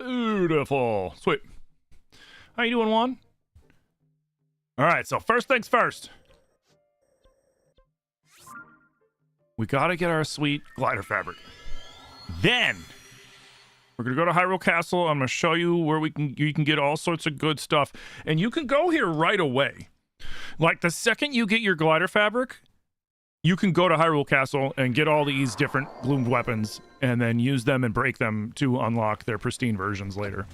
Beautiful. Sweet. How you doing, Juan? All right, so first things first. We gotta get our sweet glider fabric. Then we're gonna go to Hyrule Castle. I'm gonna show you where you can get all sorts of good stuff. And you can go here right away. Like the second you get your glider fabric, you can go to Hyrule Castle and get all these different gloomed weapons and then use them and break them to unlock their pristine versions later.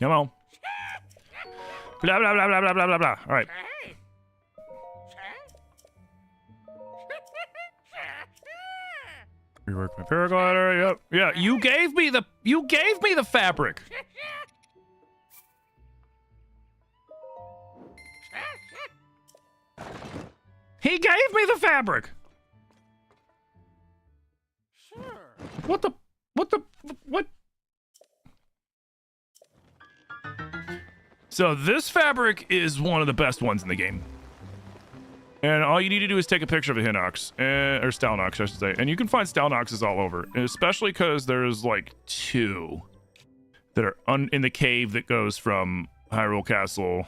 Come on. Blah, blah, blah, blah, blah, blah, blah, blah. All right. Rework my paraglider. Yep. Yeah, you gave me the fabric. He gave me the fabric. What? So this fabric is one of the best ones in the game. And all you need to do is take a picture of a Hinox, or Stalnox, I should say. And you can find Stalnoxes all over, and especially because there's like 2 that are in the cave that goes from Hyrule Castle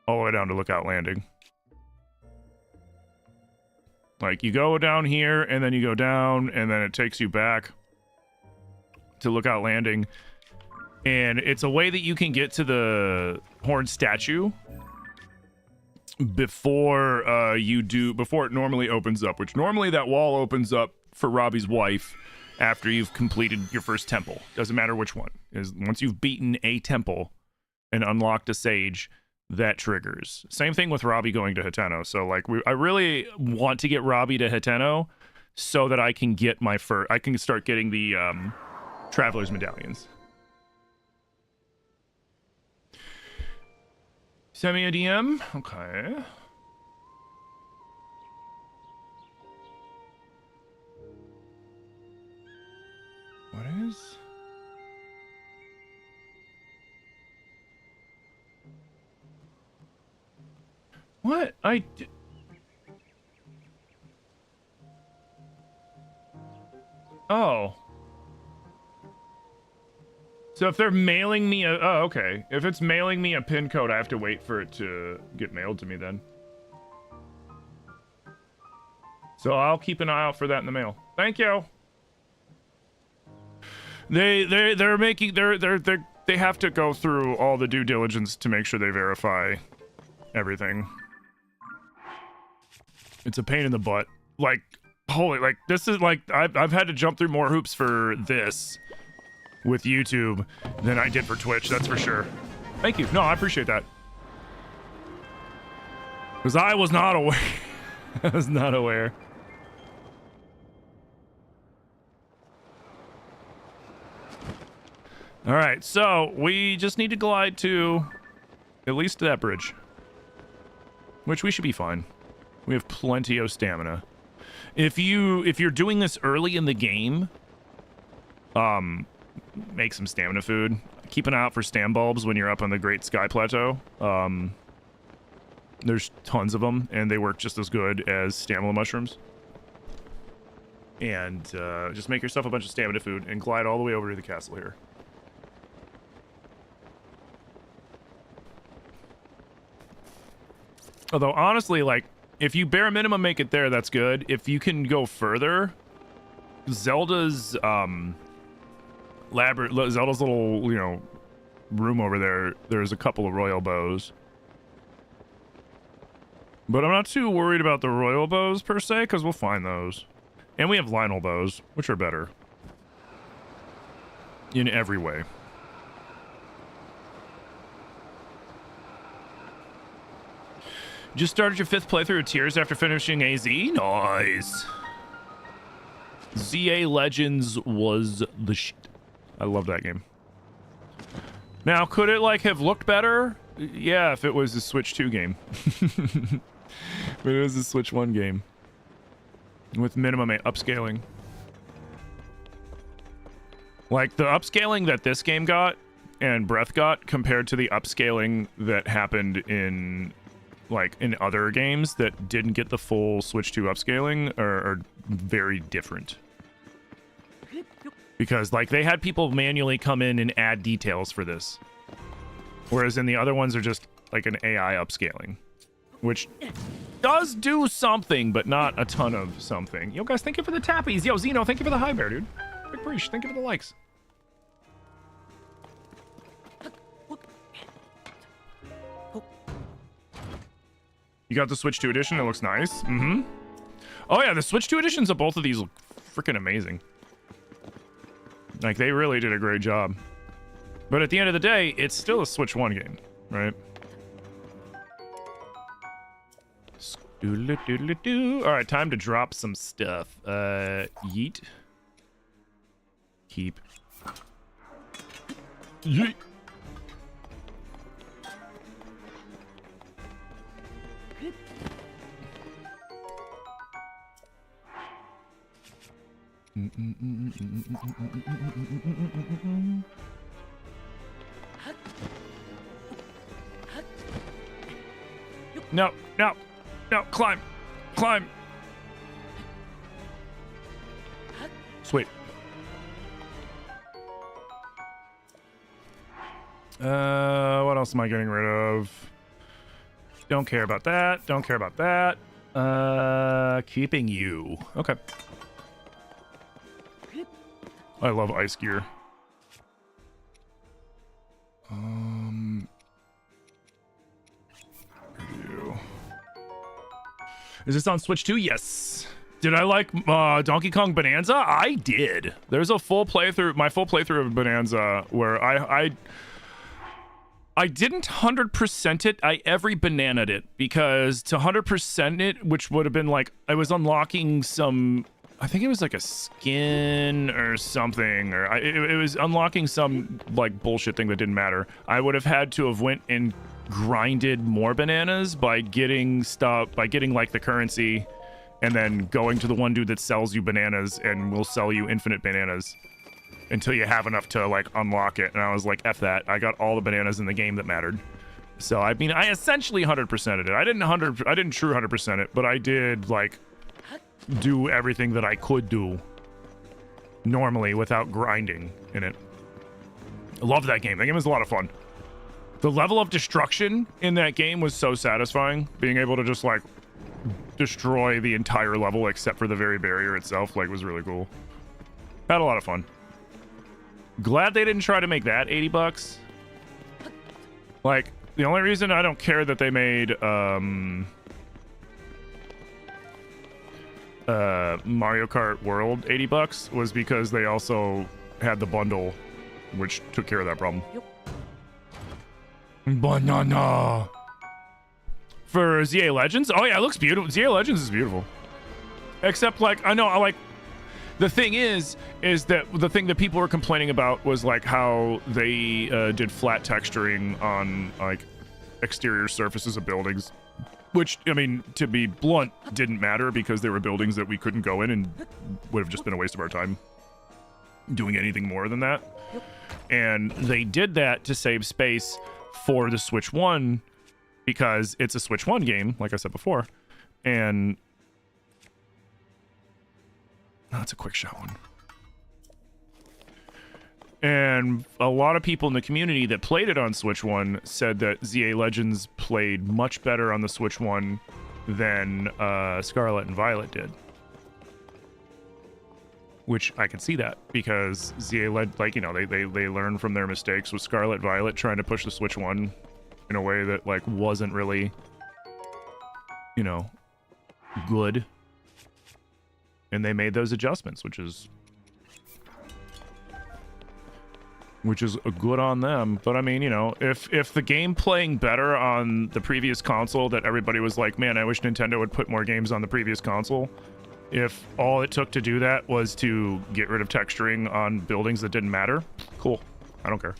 all the way down to Lookout Landing. Like, you go down here, and then you go down, and then it takes you back to Lookout Landing. And it's a way that you can get to the horned statue before before it normally opens up, which normally that wall opens up for Robbie's wife after you've completed your first temple. Doesn't matter which one. Once you've beaten a temple and unlocked a sage, that triggers. Same thing with Robbie going to Hateno. So like I really want to get Robbie to Hateno so that I can get I can start getting the Traveler's Medallions. Send me a DM. Okay. What is? What? Oh. So if they're mailing me a... Oh, okay. If it's mailing me a pin code, I have to wait for it to get mailed to me then. So I'll keep an eye out for that in the mail. Thank you. They have to go through all the due diligence to make sure they verify everything. It's a pain in the butt. Like, holy, like, this is like, I've had to jump through more hoops for this with YouTube than I did for Twitch, that's for sure. Thank you. No, I appreciate that. Because I was not aware. I was not aware. Alright, so we just need to glide to at least that bridge. Which we should be fine. We have plenty of stamina. If you're doing this early in the game, make some stamina food. Keep an eye out for stam bulbs when you're up on the Great Sky Plateau. There's tons of them, and they work just as good as stamina mushrooms. And just make yourself a bunch of stamina food and glide all the way over to the castle here. Although, honestly, like, if you bare minimum make it there, that's good. If you can go further, Zelda's, Zelda's little, you know, room over there, there's a couple of royal bows. But I'm not too worried about the royal bows, per se, because we'll find those. And we have Lionel bows, which are better. In every way. Just started your 5th playthrough of Tears after finishing AZ? Nice. ZA Legends was the shit. I love that game. Now, could it like have looked better? Yeah, if it was a Switch 2 game. But it was a Switch 1 game with minimum upscaling. Like the upscaling that this game got and Breath got compared to the upscaling that happened in like in other games that didn't get the full Switch 2 upscaling are very different. Because like they had people manually come in and add details for this. Whereas in the other ones are just like an AI upscaling, which does do something, but not a ton of something. Yo, guys, thank you for the tappies. Yo, Zeno, thank you for the hi bear, dude. Big Breach, thank you for the likes. You got the Switch 2 edition. It looks nice. Mm-hmm. Oh, yeah, the Switch 2 editions of both of these look freaking amazing. Like, they really did a great job. But at the end of the day, it's still a Switch 1 game, right? All right, time to drop some stuff. Yeet. Keep. Yeet. No, no, no, climb, climb. Sweet. What else am I getting rid of? Don't care about that. Don't care about that. Keeping you. Okay. I love ice gear. Is this on Switch 2? Yes. Did I like Donkey Kong Bonanza? I did. There's a full playthrough, my full playthrough of Bonanza, where I didn't 100% it. I every bananaed it, because to 100% it, which would have been like, I was unlocking some, I think it was like a skin or something, or it was unlocking some like bullshit thing that didn't matter. I would have had to have went and grinded more bananas by getting stuff, by getting like the currency, and then going to the one dude that sells you bananas and will sell you infinite bananas until you have enough to like unlock it. And I was like, F that. I got all the bananas in the game that mattered. So I mean, I essentially 100%ed it. I didn't true 100% it, but I did like do everything that I could do normally without grinding in it. I love that game. That game is a lot of fun. The level of destruction in that game was so satisfying. Being able to just like destroy the entire level except for the very barrier itself, like, was really cool. Had a lot of fun. Glad they didn't try to make that $80. Like, the only reason I don't care that they made Mario Kart World $80 was because they also had the bundle, which took care of that problem. Yep. Banana for ZA Legends. Oh yeah, it looks beautiful. ZA Legends is beautiful, except like I know, like the thing is that the thing that people were complaining about was like how they did flat texturing on like exterior surfaces of buildings, which, I mean, to be blunt, didn't matter because there were buildings that we couldn't go in and would have just been a waste of our time doing anything more than that. And they did that to save space for the Switch 1 because it's a Switch 1 game, like I said before. And that's a quick shot one. And a lot of people in the community that played it on Switch 1 said that ZA Legends played much better on the Switch 1 than Scarlet and Violet did. Which I can see that, because ZA like, you know, they learn from their mistakes with Scarlet Violet trying to push the Switch 1 in a way that like wasn't really, you know, good. And they made those adjustments, which is a good on them. But I mean, you know, if the game playing better on the previous console that everybody was like, man, I wish Nintendo would put more games on the previous console, If all it took to do that was to get rid of texturing on buildings that didn't matter, cool. I don't care.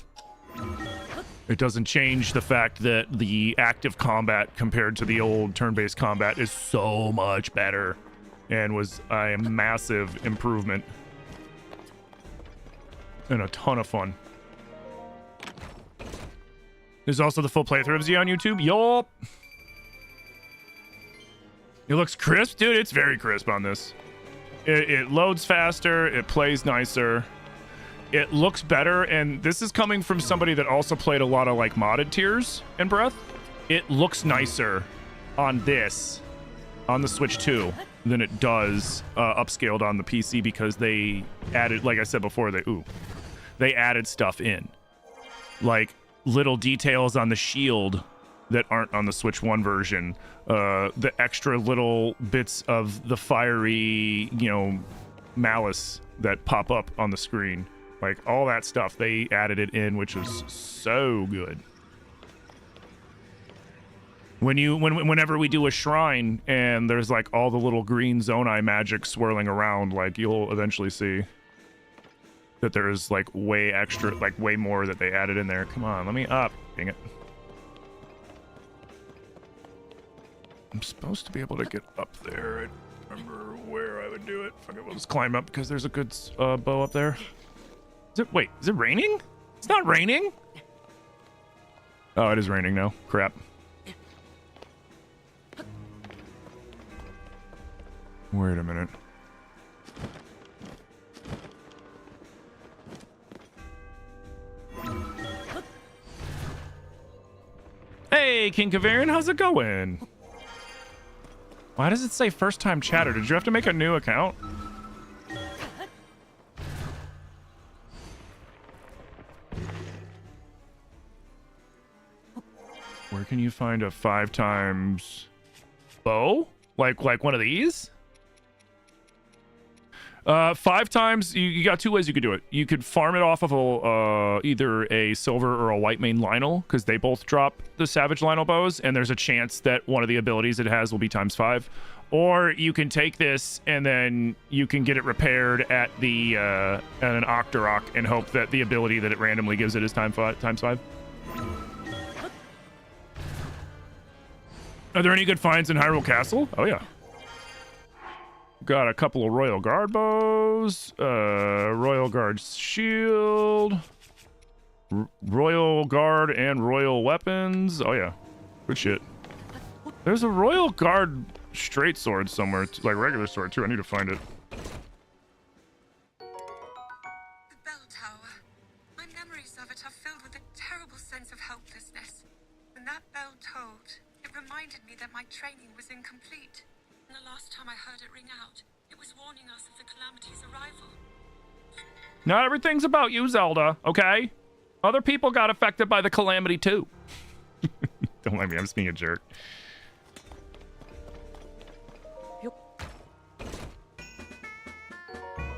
It doesn't change the fact that the active combat compared to the old turn-based combat is so much better and was a massive improvement and a ton of fun. There's also the full playthrough of Z on YouTube. Yup. It looks crisp, dude. It's very crisp on this. It loads faster. It plays nicer. It looks better, and this is coming from somebody that also played a lot of like modded tiers in Breath. It looks nicer on this, on the Switch 2, than it does upscaled on the PC because they added, like I said before, they added stuff in, like little details on the shield that aren't on the Switch 1 version, the extra little bits of the fiery, malice that pop up on the screen. Like, all that stuff, they added it in, which was so good. Whenever we do a shrine and there's, like, all the little green Zonai magic swirling around, like, you'll eventually see that there's, like, way extra, like, way more that they added in there. Come on, let me up. Dang it. I'm supposed to be able to get up there. I don't remember where I would do it. Fuck it, we'll just climb up because there's a good bow up there. Wait, is it raining? It's not raining. Oh, it is raining now. Crap. Wait a minute. Hey, King Kavarian, how's it going? Why does it say first time chatter? Did you have to make a new account? Where can you find a 5 times bow? Like one of these? 5 times, you got 2 ways you could do it. You could farm it off of either a silver or a white main Lionel, because they both drop the Savage Lionel bows, and there's a chance that one of the abilities it has will be ×5. Or you can take this and then you can get it repaired at the at an Octorok and hope that the ability that it randomly gives it is ×5. Are there any good finds in Hyrule Castle? Oh yeah. Got a couple of Royal Guard bows, Royal Guard shield, Royal Guard and Royal weapons. Oh yeah, good shit. There's a Royal Guard straight sword somewhere, like regular sword too. I need to find it. The bell tower. My memories of it are filled with a terrible sense of helplessness. When that bell tolled, it reminded me that my training was incomplete. And the last time I heard it ring out, it was warning us of the calamity's arrival. Not everything's about you, Zelda, okay? Other people got affected by the calamity too. Don't mind me, I'm just being a jerk.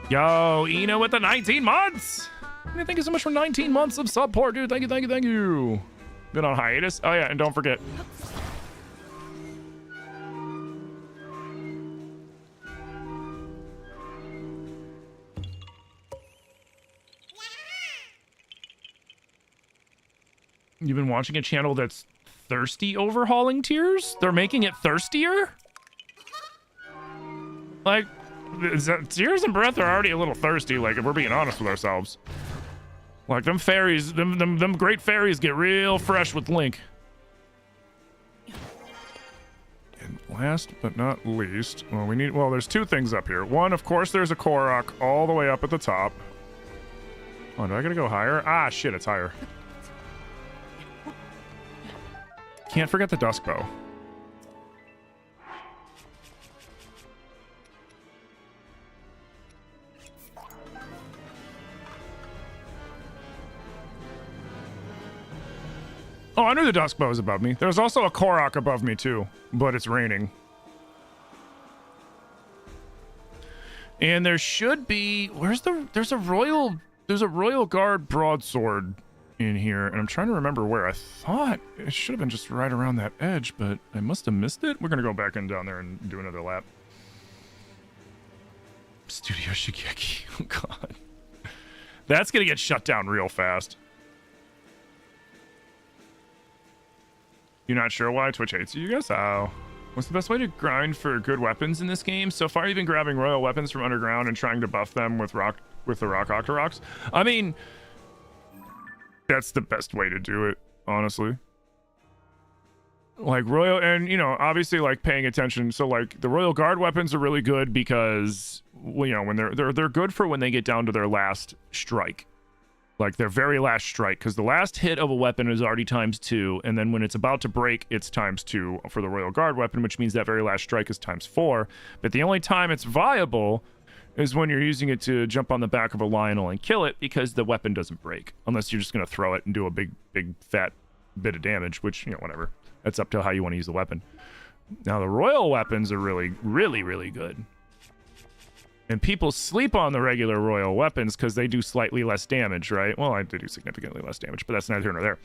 Yo, Eno with the 19 months! Thank you so much for 19 months of support, dude. Thank you, thank you, thank you. Been on hiatus? Oh yeah, and don't forget. You've been watching a channel that's thirsty overhauling tiers? They're making it thirstier? Like, Tears and Breath are already a little thirsty, like, if we're being honest with ourselves. Like, them fairies, them great fairies get real fresh with Link. And last but not least, well, there's 2 things up here. One, of course, there's a Korok all the way up at the top. Oh, do I gotta go higher? Ah, shit, it's higher. Can't forget the Dusk Bow. Oh, I knew the Dusk Bow was above me. There's also a Korok above me too, but it's raining. And there should be, there's a Royal Guard broadsword in here, and I'm trying to remember where. I thought it should have been just right around that edge, but I must have missed it. We're gonna go back and down there and do another lap. Studio Shigeki. Oh, God. That's going to get shut down real fast. You're not sure why Twitch hates you? Guess how? What's the best way to grind for good weapons in this game? So far, you've been grabbing royal weapons from underground and trying to buff them with the rock Octoroks. I mean, that's the best way to do it, honestly. Like royal, and you know, obviously, like paying attention. So like the royal guard weapons are really good because, well, you know, when they're good for when they get down to their last strike. Like their very last strike, because the last hit of a weapon is already ×2, and then when it's about to break, it's ×2 for the Royal Guard weapon, which means that very last strike is ×4. But the only time it's viable is when you're using it to jump on the back of a Lionel and kill it, because the weapon doesn't break, unless you're just going to throw it and do a big fat bit of damage, which, you know, whatever. That's up to how you want to use the weapon. Now, the Royal weapons are really, really, really good. And people sleep on the regular royal weapons because they do slightly less damage, right? Well, they do significantly less damage, but that's neither here nor there.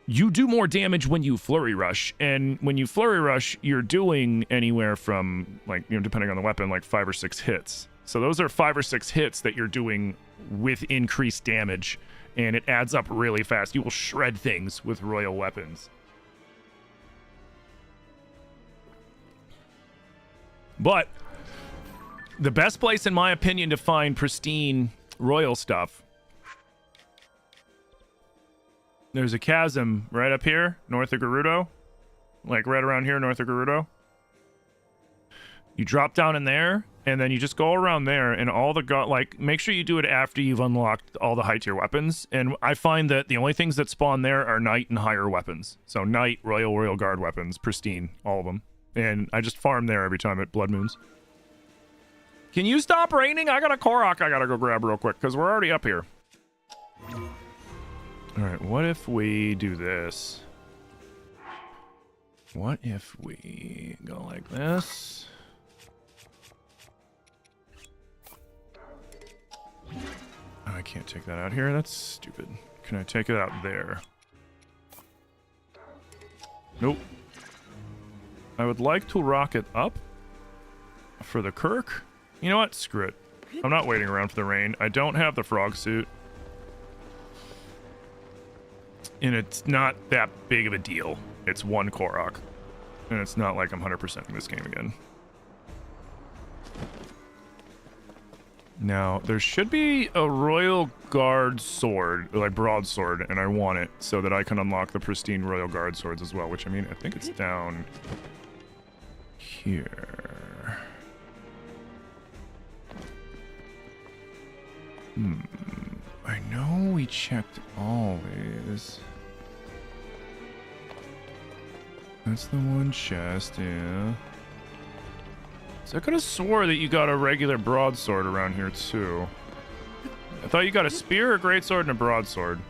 You do more damage when you flurry rush, and when you flurry rush, you're doing anywhere from, like, you know, depending on the weapon, like 5 or 6 hits. So those are 5 or 6 hits that you're doing with increased damage, and it adds up really fast. You will shred things with royal weapons. But the best place, in my opinion, to find pristine royal stuff, there's a chasm right up here, north of Gerudo. Like right around here, north of Gerudo. You drop down in there, and then you just go around there, and all the like, make sure you do it after you've unlocked all the high tier weapons. And I find that the only things that spawn there are knight and higher weapons. So knight, royal guard weapons, pristine, all of them. And I just farm there every time at Blood Moons. Can you stop raining? I got a Korok I gotta go grab real quick, because we're already up here. Alright, what if we do this? What if we go like this? Oh, I can't take that out here. That's stupid. Can I take it out there? Nope. I would like to rocket up for the Kirk. You know what? Screw it. I'm not waiting around for the rain. I don't have the frog suit. And it's not that big of a deal. It's 1 Korok. And it's not like I'm 100% in this game again. Now, there should be a Royal Guard sword, like broadsword, and I want it so that I can unlock the pristine Royal Guard swords as well, which, I mean, I think it's down here. I know we checked always. That's the one chest, yeah. So I could have swore that you got a regular broadsword around here, too. I thought you got a spear, a greatsword, and a broadsword.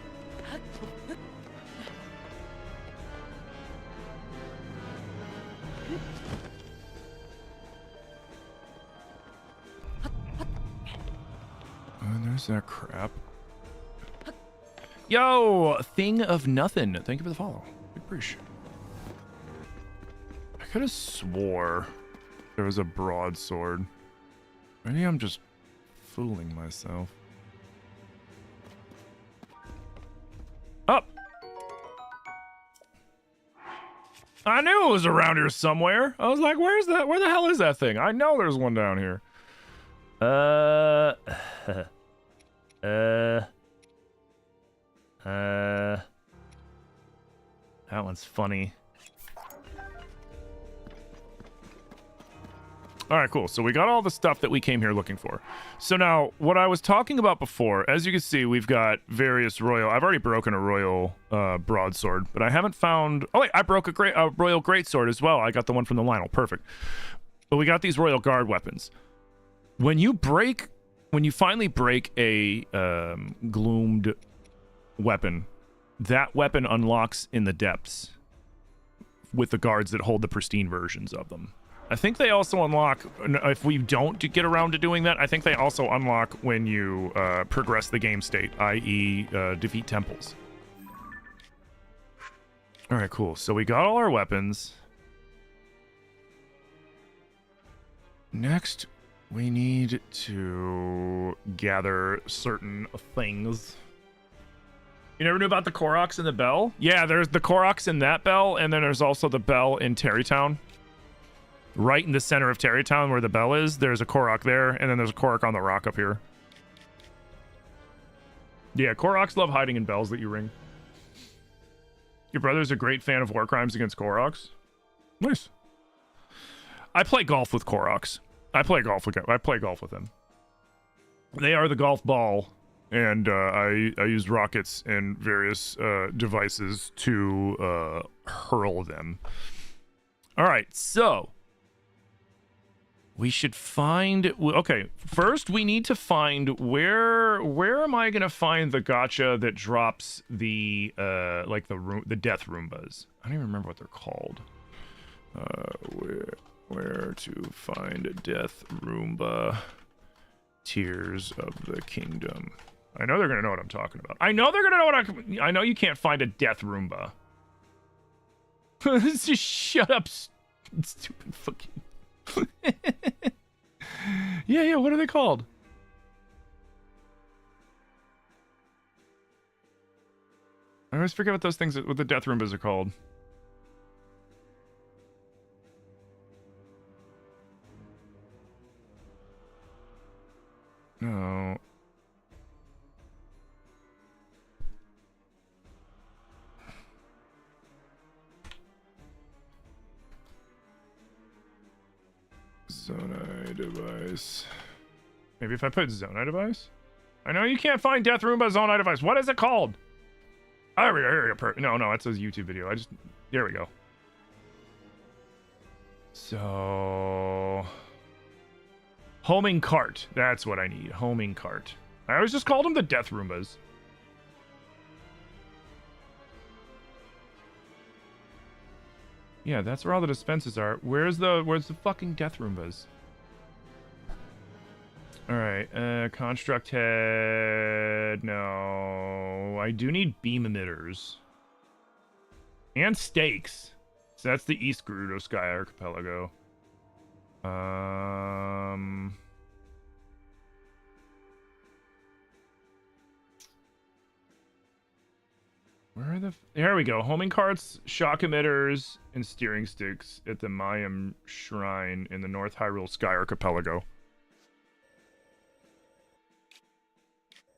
Oh, there's that crap. Yo, thing of nothing. Thank you for the follow. Big appreciate. I could have swore there was a broadsword. Maybe I'm just fooling myself. Up. I knew it was around here somewhere. I was like, where's that? Where the hell is that thing? I know there's one down here. That one's funny. All right, cool. So we got all the stuff that we came here looking for. So now, what I was talking about before, as you can see, we've got various royal... I've already broken a royal broadsword, but I haven't found... Oh, wait, I broke a royal greatsword as well. I got the one from the Lionel. Perfect. But we got these royal guard weapons. When you finally break a gloomed weapon, that weapon unlocks in the depths with the guards that hold the pristine versions of them. I think they also unlock, if we don't get around to doing that, I think they also unlock when you progress the game state, i.e. defeat temples. All right, cool. So we got all our weapons. Next, We need to gather certain things. You never knew about the Koroks and the bell? Yeah, there's the Koroks in that bell, and then there's also the bell in Terrytown. Right in the center of Terrytown where the bell is, there's a Korok there, and then there's a Korok on the rock up here. Yeah, Koroks love hiding in bells that you ring. Your brother's a great fan of war crimes against Koroks. Nice. I play golf with Koroks. I play golf with them. They are the golf ball, and I use rockets and various devices to hurl them. All right, so we should find. Okay, first we need to find where am I gonna find the gacha that drops the like the death Roombas? I don't even remember what they're called. Where to find a death Roomba? Tears of the Kingdom. I know they're gonna know what I'm talking about. I know they're gonna know what I know you can't find a death Roomba. Just shut up, stupid fucking. Yeah, what are they called? I always forget what those things, what the death Roombas are called. No. Zonai device. Maybe if I put Zonai device? I know you can't find Death Roomba Zonai device. What is it called? Oh, here we go. No, it's a YouTube video. There we go. So... Homing cart. That's what I need. Homing cart. I always just called them the Death Roombas. Yeah, that's where all the dispenses are. Where's the fucking Death Roombas? Alright, construct head. No. I do need beam emitters. And stakes. So that's the East Gerudo Sky Archipelago. Where are the... There we go. Homing carts, shock emitters, and steering sticks at the Mayam Shrine in the North Hyrule Sky Archipelago.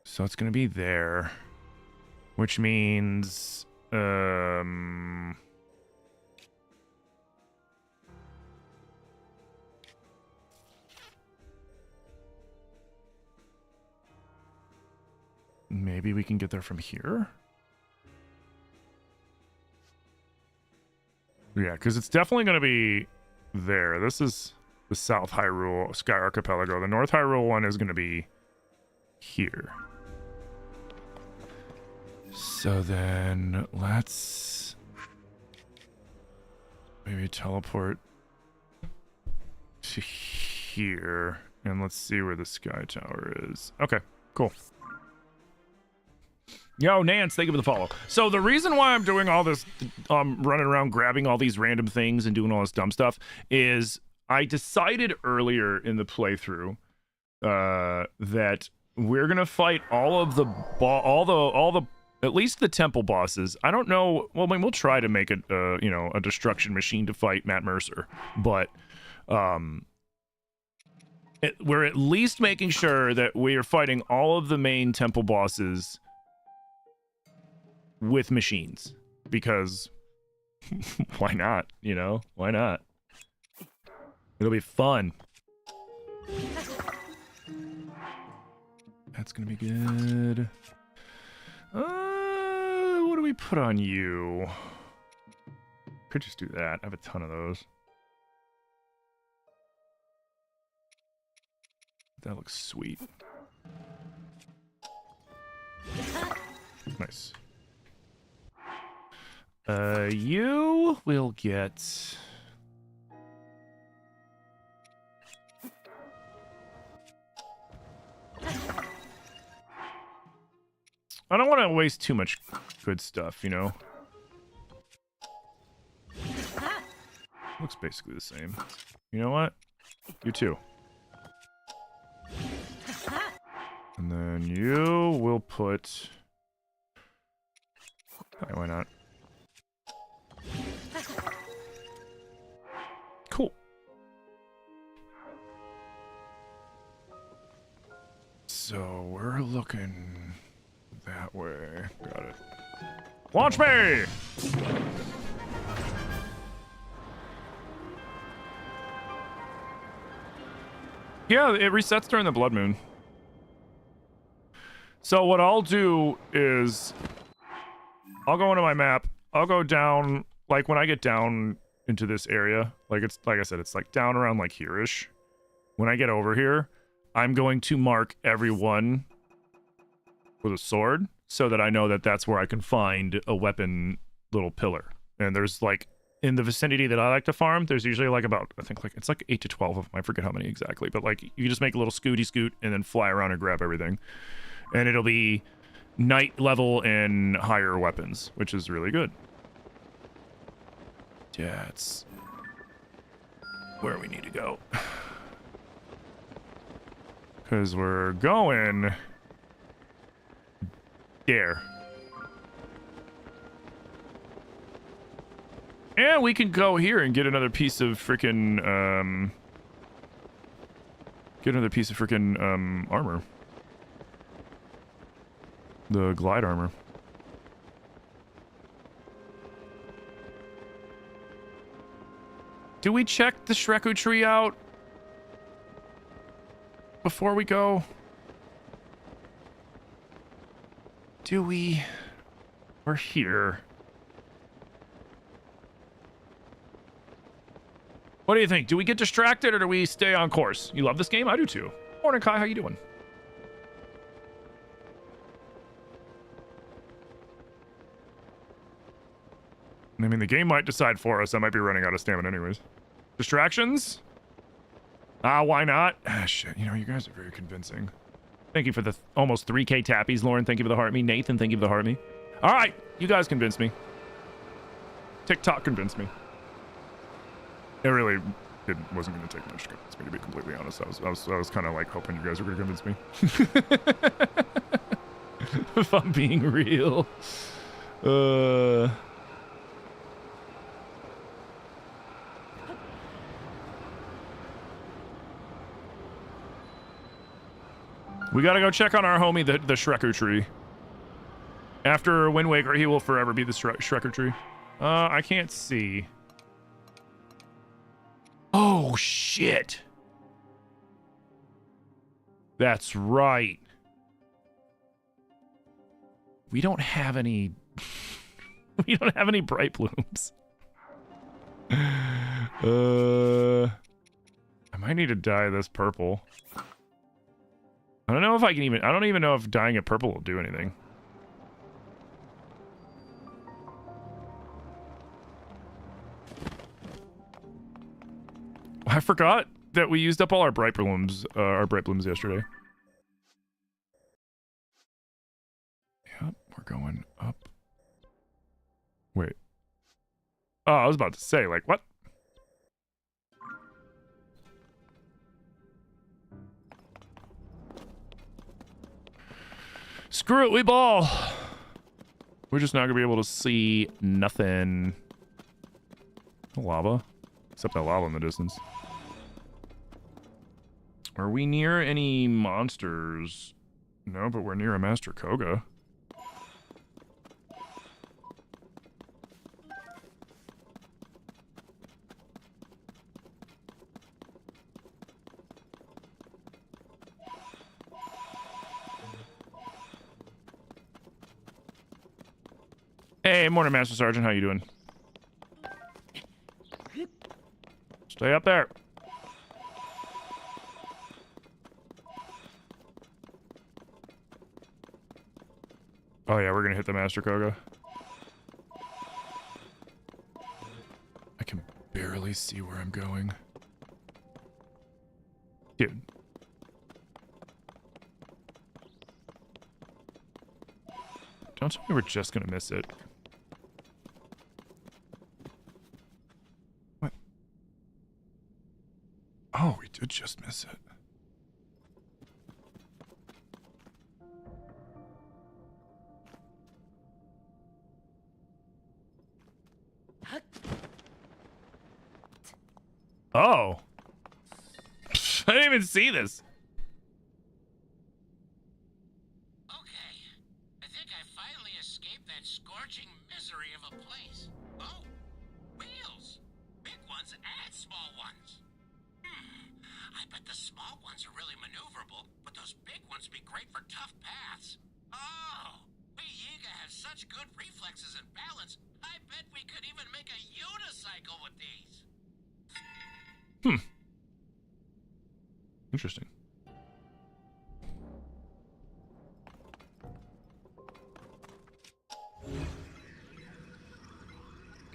So it's going to be there. Which means... maybe we can get there from here? Yeah, because it's definitely going to be there. This is the South Hyrule Sky Archipelago. The North Hyrule one is going to be here. So then let's maybe teleport to here. And let's see where the Sky Tower is. Okay, cool. Yo, Nance, thank you for the follow. So the reason why I'm doing all this, running around grabbing all these random things and doing all this dumb stuff is I decided earlier in the playthrough that we're gonna fight all the at least the temple bosses. I don't know. Well, I mean, we'll try to make it a destruction machine to fight Matt Mercer, but we're at least making sure that we are fighting all of the main temple bosses with machines, because why not? Why not? It'll be fun. That's gonna be good. What do we put on you? Could just do that. I have a ton of those. That looks sweet. Nice. You will get... I don't want to waste too much good stuff, Looks basically the same. You know what? You too. And then you will put... Why not? Cool. So we're looking that way. Got it. Launch me! Yeah, it resets during the blood moon. So what I'll do is I'll go into my map. I'll go down, like when I get down into this area, like it's, like I said, it's like down around like here-ish. When I get over here, I'm going to mark everyone with a sword so that I know that that's where I can find a weapon little pillar. And there's like, in the vicinity that I like to farm, there's usually like about, I think like, it's like 8 to 12 of them. I forget how many exactly, but like you just make a little scooty scoot and then fly around and grab everything. And it'll be night level and higher weapons, which is really good. Yeah, it's where we need to go. Because we're going there. And we can go here and get another piece of freaking, armor. The glide armor. Do we check the Shreku tree out before we go? Do we? We're here. What do you think? Do we get distracted or do we stay on course? You love this game? I do too. Morning, Kai. How you doing? I mean, the game might decide for us. I might be running out of stamina anyways. Distractions? Why not? Ah, shit. You know, you guys are very convincing. Thank you for the almost 3K tappies, Lauren. Thank you for the heart me. Nathan, thank you for the heart me. All right. You guys convinced me. TikTok convinced me. It really wasn't going to take much to convince me, to be completely honest. I was kind of like hoping you guys were going to convince me. If I'm being real. We gotta go check on our homie, the Shreku tree. After Wind Waker, he will forever be the Shreku tree. I can't see. Oh, shit. That's right. We don't have any... we don't have any bright blooms. I might need to dye this purple. I don't know if I can even... I don't even know if dyeing it purple will do anything. I forgot that we used up all our bright blooms yesterday. Yep, we're going up. Wait. Oh, I was about to say, like, what? Screw it, we ball. We're just not gonna be able to see nothing. Lava. Except that lava in the distance. Are we near any monsters? No, but we're near a Master Koga. Hey, morning, Master Sergeant. How you doing? Stay up there. Oh yeah, we're gonna hit the Master Koga. I can barely see where I'm going. Dude. Don't tell me we're just gonna miss it. What? Oh, we did just miss it. Oh. I didn't even see this. Okay. I think I finally escaped that scorching misery of a place. Oh, wheels. Big ones and small ones. I bet the small ones are really maneuverable, but those big ones would be great for tough paths. Oh, we Yiga have such good reflexes and balance. I bet we could even make a unicycle with these. Interesting.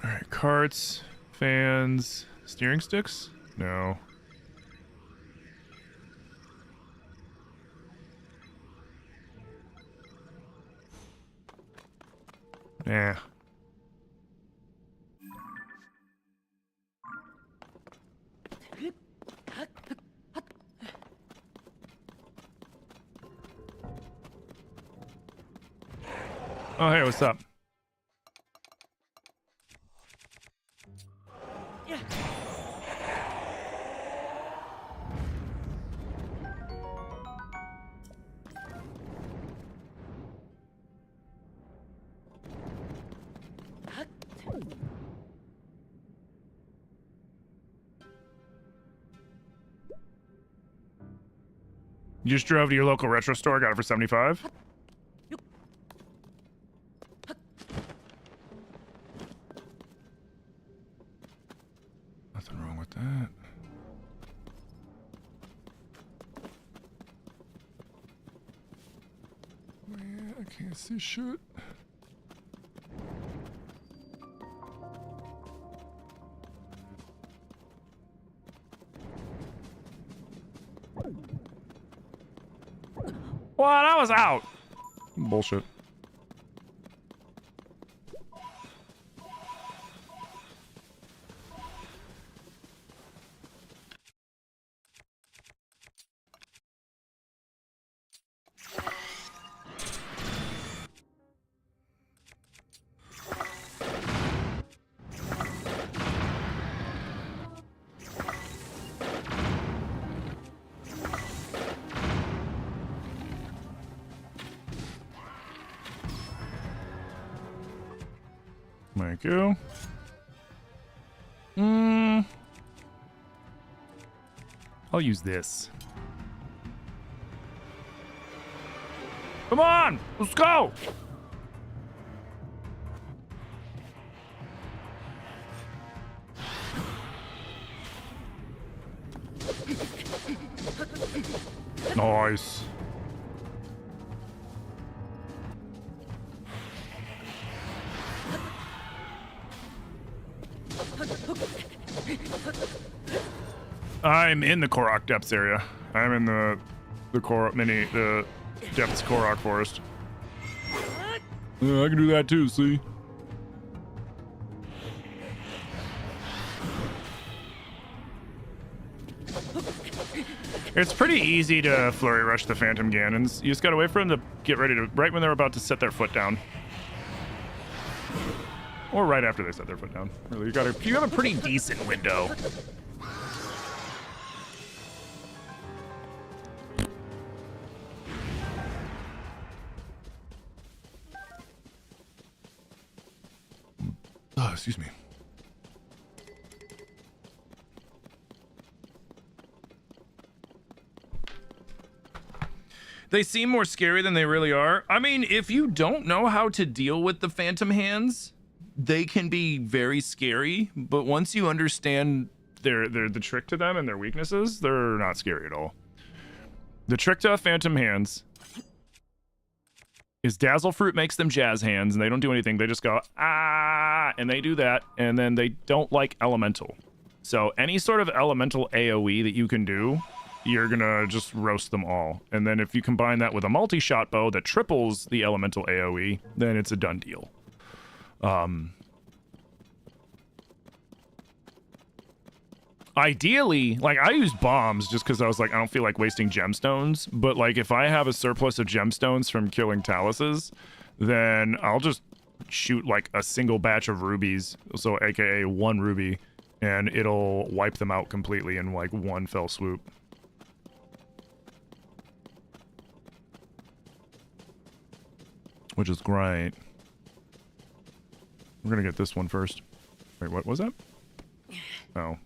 All right, carts, fans, steering sticks? No. Nah. Oh, hey, what's up? You just drove to your local retro store, got it for 75? Nothing wrong with that. Man, I can't see shit. What? I was out. Bullshit. Thank you. I'll use this. Come on, let's go. Nice. I'm in the Korok Depths area. I'm in the Depths Korok Forest. Yeah, I can do that too, see? It's pretty easy to flurry rush the Phantom Ganons. You just gotta wait for them to get ready to, right when they're about to set their foot down. Or right after they set their foot down. Really, you have a pretty decent window. Oh, excuse me. They seem more scary than they really are. I mean, if you don't know how to deal with the Phantom Hands, they can be very scary, but once you understand the trick to them and their weaknesses, they're not scary at all. The trick to Phantom Hands is Dazzle Fruit makes them jazz hands, and they don't do anything. They just go, ah, and they do that, and then they don't like elemental. So any sort of elemental AoE that you can do, you're gonna just roast them all. And then if you combine that with a multi-shot bow that triples the elemental AoE, then it's a done deal. Ideally, like, I use bombs just because I was like, I don't feel like wasting gemstones, but like if I have a surplus of gemstones from killing Taluses, then I'll just shoot like a single batch of rubies, so aka one ruby, and it'll wipe them out completely in like one fell swoop. Which is great. We're gonna get this one first. Wait, what was that? Oh.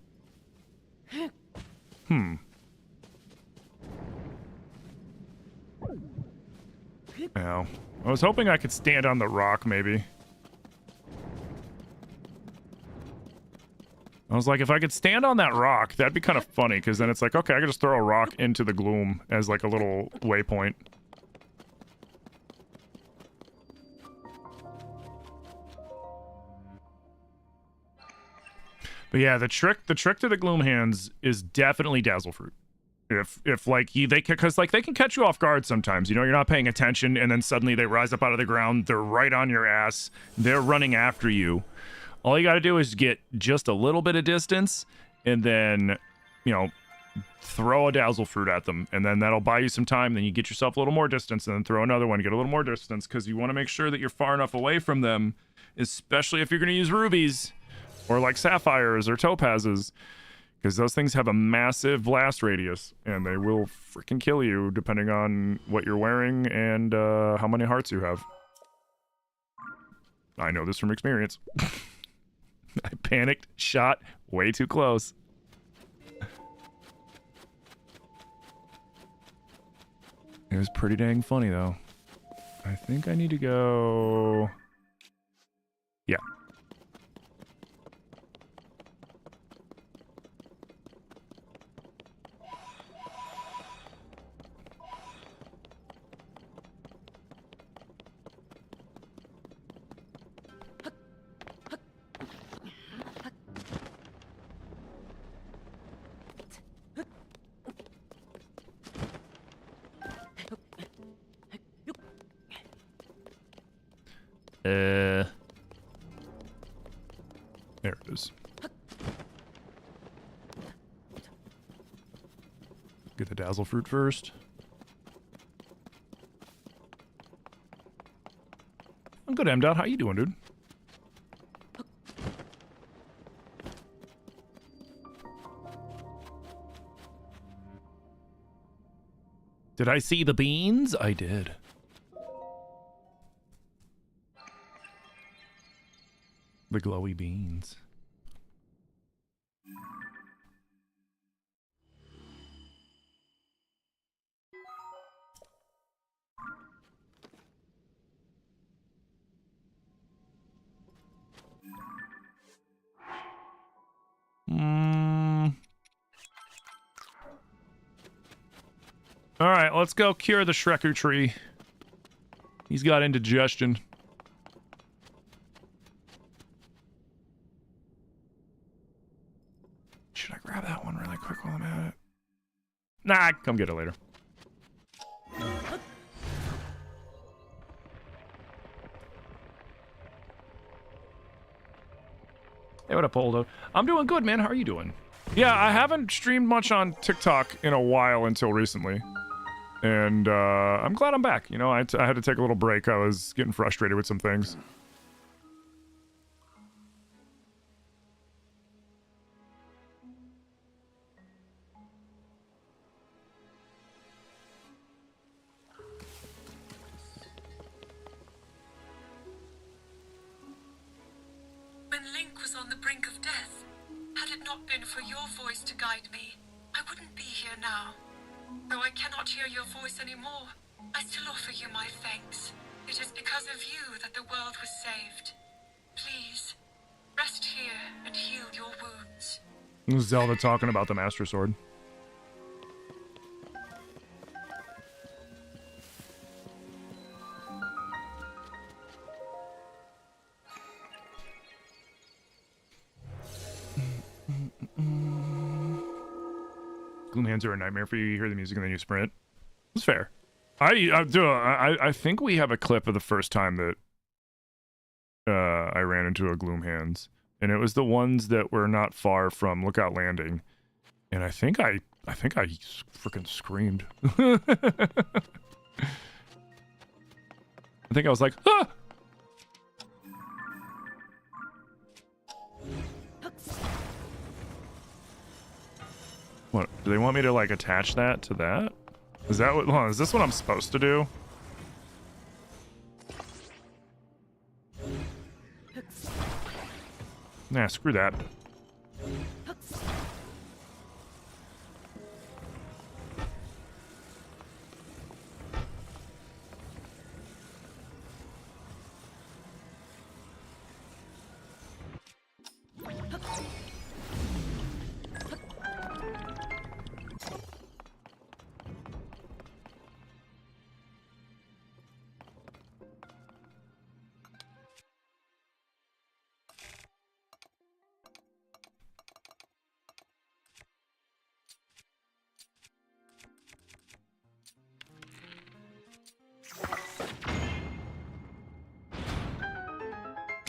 Ow. I was hoping I could stand on the rock, maybe. I was like, if I could stand on that rock, that'd be kind of funny, because then it's like, okay, I could just throw a rock into the gloom as like a little waypoint. But yeah, the trick to the gloom hands is definitely dazzle fruit. If like because like they can catch you off guard sometimes, you know, you're not paying attention, and then suddenly they rise up out of the ground, they're right on your ass, they're running after you. All you got to do is get just a little bit of distance, and then, you know, throw a dazzle fruit at them, and then that'll buy you some time. Then you get yourself a little more distance, and then throw another one, get a little more distance, because you want to make sure that you're far enough away from them, especially if you're going to use rubies or like sapphires or topazes. Because those things have a massive blast radius, and they will freaking kill you depending on what you're wearing and how many hearts you have. I know this from experience. I panicked, shot way too close. It was pretty dang funny, though. I think I need to go... Yeah. There it is. Get the dazzle fruit first. I'm good, M-Dot. How you doing, dude? Did I see the beans? I did. The glowy beans. All right, let's go cure the Shreku tree. He's got indigestion. Should I grab that one really quick while I'm at it? Nah, come get it later. Hey, what up, Poldo? I'm doing good, man. How are you doing? Yeah, I haven't streamed much on TikTok in a while until recently. And I'm glad I'm back. You know, I had to take a little break. I was getting frustrated with some things. When Link was on the brink of death, had it not been for your voice to guide me, I wouldn't be here now. Though I cannot hear your voice anymore, I still offer you my thanks. It is because of you that the world was saved. Please, rest here and heal your wounds. Zelda talking about the Master Sword. Gloom hands are a nightmare for you. You hear the music and then you sprint. It's fair. I think we have a clip of the first time that I ran into a Gloom hands, and it was the ones that were not far from Lookout Landing, and I think I freaking screamed. I think I was like, ah! What? Do they want me to, like, attach that to that? Is that what... Hold on, is this what I'm supposed to do? Nah, screw that.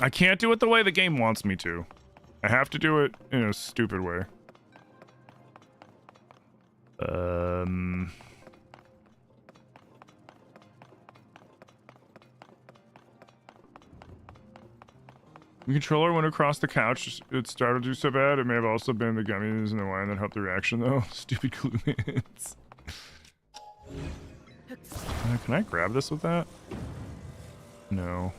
I can't do it the way the game wants me to. I have to do it in a stupid way. The controller went across the couch. It started to do so bad. It may have also been the gummies and the wine that helped the reaction, though. Stupid glue hits. Can I grab this with that? No.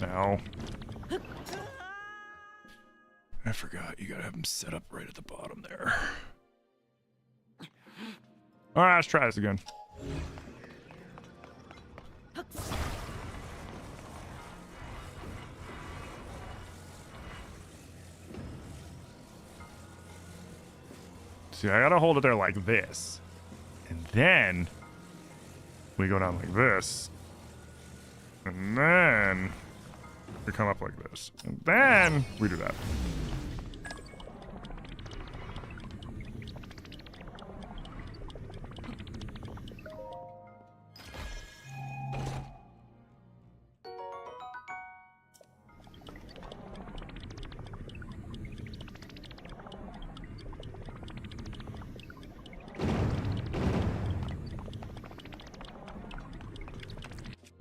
Ow. I forgot. You gotta have them set up right at the bottom there. Alright, let's try this again. See, I gotta hold it there like this. And then we go down like this. And then we come up like this. And then we do that.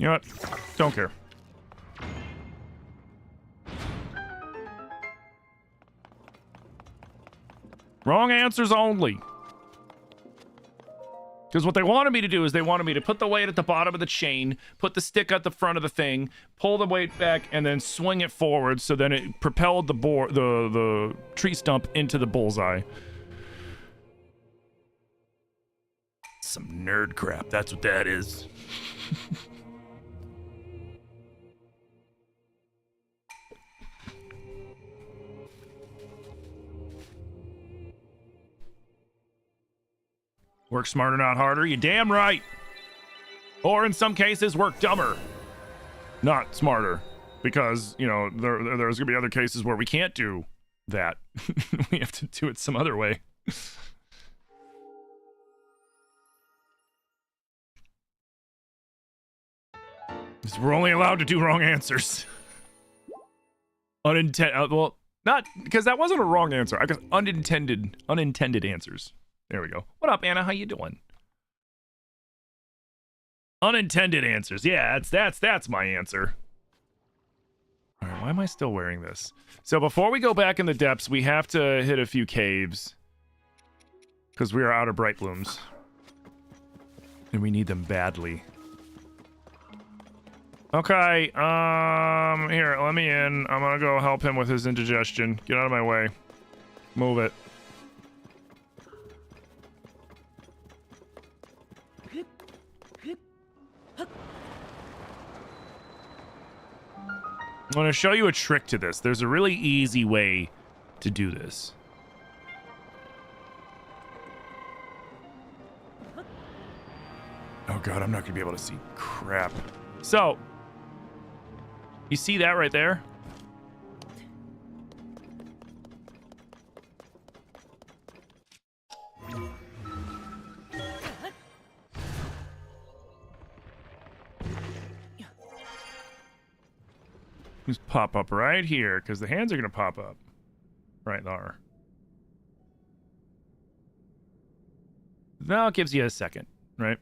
You know what? Don't care. Wrong answers only. Because what they wanted me to do is they wanted me to put the weight at the bottom of the chain, put the stick at the front of the thing, pull the weight back, and then swing it forward so then it propelled the tree stump into the bullseye. Some nerd crap, that's what that is. Work smarter, not harder. You damn right. Or in some cases, work dumber, not smarter. Because, you know, there's going to be other cases where we can't do that. We have to do it some other way. We're only allowed to do wrong answers. Well, not because that wasn't a wrong answer. I guess unintended answers. There we go. What up, Anna? How you doing? Unintended answers. Yeah, that's my answer. All right, why am I still wearing this? So before we go back in the depths, we have to hit a few caves because we are out of bright blooms, and we need them badly. Okay, here, let me in. I'm gonna go help him with his indigestion. Get out of my way. Move it. I'm going to show you a trick to this. There's a really easy way to do this. Oh god, I'm not going to be able to see crap. So, you see that right there? Just pop up right here, because the hands are going to pop up. Right there. Now it gives you a second, right?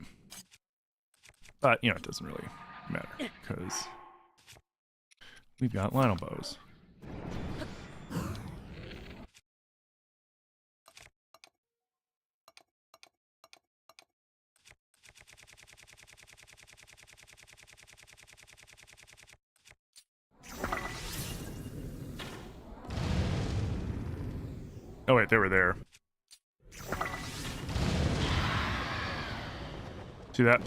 But, you know, it doesn't really matter, because we've got Lionel bows. Oh wait, they were there. See that?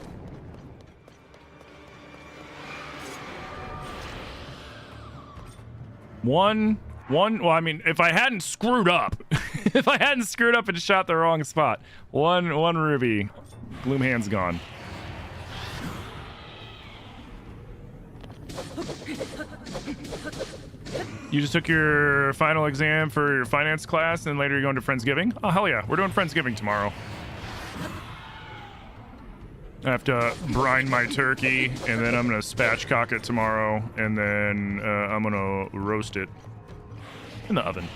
Well, I mean, if I hadn't screwed up, if I hadn't screwed up and shot the wrong spot, one ruby, Bloom hand's gone. You just took your final exam for your finance class, and later you're going to Friendsgiving? Oh, hell yeah. We're doing Friendsgiving tomorrow. I have to brine my turkey, and then I'm going to spatchcock it tomorrow, and then I'm going to roast it in the oven.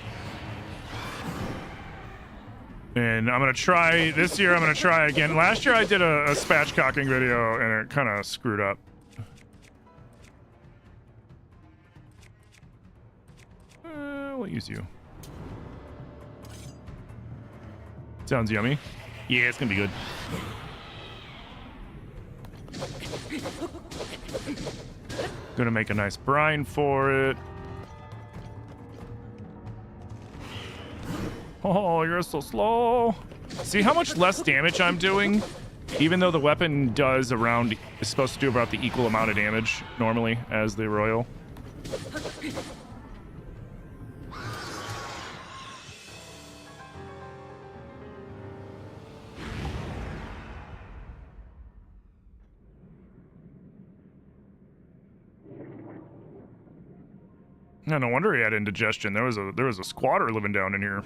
And I'm going to try, this year I'm going to try again. Last year I did a spatchcocking video, and it kind of screwed up. We'll use you. Sounds yummy. Yeah, it's gonna be good. Gonna make a nice brine for it. Oh, you're so slow. See how much less damage I'm doing? Even though the weapon is supposed to do about the equal amount of damage normally as the royal. No, no wonder he had indigestion. There was a squatter living down in here.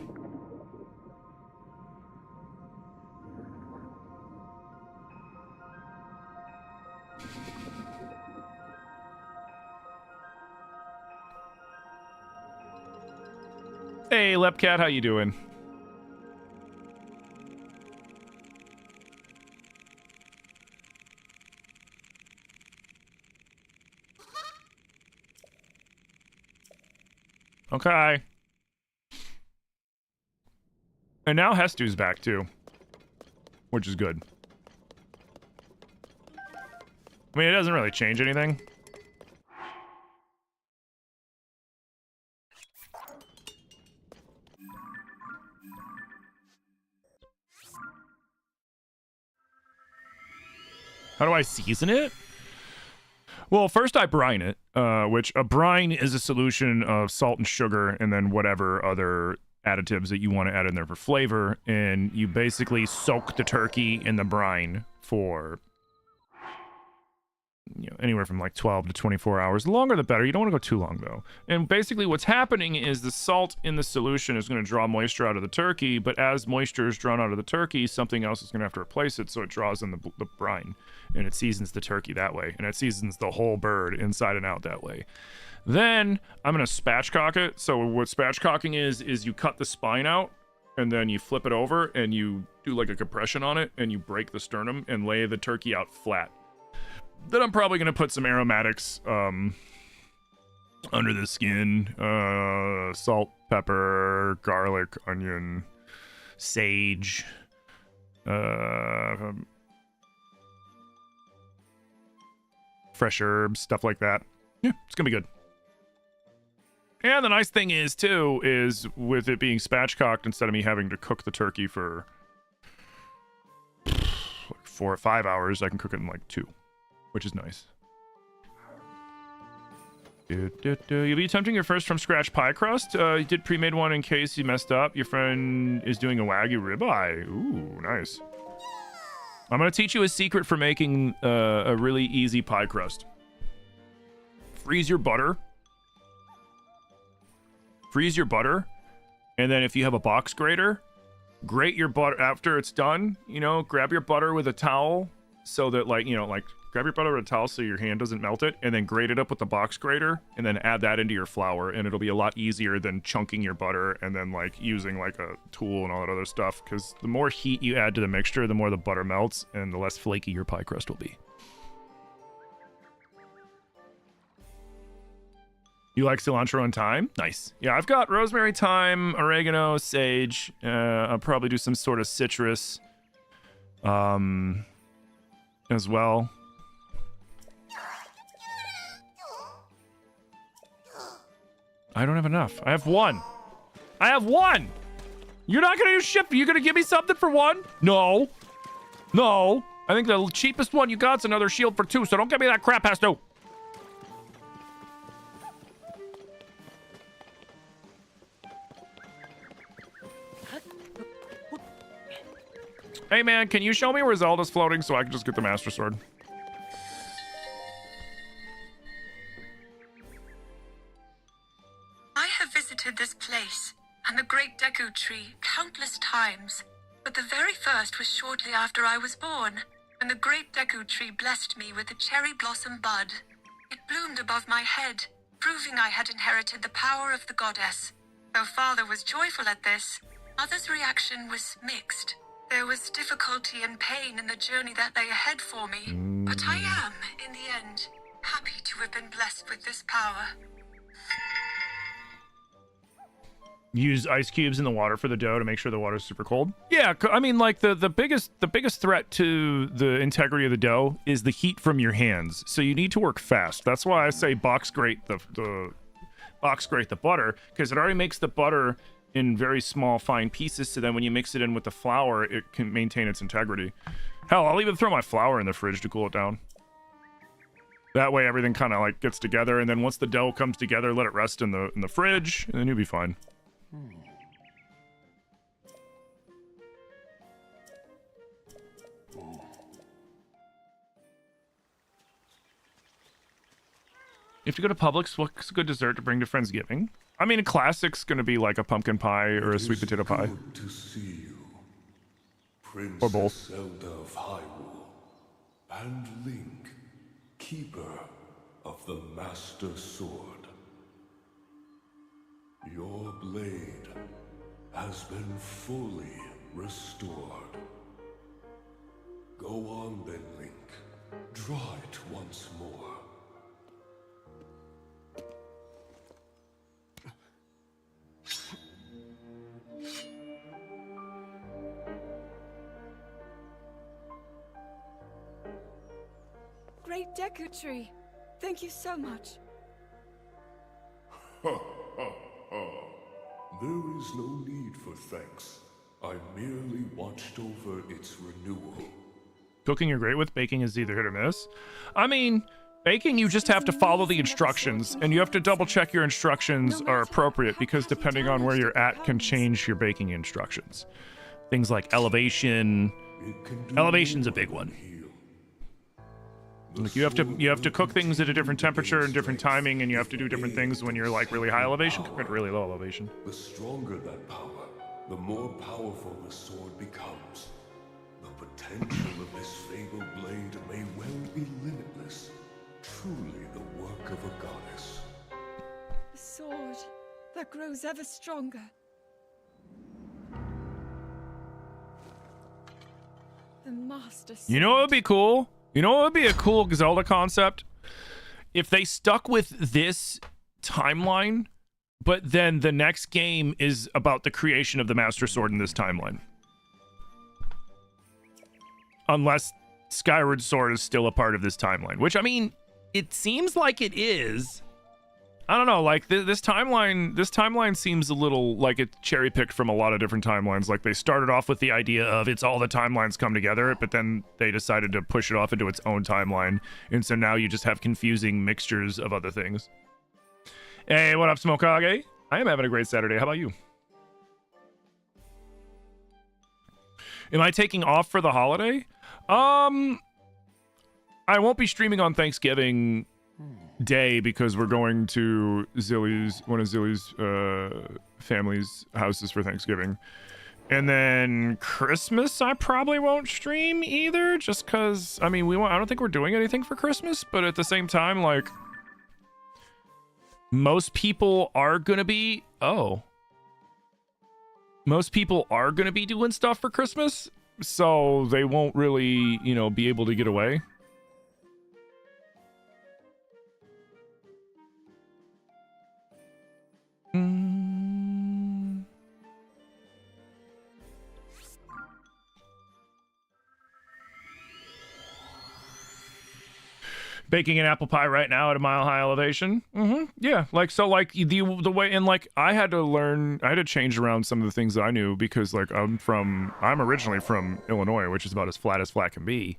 Hey, Lepcat, how you doing? Okay. And now Hestu's back too, which is good. I mean, it doesn't really change anything. How do I season it? Well, first I brine it, which a brine is a solution of salt and sugar and then whatever other additives that you want to add in there for flavor. And you basically soak the turkey in the brine for, you know, anywhere from like 12 to 24 hours. The longer the better. You don't want to go too long though. And basically what's happening is the salt in the solution is going to draw moisture out of the turkey, but as moisture is drawn out of the turkey, something else is going to have to replace it, so it draws in the brine, and it seasons the turkey that way, and it seasons the whole bird inside and out that way. Then I'm going to spatchcock it. So what spatchcocking is you cut the spine out, and then you flip it over, and you do like a compression on it, and you break the sternum and lay the turkey out flat. Then I'm probably going to put some aromatics under the skin. Salt, pepper, garlic, onion, sage. Fresh herbs, stuff like that. Yeah, it's going to be good. And the nice thing is, too, is with it being spatchcocked, instead of me having to cook the turkey for like 4 or 5 hours, I can cook it in like 2. Which is nice. You'll be attempting your first from scratch pie crust. You did pre-made one in case you messed up. Your friend is doing a Wagyu ribeye. Ooh, nice. I'm gonna teach you a secret for making a really easy pie crust. Freeze your butter. And then if you have a box grater, grate your butter after it's done. You know, grab your butter with a towel. so that, like, you know, like grab your butter with a towel so your hand doesn't melt it, and then grate it up with the box grater, and then add that into your flour, and it'll be a lot easier than chunking your butter and then like using like a tool and all that other stuff, because the more heat you add to the mixture, the more the butter melts and the less flaky your pie crust will be. You like cilantro and thyme? Nice. Yeah, I've got rosemary, thyme, oregano, sage. I'll probably do some sort of citrus as well. I don't have enough. I have one. I have one. You're not going to do shit. You're going to give me something for one? No. No. I think the cheapest one you got's another shield for two, so don't give me that crap, Hasto. Hey man, can you show me where Zelda's floating so I can just get the Master Sword? I have visited this place and the Great Deku Tree countless times, but the very first was shortly after I was born, when the Great Deku Tree blessed me with a cherry blossom bud. It bloomed above my head, proving I had inherited the power of the goddess. Though Father was joyful at this, Mother's reaction was mixed. There was difficulty and pain in the journey that lay ahead for me, but I am, in the end, happy to have been blessed with this power. Use ice cubes in the water for the dough to make sure the water's super cold. Yeah, I mean, like the biggest threat to the integrity of the dough is the heat from your hands. So you need to work fast. That's why I say box grate the butter, because it already makes the butter in very small fine pieces, so then when you mix it in with the flour, it can maintain its integrity. Hell, I'll even throw my flour in the fridge to cool it down. That way everything kind of like gets together, and then once the dough comes together, let it rest in the fridge, and then you'll be fine. If you go to Publix, what's a good dessert to bring to Friendsgiving? I mean, a classic's gonna be like a pumpkin pie or a sweet potato pie. Good to see you, Princess Or both. Zelda of Hyrule, and Link, keeper of the Master Sword. Your blade has been fully restored. Go on then, Link. Draw it once more. Great Deku Tree, thank you so much. Ha ha ha. There is no need for thanks. I merely watched over its renewal. Cooking you're great with, baking is either hit or miss. I mean, baking you just have to follow the instructions, and you have to double check your instructions are appropriate, because depending on where you're at can change your baking instructions. Things like elevation. Elevation's a big one. Like you have to cook things at a different temperature and different timing, and you have to do different things when you're like really high elevation compared to really low elevation. The stronger that power, the more powerful the sword becomes. The potential of this fabled blade may well be limitless. Truly the work of a goddess. A sword that grows ever stronger. The Master Sword. You know what would be cool? You know what would be a cool Zelda concept? If they stuck with this timeline, but then the next game is about the creation of the Master Sword in this timeline. Unless Skyward Sword is still a part of this timeline, which, I mean, it seems like it is. I don't know, like this timeline seems a little like it cherry picked from a lot of different timelines. Like they started off with the idea of it's all the timelines come together, but then they decided to push it off into its own timeline. And so now you just have confusing mixtures of other things. Hey, what up, Smokage? I am having a great Saturday. How about you? Am I taking off for the holiday? I won't be streaming on Thanksgiving Day because we're going to one of Zilly's family's houses for Thanksgiving, And then Christmas, I probably won't stream either, just because, I mean, I don't think we're doing anything for Christmas, but at the same time, like, most people are gonna be, most people are gonna be doing stuff for Christmas, so they won't really, you know, be able to get away. Baking an apple pie right now at a mile high elevation. Yeah, like, so like the way, and like I had to change around some of the things that I knew, because like I'm originally from Illinois, which is about as flat can be,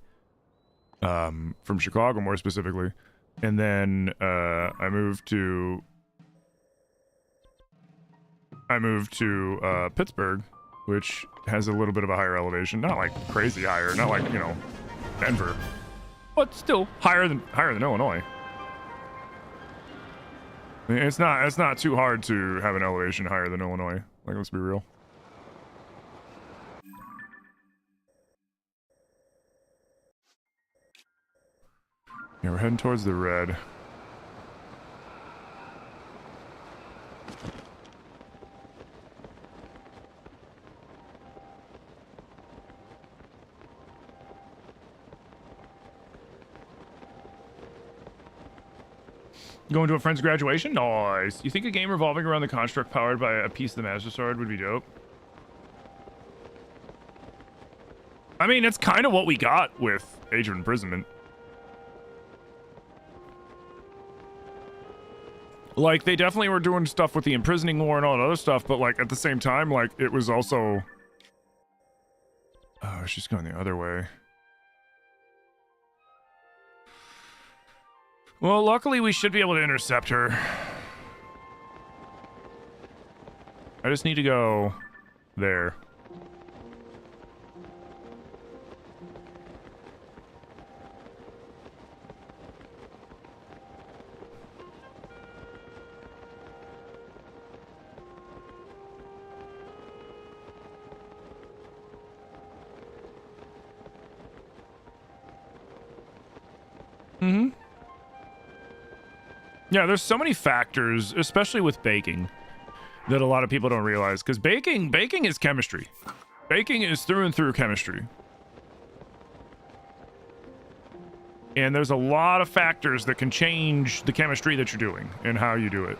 from Chicago more specifically. And then I moved to Pittsburgh, which has a little bit of a higher elevation, not like crazy higher, not like, you know, Denver, but still higher than Illinois. I mean, it's not too hard to have an elevation higher than Illinois. Like, let's be real. Yeah, we're heading towards the red. Going to a friend's graduation? Nice. You think a game revolving around the construct powered by a piece of the Master Sword would be dope? I mean, it's kind of what we got with Age of Imprisonment. Like, they definitely were doing stuff with the imprisoning war and all that other stuff, but like at the same time, like, it was also... Oh, she's going the other way. Well, luckily we should be able to intercept her. I just need to go there. Mm-hmm. Yeah, there's so many factors, especially with baking, that a lot of people don't realize. Because baking is chemistry. Baking is through and through chemistry. And there's a lot of factors that can change the chemistry that you're doing and how you do it.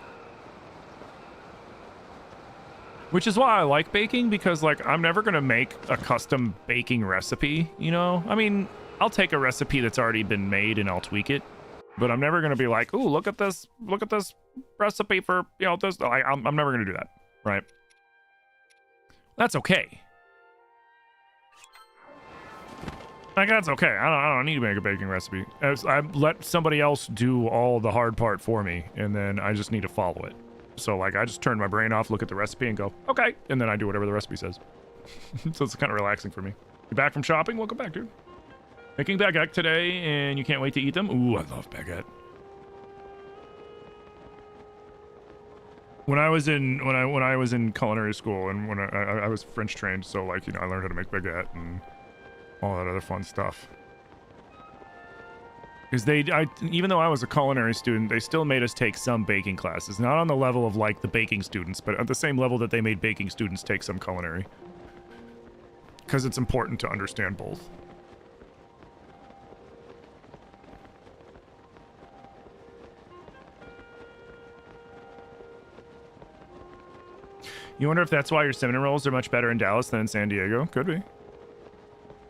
Which is why I like baking, because like I'm never going to make a custom baking recipe, you know? I mean, I'll take a recipe that's already been made and I'll tweak it. But I'm never going to be like, ooh, look at this recipe for, you know, this. I'm never going to do that, right? That's okay. Like, that's okay. I don't need to make a baking recipe. I let somebody else do all the hard part for me, and then I just need to follow it. So, like, I just turn my brain off, look at the recipe, and go, okay. And then I do whatever the recipe says. So it's kind of relaxing for me. You back from shopping? Welcome back, dude. Making baguette today, and you can't wait to eat them? Ooh, I love baguette. When I was in culinary school, and when I was French trained, so like, you know, I learned how to make baguette and all that other fun stuff. Because even though I was a culinary student, they still made us take some baking classes. Not on the level of like the baking students, but at the same level that they made baking students take some culinary. Because it's important to understand both. You wonder if that's why your cinnamon rolls are much better in Dallas than in San Diego? Could be.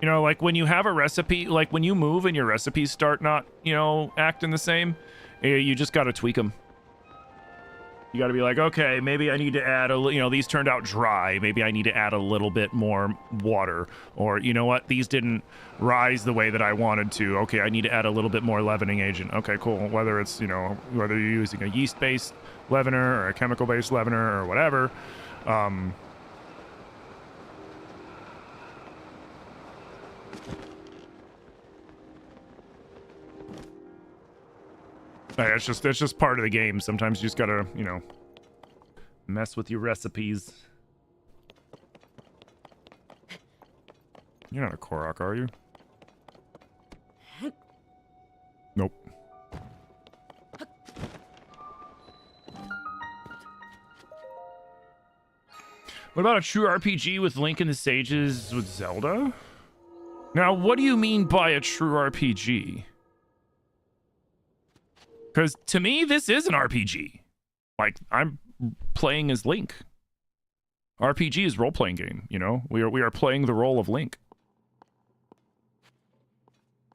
You know, like when you have a recipe, like when you move and your recipes start not, you know, acting the same, you just got to tweak them. You got to be like, okay, maybe I need to add you know, these turned out dry. Maybe I need to add a little bit more water. Or, you know what, these didn't rise the way that I wanted to. Okay, I need to add a little bit more leavening agent. Okay, cool. Whether it's, you know, whether you're using a yeast-based leavener or a chemical-based leavener or whatever. It's just part of the game. Sometimes you just gotta, you know, mess with your recipes. You're not a Korok, are you? Nope. What about a true RPG with Link and the Sages with Zelda? Now, what do you mean by a true RPG? Because to me, this is an RPG. Like, I'm playing as Link. RPG is role-playing game, you know? We are playing the role of Link.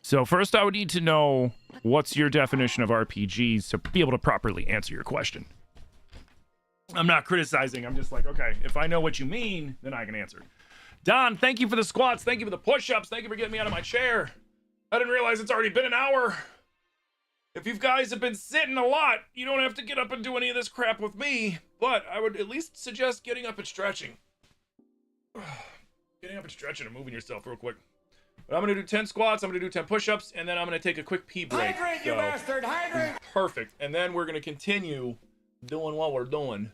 So first I would need to know what's your definition of RPGs to be able to properly answer your question. I'm not criticizing. I'm just like, okay, if I know what you mean, then I can answer. Don, thank you for the squats. Thank you for the push-ups. Thank you for getting me out of my chair. I didn't realize it's already been an hour. If you guys have been sitting a lot, you don't have to get up and do any of this crap with me, but I would at least suggest getting up and stretching. Getting up and stretching and moving yourself real quick. But I'm going to do 10 squats, I'm going to do 10 push-ups, and then I'm going to take a quick pee break. Hydrate, you bastard, hydrate! Perfect. And then we're going to continue doing what we're doing.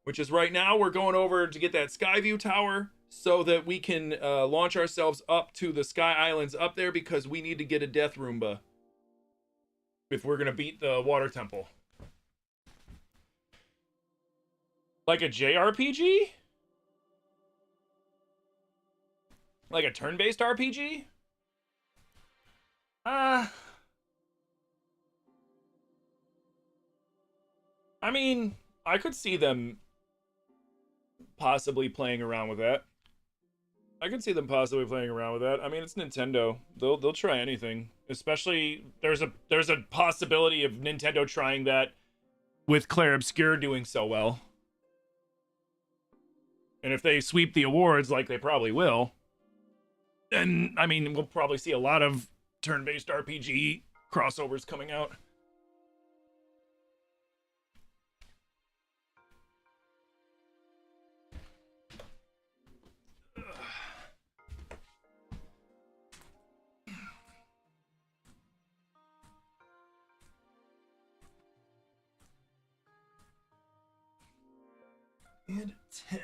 Which is right now, we're going over to get that Skyview Tower so that we can launch ourselves up to the Sky Islands up there because we need to get a Death Roomba if we're going to beat the Water Temple. Like a JRPG? Like a turn-based RPG? I mean, I could see them possibly playing around with that. I mean, it's Nintendo. They'll try anything. Especially there's a possibility of Nintendo trying that with Clair Obscur doing so well. And if they sweep the awards like they probably will, then I mean, we'll probably see a lot of turn-based RPG crossovers coming out. And 10.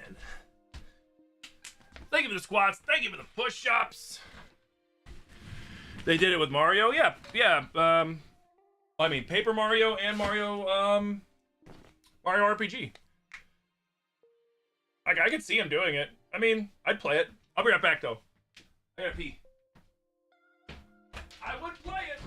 Thank you for the squats. Thank you for the push-ups. They did it with Mario. Yeah. I mean, Paper Mario and Mario RPG. I could see him doing it. I mean, I'd play it. I'll be right back, though. I gotta pee. I would play it.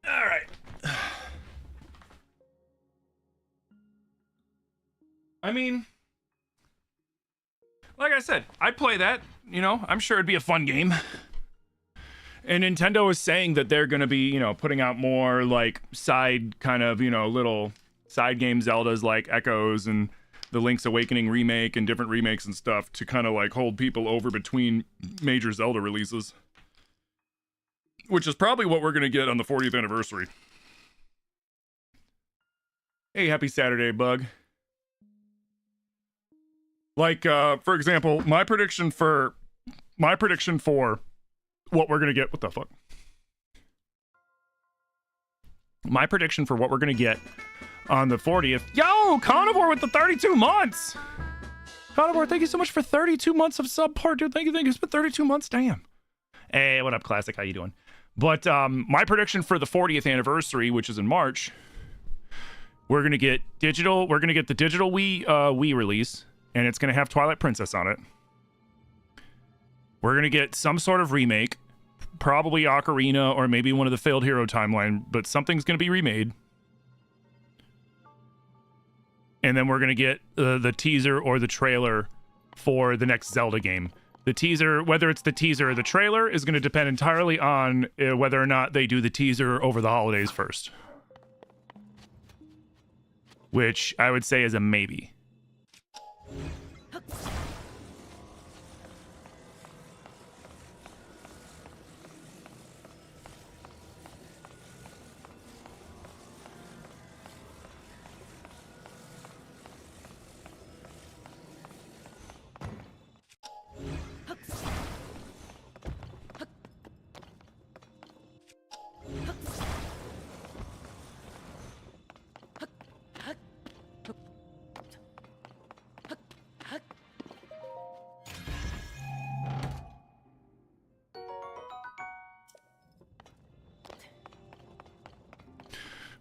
All right. I mean, like I said, I'd play that. You know, I'm sure it'd be a fun game. And Nintendo is saying that they're going to be, you know, putting out more like side kind of, you know, little side game Zeldas like Echoes and the Link's Awakening remake and different remakes and stuff to kind of like hold people over between major Zelda releases. Which is probably what we're going to get on the 40th anniversary. Hey, happy Saturday, Bug. Like, for example, my prediction for what we're going to get... What the fuck? My prediction for what we're going to get on the 40th... Yo, Carnivore with the 32 months! Conivore, thank you so much for 32 months of subpart, dude. Thank you. It's been 32 months. Damn. Hey, what up, Classic? How you doing? But my prediction for the 40th anniversary, which is in March, we're gonna get digital. We're gonna get the digital Wii release, and it's gonna have Twilight Princess on it. We're gonna get some sort of remake, probably Ocarina or maybe one of the failed hero timeline, but something's gonna be remade. And then we're going to get the teaser or the trailer for the next Zelda game. The teaser, whether it's the teaser or the trailer, is going to depend entirely on whether or not they do the teaser over the holidays first. Which I would say is a maybe.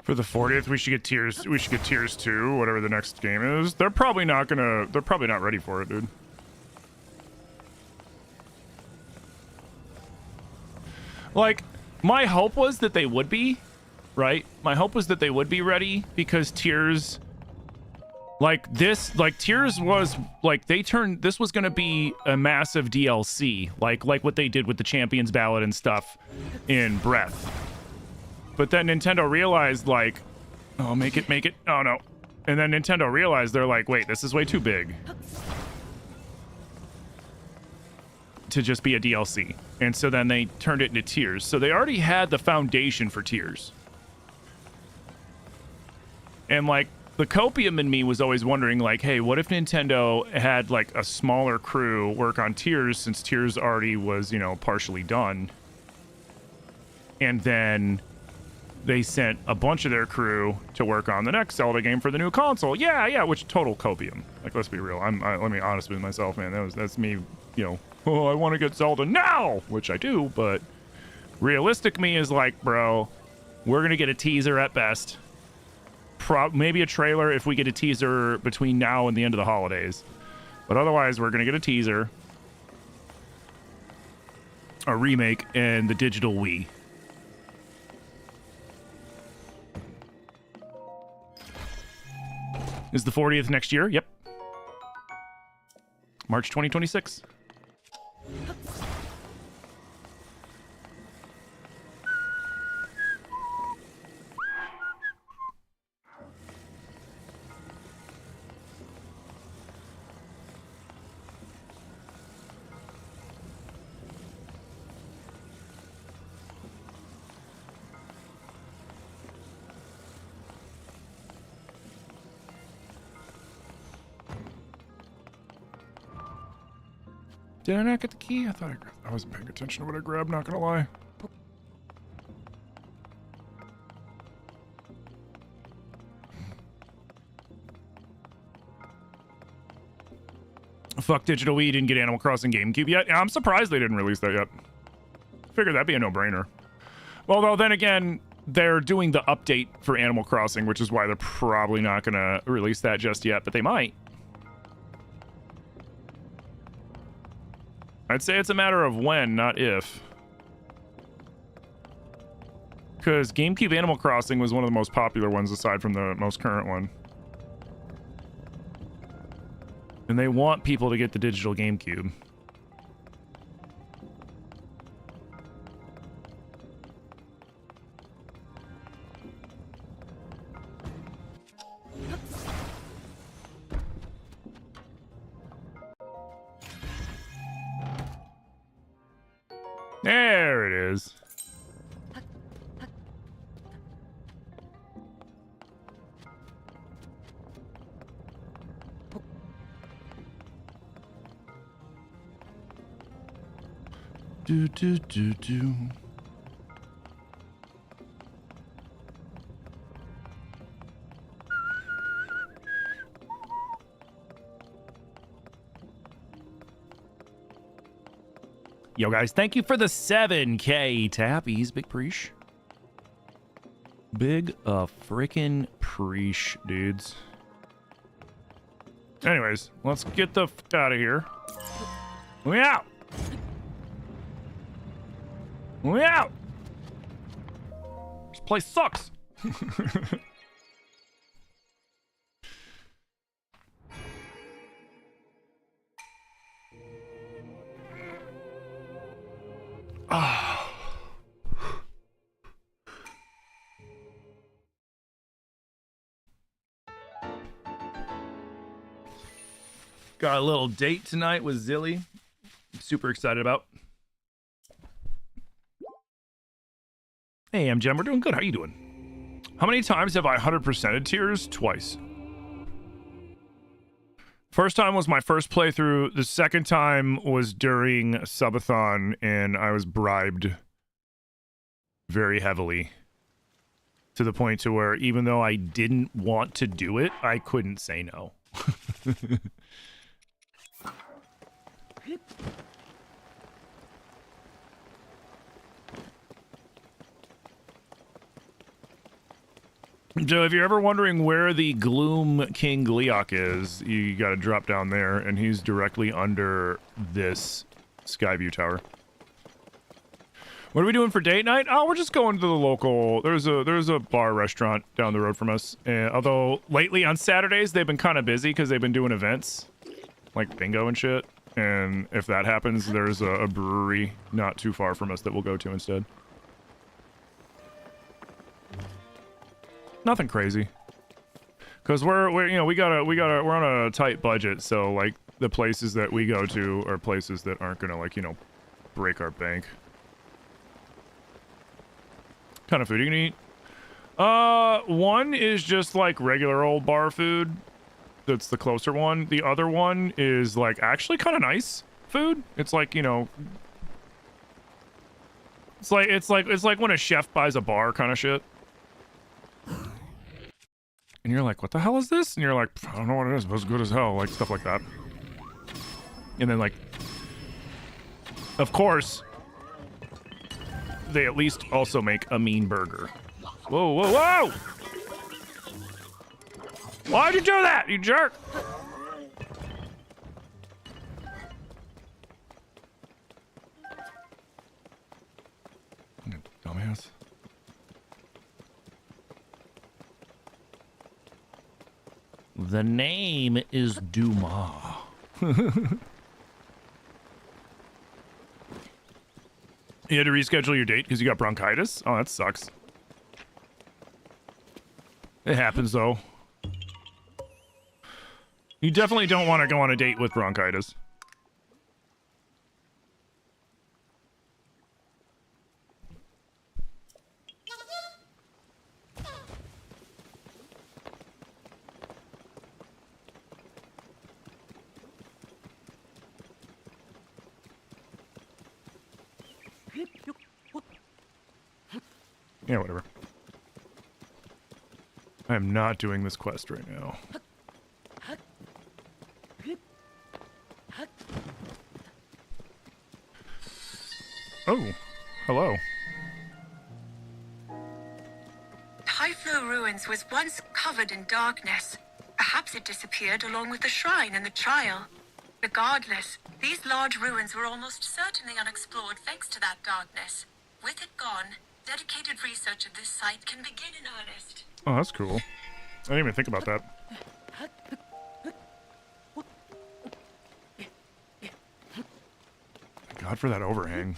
For the 40th, we should get Tears. We should get Tears 2, whatever the next game is. They're probably not gonna. They're probably not ready for it, dude. Like, my hope was that they would be, right? My hope was that they would be ready because Tears, like this, like Tears was like they turned. This was gonna be a massive DLC, like what they did with the Champions Ballad and stuff in Breath. But then Nintendo realized, like, oh, make it. Oh, no. And then Nintendo realized, they're like, wait, this is way too big to just be a DLC. And so then they turned it into Tears. So they already had the foundation for Tears. And, like, the copium in me was always wondering, like, hey, what if Nintendo had, like, a smaller crew work on Tears since Tears already was, you know, partially done? And then they sent a bunch of their crew to work on the next Zelda game for the new console. Yeah, which total copium. Like, let's be real. Let me be honest with myself, man. That's me, you know, oh, I want to get Zelda now, which I do, but realistic me is like, bro, we're going to get a teaser at best. Maybe a trailer if we get a teaser between now and the end of the holidays. But otherwise, we're going to get a teaser, a remake, and the digital Wii. Is the 40th next year? Yep. March 2026. Did I not get the key? I thought I wasn't paying attention to what I grabbed, not gonna lie. Fuck Digital Wii didn't get Animal Crossing GameCube yet. Yeah, I'm surprised they didn't release that yet. Figured that'd be a no-brainer. Well, though, then again, they're doing the update for Animal Crossing, which is why they're probably not gonna release that just yet, but they might. I'd say it's a matter of when, not if. Because GameCube Animal Crossing was one of the most popular ones aside from the most current one. And they want people to get the digital GameCube. There it is. Do do do do. Yo, guys, thank you for the 7K tappies. Big preach. Big freaking preach, dudes. Anyways, let's get the f out of here. We out. We out. This place sucks. Got a little date tonight with Zilly. Super excited about. Hey, I'm Jem. We're doing good. How you doing? How many times have I 100%ed tiers? Twice. First time was my first playthrough. The second time was during subathon, and I was bribed very heavily to the point to where even though I didn't want to do it, I couldn't say no. So if you're ever wondering where the Gloom King Gleok is, you gotta drop down there, and he's directly under this Skyview Tower. What are we doing for date night? Oh, we're just going to the local. There's a bar restaurant down the road from us. Although lately on Saturdays they've been kind of busy because they've been doing events like bingo and shit. And if that happens, there's a brewery not too far from us that we'll go to instead. Nothing crazy. Cause we're on a tight budget, so like the places that we go to are places that aren't gonna like, you know, break our bank. What kind of food are you gonna eat? One is just like regular old bar food. That's the closer one. The other one is like actually kind of nice food. It's like, you know, it's like when a chef buys a bar kind of shit. And you're like, what the hell is this? And you're like, I don't know what it is, but it's good as hell. Like, stuff like that. And then, like, of course, they at least also make a mean burger. Whoa, whoa, whoa! Why'd you do that, you jerk? Dumbass. The name is Dumas. You had to reschedule your date because you got bronchitis? Oh, that sucks. It happens, though. You definitely don't want to go on a date with bronchitis. Yeah, whatever. I am not doing this quest right now. Oh, hello. Typhlo Ruins was once covered in darkness. Perhaps it disappeared along with the shrine and the trial. Regardless, these large ruins were almost certainly unexplored thanks to that darkness. With it gone, dedicated research of this site can begin in earnest. Oh, that's cool. I didn't even think about that. God, for that overhang.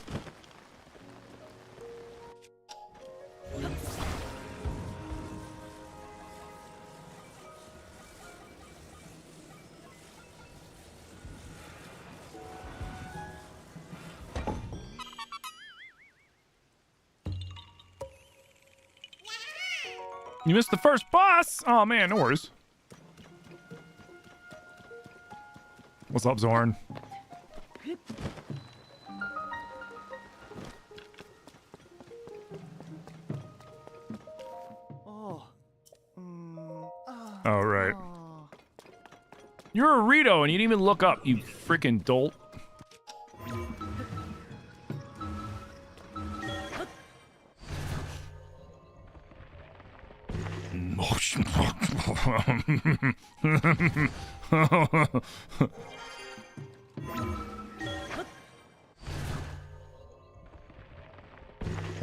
You missed the first boss! Oh man, no worries. What's up, Zorn? All right. You're a Rito and you didn't even look up, you freaking dolt.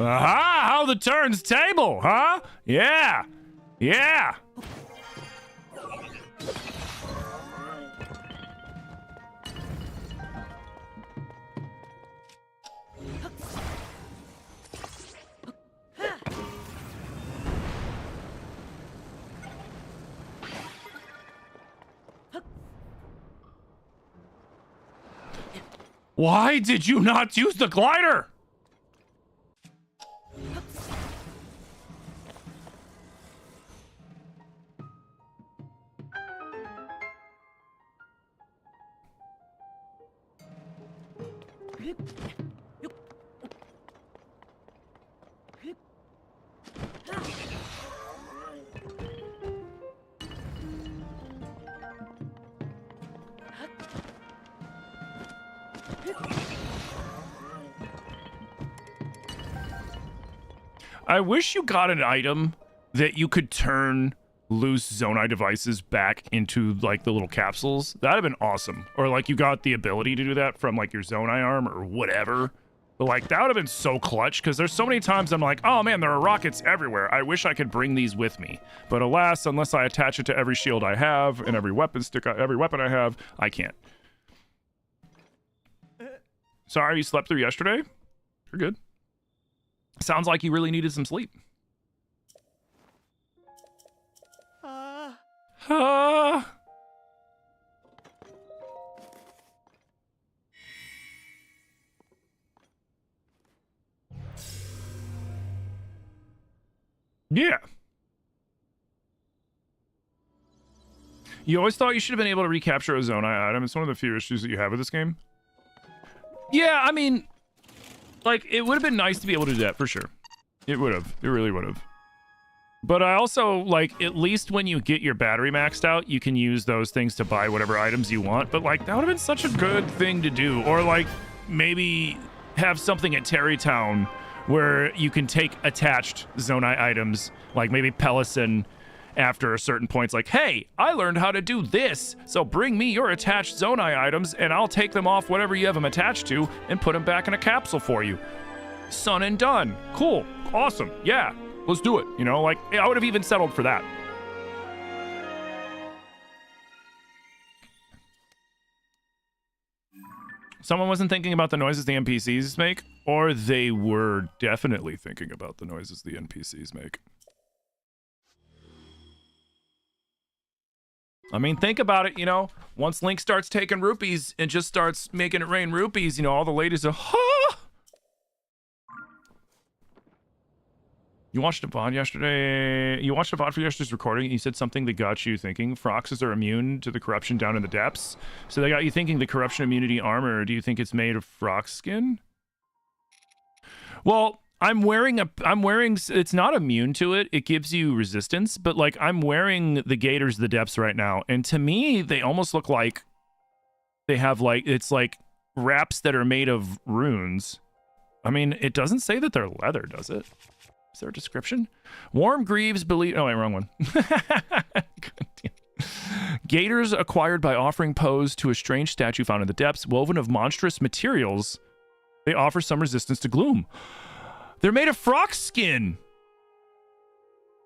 Aha! How the turns table, huh? Yeah! Yeah! Why did you not use the glider? I wish you got an item that you could turn loose Zonai devices back into, like, the little capsules. That'd have been awesome. Or, like, you got the ability to do that from, like, your Zonai arm or whatever. But, like, that would have been so clutch, because there's so many times I'm like, oh, man, there are rockets everywhere. I wish I could bring these with me. But alas, unless I attach it to every shield I have and every weapon I have, I can't. Sorry you slept through yesterday? You're good. Sounds like you really needed some sleep. Yeah. You always thought you should have been able to recapture a Zonai item. It's one of the few issues that you have with this game. Yeah, I mean, like, it would have been nice to be able to do that, for sure. It would have. It really would have. But I also, like, at least when you get your battery maxed out, you can use those things to buy whatever items you want. But, like, that would have been such a good thing to do. Or, like, maybe have something at Terrytown where you can take attached Zonai items, like maybe Pelison, after a certain point. It's like, hey, I learned how to do this, so bring me your attached Zonai items, and I'll take them off whatever you have them attached to and put them back in a capsule for you. Son and done. Cool. Awesome. Yeah. Let's do it. You know, like, I would have even settled for that. Someone wasn't thinking about the noises the NPCs make, or they were definitely thinking about the noises the NPCs make. I mean, think about it, you know, once Link starts taking rupees and just starts making it rain rupees, you know, all the ladies are, ha! You watched a VOD yesterday. You watched a VOD for yesterday's recording, and you said something that got you thinking Froxes are immune to the corruption down in the depths. So they got you thinking the corruption immunity armor, do you think it's made of Frox skin? Well, I'm wearing, it's not immune to it. It gives you resistance, but like I'm wearing the Gators of the Depths right now. And to me, they almost look like they have like, it's like wraps that are made of runes. I mean, it doesn't say that they're leather, does it? Is there a description? Warm Greaves believe... Oh, wait, wrong one. Gators acquired by offering pose to a strange statue found in the depths, woven of monstrous materials. They offer some resistance to gloom. They're made of Frox skin.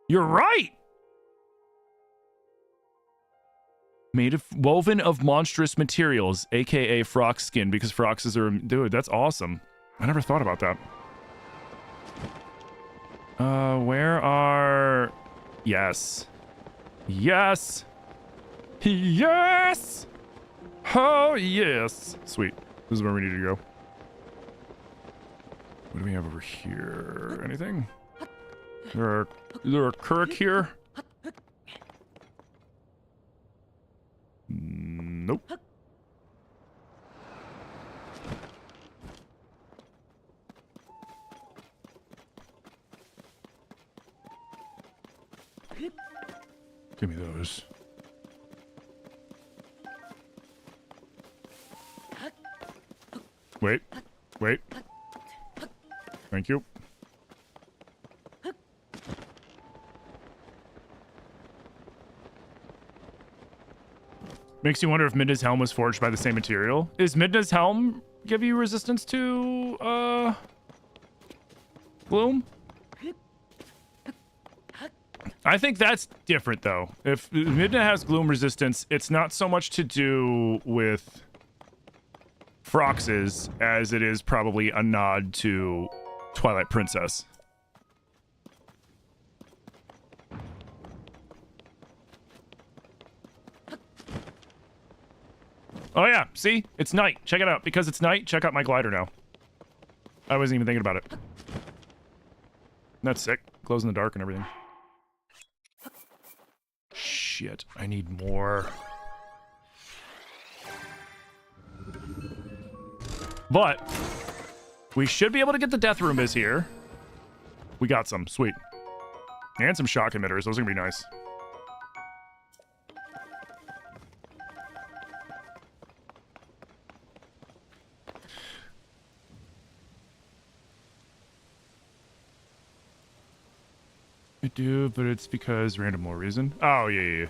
You're right. Woven of monstrous materials, aka Frox skin, because Froxes are... Dude, that's awesome. I never thought about that. Where are... Yes. Yes! Yes! Oh, yes! Sweet. This is where we need to go. What do we have over here? Anything? Is there a Kuruk here? Nope. Give me those. Wait. Wait. Thank you. Makes you wonder if Midna's helm was forged by the same material. Is Midna's helm give you resistance to gloom? I think that's different though. If Midna has gloom resistance, it's not so much to do with Frox's as it is probably a nod to Twilight Princess. Oh yeah, see? It's night. Check it out. Because it's night, check out my glider now. I wasn't even thinking about it. That's sick. Glows in the dark and everything. Shit, I need more. But we should be able to get the death room is here. We got some. Sweet. And some shock emitters. Those are gonna be nice. I do, but it's because random more reason. Oh, yeah.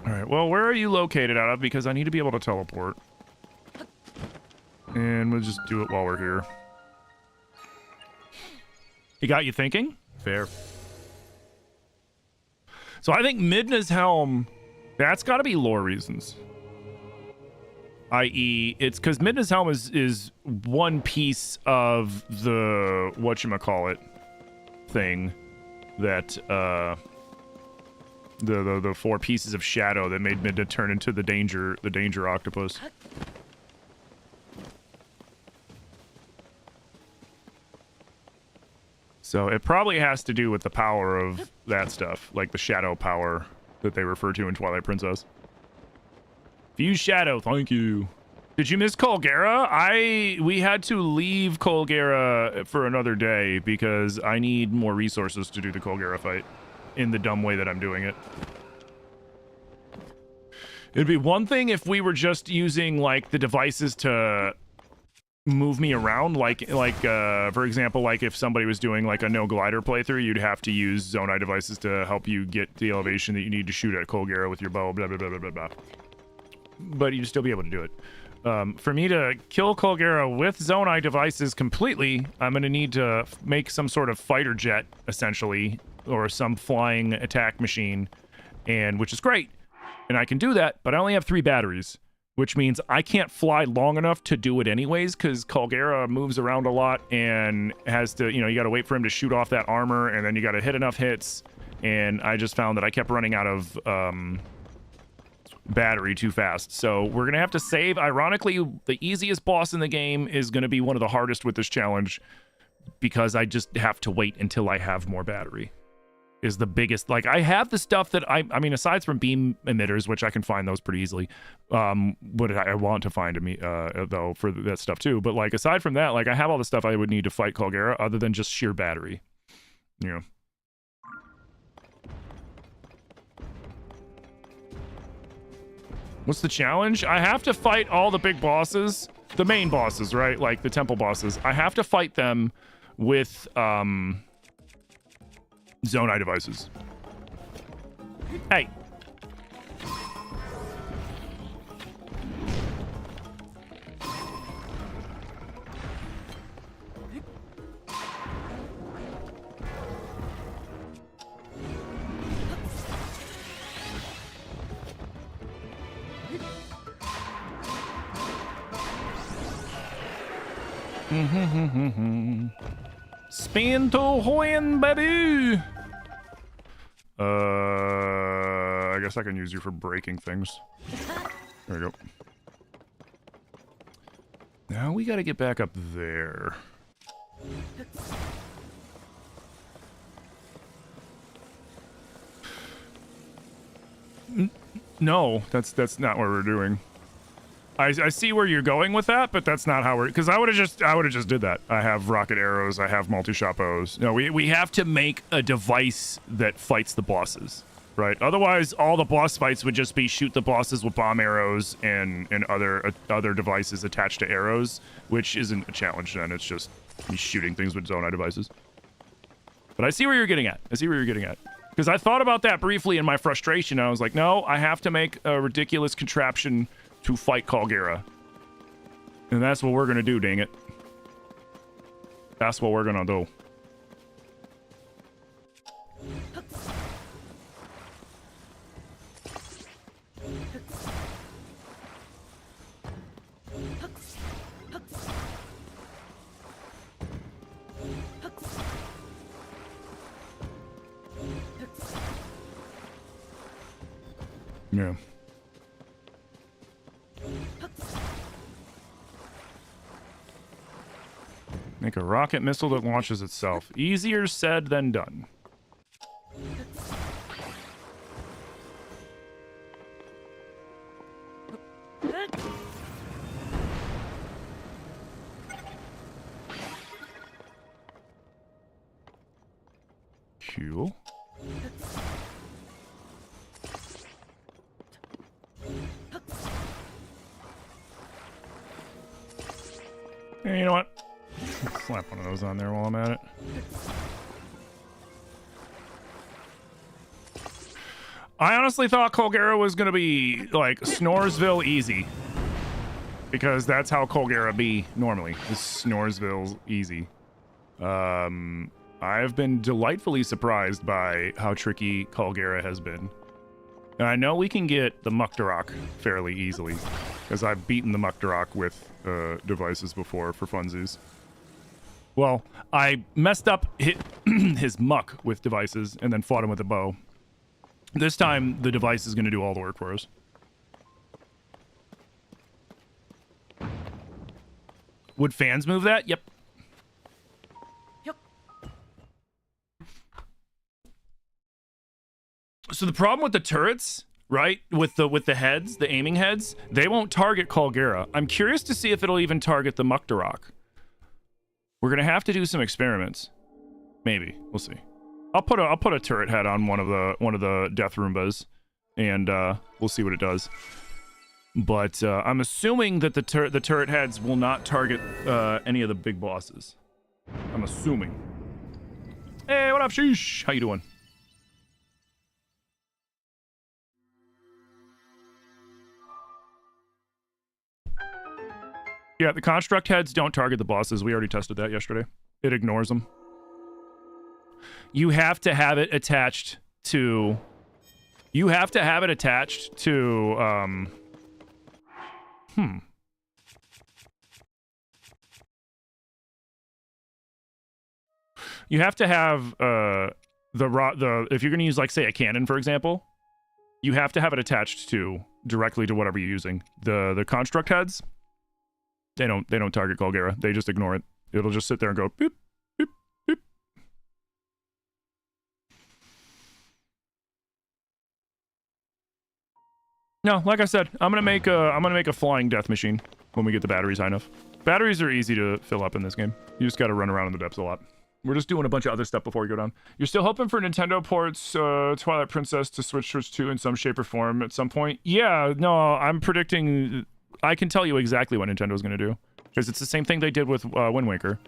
Alright, well, where are you located out of? Because I need to be able to teleport. And we'll just do it while we're here. He got you thinking? Fair. So I think Midna's helm, that's got to be lore reasons. I.e., it's because Midna's helm is one piece of the whatchamacallit thing that the four pieces of shadow that made Midna turn into the danger octopus. So it probably has to do with the power of that stuff, like the shadow power that they refer to in Twilight Princess. Fuse shadow, thank you. Did you miss Colgera? We had to leave Colgera for another day because I need more resources to do the Colgera fight in the dumb way that I'm doing it. It'd be one thing if we were just using like the devices to move me around, like for example, like if somebody was doing like a no glider playthrough, you'd have to use Zonai devices to help you get the elevation that you need to shoot at Colgera with your bow, blah blah blah blah blah blah. But you'd still be able to do it. For me to kill Colgera with Zonai devices completely, I'm going to need to make some sort of fighter jet, essentially, or some flying attack machine, and which is great. And I can do that, but I only have 3 batteries, which means I can't fly long enough to do it anyways, because Colgera moves around a lot and has to, you got to wait for him to shoot off that armor, and then you got to hit enough hits, and I just found that I kept running out of battery too fast. So we're gonna have to save. Ironically, the easiest boss in the game is gonna be one of the hardest with this challenge because I just have to wait until I have more battery. Is the biggest, like, I have the stuff that I mean, aside from beam emitters, which I can find those pretty easily, but I want to find though for that stuff too. But like, aside from that, like, I have all the stuff I would need to fight Colgera other than just sheer battery. What's the challenge? I have to fight all the big bosses, the main bosses, right? Like the temple bosses. I have to fight them with Zonai devices. Hey. Spin to win, baby. I guess I can use you for breaking things. There we go. Now we gotta get back up there. No, that's not what we're doing. I see where you're going with that, but that's not how we're, because I would have just did that. I have rocket arrows, I have multi-shot bows. No, we have to make a device that fights the bosses, right? Otherwise, all the boss fights would just be shoot the bosses with bomb arrows and other devices attached to arrows, which isn't a challenge then. It's just He's shooting things with Zonai devices. But I see where you're getting at. I see where you're getting at. Because I thought about that briefly in my frustration. And I was like, no, I have to make a ridiculous contraption to fight Calgera. And that's what we're going to do, dang it. That's what we're going to do. Yeah. Make a rocket missile that launches itself. Easier said than done. Cool. Hey, you know what? Slap one of those on there while I'm at it. I honestly thought Colgera was gonna be like Snoresville easy. Because that's how Colgera be normally. Is Snoresville easy. I've been delightfully surprised by how tricky Colgera has been. And I know we can get the Muktarok fairly easily, because I've beaten the Muktarok with devices before for funsies. Well, I messed up his muck with devices and then fought him with a bow. This time, the device is going to do all the work for us. Would fans move that? Yep. So the problem with the turrets, right, with the heads, the aiming heads, they won't target Colgera. I'm curious to see if it'll even target the Muktarok. We're gonna have to do some experiments. Maybe. We'll see. I'll put a turret head on one of the Death Roombas, and we'll see what it does. But I'm assuming that the turret heads will not target any of the big bosses. I'm assuming. Hey, what up, Sheesh? How you doing? Yeah, the construct heads don't target the bosses. We already tested that yesterday. It ignores them. You have to have it attached to... You have to have it attached to... You have to have if you're going to use, like, say, a cannon, for example, you have to have it attached to directly to whatever you're using. The construct heads, they don't target Colgera. They just ignore it. It'll just sit there and go boop, boop, boop. No, like I said, I'm gonna make a flying death machine when we get the batteries high enough. Batteries are easy to fill up in this game. You just got to run around in the depths a lot. We're just doing a bunch of other stuff before we go down. You're still hoping for Nintendo ports Twilight Princess to Switch 2 in some shape or form at some point? Yeah, no, I'm predicting... I can tell you exactly what Nintendo's going to do. Because it's the same thing they did with Wind Waker.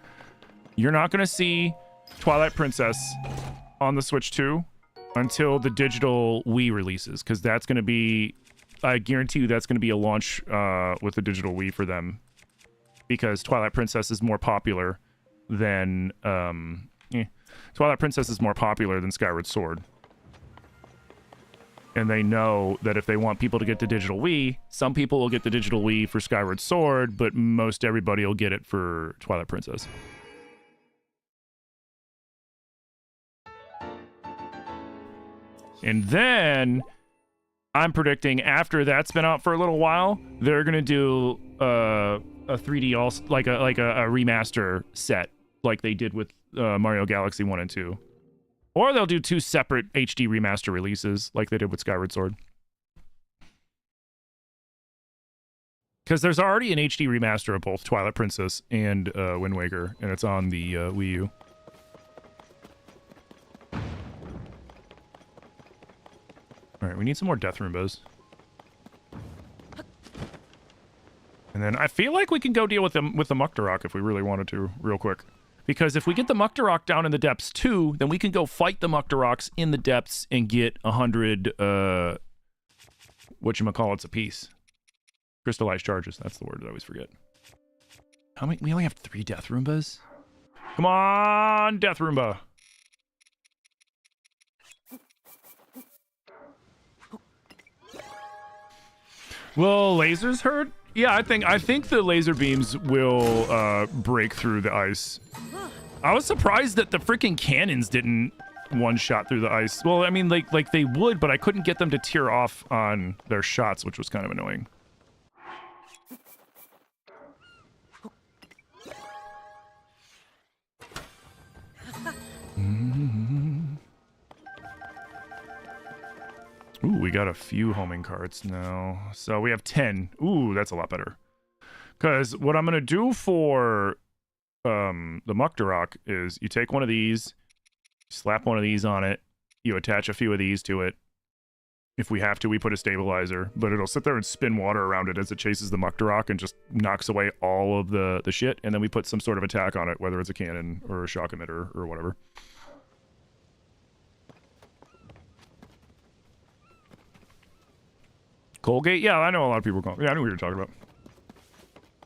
You're not going to see Twilight Princess on the Switch 2 until the digital Wii releases. Because that's going to be... I guarantee you that's going to be a launch with the digital Wii for them. Because Twilight Princess is more popular than... Twilight Princess is more popular than Skyward Sword. And they know that if they want people to get the digital Wii, some people will get the digital Wii for Skyward Sword, but most everybody will get it for Twilight Princess. And then I'm predicting after that's been out for a little while, they're gonna do a 3D like a remaster set, like they did with Mario Galaxy 1 and 2. Or they'll do 2 separate HD remaster releases, like they did with Skyward Sword. Because there's already an HD remaster of both Twilight Princess and Wind Waker, and it's on the Wii U. Alright, we need some more Death Roombas. And then I feel like we can go deal with them with the Muktarok if we really wanted to, real quick. Because if we get the Muktarok down in the depths too, then we can go fight the Muktaroks in the depths and get 100, whatchamacallits apiece. Crystallized charges, that's the word I always forget. How many? We only have 3 Death Roombas? Come on, Death Roomba. Will lasers hurt? Yeah, I think the laser beams will break through the ice. I was surprised that the freaking cannons didn't one-shot through the ice. Well, I mean, like they would, but I couldn't get them to tear off on their shots, which was kind of annoying. Ooh, we got a few homing carts now. So we have 10. Ooh, that's a lot better. Because what I'm going to do for the Muktarok is you take one of these, slap one of these on it, you attach a few of these to it. If we have to, we put a stabilizer, but it'll sit there and spin water around it as it chases the Muktarok and just knocks away all of the shit, and then we put some sort of attack on it, whether it's a cannon or a shock emitter or whatever. Colgate? Yeah, I know a lot of people call. Yeah, I knew what you were talking about.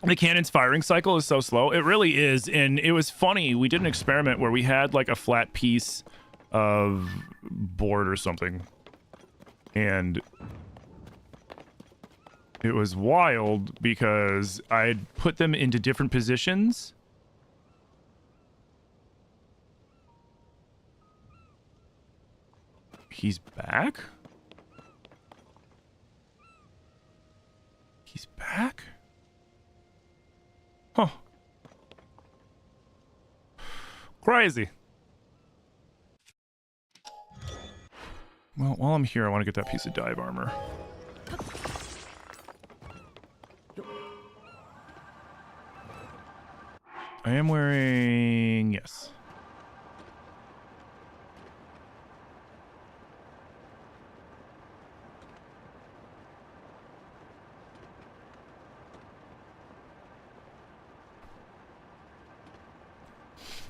The cannon's firing cycle is so slow. It really is, and it was funny. We did an experiment where we had like a flat piece of board or something, and it was wild because I had put them into different positions. He's back? He's back? Huh. Crazy. Well, while I'm here, I want to get that piece of dive armor. I am wearing... yes.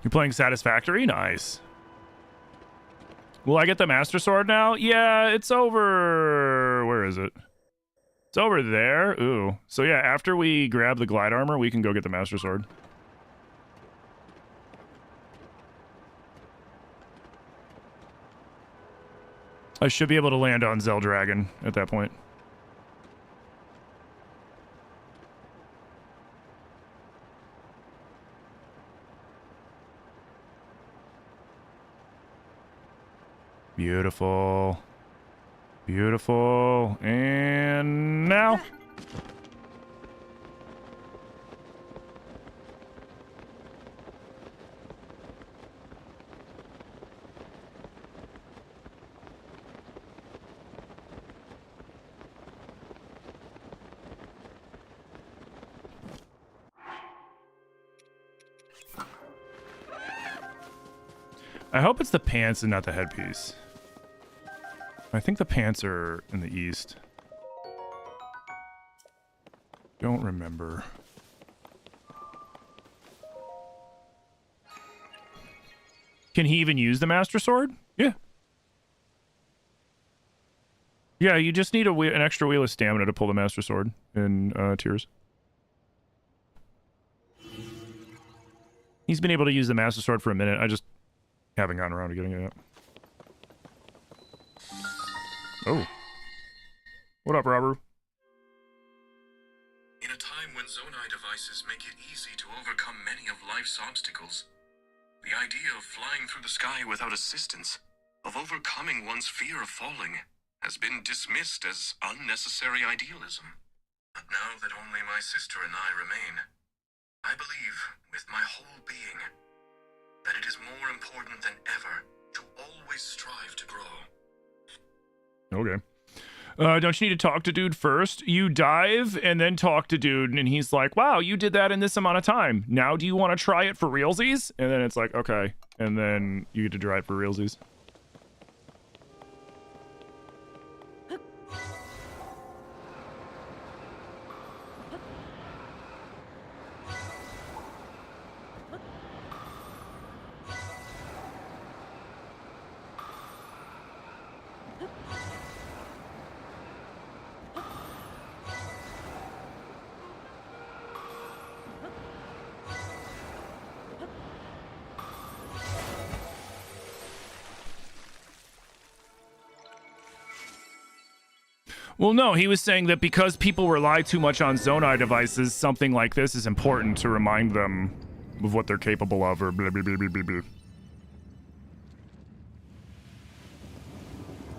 You're playing Satisfactory? Nice. Will I get the Master Sword now? Yeah, it's over... where is it? It's over there. Ooh. So yeah, after we grab the glide armor, we can go get the Master Sword. I should be able to land on Zeldragon at that point. Beautiful. Beautiful. And now. I hope it's the pants and not the headpiece. I think the pants are in the east. Don't remember. Can he even use the Master Sword? Yeah. Yeah, you just need an extra wheel of stamina to pull the Master Sword in Tears. He's been able to use the Master Sword for a minute. I just haven't gotten around to getting it yet. Oh. What up, Robert? In a time when Zonai devices make it easy to overcome many of life's obstacles, the idea of flying through the sky without assistance, of overcoming one's fear of falling, has been dismissed as unnecessary idealism. But now that only my sister and I remain, I believe, with my whole being, that it is more important than ever to always strive to grow. Okay. Don't you need to talk to dude first? You dive and then talk to dude, and he's like, wow, you did that in this amount of time. Now do you want to try it for realsies? And then it's like, okay. And then you get to try it for realsies. Well, no, he was saying that because people rely too much on Zonai devices, something like this is important to remind them of what they're capable of, or blah, blah, blah, blah, blah, blah.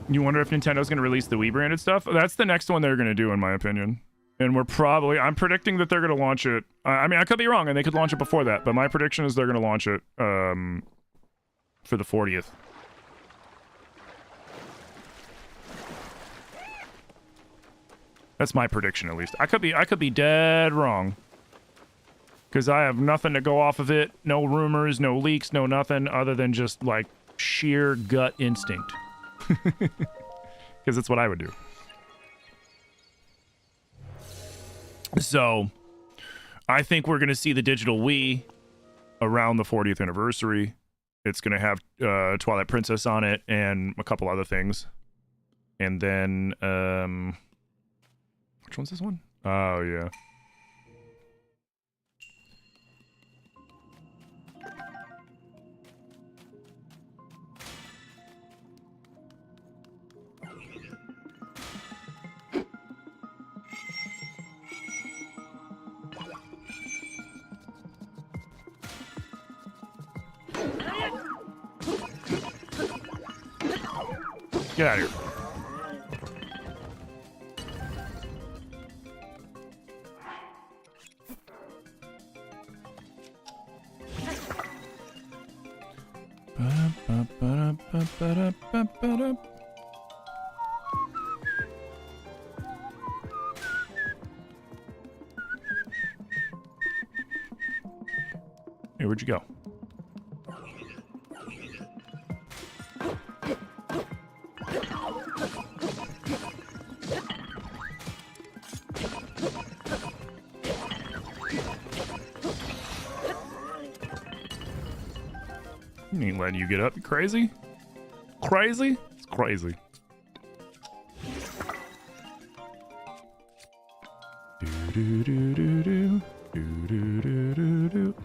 You wonder if Nintendo's going to release the Wii branded stuff? That's the next one they're going to do, in my opinion. And I'm predicting that they're going to launch it. I mean, I could be wrong, and they could launch it before that, but my prediction is they're going to launch it for the 40th. That's my prediction, at least. I could be dead wrong. Because I have nothing to go off of it. No rumors, no leaks, no nothing, other than just, like, sheer gut instinct. Because that's what I would do. So, I think we're going to see the digital Wii around the 40th anniversary. It's going to have Twilight Princess on it and a couple other things. And then, which one's this one? Oh, yeah. Get out of here. Hey, where'd you go? Ain't letting you get up, you crazy? Crazy? It's crazy. Do do do do do do do do do do.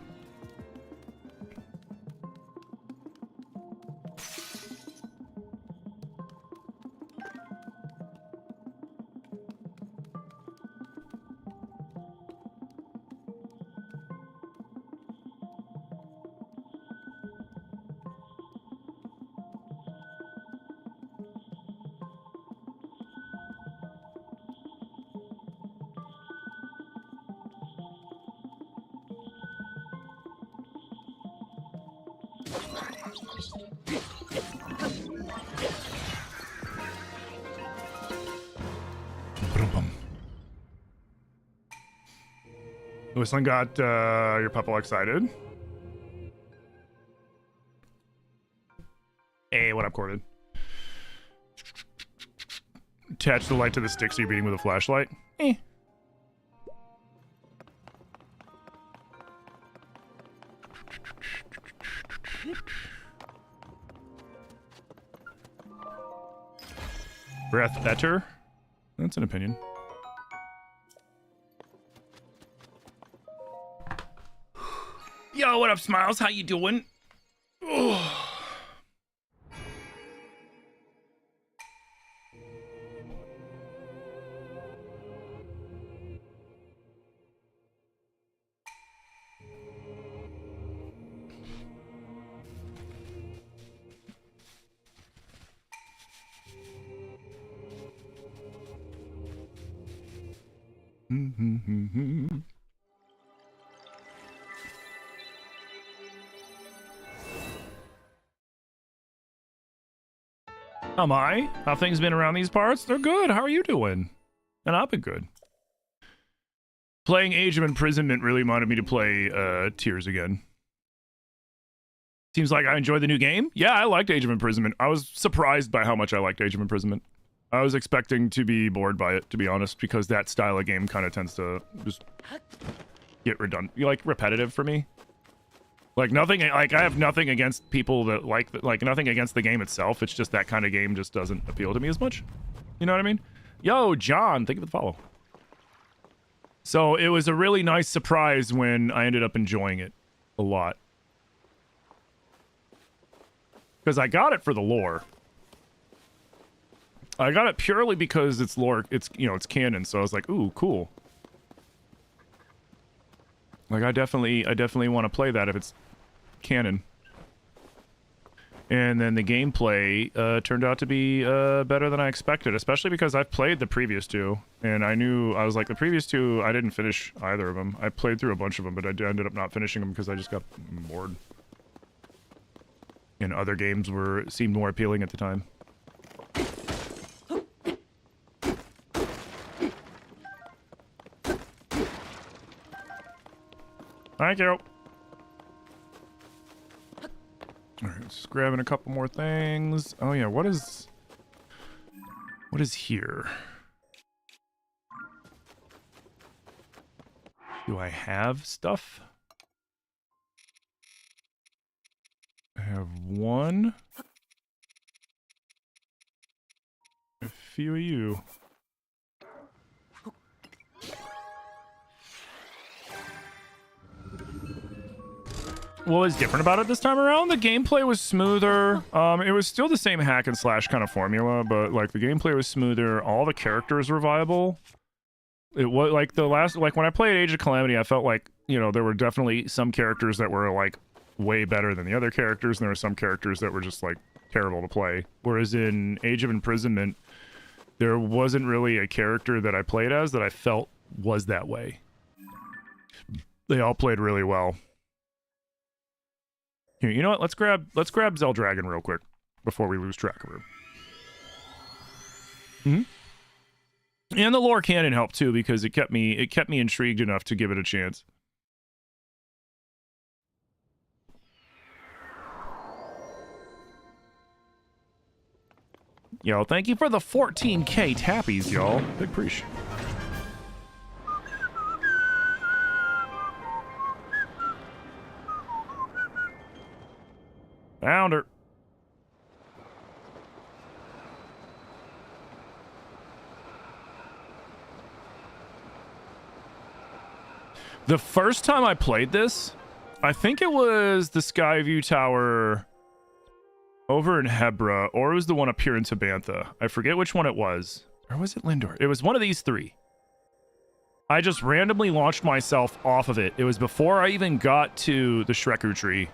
Whistling got your pup all excited. Hey, what up, Corded? Attach the light to the stick so you're beating with a flashlight. Eh. Breath better? That's an opinion. Yo, what up, Smiles? How you doing? Oh. Am I? How things been around these parts? They're good. How are you doing? And I've been good. Playing Age of Imprisonment really reminded me to play Tears again. Seems like I enjoyed the new game. Yeah, I liked Age of Imprisonment. I was surprised by how much I liked Age of Imprisonment. I was expecting to be bored by it, to be honest, because that style of game kind of tends to just get redundant, like repetitive for me. Like nothing, like I have nothing against people that like nothing against the game itself. It's just that kind of game just doesn't appeal to me as much. You know what I mean? Yo, John, thank you for the follow. So it was a really nice surprise when I ended up enjoying it a lot. Because I got it for the lore. I got it purely because it's lore. It's, you know, it's canon. So I was like, ooh, cool. Like, I definitely want to play that if it's canon. And then the gameplay turned out to be better than I expected, especially because I've played the previous two, and I was like, the previous two, I didn't finish either of them. I played through a bunch of them, but I ended up not finishing them because I just got bored. And other games seemed more appealing at the time. Thank you. Alright, just grabbing a couple more things. Oh yeah, what is here? Do I have stuff? I have one. A few of you. What was different about it this time around? The gameplay was smoother. It was still the same hack and slash kind of formula, but like the gameplay was smoother. All the characters were viable. It was like when I played Age of Calamity, I felt like, you know, there were definitely some characters that were like way better than the other characters, and there were some characters that were just like terrible to play. Whereas in Age of Imprisonment, there wasn't really a character that I played as that I felt was that way. They all played really well. Here, you know what? Let's grab Zeldragon real quick before we lose track of her. And the lore canon helped too, because it kept me intrigued enough to give it a chance. Yo, thank you for the 14K tappies, y'all. Big appreciate. Found her. The first time I played this, I think it was the Skyview Tower over in Hebra, or it was the one up here in Tabantha. I forget which one it was. Or was it Lindor? It was one of these three. I just randomly launched myself off of it. It was before I even got to the Shreku tree.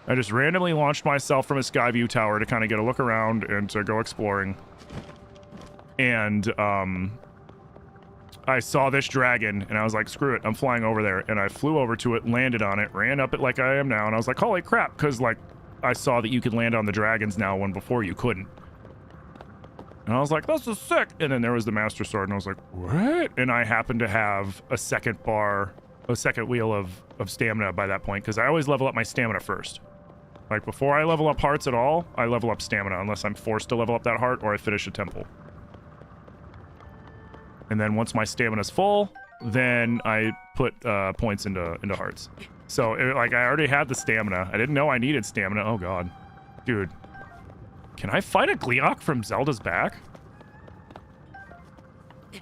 I just randomly launched myself from a Skyview Tower to kind of get a look around and to go exploring. And, I saw this dragon, and I was like, screw it, I'm flying over there. And I flew over to it, landed on it, ran up it like I am now, and I was like, holy crap, because, like, I saw that you could land on the dragons now when before you couldn't. And I was like, this is sick! And then there was the Master Sword, and I was like, what? And I happened to have a second wheel of stamina by that point, because I always level up my stamina first. Like, before I level up hearts at all, I level up stamina, unless I'm forced to level up that heart or I finish a temple. And then once my stamina's full, then I put points into hearts. So, like, I already had the stamina. I didn't know I needed stamina. Oh, God. Dude. Can I fight a Gleeok from Zelda's back?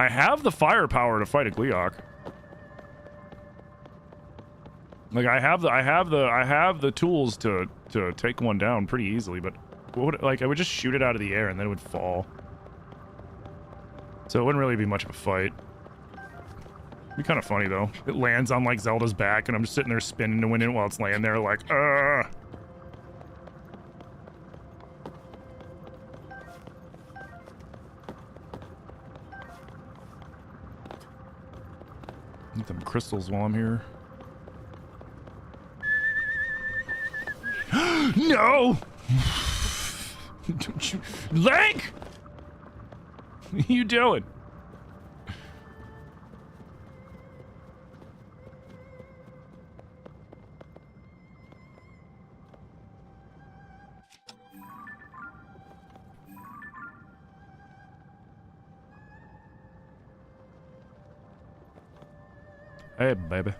I have the firepower to fight a Gleeok. Like, I have the tools to take one down pretty easily, but I would just shoot it out of the air and then it would fall. So it wouldn't really be much of a fight. It'd be kind of funny, though. It lands on, like, Zelda's back, and I'm just sitting there spinning the wind in while it's laying there, like, Need them crystals while I'm here. No! Don't you... Link! What are you doing? Hey, baby.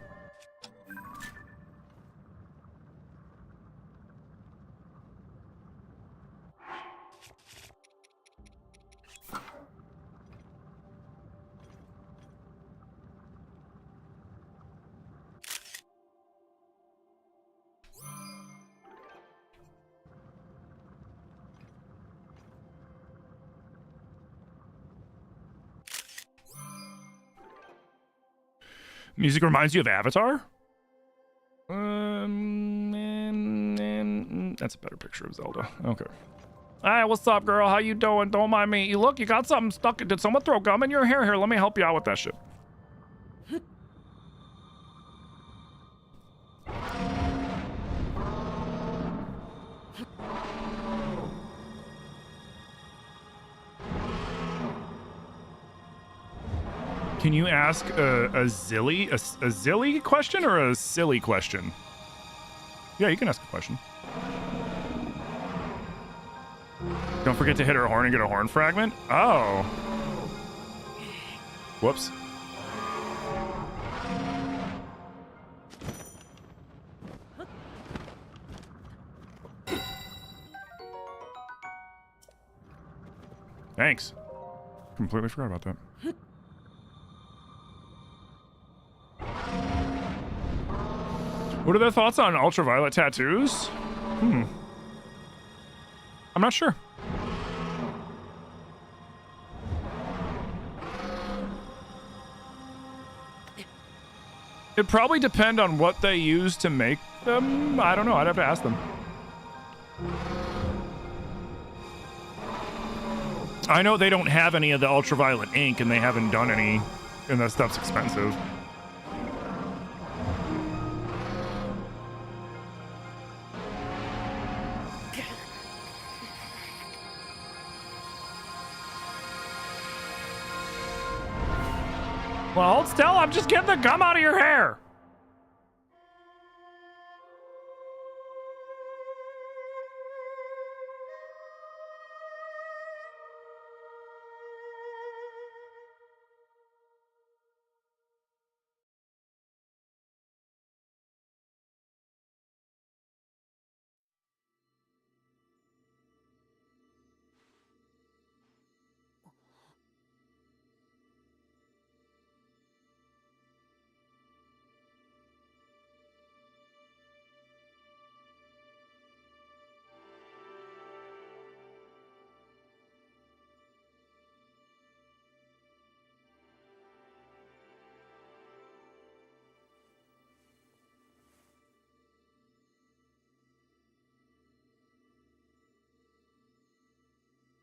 Music reminds you of Avatar? That's a better picture of Zelda. Okay. Hey, what's up, girl? How you doing? Don't mind me. Look, you got something stuck. Did someone throw gum in your hair? Here, let me help you out with that shit. Can you ask a silly question or a silly question? Yeah, you can ask a question. Don't forget to hit her horn and get a horn fragment. Oh. Whoops. Thanks. Completely forgot about that. What are their thoughts on ultraviolet tattoos? I'm not sure. It'd probably depend on what they use to make them. I don't know. I'd have to ask them. I know they don't have any of the ultraviolet ink, and they haven't done any, and that stuff's expensive. Well, hold still. I'm just getting the gum out of your hair.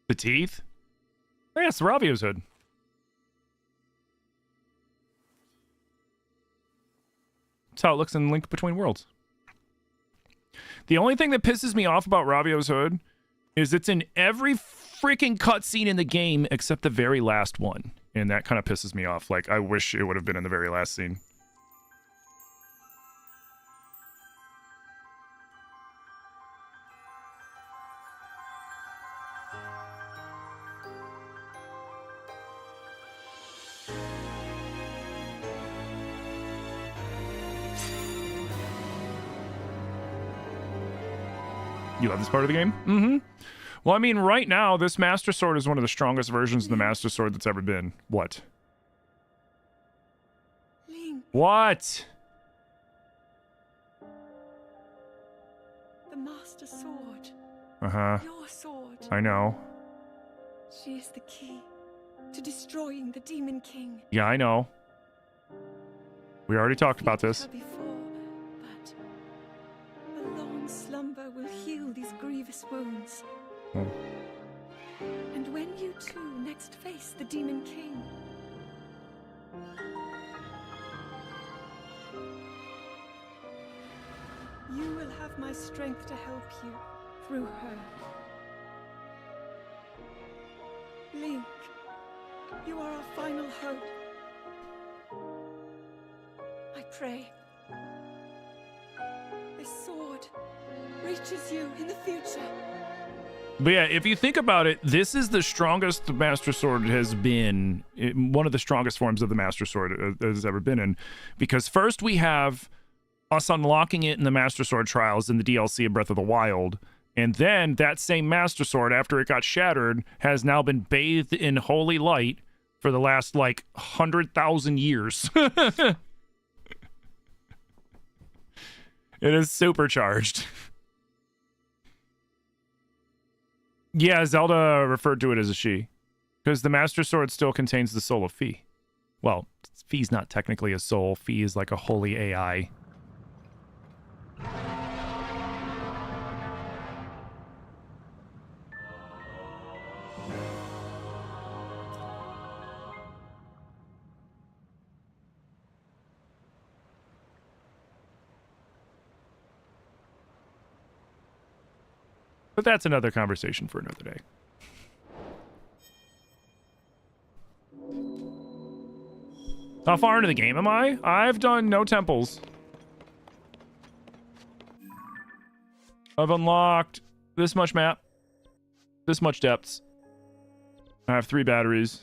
The teeth? Oh, yeah, it's Ravio's hood. That's how it looks in Link Between Worlds. The only thing that pisses me off about Ravio's hood is it's in every freaking cutscene in the game except the very last one. And that kind of pisses me off. Like, I wish it would have been in the very last scene. You love this part of the game? Mm-hmm. Well, I mean, right now, this Master Sword is one of the strongest versions of the Master Sword that's ever been. What? Link. What? The Master Sword. Uh-huh. Your sword. I know. She is the key to destroying the Demon King. Yeah, I know. We already talked about this. Her before, but a long slumber will heal these grievous wounds. Hmm. And when you two next face the Demon King, you will have my strength to help you through her. Link, you are our final hope. I pray this sword reaches you in the future. But yeah, if you think about it, this is the strongest the Master Sword has been. One of the strongest forms of the Master Sword has ever been in. Because first we have us unlocking it in the Master Sword Trials in the DLC of Breath of the Wild. And then that same Master Sword, after it got shattered, has now been bathed in holy light for the last, like, 100,000 years. It is supercharged. Yeah, Zelda referred to it as a she. Because the Master Sword still contains the soul of Fi. Well, Fee's not technically a soul. Fee is like a holy AI. But that's another conversation for another day. How far into the game am I? I've done no temples. I've unlocked this much map, this much depths. I have 3 batteries,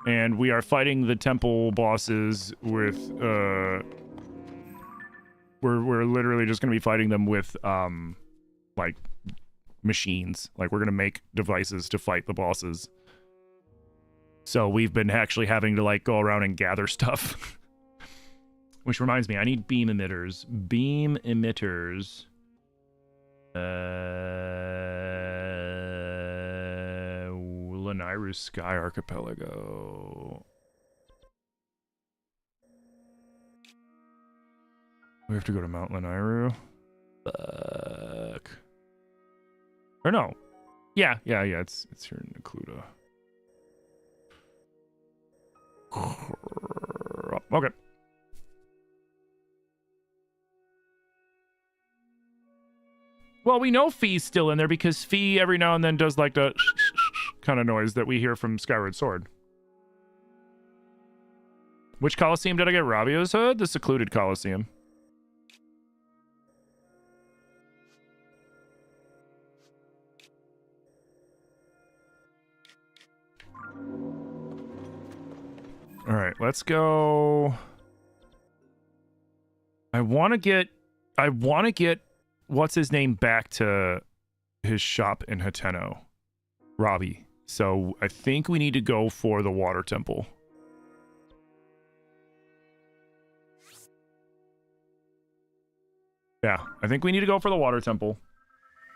and we are fighting the temple bosses with, we're literally just going to be fighting them with, like, machines. Like, we're going to make devices to fight the bosses. So we've been actually having to, like, go around and gather stuff. Which reminds me, I need beam emitters. Beam emitters. Lanayru Sky Archipelago. We have to go to Mount Lanayru. Fuck. Or no. Yeah, it's here in Nakluda. Okay. Well, we know Fee's still in there because Fee every now and then does like the kind of noise that we hear from Skyward Sword. Which Coliseum did I get Rabio's Hood? The Secluded Coliseum. All right, let's go. I want to get what's his name back to his shop in Hateno, Robbie. So I think we need to go for the water temple. Yeah, I think we need to go for the water temple.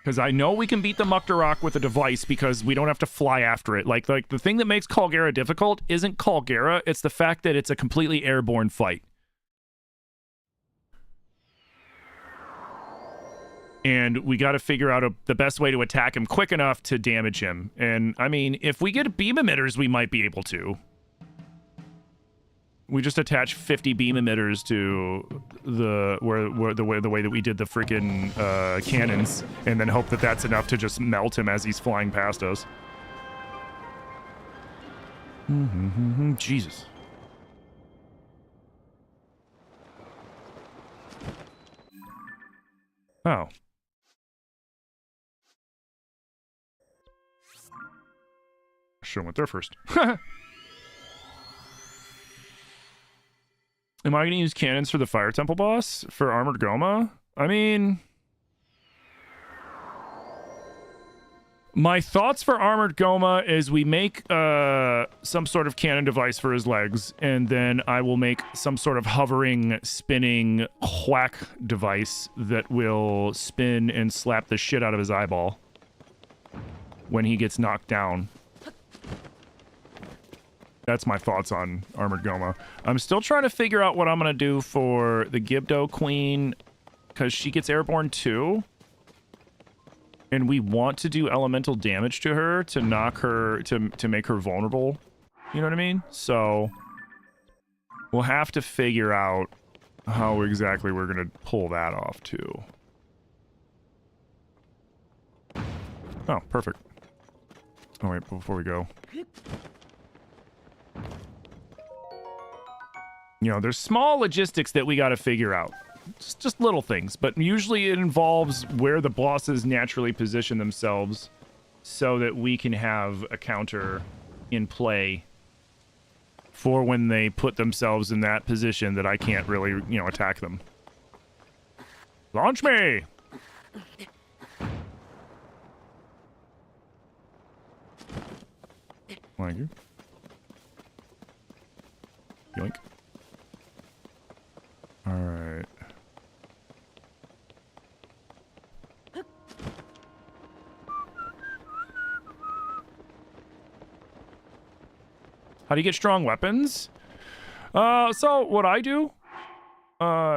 Because I know we can beat the Muktarok with a device because we don't have to fly after it. Like the thing that makes Kalgera difficult isn't Kalgera, it's the fact that it's a completely airborne fight. And we got to figure out the best way to attack him quick enough to damage him. And, I mean, if we get beam emitters, we might be able to. We just attach 50 beam emitters to the way that we did the freaking cannons, and then hope that that's enough to just melt him as he's flying past us. Jesus. Oh. Should've went there first. Am I going to use cannons for the Fire Temple boss? For Armored Goma? I mean... My thoughts for Armored Goma is we make some sort of cannon device for his legs, and then I will make some sort of hovering, spinning whack device that will spin and slap the shit out of his eyeball when he gets knocked down. That's my thoughts on Armored Goma. I'm still trying to figure out what I'm going to do for the Gibdo Queen, because she gets airborne too. And we want to do elemental damage to her to knock her, to make her vulnerable. You know what I mean? So we'll have to figure out how exactly we're going to pull that off too. Oh, perfect. Oh, wait, before we go. You know, there's small logistics that we got to figure out. Just little things, but usually it involves where the bosses naturally position themselves so that we can have a counter in play for when they put themselves in that position that I can't really, you know, attack them. Launch me! Thank you. Yoink. Alright. How do you get strong weapons? So what I do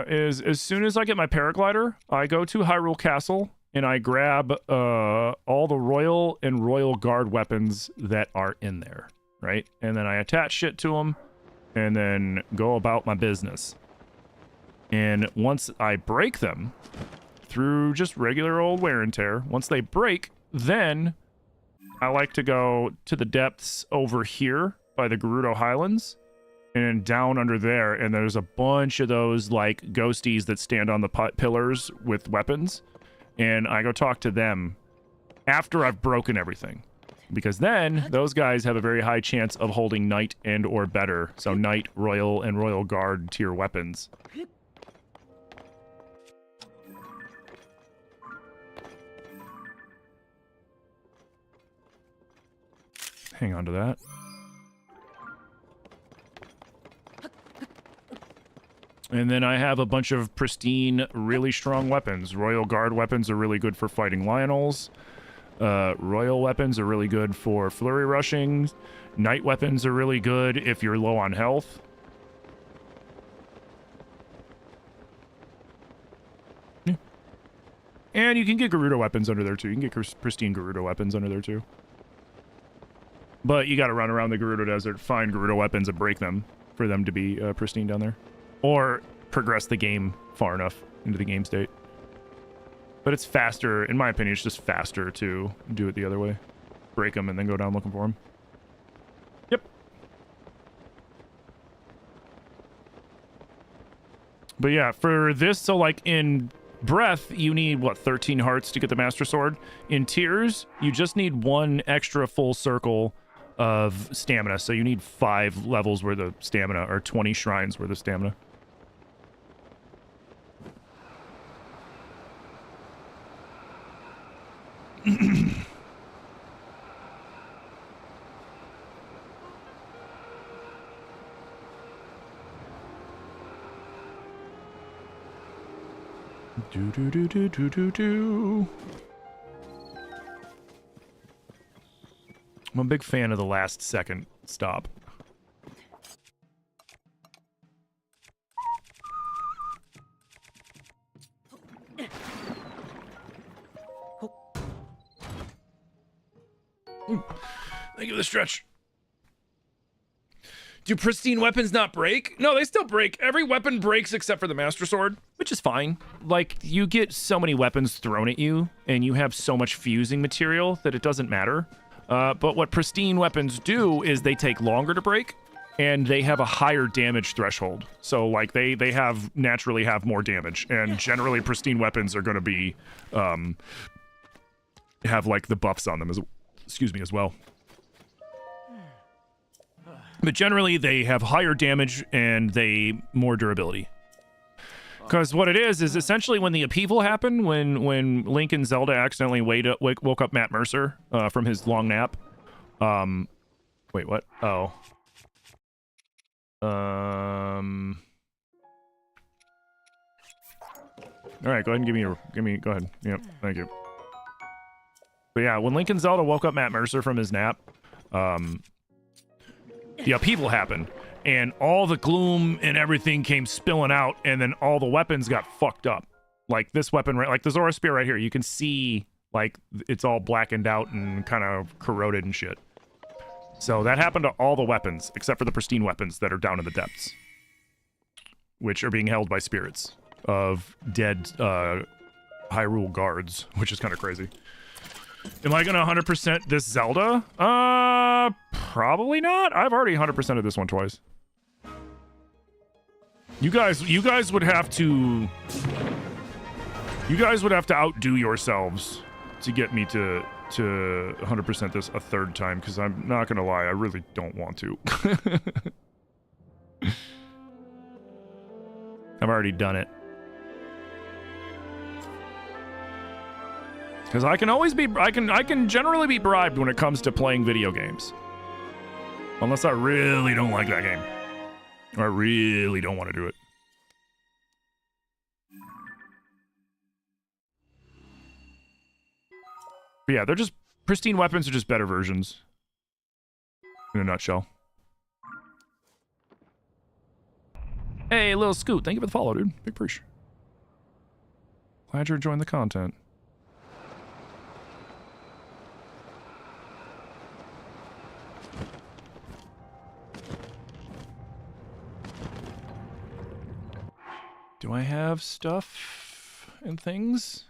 is as soon as I get my paraglider, I go to Hyrule Castle and I grab all the Royal and Royal Guard weapons that are in there, right? And then I attach shit to them and then go about my business. And once I break them through just regular old wear and tear, once they break, then I like to go to the depths over here by the Gerudo Highlands and then down under there, and there's a bunch of those like ghosties that stand on the pillars with weapons, and I go talk to them after I've broken everything, because then those guys have a very high chance of holding Knight and or better, so Knight, Royal, and Royal Guard tier weapons. Hang on to that. And then I have a bunch of pristine, really strong weapons. Royal Guard weapons are really good for fighting Lionels. Royal weapons are really good for flurry rushing. Knight weapons are really good if you're low on health. Yeah. And you can get Gerudo weapons under there too. You can get pristine Gerudo weapons under there too. But you gotta run around the Gerudo Desert, find Gerudo weapons and break them for them to be pristine down there. Or progress the game far enough into the game state. But it's faster, in my opinion, it's just faster to do it the other way. Break them and then go down looking for them. Yep. But yeah, for this, so like in Breath, you need, what, 13 hearts to get the Master Sword? In Tears, you just need 1 extra full circle of stamina, so you need 5 levels worth of stamina, or 20 shrines worth of stamina. Do do do do do do do. I'm a big fan of the last second stop. Ooh, thank you for the stretch. Do pristine weapons not break? No, they still break. Every weapon breaks except for the Master Sword, which is fine. Like, you get so many weapons thrown at you, and you have so much fusing material that it doesn't matter. But what pristine weapons do is they take longer to break, and they have a higher damage threshold. So, like, they naturally have more damage, and generally pristine weapons are going to be, have, like, the buffs on them, as well. But generally, they have higher damage and they more durability. Because what it is essentially when the upheaval happened, when Link and Zelda accidentally woke up Matt Mercer from his long nap. Wait, what? Oh. All right, go ahead and give me. Go ahead. Yep, thank you. But yeah, when Link and Zelda woke up Matt Mercer from his nap, the upheaval happened, and all the gloom and everything came spilling out, and then all the weapons got fucked up. Like this weapon, right? Like the Zora Spear right here, you can see like it's all blackened out and kind of corroded and shit. So that happened to all the weapons, except for the pristine weapons that are down in the depths, which are being held by spirits of dead Hyrule guards, which is kind of crazy. Am I gonna 100% this Zelda? Probably not. I've already 100%ed this one twice. You guys would have to outdo yourselves to get me to 100% this a third time, because I'm not gonna lie, I really don't want to. I've already done it. Because I can generally be bribed when it comes to playing video games. Unless I really don't like that game. Or I really don't want to do it. But yeah, they're just... pristine weapons are just better versions. In a nutshell. Hey, little Scoot, thank you for the follow, dude. Big appreciate. Glad you're enjoying the content. Do I have stuff and things?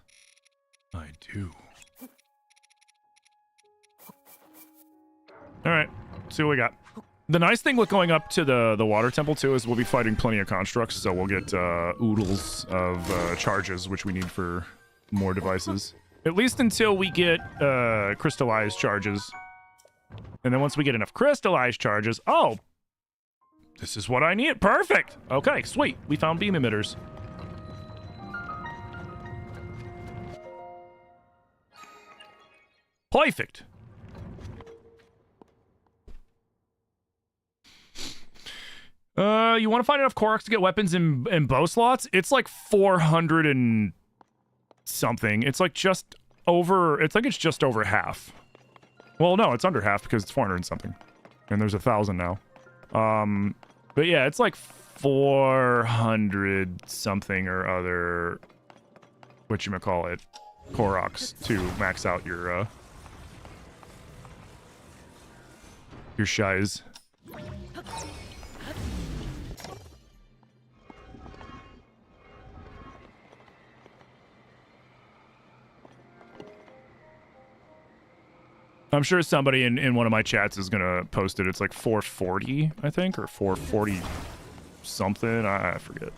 I do. Alright, see what we got. The nice thing with going up to the water temple, too, is we'll be fighting plenty of constructs, so we'll get oodles of charges, which we need for more devices. At least until we get crystallized charges. And then once we get enough crystallized charges... Oh! This is what I need. Perfect! Okay, sweet. We found beam emitters. Perfect. You want to find enough Koroks to get weapons and bow slots? It's like 400 and something. It's like just over... I think it's just over half. Well, no, it's under half because it's 400 and something. And there's 1,000 now. But yeah, it's like 400 something or other, whatchamacallit, Koroks to max out your shies. I'm sure somebody in one of my chats is gonna post it. It's like 440, I think, or 440 something. I forget.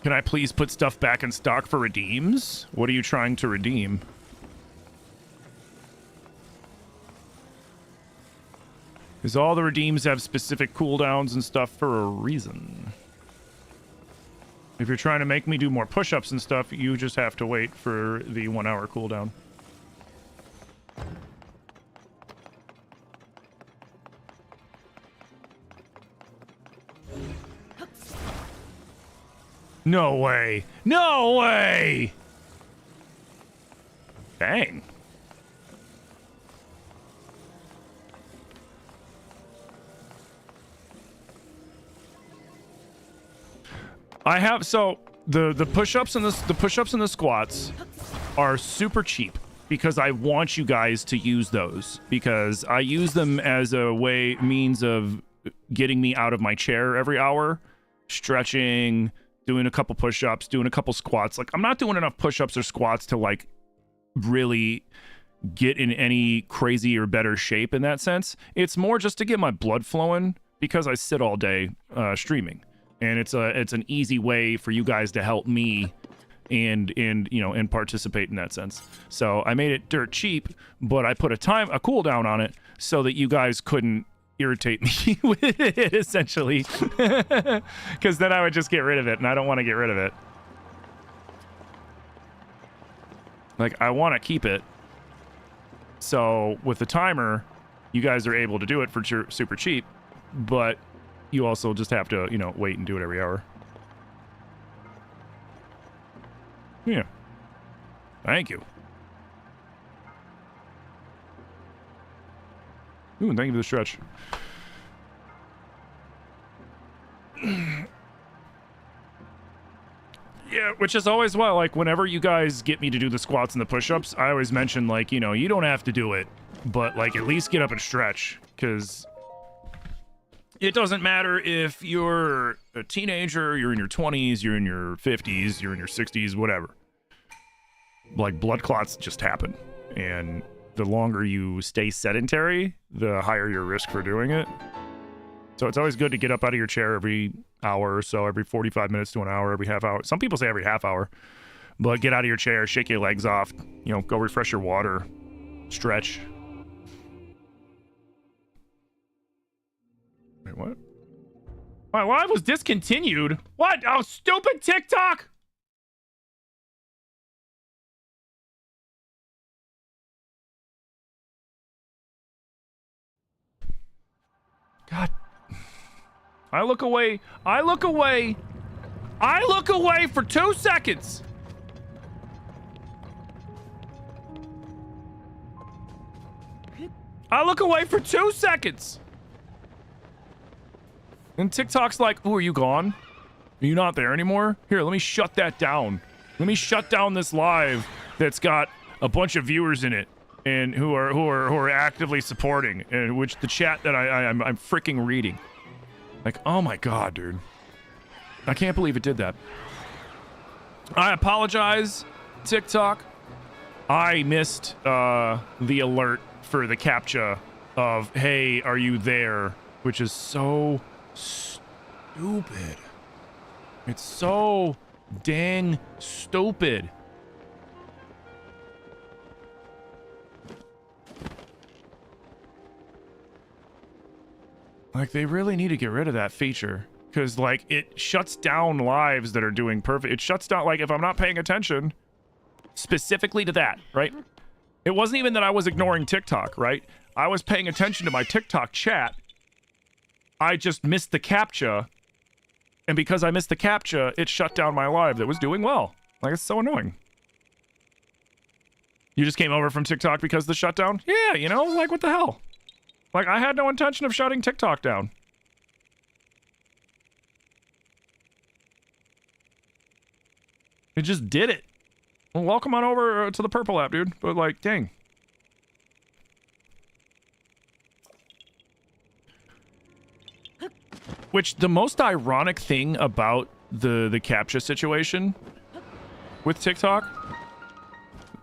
Can I please put stuff back in stock for redeems? What are you trying to redeem? Because all the redeems have specific cooldowns and stuff for a reason. If you're trying to make me do more push-ups and stuff, you just have to wait for the 1 hour cooldown. No way! No way! Dang. I have so the push-ups and the squats are super cheap because I want you guys to use those because I use them as a means of getting me out of my chair every hour, stretching, doing a couple push-ups, doing a couple squats. Like I'm not doing enough push-ups or squats to like really get in any crazy or better shape in that sense. It's more just to get my blood flowing because I sit all day streaming. And it's an easy way for you guys to help me and you know and participate in that sense. So I made it dirt cheap, but I put a cooldown on it so that you guys couldn't irritate me with it essentially. Because then I would just get rid of it, and I don't want to get rid of it. Like I want to keep it. So with the timer, you guys are able to do it for super cheap, but you also just have to, you know, wait and do it every hour. Yeah. Thank you. Ooh, thank you for the stretch. Yeah, which is always why, like, whenever you guys get me to do the squats and the push-ups, I always mention, like, you know, you don't have to do it, but, like, at least get up and stretch, because it doesn't matter if you're a teenager, you're in your 20s, you're in your 50s, you're in your 60s, whatever. Like, blood clots just happen. And the longer you stay sedentary, the higher your risk for doing it. So it's always good to get up out of your chair every hour or so, every 45 minutes to an hour, every half hour. Some people say every half hour. But get out of your chair, shake your legs off, you know, go refresh your water, stretch. Wait, what? My live was discontinued? What? Oh, stupid TikTok! God. I look away. I look away. I look away for 2 seconds. I look away for 2 seconds. And TikTok's like, "Oh, are you gone? Are you not there anymore? Here, let me shut that down. Let me shut down this live that's got a bunch of viewers in it and who are actively supporting, and which the chat that I'm freaking reading." Like, oh my god, dude. I can't believe it did that. I apologize, TikTok. I missed the alert for the CAPTCHA of, "Hey, are you there?" Which is so stupid. It's so dang stupid. Like, they really need to get rid of that feature. Because, like, it shuts down lives that are doing perfect. It shuts down, like, if I'm not paying attention specifically to that, right? It wasn't even that I was ignoring TikTok, right? I was paying attention to my TikTok chat. I just missed the CAPTCHA. And because I missed the CAPTCHA, it shut down my live that was doing well. Like, it's so annoying. You just came over from TikTok because of the shutdown? Yeah, you know, like, what the hell? Like, I had no intention of shutting TikTok down. It just did it. Well, welcome on over to the purple app, dude. But, like, dang. Which, the most ironic thing about the CAPTCHA situation with TikTok,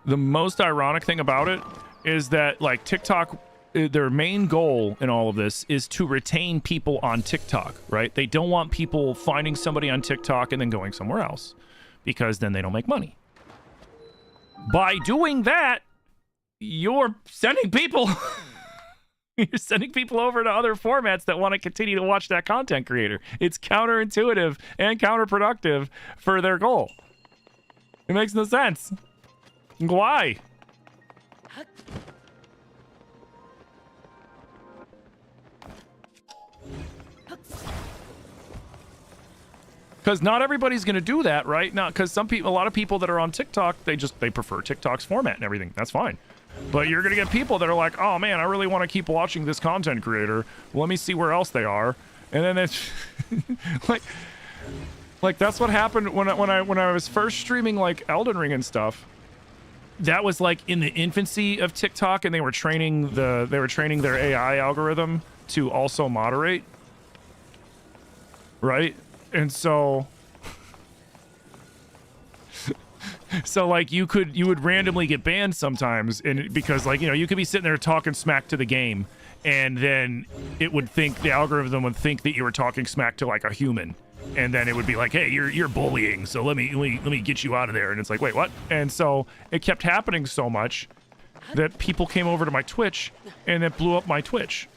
the most ironic thing about it is that, like, TikTok, their main goal in all of this is to retain people on TikTok, right? They don't want people finding somebody on TikTok and then going somewhere else, because then they don't make money. By doing that, you're sending people you're sending people over to other formats that want to continue to watch that content creator. It's counterintuitive and counterproductive for their goal. It makes no sense. Why? Because not everybody's going to do that, right? Now, because a lot of people that are on TikTok, they prefer TikTok's format and everything. That's fine. But you're going to get people that are like, "Oh man, I really want to keep watching this content creator. Let me see where else they are." And then it's like that's what happened when I was first streaming, like, Elden Ring and stuff. That was like in the infancy of TikTok, and they were training their AI algorithm to also moderate, right? And so like you would randomly get banned sometimes, and because, like, you know, you could be sitting there talking smack to the game, and then the algorithm would think that you were talking smack to, like, a human, and then it would be like, "Hey, you're bullying, so let me get you out of there." And it's like, wait, what? And so it kept happening so much that people came over to my Twitch, and it blew up my Twitch.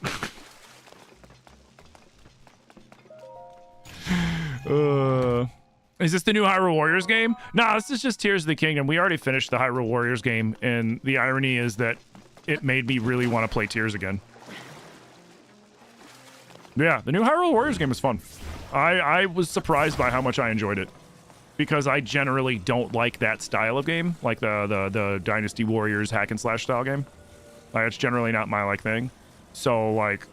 Is this the new Hyrule Warriors game? Nah, this is just Tears of the Kingdom. We already finished the Hyrule Warriors game, and the irony is that it made me really want to play Tears again. Yeah, the new Hyrule Warriors game is fun. I was surprised by how much I enjoyed it, because I generally don't like that style of game, like the Dynasty Warriors hack and slash style game. Like, it's generally not my thing. So, like,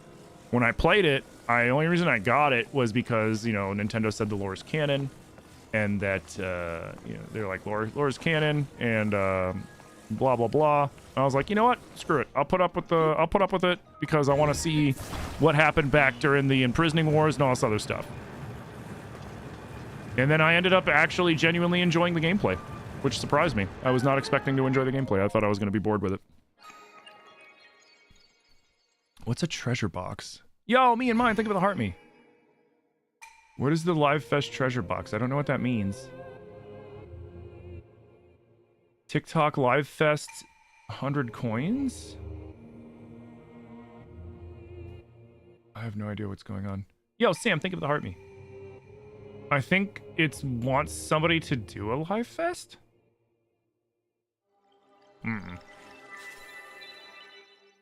when I played it, the only reason I got it was because, you know, Nintendo said the lore is canon, and that, you know, they're like, lore is canon, and blah blah blah. And I was like, you know what? Screw it. I'll put up with it because I want to see what happened back during the imprisoning wars and all this other stuff. And then I ended up actually genuinely enjoying the gameplay, which surprised me. I was not expecting to enjoy the gameplay. I thought I was going to be bored with it. What's a treasure box? Yo, me and mine. Think of the heart me. What is the Live Fest treasure box? I don't know what that means. TikTok Live Fest 100 coins? I have no idea what's going on. Yo, Sam, think of the heart me. I think it wants somebody to do a Live Fest?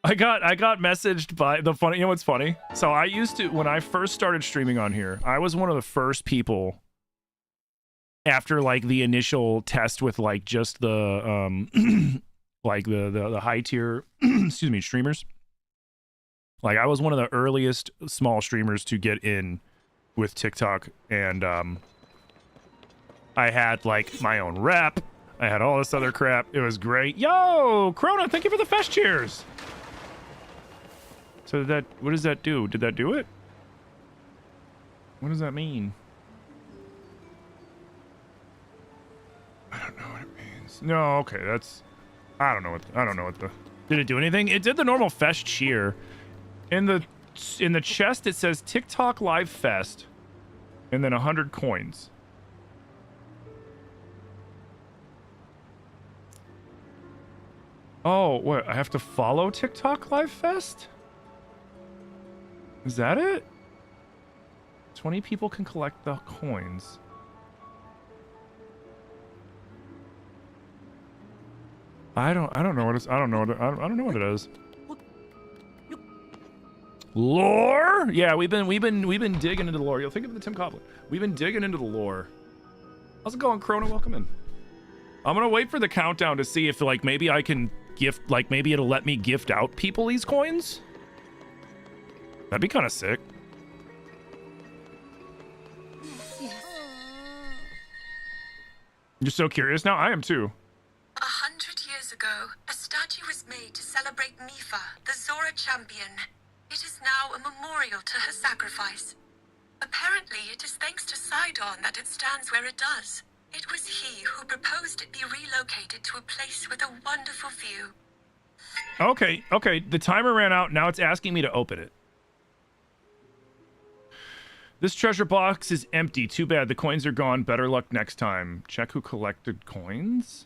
I got messaged by the funny. You know what's funny? So I used to, when I first started streaming on here, I was one of the first people after like the initial test with like just the like the high tier excuse me, streamers. Like I was one of the earliest small streamers to get in with TikTok, and I had like my own rep. I had all this other crap. It was great. Yo, Krona, thank you for the fest cheers. So what does that do? Did that do it? What does that mean? I don't know what it means. No, okay, that's I don't know what the did it do anything? It did the normal fest cheer. In the chest it says TikTok Live Fest and then 100 coins. Oh, what? I have to follow TikTok Live Fest? Is that it? 20 people can collect the coins. I don't know what it's. I don't know what it is. Lore? Yeah, we've been digging into the lore. You'll think of the Tim Copley. We've been digging into the lore. How's it going, Krona? Welcome in. I'm gonna wait for the countdown to see if like maybe I can gift, like maybe it'll let me gift out people these coins. That'd be kind of sick. You're so curious now? I am too. 100 years ago, a statue was made to celebrate Mifa, the Zora champion. It is now a memorial to her sacrifice. Apparently, it is thanks to Sidon that it stands where it does. It was he who proposed it be relocated to a place with a wonderful view. Okay. The timer ran out. Now it's asking me to open it. This treasure box is empty. Too bad. The coins are gone. Better luck next time. Check who collected coins.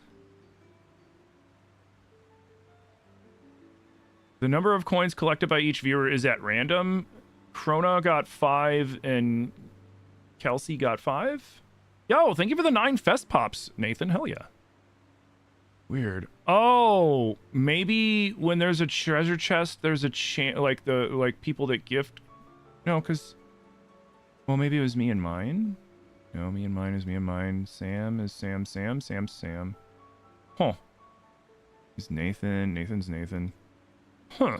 The number of coins collected by each viewer is at random. Krona got 5 and Kelsey got 5. Yo, thank you for the 9 fest pops, Nathan. Hell yeah. Weird. Oh, maybe when there's a treasure chest, there's a chance, like people that gift. No, because. Well, maybe it was me and mine. No, me and mine is me and mine. Sam is Sam. Huh. He's Nathan. Nathan's Nathan. Huh.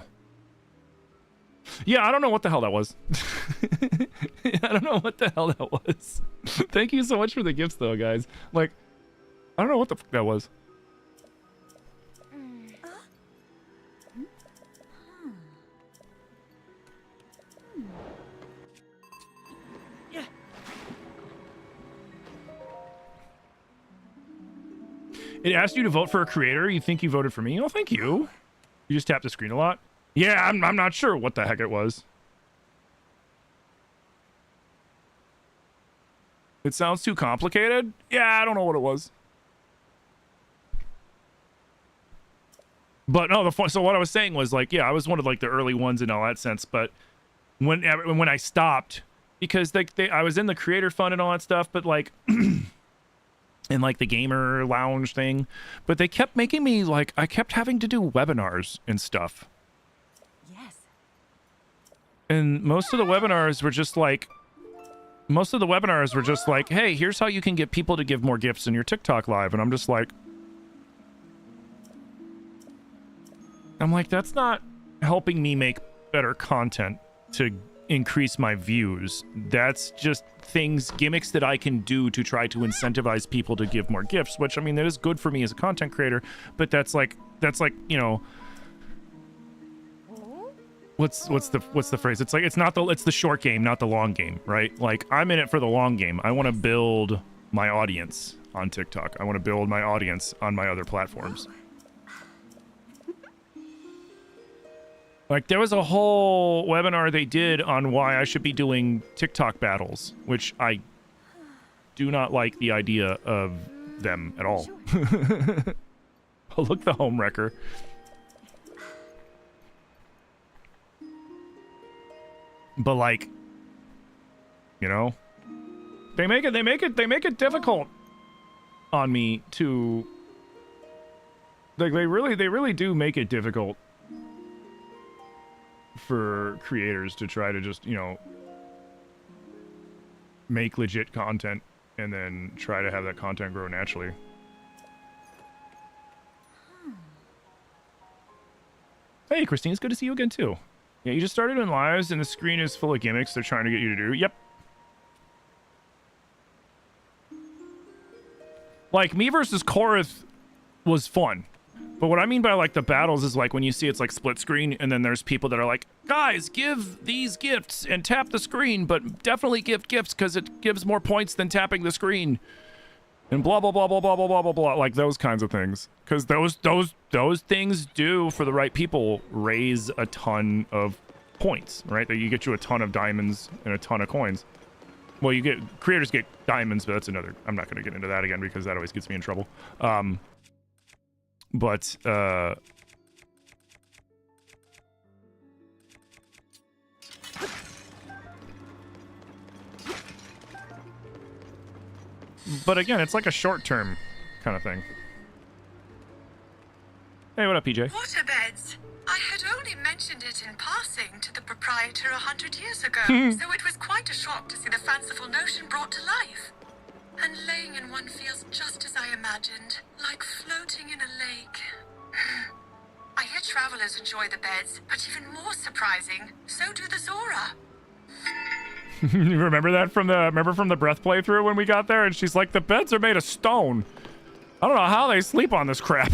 Yeah, I don't know what the hell that was. I don't know what the hell that was. Thank you so much for the gifts, though, guys. Like, I don't know what the fuck that was. It asked you to vote for a creator. You think you voted for me? Oh, thank you. You just tapped the screen a lot. Yeah, I'm not sure what the heck it was. It sounds too complicated. Yeah, I don't know what it was. But no, so what I was saying was like, yeah, I was one of like the early ones in all that sense. But when I stopped, because I was in the creator fund and all that stuff, but like. In like the gamer lounge thing, but they kept making me like I kept having to do webinars and stuff. Yes. And most of the webinars were just like hey, here's how you can get people to give more gifts in your TikTok live, and I'm like that's not helping me make better content to increase my views. That's just gimmicks that I can do to try to incentivize people to give more gifts, which I mean that is good for me as a content creator, but that's like you know what's the phrase? It's like it's the short game, not the long game, right? Like I'm in it for the long game. I want to build my audience on TikTok. I want to build my audience on my other platforms. Like, there was a whole webinar they did on why I should be doing TikTok battles, which I do not like the idea of them at all. Oh, look, the home wrecker. But, like, you know, they make it difficult on me to, like, they really do make it difficult for creators to try to just, you know, make legit content and then try to have that content grow naturally. Hey, Christine, it's good to see you again, too. Yeah, you just started doing lives, and the screen is full of gimmicks they're trying to get you to do. Yep. Like, me versus Korath was fun. But what I mean by, like, the battles is, like, when you see it's, like, split screen, and then there's people that are like, guys, give these gifts and tap the screen, but definitely give gifts because it gives more points than tapping the screen. And blah, blah, blah, blah, blah, blah, blah, blah, blah, like those kinds of things. Because those things do, for the right people, raise a ton of points, right? That you get you a ton of diamonds and a ton of coins. Well, creators get diamonds, but that's another, I'm not going to get into that again because that always gets me in trouble. But again, it's like a short-term kind of thing. Hey, what up, PJ? Waterbeds. I had only mentioned it in passing to the proprietor 100 years ago, so it was quite a shock to see the fanciful notion brought to life. And laying in one feels just as I imagined, like floating in a lake. I hear travelers enjoy the beds, but even more surprising, so do the Zora. You remember that from the breath playthrough when we got there, and she's like, the beds are made of stone. I don't know how they sleep on this crap.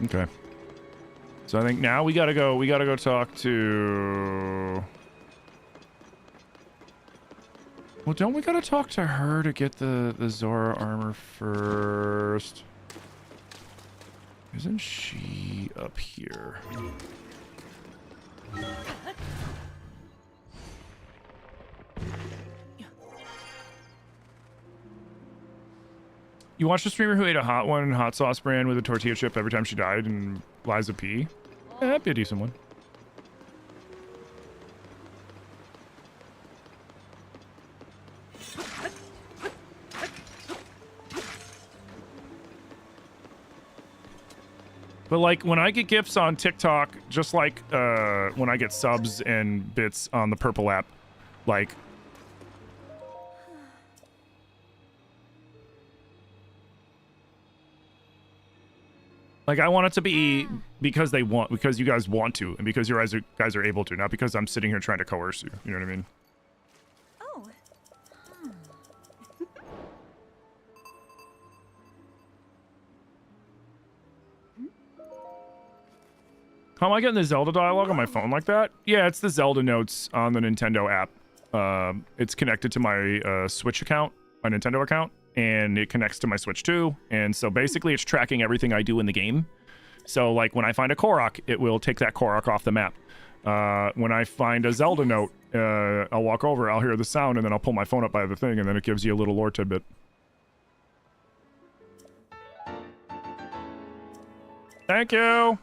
Okay. So I think now we gotta go talk to... Well, don't we gotta talk to her to get the Zora armor first? Isn't she up here? You watched a streamer who ate a hot sauce brand with a tortilla chip every time she died and Liza P? Yeah, that'd be a decent one. But like when I get gifts on TikTok, just like when I get subs and bits on the Purple app, like I want it to be because you guys want to, and because you guys are able to, not because I'm sitting here trying to coerce you. You know what I mean? Oh. How am I getting the Zelda dialogue on my phone like that? Yeah, it's the Zelda notes on the Nintendo app. It's connected to my Switch account, my Nintendo account, and it connects to my Switch too. And so basically it's tracking everything I do in the game. So like when I find a Korok, it will take that Korok off the map. When I find a Zelda note, I'll walk over, I'll hear the sound, and then I'll pull my phone up by the thing, and then it gives you a little lore tidbit. Thank you!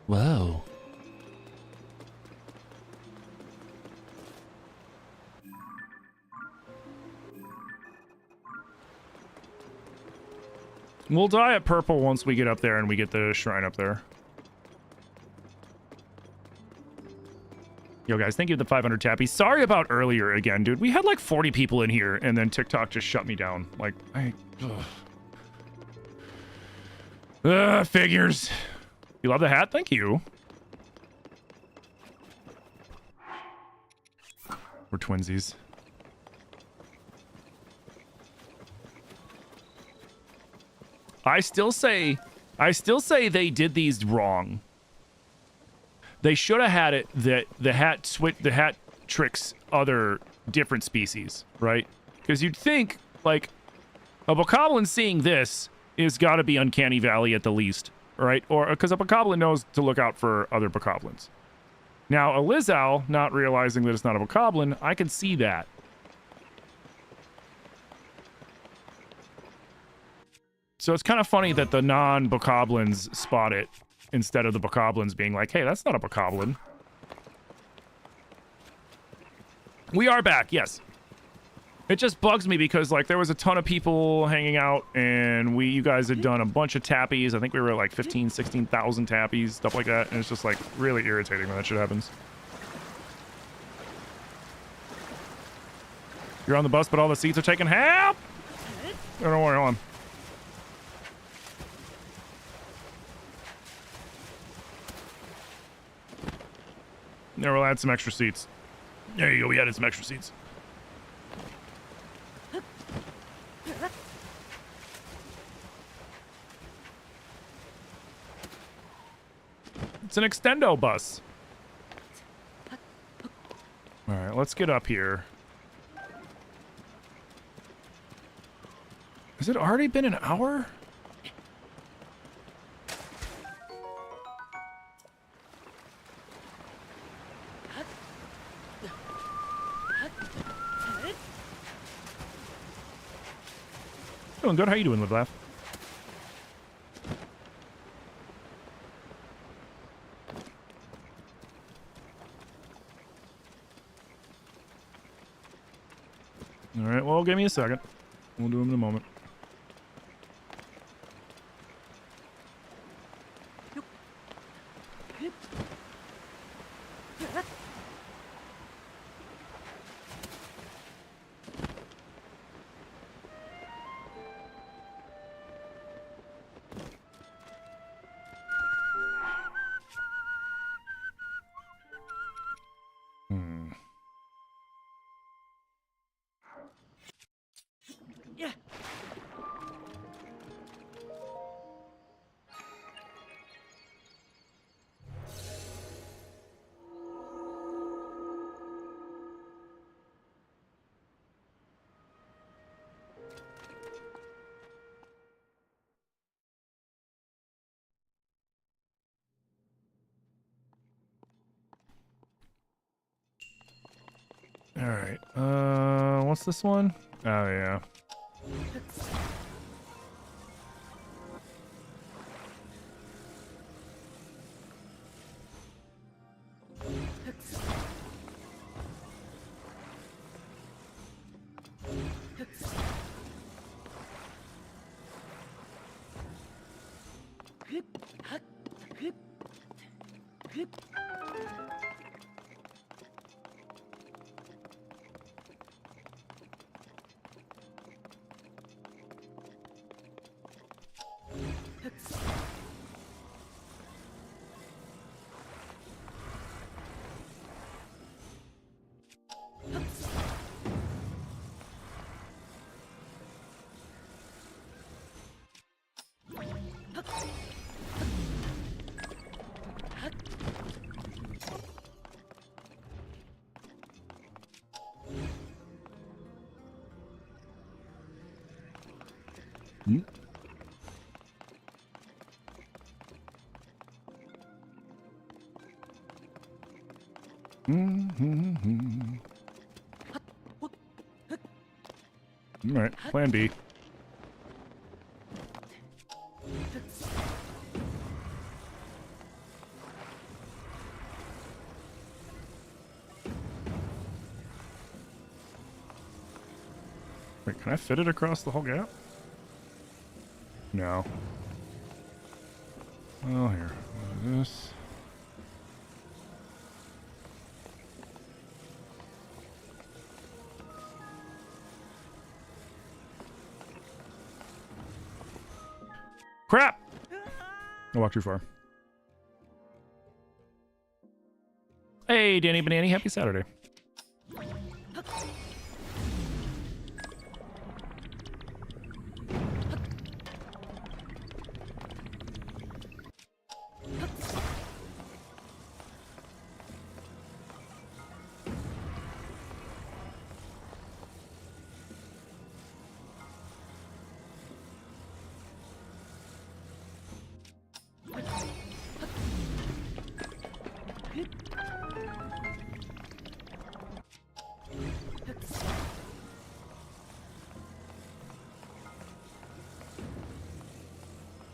Whoa. We'll die at purple once we get up there and we get the shrine up there. Yo, guys, thank you for the 500 tappies. Sorry about earlier again, dude. We had like 40 people in here, and then TikTok just shut me down. Like, figures. You love the hat? Thank you. We're twinsies. I still say they did these wrong. They should have had it that the hat tricks other different species, right? Because you'd think like a bokoblin seeing this is got to be Uncanny Valley at the least. Right? Or because a bokoblin knows to look out for other bokoblins. Now, a Lizow not realizing that it's not a bokoblin, I can see that. So it's kind of funny that the non-bokoblins spot it instead of the bokoblins being like, hey, that's not a bokoblin. We are back, yes. It just bugs me because, like, there was a ton of people hanging out, and you guys had done a bunch of tappies. I think we were at, like, 15, 16,000 tappies, stuff like that, and it's just, like, really irritating when that shit happens. You're on the bus, but all the seats are taken. Help! Oh, don't worry, hold on. There, we'll add some extra seats. There you go, we added some extra seats. It's an extendo bus. All right, let's get up here. Has it already been an hour? Doing good. How you doing, Live? All right, well, give me a second. We'll do them in a moment. All right. What's this one? Oh, yeah. All right, plan B. Wait, can I fit it across the whole gap? No. Well, here. This. Crap! I walked too far. Hey, Danny Banani, happy Saturday.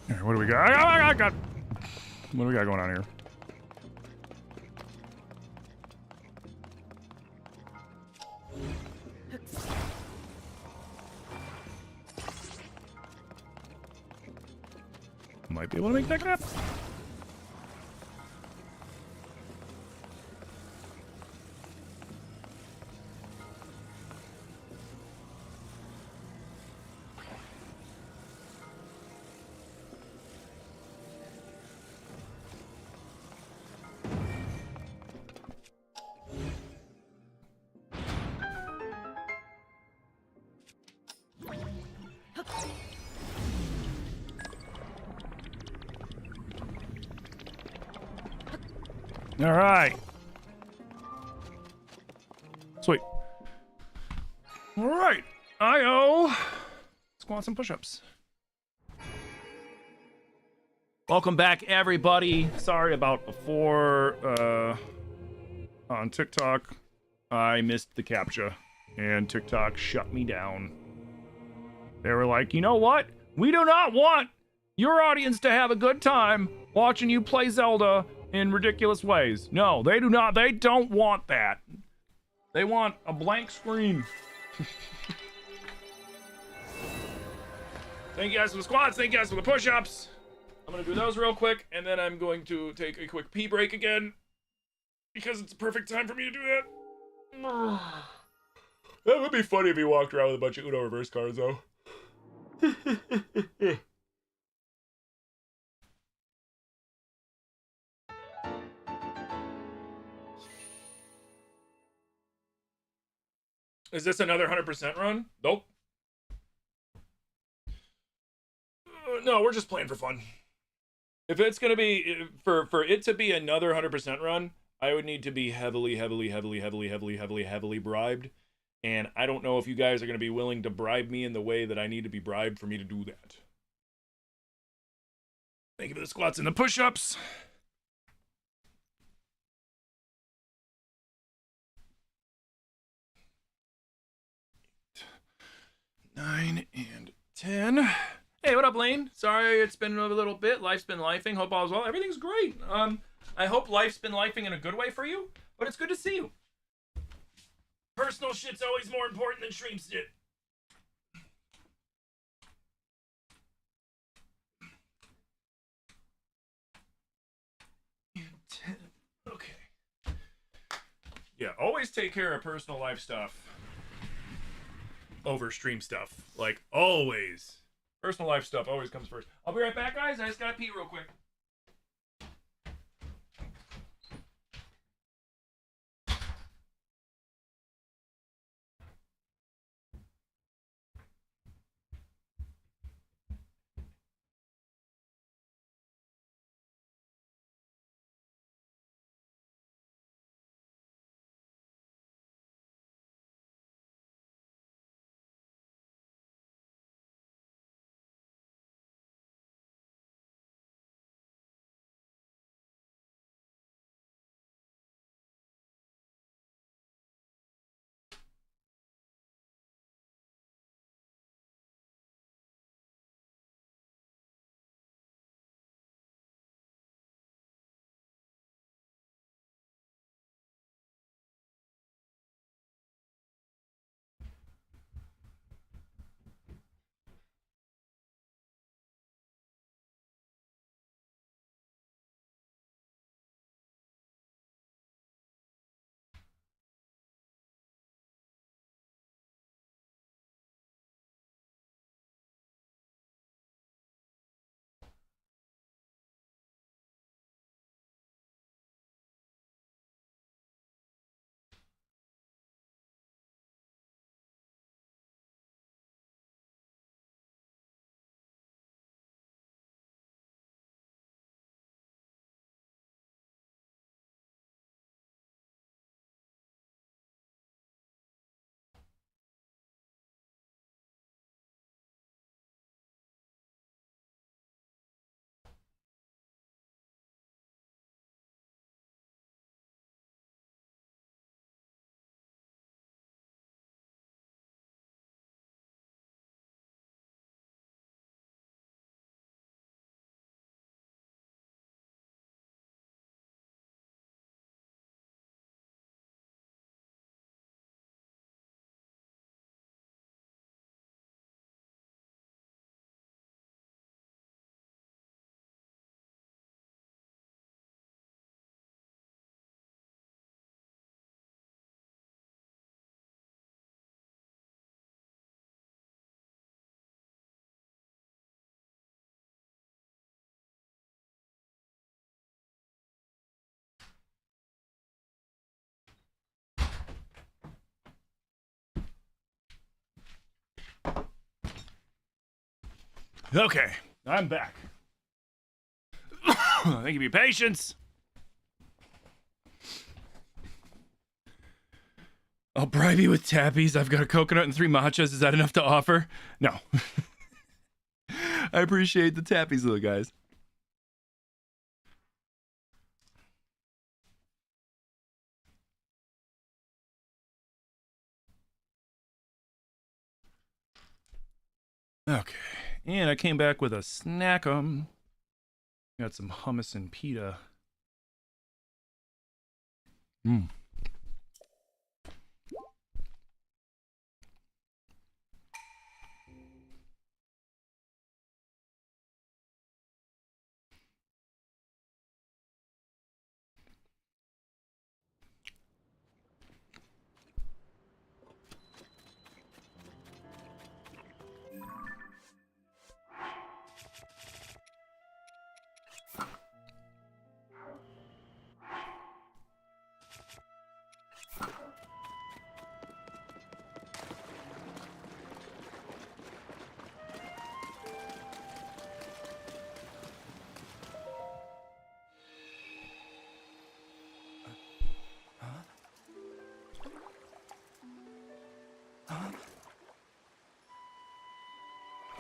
All right, what do we got? I got. What do we got going on here? Might be able to make that happen. All right. Sweet. All right. I-O. Squats and push-ups. Welcome back, everybody. Sorry about before. On TikTok, I missed the CAPTCHA, and TikTok shut me down. They were like, you know what? We do not want your audience to have a good time watching you play Zelda in ridiculous ways. No, they do not. They don't want that. They want a blank screen. Thank you guys for the squats. Thank you guys for the push-ups. I'm going to do those real quick, and then I'm going to take a quick pee break again, because it's a perfect time for me to do that. That would be funny if he walked around with a bunch of Uno reverse cards, though. Is this another 100% run? Nope. No, we're just playing for fun. If it's gonna be for it to be another 100% run, I would need to be heavily bribed, and I don't know if you guys are gonna be willing to bribe me in the way that I need to be bribed for me to do that. Thank you for the squats and the push-ups. 9 and 10. Hey, what up, Lane? Sorry it's been a little bit. Life's been lifing. Hope all's well. Everything's great. I hope life's been lifing in a good way for you, but it's good to see you. Personal shit's always more important than stream shit. Okay. Yeah, always take care of personal life stuff over stream stuff. Like, always. Personal life stuff always comes first. I'll be right back, guys. I just gotta pee real quick. Okay, I'm back. Thank you for your patience. I'll bribe you with tappies. I've got a coconut and 3 matchas. Is that enough to offer? No. I appreciate the tappies, little guys. Okay, and I came back with a snack-em. Got some hummus and pita. Mmm.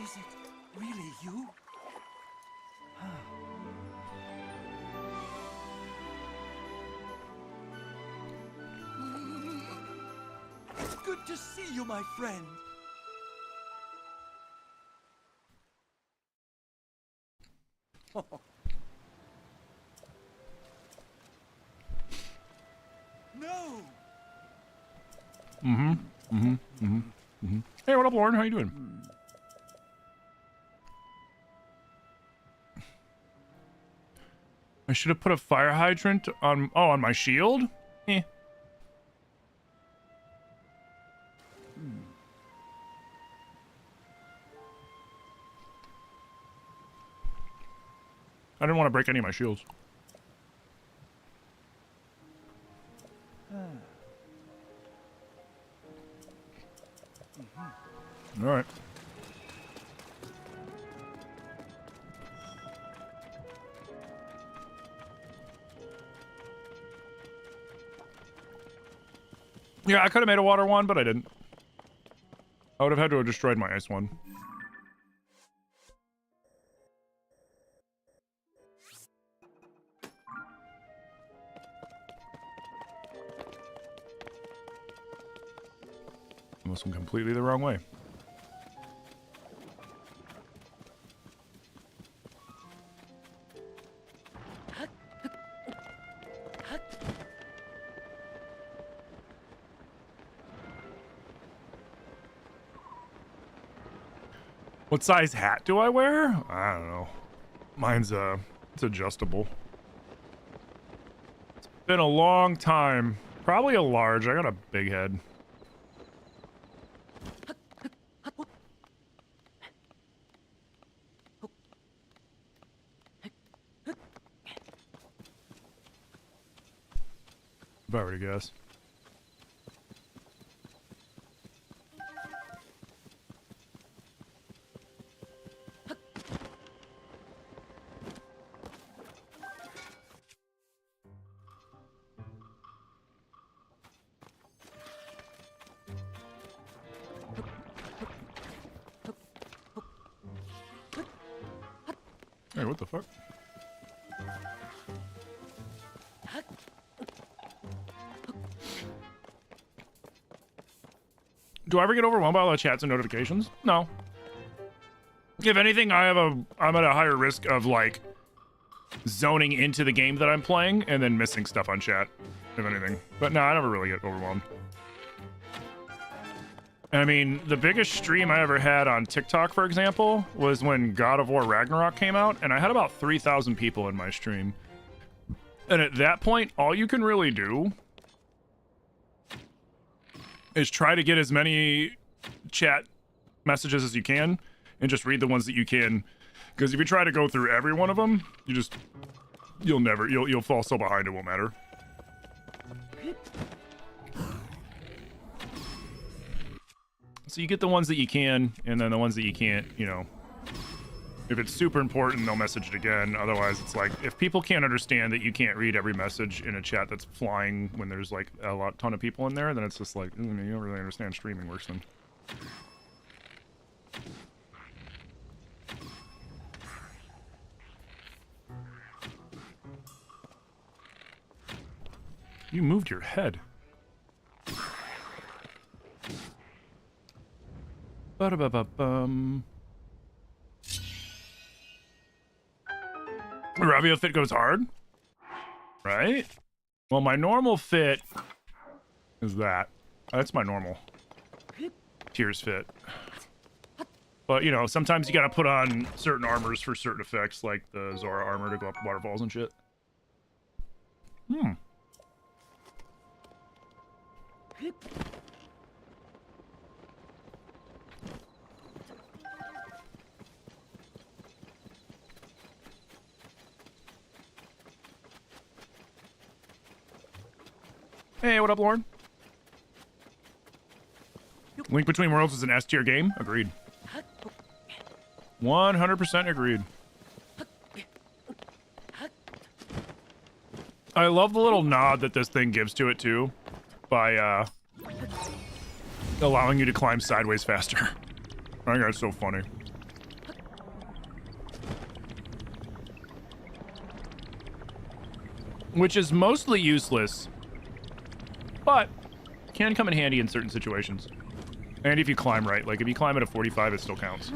Is it really you? It's good to see you, my friend. No. Hey, what up, Lauren? How you doing? I should have put a fire hydrant on on my shield? Eh. I didn't want to break any of my shields. All right. Yeah, I could have made a water one, but I didn't. I would have had to have destroyed my ice one. Almost went completely the wrong way. What size hat do I wear? I don't know. Mine's it's adjustable. It's been a long time. Probably a large. I got a big head. If I were to guess. Hey, what the fuck? Do I ever get overwhelmed by all the chats and notifications? No. If anything, I'm at a higher risk of like zoning into the game that I'm playing and then missing stuff on chat, if anything. But no, I never really get overwhelmed. I mean, the biggest stream I ever had on TikTok, for example, was when God of War Ragnarok came out, and I had about 3,000 people in my stream. And at that point, all you can really do is try to get as many chat messages as you can and just read the ones that you can. Because if you try to go through every one of them, you'll fall so behind it won't matter. So you get the ones that you can, and then the ones that you can't, you know, If it's super important, they'll message it again. Otherwise, it's like, if people can't understand that you can't read every message in a chat that's flying when there's like a ton of people in there, then it's just like, you don't really understand streaming works then. You moved your head. Ba-da-ba-ba-bum. Ravio fit goes hard, right? Well, my normal fit is that. That's my normal. Tears fit. But, you know, sometimes you gotta put on certain armors for certain effects, like the Zora armor to go up waterfalls and shit. Hey, what up, Lauren? Link Between Worlds is an S-tier game. Agreed. 100% agreed. I love the little nod that this thing gives to it, too, by allowing you to climb sideways faster. I think that's so funny. Which is mostly useless, but can come in handy in certain situations. And if you climb right, like if you climb at a 45, it still counts.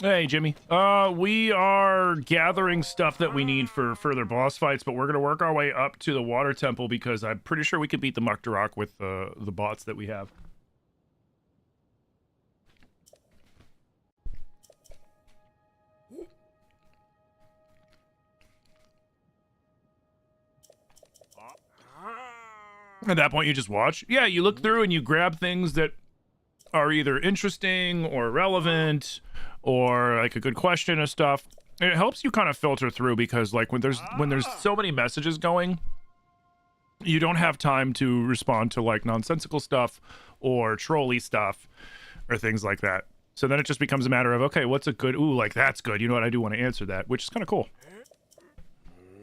Hey, Jimmy. We are gathering stuff that we need for further boss fights, but we're going to work our way up to the water temple because I'm pretty sure we could beat the Muktarok with the bots that we have. At that point, you just watch. Yeah, you look through and you grab things that are either interesting or relevant or like a good question and stuff. It helps you kind of filter through because like when there's so many messages going, you don't have time to respond to like nonsensical stuff or trolly stuff or things like that. So then it just becomes a matter of, okay, what's a good, ooh, like that's good. You know what? I do want to answer that, which is kind of cool.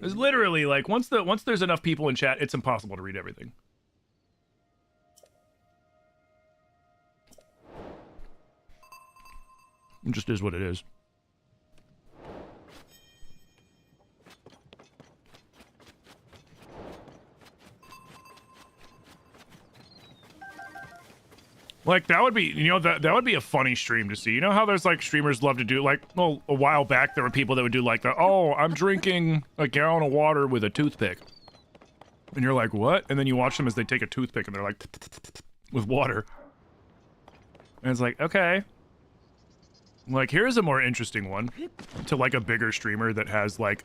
It's literally like once there's enough people in chat, it's impossible to read everything. It just is what it is. Like that would be, you know, that would be a funny stream to see. You know how there's like streamers love to do like, well, a while back there were people that would do like that. Oh, I'm drinking a gallon of water with a toothpick. And you're like, what? And then you watch them as they take a toothpick and they're like with water. And it's like, okay. Like, here's a more interesting one to, like, a bigger streamer that has, like,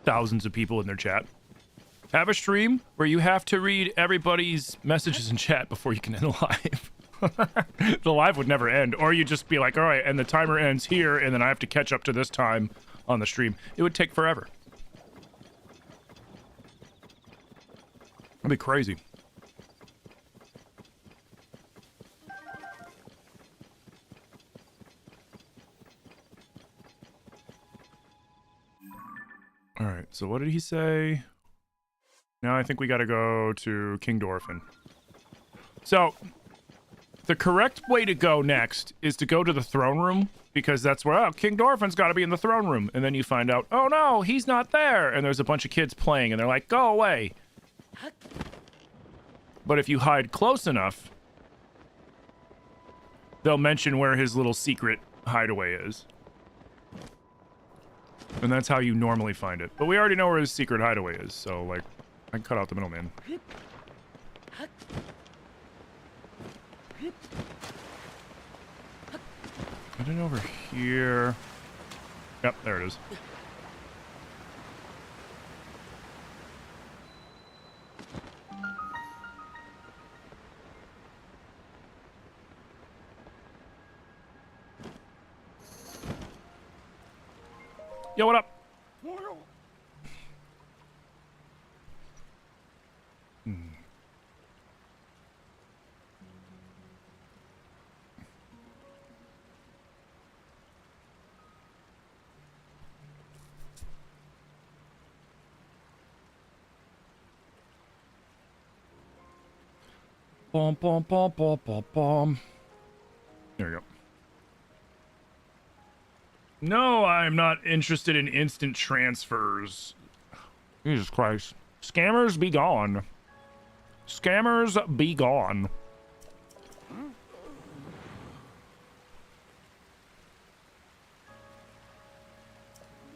thousands of people in their chat. Have a stream where you have to read everybody's messages in chat before you can end live. The live would never end. Or you just be like, all right, and the timer ends here, and then I have to catch up to this time on the stream. It would take forever. That'd be crazy. All right, so what did he say? Now I think we got to go to King Dorfin. So, the correct way to go next is to go to the throne room, because that's where, oh, King Dorfin's got to be in the throne room. And then you find out, oh no, he's not there. And there's a bunch of kids playing, and they're like, go away. But if you hide close enough, they'll mention where his little secret hideaway is. And that's how you normally find it. But we already know where his secret hideaway is, so, like, I can cut out the middleman. Get it over here. Yep, there it is. Yo, what up? Bom, bom, bom, bom, bom, bom. There you go. No, I'm not interested in instant transfers. Jesus Christ. Scammers be gone. Scammers be gone.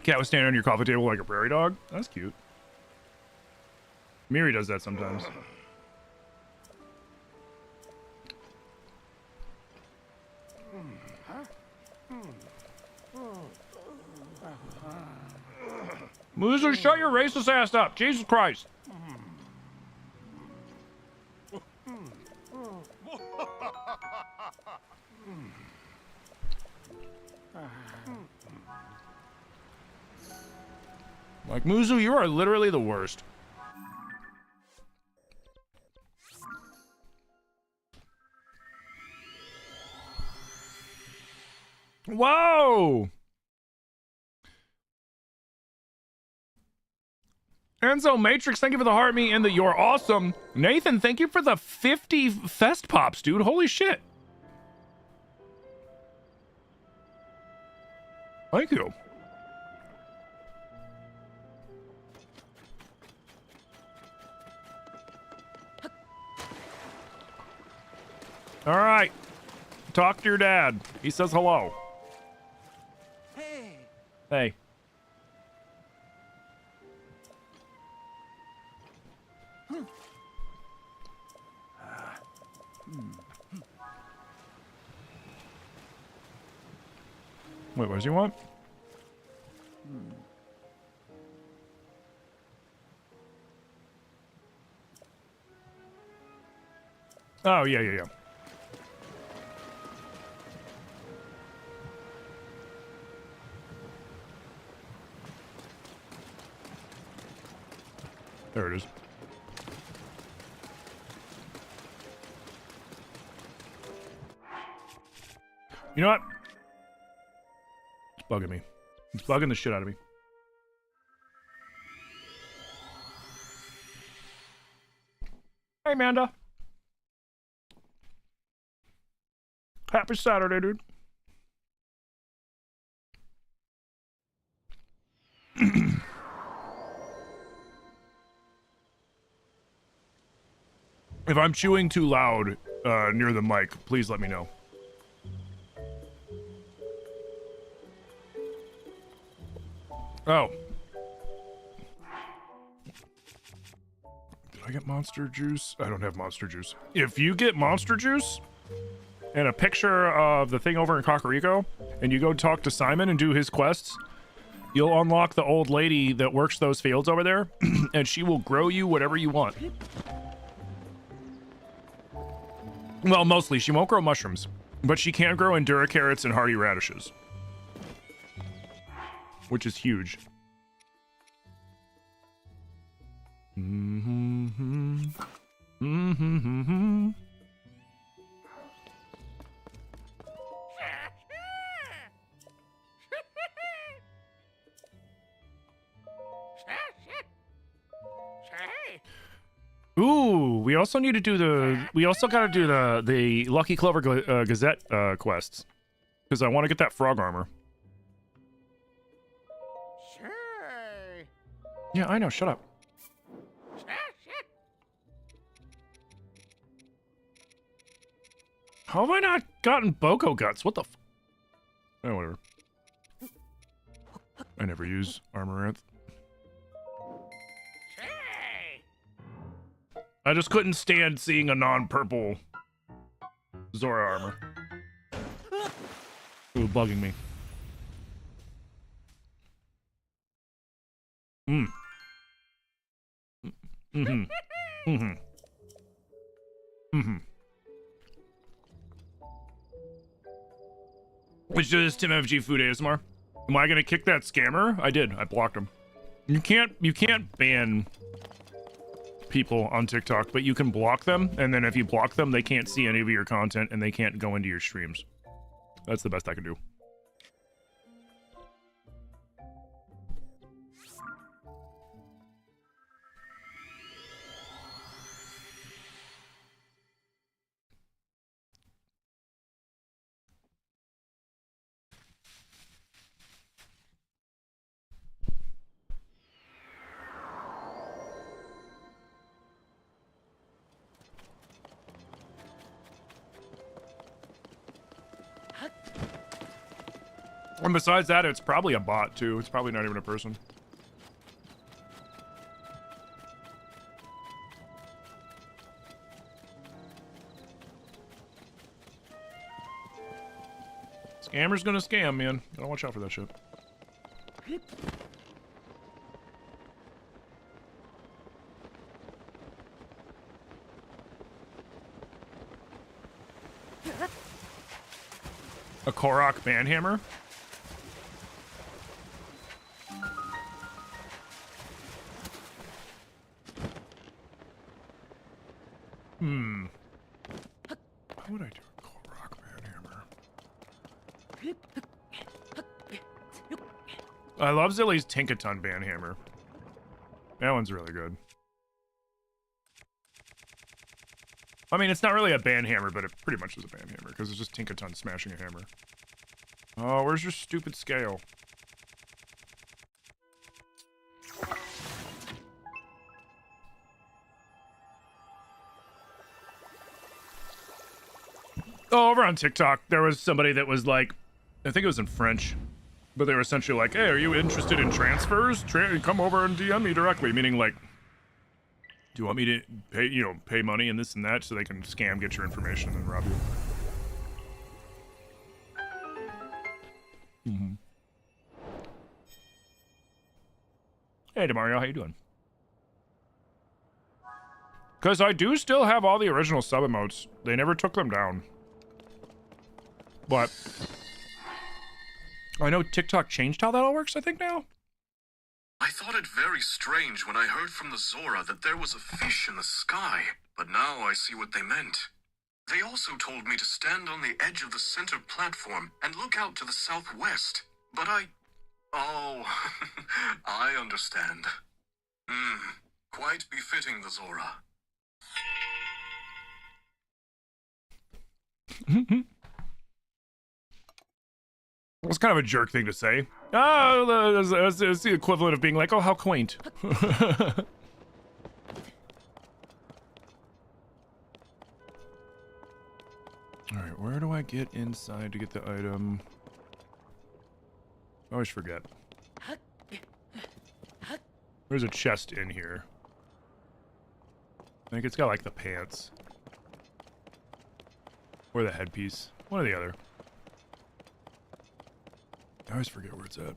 Cat was standing on your coffee table like a prairie dog. That's cute. Miri does that sometimes. Loser, shut your racist ass up. Jesus Christ. Like, Muzu, you are literally the worst. Whoa! Enzo Matrix, thank you for the heart me and the you're awesome. Nathan, thank you for the 50 fest pops, dude. Holy shit. Thank you. All right. Talk to your dad. He says hello. Hey. Hey. Wait, what does he want? Oh, yeah. There it is. You know what? It's bugging me. It's bugging the shit out of me. Hey, Amanda. Happy Saturday, dude. If I'm chewing too loud near the mic, please let me know. Oh. Did I get Monster Juice? I don't have Monster Juice. If you get Monster Juice and a picture of the thing over in Kakariko, and you go talk to Simon and do his quests, you'll unlock the old lady that works those fields over there, and she will grow you whatever you want. Well, mostly. She won't grow mushrooms, but she can grow Endura carrots and hardy radishes, which is huge. Ooh, we also need to do we also got to do the Lucky Clover Gazette quests, because I want to get that frog armor. Sure. Yeah, I know. Shut up. How have I not gotten Boko Guts? What the f... Oh, whatever. I never use Armoranth. I just couldn't stand seeing a non-purple Zora armor. Ooh, bugging me. Which is TimMFG food ASMR. Am I gonna kick that scammer? I did. I blocked him. You can't ban people on TikTok, but you can block them, and then if you block them, they can't see any of your content and they can't go into your streams. That's the best I can do. And besides that, it's probably a bot, too. It's probably not even a person. Scammer's gonna scam, man. Gotta watch out for that shit. A Korok banhammer? How would I do a Korok banhammer? I love Zilly's Tinkaton banhammer. That one's really good. I mean, it's not really a banhammer, but it pretty much is a banhammer, because it's just Tinkaton smashing a hammer. Oh, where's your stupid scale? Oh, over on TikTok, there was somebody that was like, I think it was in French, but they were essentially like, hey, are you interested in transfers? Come over and DM me directly, meaning like, do you want me to pay, pay money and this and that so they can scam, get your information, and rob you? Mm-hmm. Hey, Demario, how you doing? Because I do still have all the original sub emotes. They never took them down. But I know TikTok changed how that all works, I think, now. I thought it very strange when I heard from the Zora that there was a fish in the sky, but now I see what they meant. They also told me to stand on the edge of the center platform and look out to the southwest, but oh, I understand. Quite befitting the Zora. It's kind of a jerk thing to say. Oh, it's the equivalent of being like, oh, how quaint. Alright, where do I get inside to get the item? I always forget. There's a chest in here. I think it's got like the pants. Or the headpiece. One or the other. I always forget where it's at.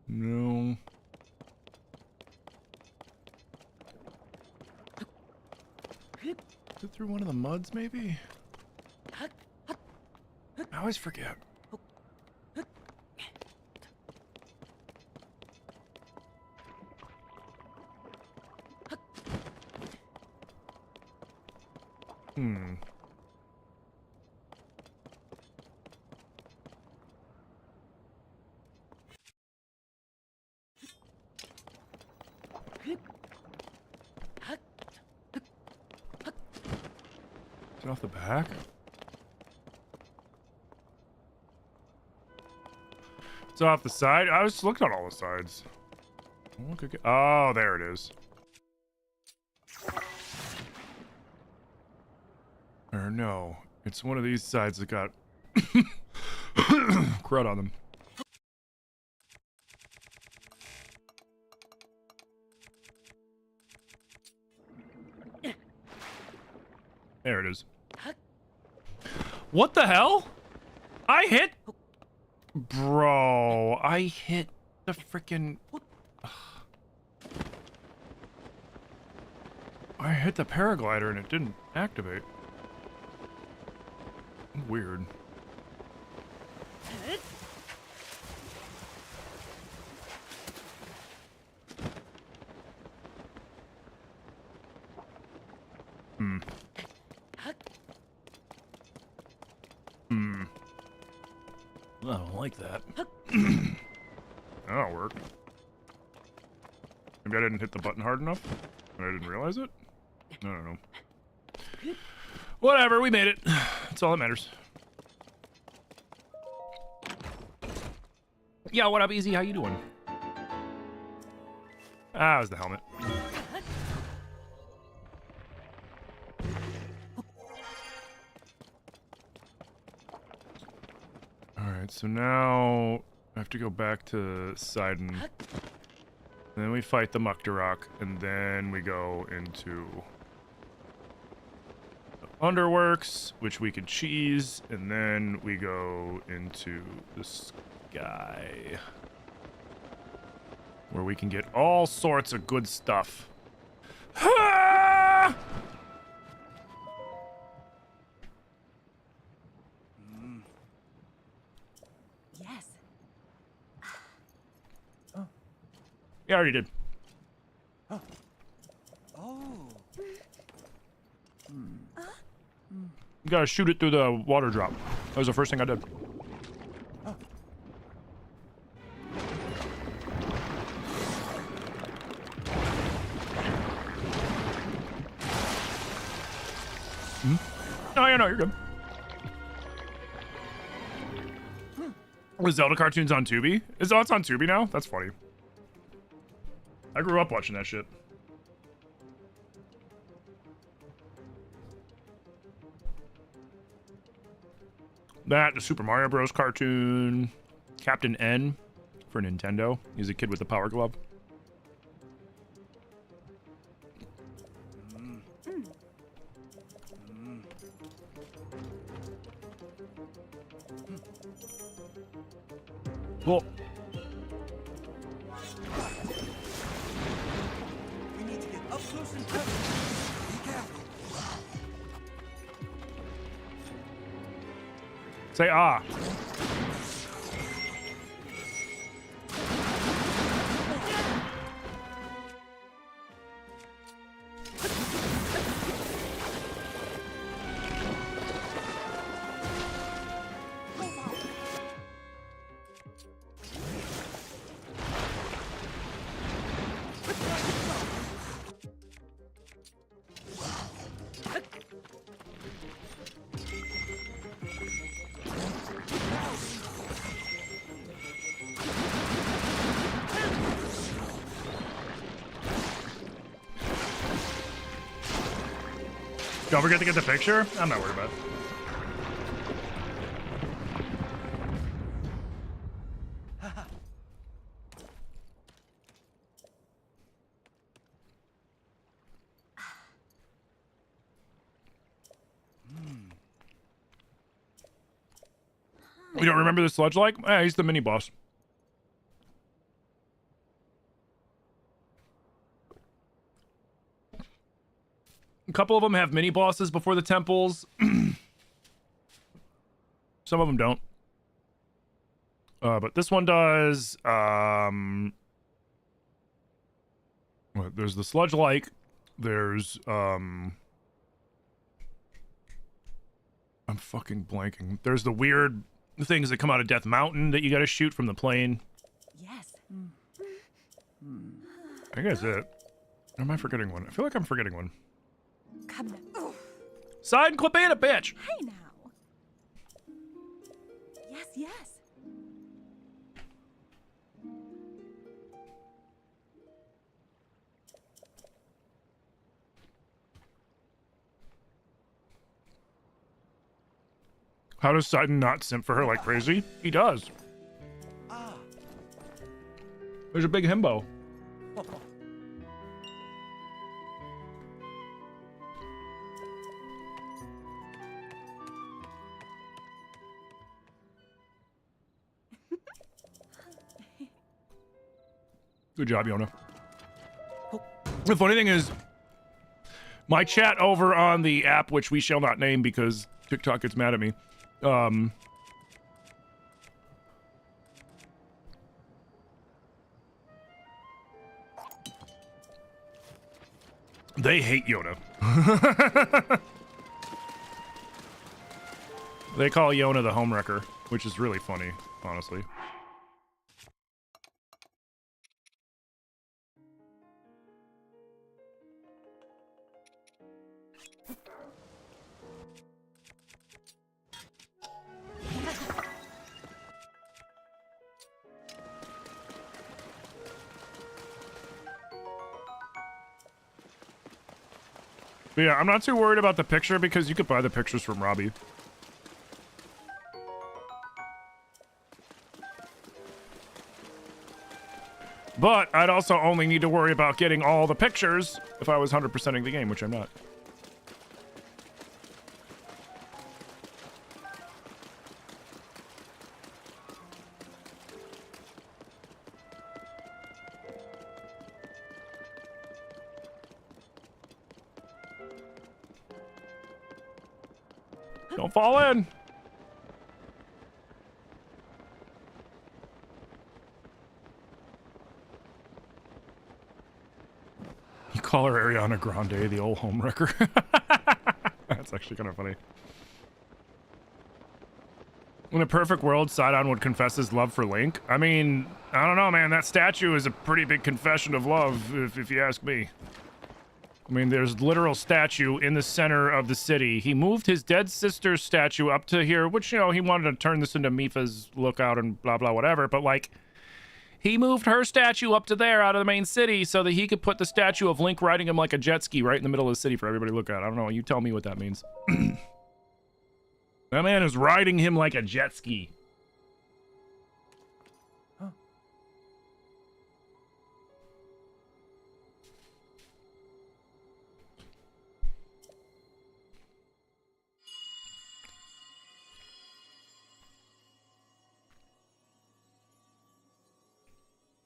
No. Is it through one of the muds, maybe? I always forget. Is it off the back? It's off the side? I was looking at all the sides. Oh, there it is. Or no, it's one of these sides that got crud on them. There it is. What the hell? I hit... Bro, I hit the frickin'... I hit the paraglider and it didn't activate. Weird. I don't like that. That'll work. Maybe I didn't hit the button hard enough and I didn't realize it? I don't know. Whatever, we made it. That's all that matters. Yeah, what up, Easy? How you doing? Ah, it was the helmet. Alright, so now I have to go back to Sidon. Then we fight the Muktarok, and then we go into the Underworks, which we could cheese, and then we go into the sky, where we can get all sorts of good stuff. Yes. Yeah, I already did. Oh. You gotta shoot it through the water drop. That was the first thing I did. Oh, yeah, no, you're good. Was Zelda cartoons on Tubi? It's on Tubi now? That's funny. I grew up watching that shit. That, the Super Mario Bros. Cartoon, Captain N for Nintendo. He's a kid with a power glove. Cool. We need to get up close and personal. Be careful. Say ah. Don't forget to get the picture. I'm not worried about it. You don't remember the sludge like? Eh, he's the mini boss. A couple of them have mini bosses before the temples. Some of them don't. But this one does. There's the sludge like. There's I'm fucking blanking. There's the weird things that come out of Death Mountain that you gotta shoot from the plane. Yes. I think that's it. Or am I forgetting one? I feel like I'm forgetting one. Come now. Side, quit being a bitch! Hey now. Yes, yes. How does Sidon not simp for her like crazy? He does. Ah. There's a big himbo. Good job, Yona. The funny thing is, My chat over on the app, which we shall not name because TikTok gets mad at me. They hate Yoda. They call Yona the homewrecker, which is really funny, honestly. But yeah, I'm not too worried about the picture because you could buy the pictures from Robbie. But I'd also only need to worry about getting all the pictures if I was 100%ing the game, which I'm not. Don't fall in. You call her Ariana Grande, the old homewrecker. That's actually kind of funny. In a perfect world, Sidon would confess his love for Link. I mean, I don't know, man. That statue is a pretty big confession of love, if you ask me. I mean, there's literal statue in the center of the city. He moved his dead sister's statue up to here, which, you know, he wanted to turn this into Mifa's lookout and blah, blah, whatever. But, like, he moved her statue up to there out of the main city so that he could put the statue of Link riding him like a jet ski right in the middle of the city for everybody to look at. I don't know. You tell me what that means. That man is riding him like a jet ski.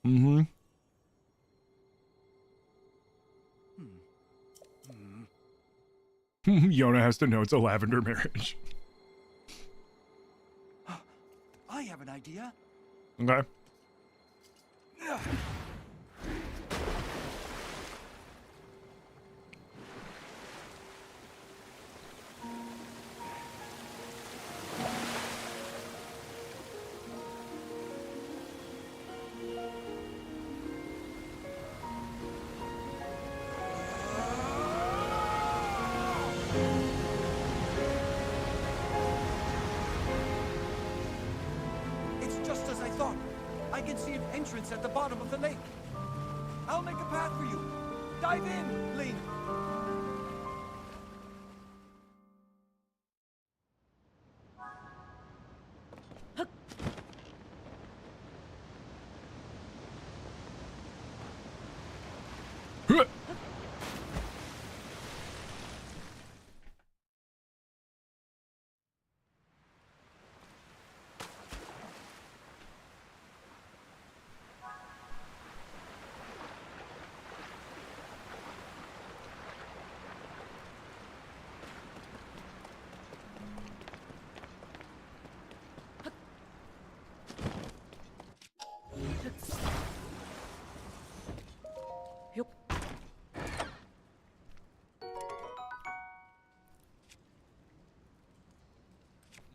Mm-hmm. Yona has to know it's a lavender marriage. I have an idea. Okay. Entrance at the bottom of the lake. I'll make a path for you. Dive in, Link.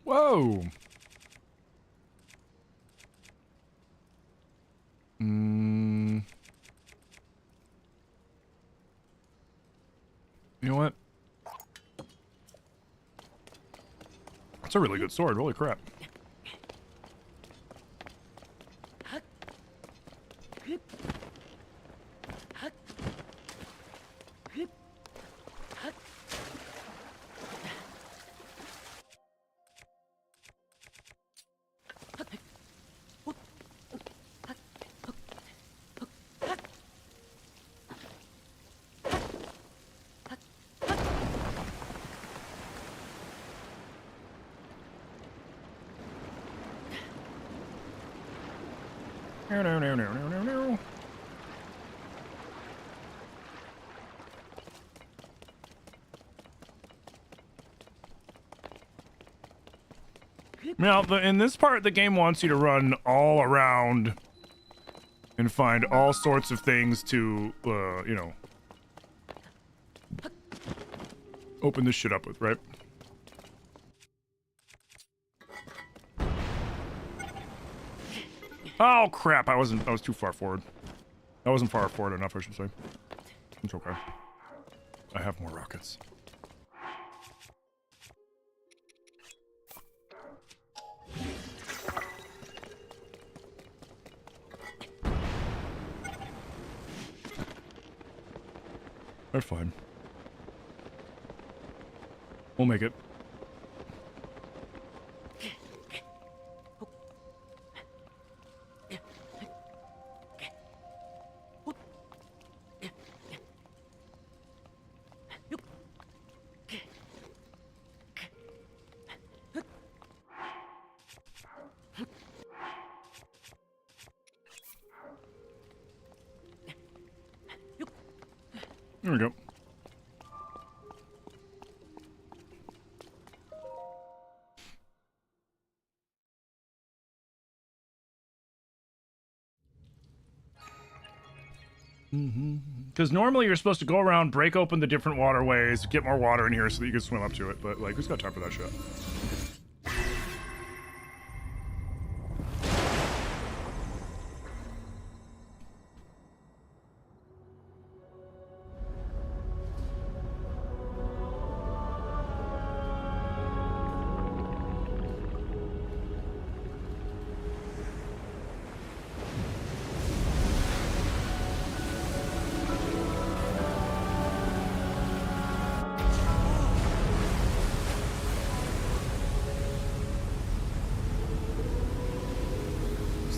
Whoa. You know what? That's a really good sword. Holy crap. Now, in this part, the game wants you to run all around and find all sorts of things to, you know, open this shit up with, right? Oh, crap. I was too far forward. I wasn't far forward enough, I should say. It's okay. I have more rockets. They're fine. We'll make it. There we go. Because normally you're supposed to go around, break open the different waterways, get more water in here so that you can swim up to it, but, like, who's got time for that shit?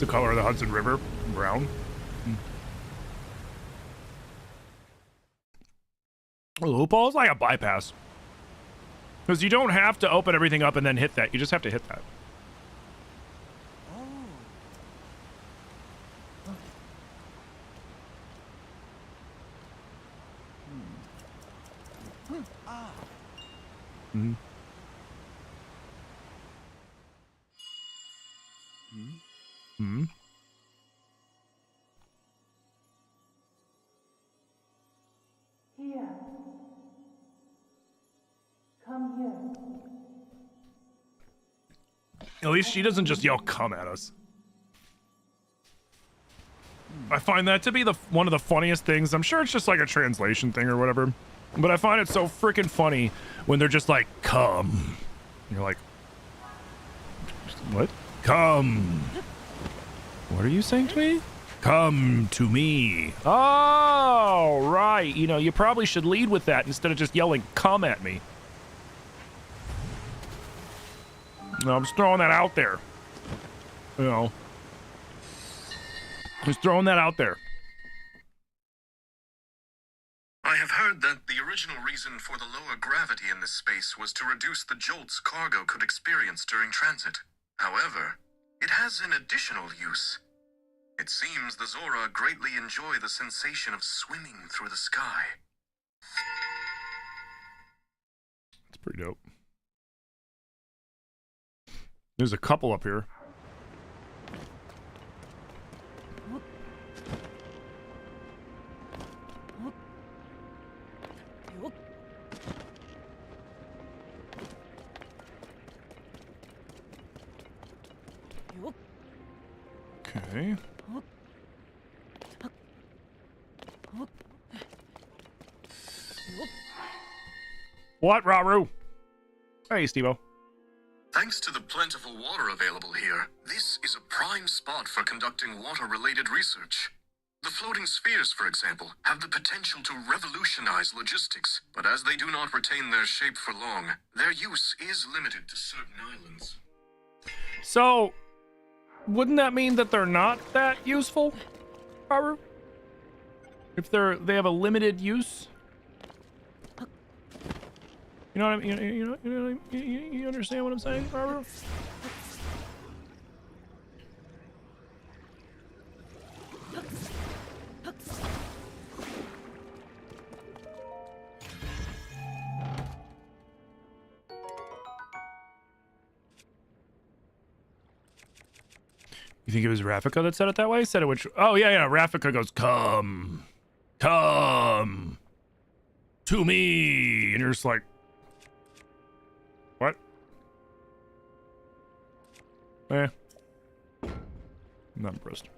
The color of the Hudson River, brown. The loophole is like a bypass, because you don't have to open everything up and then hit that. You just have to hit that. Here. Come here. At least she doesn't just yell "come" at us. I find that to be one of the funniest things. I'm sure it's just like a translation thing or whatever, but I find it so freaking funny when they're just like "come." And you're like, what? Come. What are you saying to me? Come to me. Oh, right. You know, you probably should lead with that instead of just yelling "come" at me. No, I'm just throwing that out there. You know. Just throwing that out there. I have heard that the original reason for the lower gravity in this space was to reduce the jolts cargo could experience during transit. However, it has an additional use. It seems the Zora greatly enjoy the sensation of swimming through the sky. It's pretty dope. There's a couple up here. Okay. What, Raru? Hey, Steve-O. Thanks to the plentiful water available here, this is a prime spot for conducting water-related research. The floating spheres, for example, have the potential to revolutionize logistics, but as they do not retain their shape for long, their use is limited to certain islands. So, wouldn't that mean that they're not that useful, Raru? If they have a limited use? You know what I mean? You understand what I'm saying, Raru? You think it was Rafika that said it that way? Said it which? Oh yeah. Rafika goes, come to me, and you're just like, what? I'm not impressed.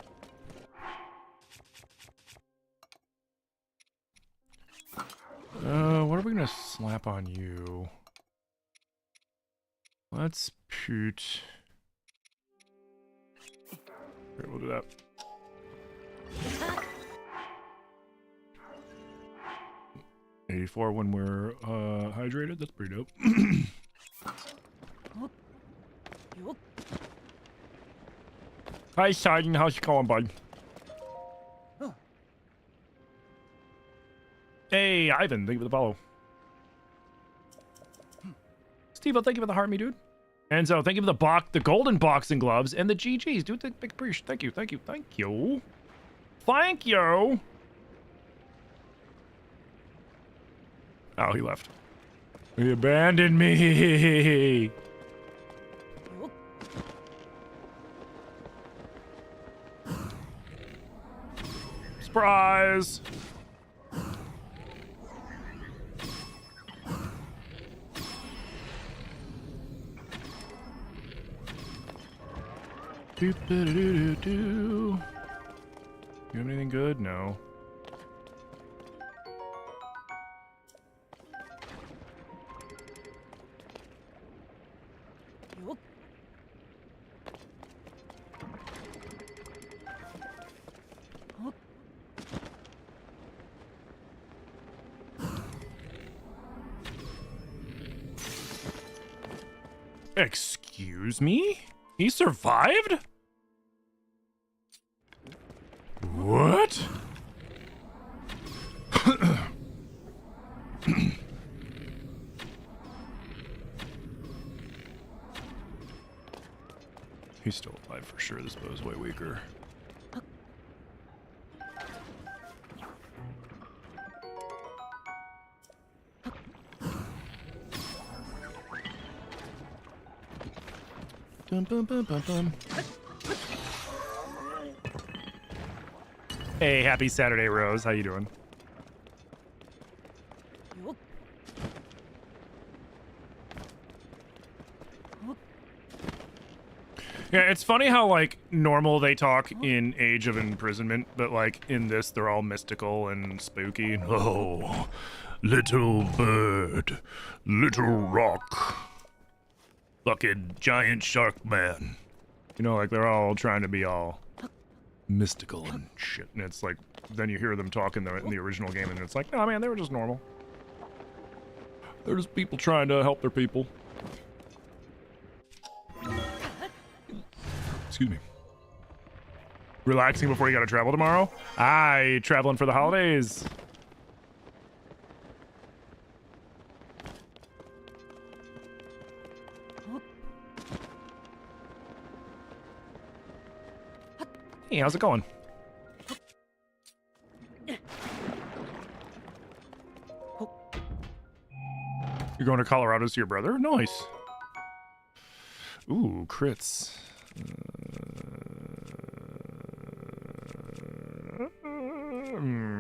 What are we gonna slap on you? Let's put. Okay, we'll do that. $84 when we're hydrated. That's pretty dope. Hi, Sergeant. How's it going, bud? Hey, Ivan. Thank you for the follow. Steve, thank you for the heart, me dude. Enzo, thank you for the golden boxing gloves and the GGs, dude. Big appreciation. Thank you. Oh, he left. He abandoned me. Surprise. Do. You have anything good? No. Excuse me? He survived? What? He's still alive for sure. This bow's way weaker. Bum, bum, bum, bum, bum. Hey, happy Saturday, Rose. How you doing? Yeah, it's funny how, like, normal they talk in Age of Imprisonment, but, like, in this, they're all mystical and spooky. Oh, little bird, little rock, fucking giant shark man. You know, like, they're all trying to be all mystical and shit. And it's like, then you hear them talk in the original game, and it's like, no, man, they were just normal. They're just people trying to help their people. Excuse me. Relaxing before you gotta travel tomorrow? Aye, traveling for the holidays. Hey, how's it going? You're going to Colorado to see your brother? Nice. Ooh, crits.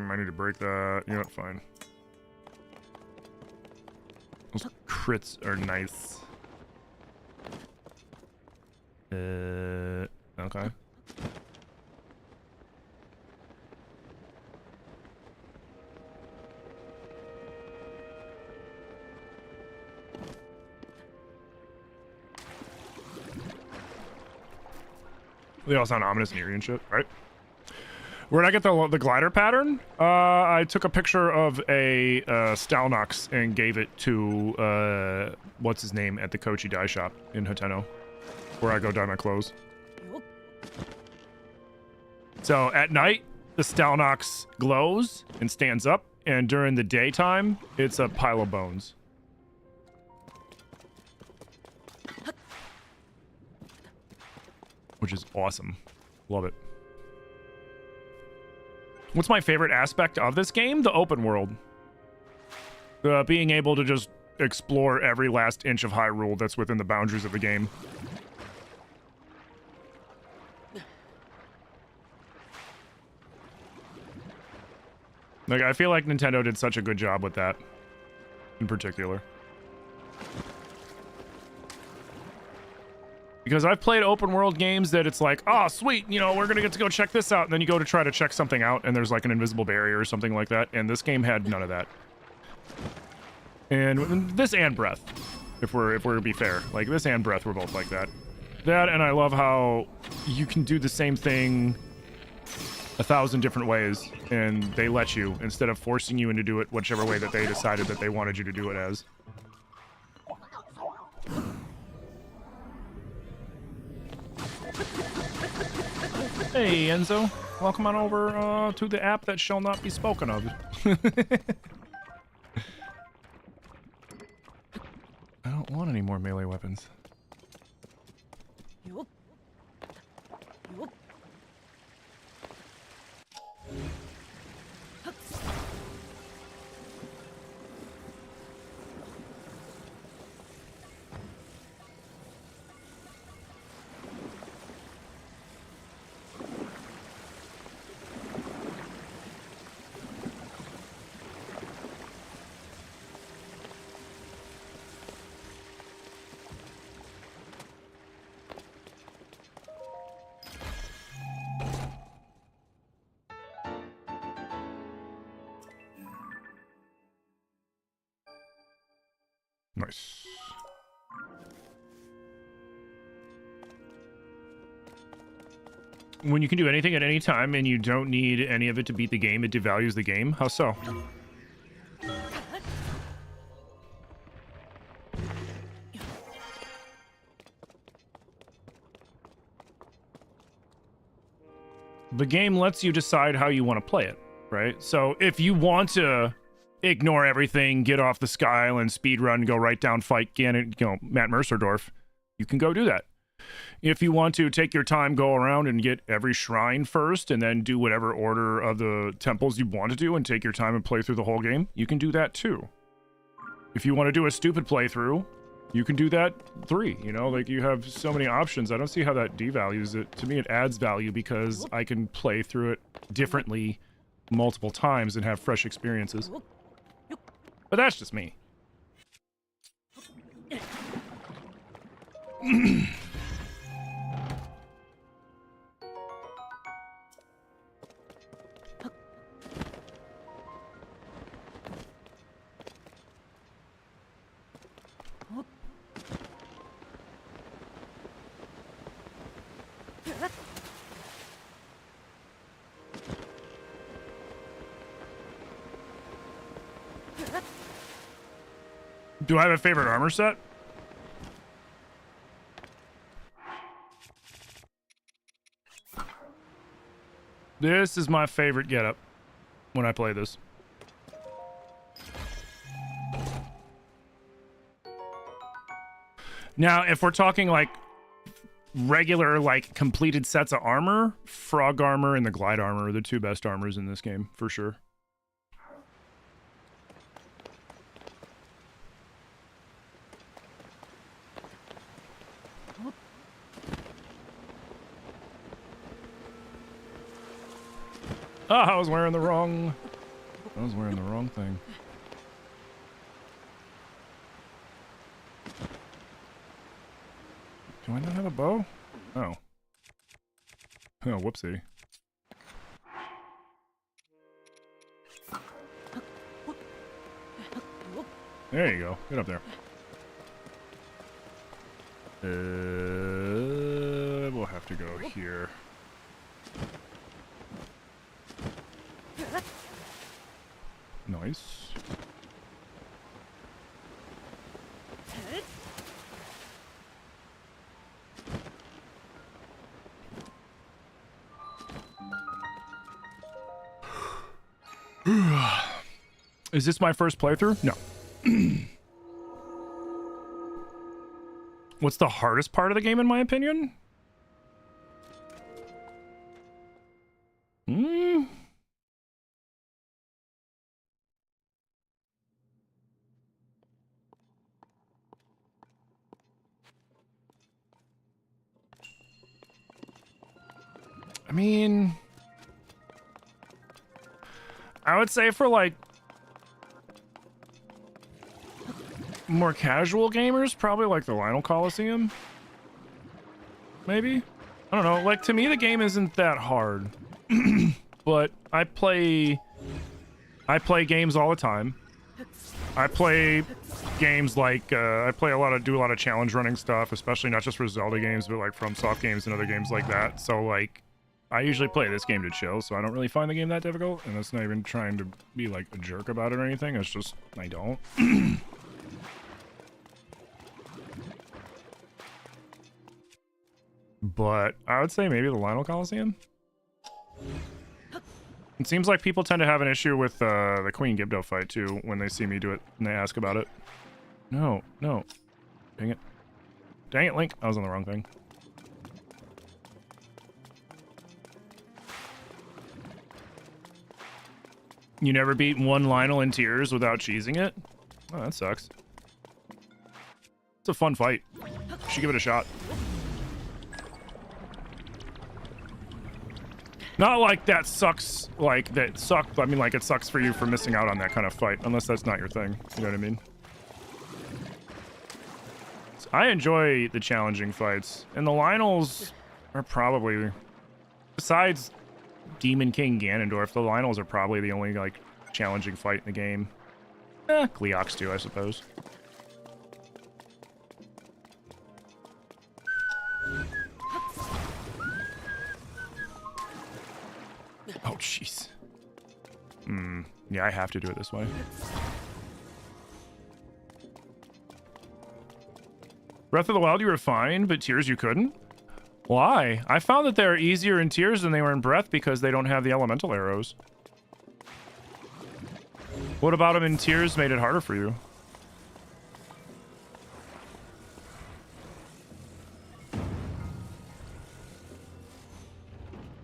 I need to break that. You know what? Fine. Those crits are nice. Okay. They all sound ominous and eerie and shit, right? Where'd I get the glider pattern? I took a picture of a Stalnox and gave it to, what's his name, at the Kochi dye shop in Hateno, where I go dye my clothes. So at night, the Stalnox glows and stands up, and during the daytime, it's a pile of bones. Which is awesome. Love it. What's my favorite aspect of this game? The open world. Being able to just explore every last inch of Hyrule that's within the boundaries of the game. Like, I feel like Nintendo did such a good job with that, in particular. Because I've played open world games that it's like, oh, sweet, you know, we're gonna get to go check this out, and then you go to try to check something out, and there's like an invisible barrier or something like that, and this game had none of that. And this and Breath, if we're to be fair, like this and Breath were both like that. That, and I love how you can do the same thing 1,000 different ways, and they let you, instead of forcing you into do it whichever way that they decided that they wanted you to do it as. Hey, Enzo. Welcome on over to the app that shall not be spoken of. I don't want any more melee weapons. Nice. When you can do anything at any time and you don't need any of it to beat the game, it devalues the game. How so? The game lets you decide how you want to play it, right? So if you want to ignore everything, get off the Sky Island, speedrun, go right down, fight Ganon, you know, Matt Mercerdorf, you can go do that. If you want to take your time, go around and get every shrine first, and then do whatever order of the temples you want to do and take your time and play through the whole game, you can do that too. If you want to do a stupid playthrough, you can do that 3, you know, like you have so many options. I don't see how that devalues it. To me, it adds value because I can play through it differently multiple times and have fresh experiences. But that's just me. Do I have a favorite armor set? This is my favorite getup when I play this. Now, if we're talking like regular, like completed sets of armor, frog armor and the glide armor are the 2 best armors in this game, for sure. Ah, I was wearing the wrong thing. Do I not have a bow? Oh. Oh, whoopsie. There you go. Get up there. We'll have to go here. Nice. Is this my first playthrough? No. What's the hardest part of the game, in my opinion? I mean, I would say for like more casual gamers, probably like the Lionel Coliseum. Maybe? I don't know. Like, to me, the game isn't that hard. But I play games all the time. I play games like, do a lot of challenge running stuff, especially not just for Zelda games, but like FromSoft games and other games like that. So like, I usually play this game to chill, so I don't really find the game that difficult, and that's not even trying to be like a jerk about it or anything, it's just, I don't. But I would say maybe the Lionel Coliseum. It seems like people tend to have an issue with the Queen Gibdo fight too when they see me do it and they ask about it. No, no. Dang it. Dang it, Link. I was on the wrong thing. You never beat one Lionel in tears without cheesing it? Oh, that sucks. It's a fun fight. You should give it a shot. Not like that sucks, like that sucked. I mean, like it sucks for you for missing out on that kind of fight, unless that's not your thing. You know what I mean? So I enjoy the challenging fights, and the Lionels are probably, besides Demon King Ganondorf, the Lionels are probably the only like challenging fight in the game. Gleeox too, I suppose. Oh, jeez. Yeah, I have to do it this way. Breath of the Wild, you were fine, but Tears you couldn't? Why? I found that they're easier in Tears than they were in Breath because they don't have the elemental arrows. What about them in Tears made it harder for you?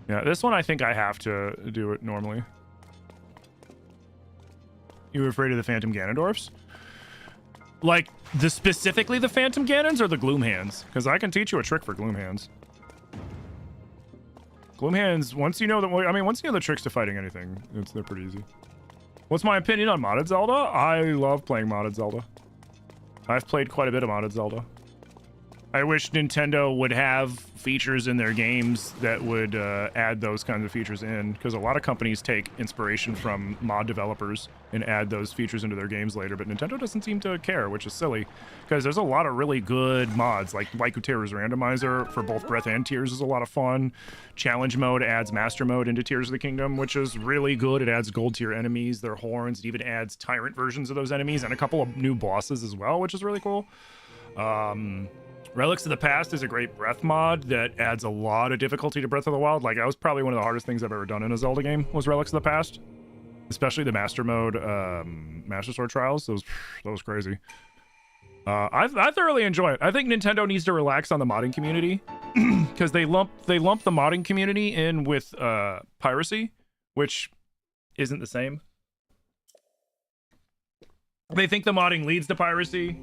Yeah, this one I think I have to do it normally. You were afraid of the Phantom Ganondorfs? Like, specifically the Phantom Ganons or the Gloom Hands? Because I can teach you a trick for Gloom Hands. Gloom Hands, once you know the tricks to fighting anything, they're pretty easy. What's my opinion on modded Zelda? I love playing modded Zelda. I've played quite a bit of modded Zelda. I wish Nintendo would have features in their games that would add those kinds of features in, because a lot of companies take inspiration from mod developers and add those features into their games later, but Nintendo doesn't seem to care, which is silly, because there's a lot of really good mods, like Waikuteru's Randomizer for both Breath and Tears is a lot of fun. Challenge mode adds Master Mode into Tears of the Kingdom, which is really good. It adds gold tier enemies, their horns, it even adds tyrant versions of those enemies, and a couple of new bosses as well, which is really cool. Relics of the Past is a great Breath mod that adds a lot of difficulty to Breath of the Wild. Like, that was probably one of the hardest things I've ever done in a Zelda game, was Relics of the Past. Especially the Master Mode, Master Sword Trials. That was crazy. I thoroughly enjoy it. I think Nintendo needs to relax on the modding community, because they lump the modding community in with piracy, which isn't the same. They think the modding leads to piracy.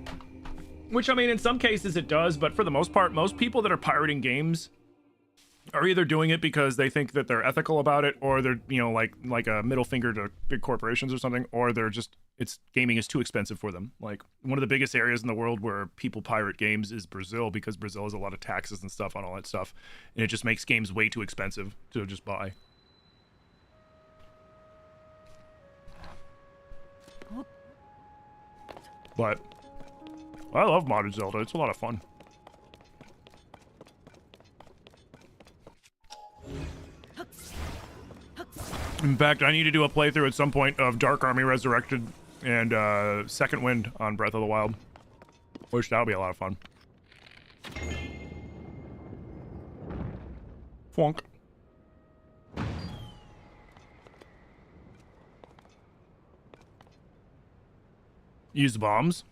Which, I mean, in some cases it does, but for the most part, most people that are pirating games are either doing it because they think that they're ethical about it, or they're, you know, like a middle finger to big corporations or something, or they're just, gaming is too expensive for them. Like, one of the biggest areas in the world where people pirate games is Brazil, because Brazil has a lot of taxes and stuff on all that stuff, and it just makes games way too expensive to just buy. But I love modded Zelda. It's a lot of fun. In fact, I need to do a playthrough at some point of Dark Army Resurrected and Second Wind on Breath of the Wild. Which that'll be a lot of fun. Funk. Use bombs?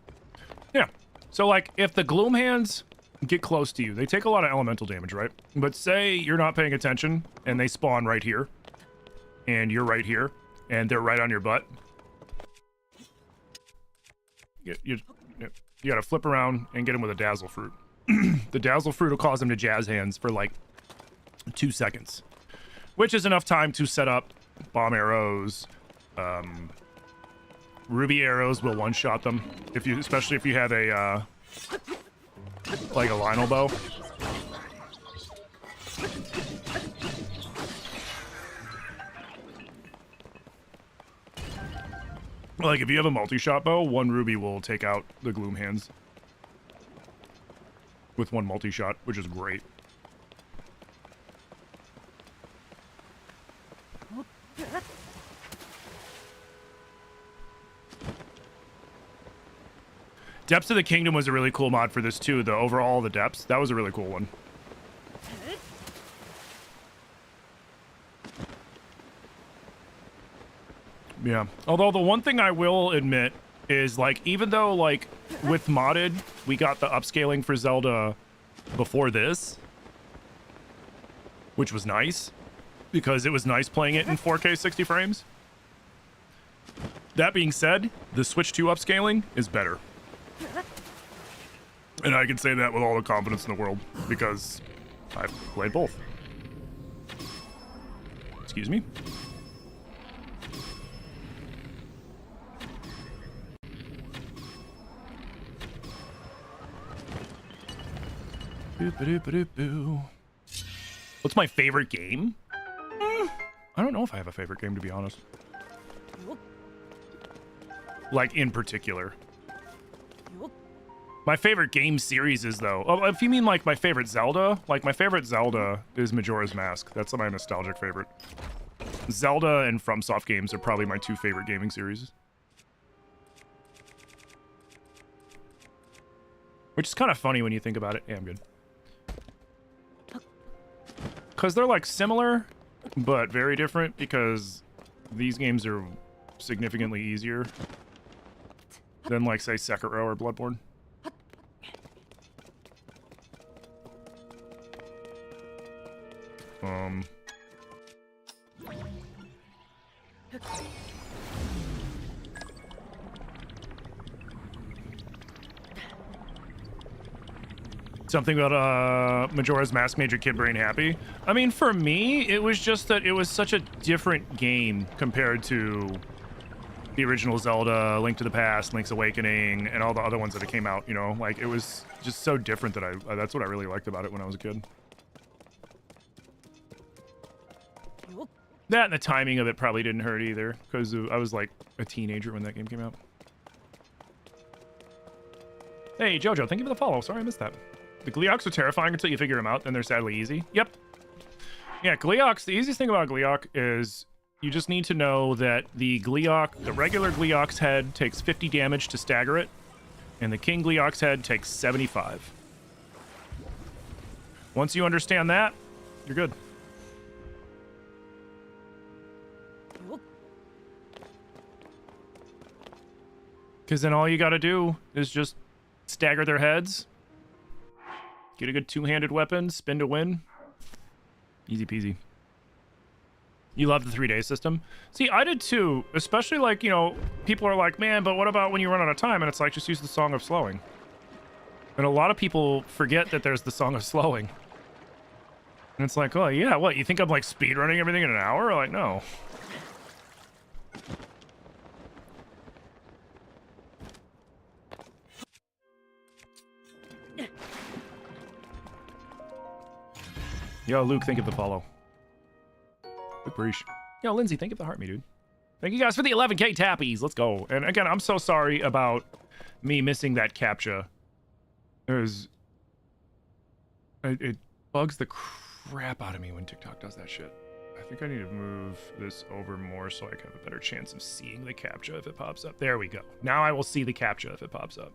Yeah. So, like, if the Gloom Hands get close to you, they take a lot of elemental damage, right? But say you're not paying attention, and they spawn right here, and you're right here, and they're right on your butt. You gotta flip around and get them with a Dazzle Fruit. The Dazzle Fruit will cause them to jazz hands for, like, 2 seconds. Which is enough time to set up bomb arrows, ruby arrows will one-shot them, especially if you have a like a Lionel bow. Like if you have a multi-shot bow, one ruby will take out the gloom hands with one multi-shot, which is great. Depths of the Kingdom was a really cool mod for this too. The overall the depths, that was a really cool one. Yeah. Although the one thing I will admit is like, even though like with modded, we got the upscaling for Zelda before this, which was nice because it was nice playing it in 4K 60 frames. That being said, the Switch 2 upscaling is better. And I can say that with all the confidence in the world because I've played both. Excuse me. What's my favorite game? I don't know if I have a favorite game, to be honest. Like, in particular. My favorite game series is, though... Oh, if you mean, like, my favorite Zelda, like, my favorite Zelda is Majora's Mask. That's my nostalgic favorite. Zelda and FromSoft games are probably my two favorite gaming series. Which is kind of funny when you think about it. Yeah, I'm good. Because they're, like, similar, but very different, because these games are significantly easier than, like, say, Sekiro or Bloodborne. Something about Majora's Mask made your kid brain happy. I mean, for me, it was just that it was such a different game compared to the original Zelda, Link to the Past, Link's Awakening, and all the other ones that came out, you know? Like, it was just so different that that's what I really liked about it when I was a kid. That and the timing of it probably didn't hurt either, because I was like a teenager when that game came out. Hey, Jojo, thank you for the follow. Sorry I missed that. The Gleeoks are terrifying until you figure them out, then they're sadly easy. Yep. Yeah, Gleeoks, the easiest thing about Gleeok is you just need to know that the regular Gleeok's head takes 50 damage to stagger it, and the King Gleeok's head takes 75. Once you understand that, you're good. Because then all you gotta do is just stagger their heads, get a good two-handed weapon, spin to win. Easy peasy. You love the 3-day system? See, I did too, especially like, you know, people are like, man, but what about when you run out of time? And it's like, just use the Song of Slowing. And a lot of people forget that there's the Song of Slowing. And it's like, oh yeah, what, you think I'm like speedrunning everything in an hour? Like, no. Yo, Luke, thank you for the follow. Good breach. Yo, Lindsay, thank you for the heart me, dude. Thank you guys for the 11K tappies. Let's go. And again, I'm so sorry about me missing that captcha. It bugs the crap out of me when TikTok does that shit. I think I need to move this over more so I can have a better chance of seeing the captcha if it pops up. There we go. Now I will see the captcha if it pops up.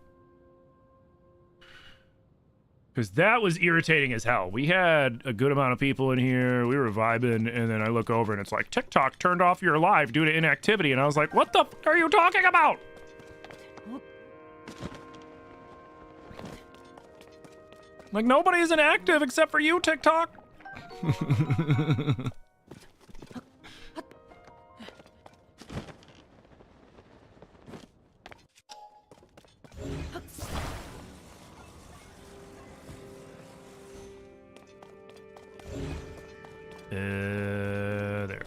Because that was irritating as hell. We had a good amount of people in here. We were vibing, and then I look over, and it's like, TikTok turned off your live due to inactivity. And I was like, what the f are you talking about? Like, nobody is inactive except for you, TikTok. There.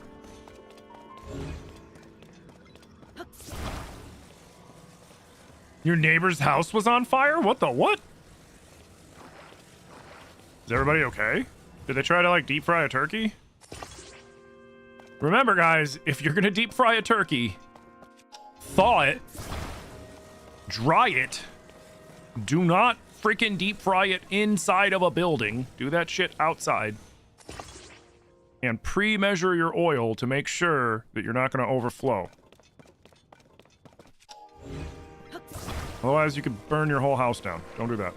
Your neighbor's house was on fire? What the what? Is everybody okay? Did they try to like deep fry a turkey? Remember guys, if you're gonna deep fry a turkey, thaw it, dry it, do not freaking deep fry it inside of a building. Do that shit outside. And pre-measure your oil to make sure that you're not gonna overflow. Otherwise you could burn your whole house down. Don't do that.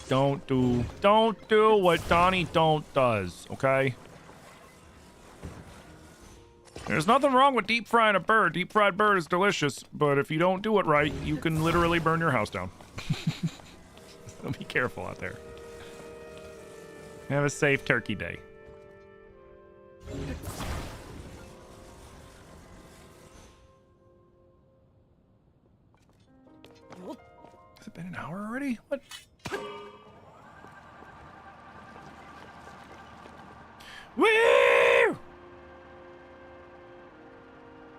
Don't do what Donnie Don't does, okay? There's nothing wrong with deep frying a bird. Deep fried bird is delicious, but if you don't do it right, you can literally burn your house down. So be careful out there. Have a safe turkey day. Has it been an hour already? What? Woo!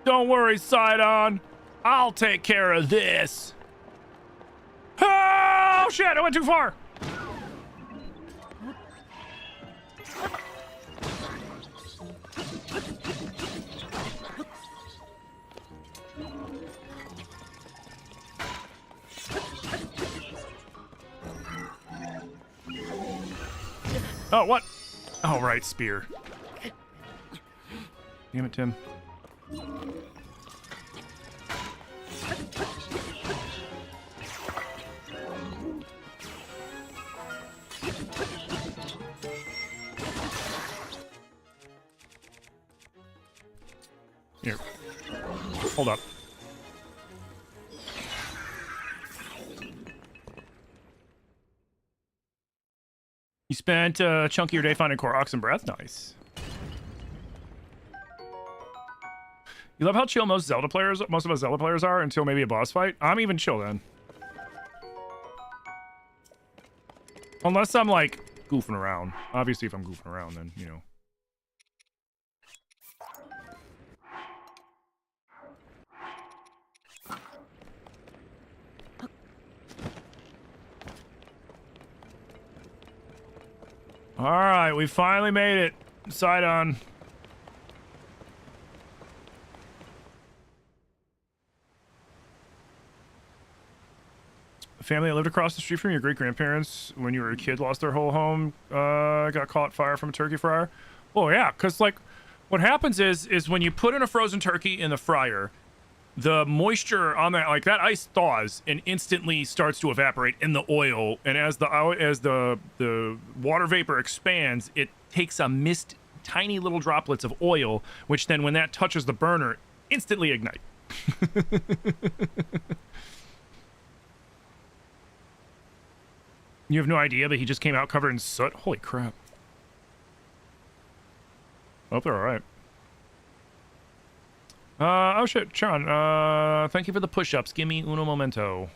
Don't worry, Sidon. I'll take care of this. Oh, shit. I went too far. Oh, what? Oh, right, spear. Damn it, Tim. Here. Hold up. You spent a chunk of your day finding Korok's and breath? Nice. You love how chill most of us Zelda players are until maybe a boss fight? I'm even chill then. Unless I'm like goofing around. Obviously if I'm goofing around then, you know. Alright, we finally made it. Sidon. A family that lived across the street from your great-grandparents when you were a kid lost their whole home, got caught fire from a turkey fryer. Oh yeah, because like what happens is when you put in a frozen turkey in the fryer, the moisture on that, like that ice thaws and instantly starts to evaporate in the oil, and as the water vapor expands, it takes a mist, tiny little droplets of oil, which then when that touches the burner, instantly ignite. You have no idea that he just came out covered in soot? Holy crap. I hope they're alright. Oh shit, Sean, thank you for the push-ups. Give me uno momento.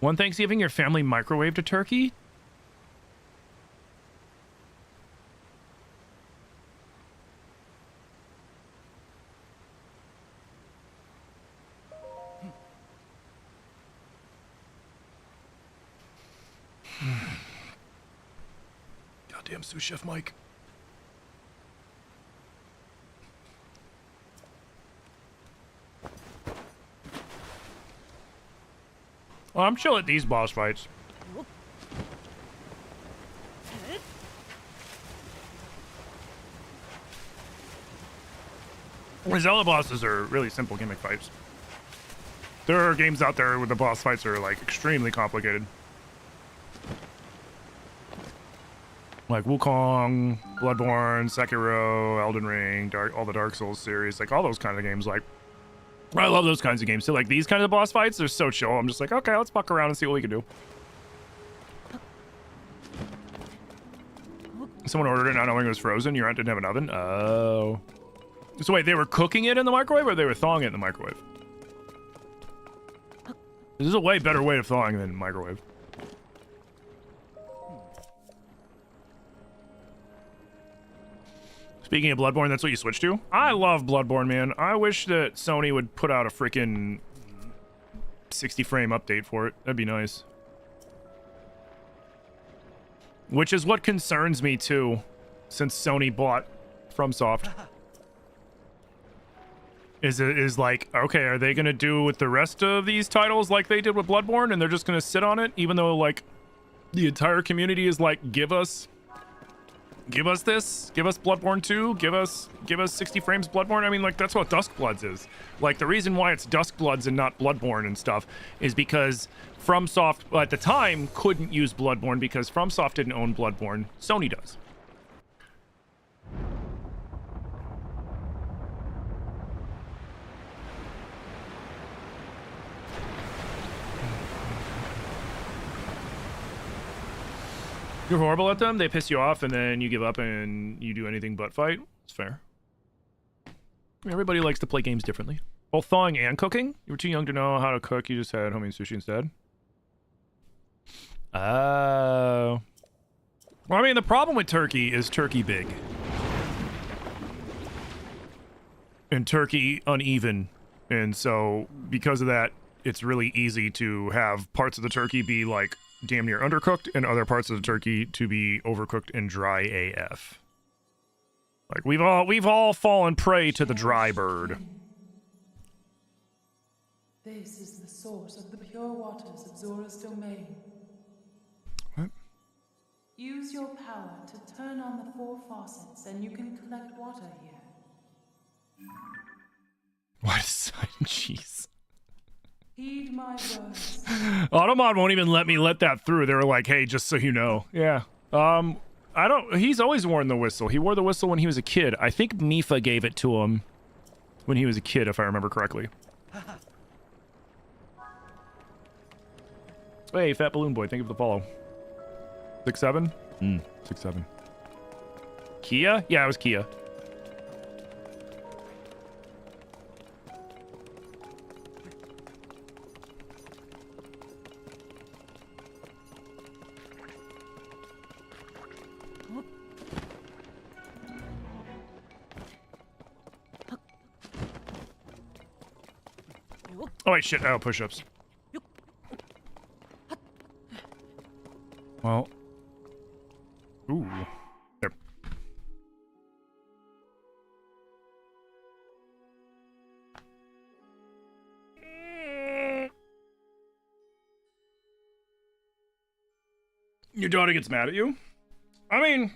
One Thanksgiving, your family microwaved a turkey? Goddamn sous chef Mike. Well, I'm chill at these boss fights. The Zelda bosses are really simple gimmick fights. There are games out there where the boss fights are like extremely complicated. Like Wukong, Bloodborne, Sekiro, Elden Ring, all the Dark Souls series, like all those kind of games. Like, I love those kinds of games. So like these kind of boss fights, they're so chill. I'm just like, okay, let's fuck around and see what we can do. Someone ordered it not knowing it was frozen. Your aunt didn't have an oven? Oh. So wait, they were cooking it in the microwave or they were thawing it in the microwave? This is a way better way of thawing than microwave. Speaking of Bloodborne, that's what you switch to? I love Bloodborne, man. I wish that Sony would put out a freaking 60 frame update for it. That'd be nice. Which is what concerns me too, since Sony bought FromSoft. Is like, okay, are they gonna do with the rest of these titles like they did with Bloodborne, and they're just gonna sit on it, even though like the entire community is like, give us this, give us Bloodborne 2, give us 60 frames Bloodborne. I mean, like, that's what Duskbloods is. Like, the reason why it's Duskbloods and not Bloodborne and stuff is because FromSoft at the time couldn't use Bloodborne because FromSoft didn't own Bloodborne. Sony does. You're horrible at them, they piss you off, and then you give up and you do anything but fight. It's fair. Everybody likes to play games differently. Both thawing and cooking? You were too young to know how to cook, you just had homemade sushi instead? Oh. Well, I mean, the problem with turkey is turkey big. And turkey uneven. And so, because of that, it's really easy to have parts of the turkey be, like, damn near undercooked, and other parts of the turkey to be overcooked and dry AF. Like, we've all fallen prey to the dry bird. This is the source of the pure waters of Zora's domain. What? Use your power to turn on the 4 faucets and you can collect water here. What is Jeez. Heed my words. Automod won't even let me let that through. They were like, hey, just so you know. Yeah. He's always worn the whistle. He wore the whistle when he was a kid. I think Mifa gave it to him when he was a kid, if I remember correctly. Hey, Fat Balloon Boy, thank you for the follow. 6'7"? 6'7". Kia? Yeah, it was Kia. Oh, wait, shit. Oh, push-ups. Well. Ooh. There. Your daughter gets mad at you? I mean...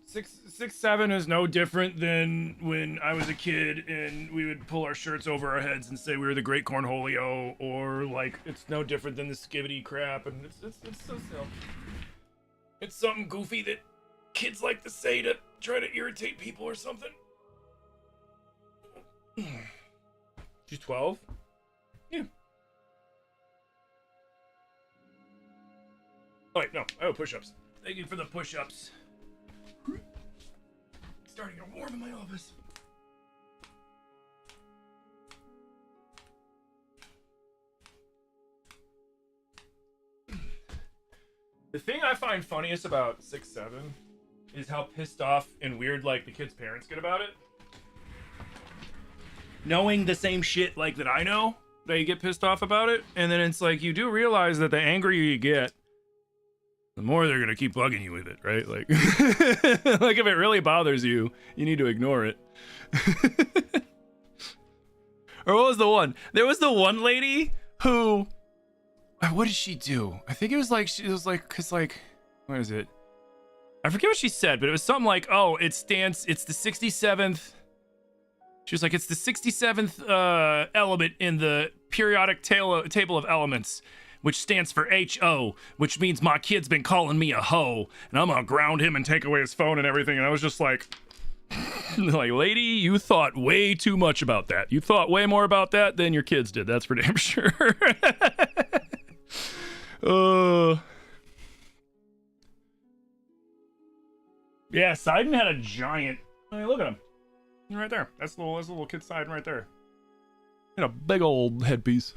6'7" is no different than when I was a kid and we would pull our shirts over our heads and say we were the Great Cornholio, or like it's no different than the Skibbity crap, and it's so silly. It's something goofy that kids like to say to try to irritate people or something. She's 12? Yeah. Oh wait, no. Oh, push-ups. Thank you for the push-ups. Starting to warm in my office. The thing I find funniest about 6'7" is how pissed off and weird like the kids' parents get about it. Knowing the same shit like that I know, they get pissed off about it, and then it's like you do realize that the angrier you get, the more they're gonna keep bugging you with it, right? Like, like if it really bothers you, you need to ignore it. Or what was the one? There was the one lady who, what did she do? I think it was like, she was like, cause like, what is it? I forget what she said, but it was something like, oh, it's the 67th. She was like, it's the 67th element in the periodic table of elements, which stands for H-O, which means my kid's been calling me a hoe, and I'm gonna ground him and take away his phone and everything. And I was just like, like, lady, you thought way too much about that. You thought way more about that than your kids did. That's for damn sure. Yeah, Sidon had a giant. I mean, look at him. Right there. That's the little kid Sidon right there. And a big old headpiece.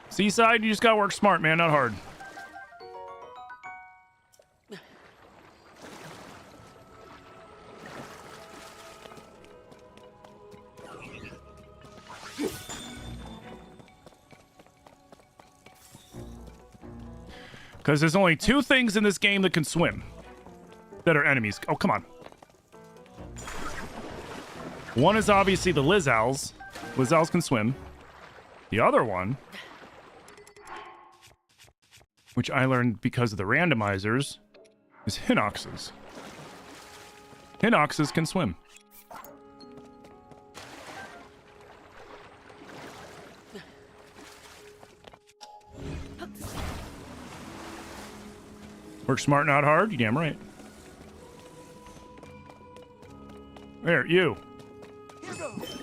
Seaside, you just gotta work smart, man, not hard. Because there's only two things in this game that can swim. That are enemies. Oh, come on. One is obviously the Lizals. Lizals can swim. The other one, which I learned because of the randomizers, is Hinoxes. Hinoxes can swim. Work smart, not hard. You damn right. There, you. Here goes.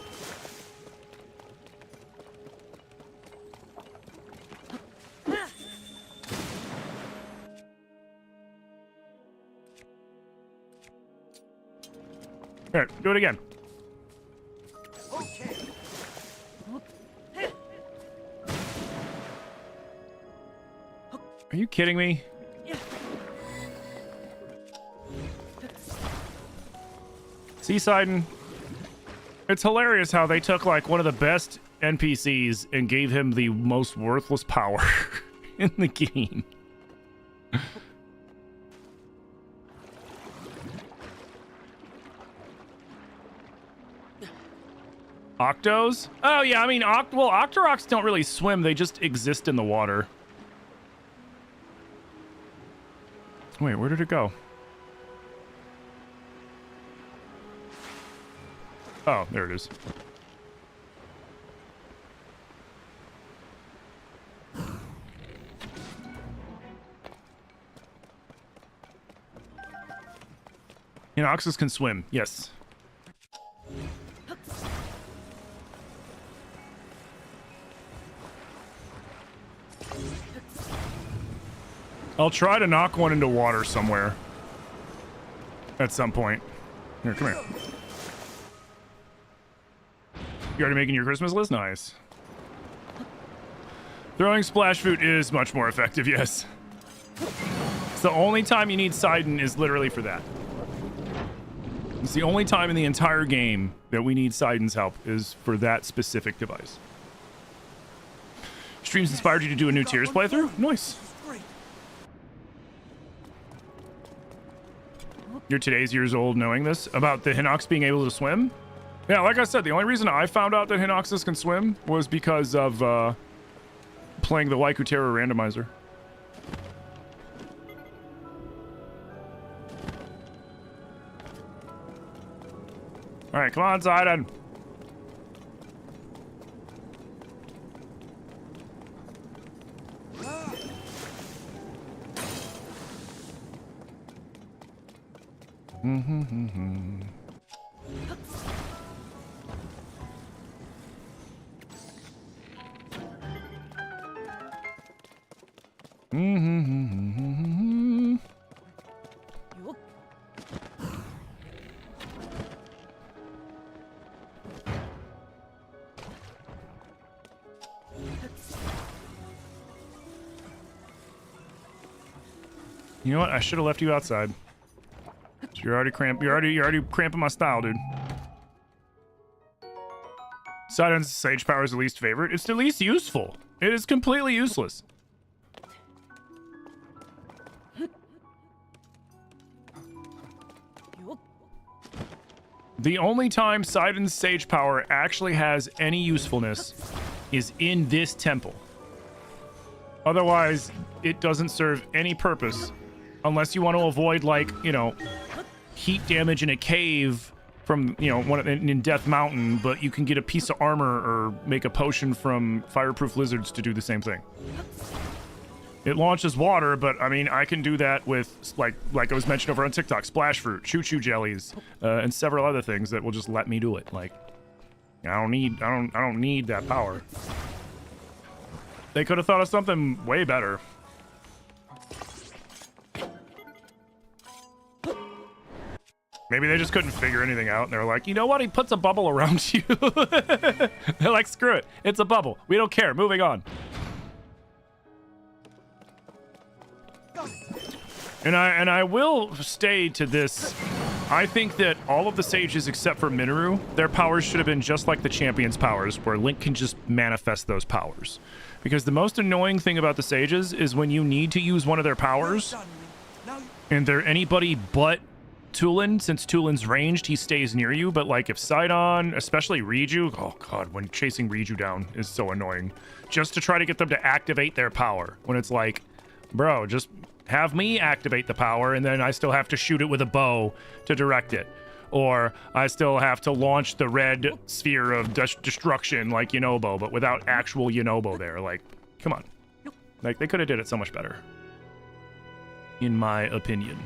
Here, do it again. Okay. Are you kidding me? Seaside, it's hilarious how they took like one of the best NPCs and gave him the most worthless power in the game. Octos? Oh yeah, I mean, well, Octoroks don't really swim, they just exist in the water. Wait, where did it go? Oh, there it is. Hinoxes can swim, yes. I'll try to knock one into water somewhere. At some point. Here, come here. You already making your Christmas list? Nice. Throwing splash food is much more effective, yes. It's the only time you need Sidon is literally for that. It's the only time in the entire game that we need Sidon's help is for that specific device. Streams inspired you to do a new Tears playthrough? Nice. You're today's years old knowing this? About the Hinox being able to swim? Yeah, like I said, the only reason I found out that Hinoxes can swim was because of playing the Waikutera randomizer. Alright, come on, Sidon. You know what? I should have left you outside. You're already cramping my style, dude. Sidon's Sage Power is the least favorite. It's the least useful. It is completely useless. The only time Sidon's Sage Power actually has any usefulness is in this temple. Otherwise, it doesn't serve any purpose unless you want to avoid, like, you know, heat damage in a cave from, you know, in Death Mountain, but you can get a piece of armor or make a potion from fireproof lizards to do the same thing. It launches water, but I mean, I can do that with, like I was mentioned over on TikTok, splash fruit, choo-choo jellies, and several other things that will just let me do it. Like, I don't need that power. They could have thought of something way better. Maybe they just couldn't figure anything out, and they're like, you know what? He puts a bubble around you. They're like, screw it. It's a bubble. We don't care. Moving on. And I will stay to this. I think that all of the sages except for Minoru, their powers should have been just like the champion's powers, where Link can just manifest those powers. Because the most annoying thing about the sages is when you need to use one of their powers, and they're anybody but Tulin. Since Tulin's ranged, he stays near you. But like if Sidon, especially Riju, oh god, when chasing Riju down is so annoying. Just to try to get them to activate their power. When it's like, bro, just have me activate the power, and then I still have to shoot it with a bow to direct it. Or I still have to launch the red sphere of destruction like Yunobo, but without actual Yunobo there. Like, come on. Like, they could have did it so much better. In my opinion.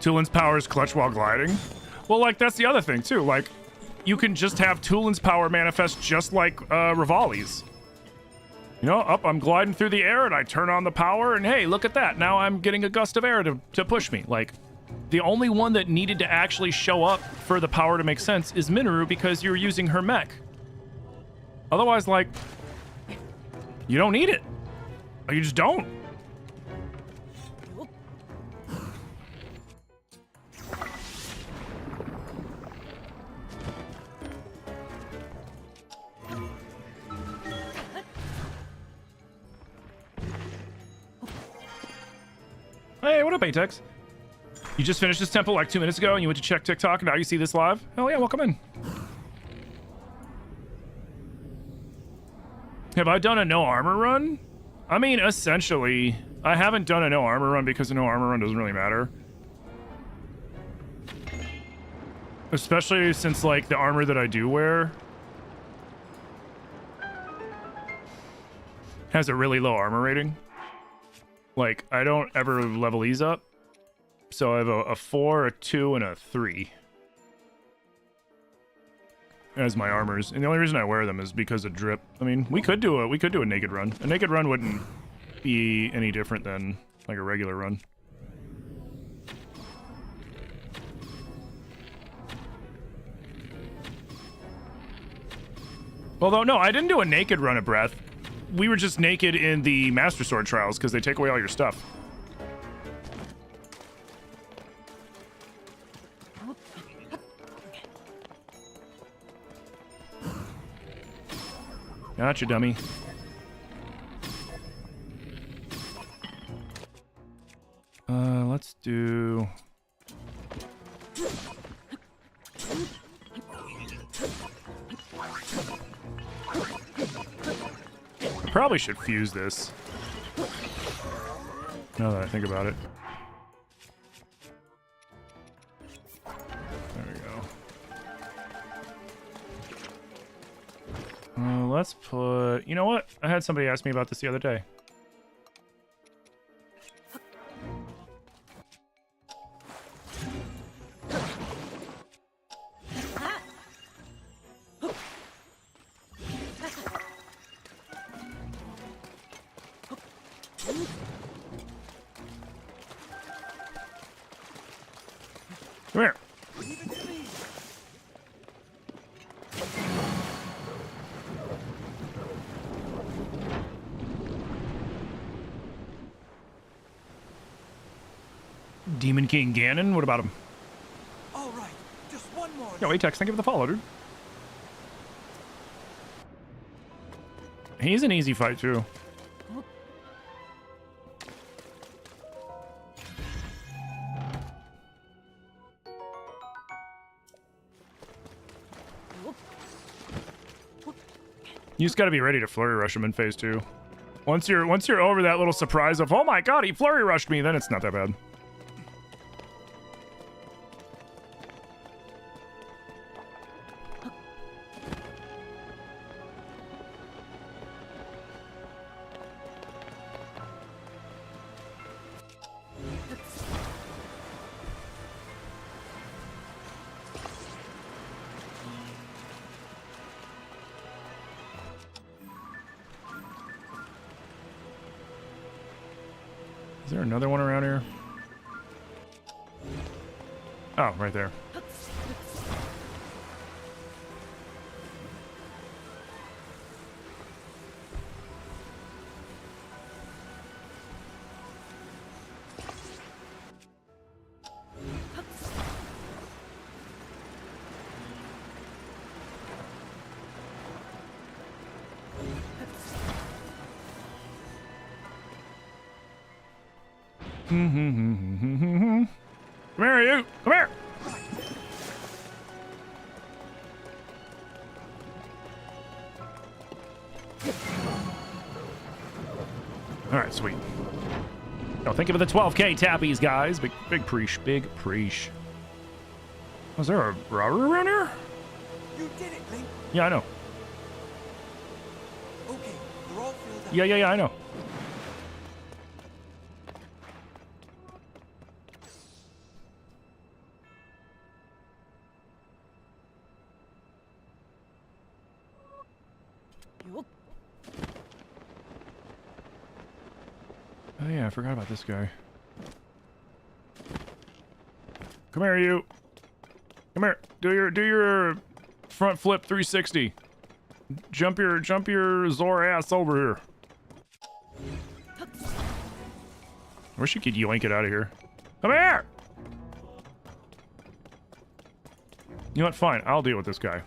Tulin's power is clutch while gliding. Well, like, that's the other thing, too. Like, you can just have Tulin's power manifest just like Rivali's. You know, I'm gliding through the air, and I turn on the power, and hey, look at that. Now I'm getting a gust of air to push me. Like, the only one that needed to actually show up for the power to make sense is Minoru, because you're using her mech. Otherwise, like, you don't need it. Like, you just don't. Hey, what up, Atex? You just finished this temple like 2 minutes ago and you went to check TikTok and now you see this live? Hell yeah, welcome in. Have I done a no armor run? I mean, essentially, I haven't done a no armor run because a no armor run doesn't really matter. Especially since, like, the armor that I do wear has a really low armor rating. Like, I don't ever level these up. So I have a 4, a 2, and a 3 as my armors. And the only reason I wear them is because of drip. I mean, we could do a naked run. A naked run wouldn't be any different than like a regular run. Although, no, I didn't do a naked run at Breath. We were just naked in the Master Sword trials because they take away all your stuff. Gotcha, dummy. Let's do... Probably should fuse this. Now that I think about it. There we go. Let's put... You know what? I had somebody ask me about this the other day. Come here. Demon King Ganon, what about him? All right, just one more. Yo, Atex, thank you for the follow, dude. He's an easy fight, too. You just gotta be ready to flurry rush him in phase 2. Once you're over that little surprise of, oh my god, he flurry rushed me, then it's not that bad. Is there another one around here? Oh, right there. Come here, you! Come here! Alright, sweet. Oh, think of the 12K tappies, guys. Big preesh. Big preesh. Was there a robber around here? You did it, Link. Yeah, I know. Okay, they're all filled up. Yeah, I know. Oh yeah, I forgot about this guy. Come here, you. Come here. Do your front flip 360. Jump your Zor ass over here. I wish you could yoink it out of here. Come here. You know what? Fine. I'll deal with this guy.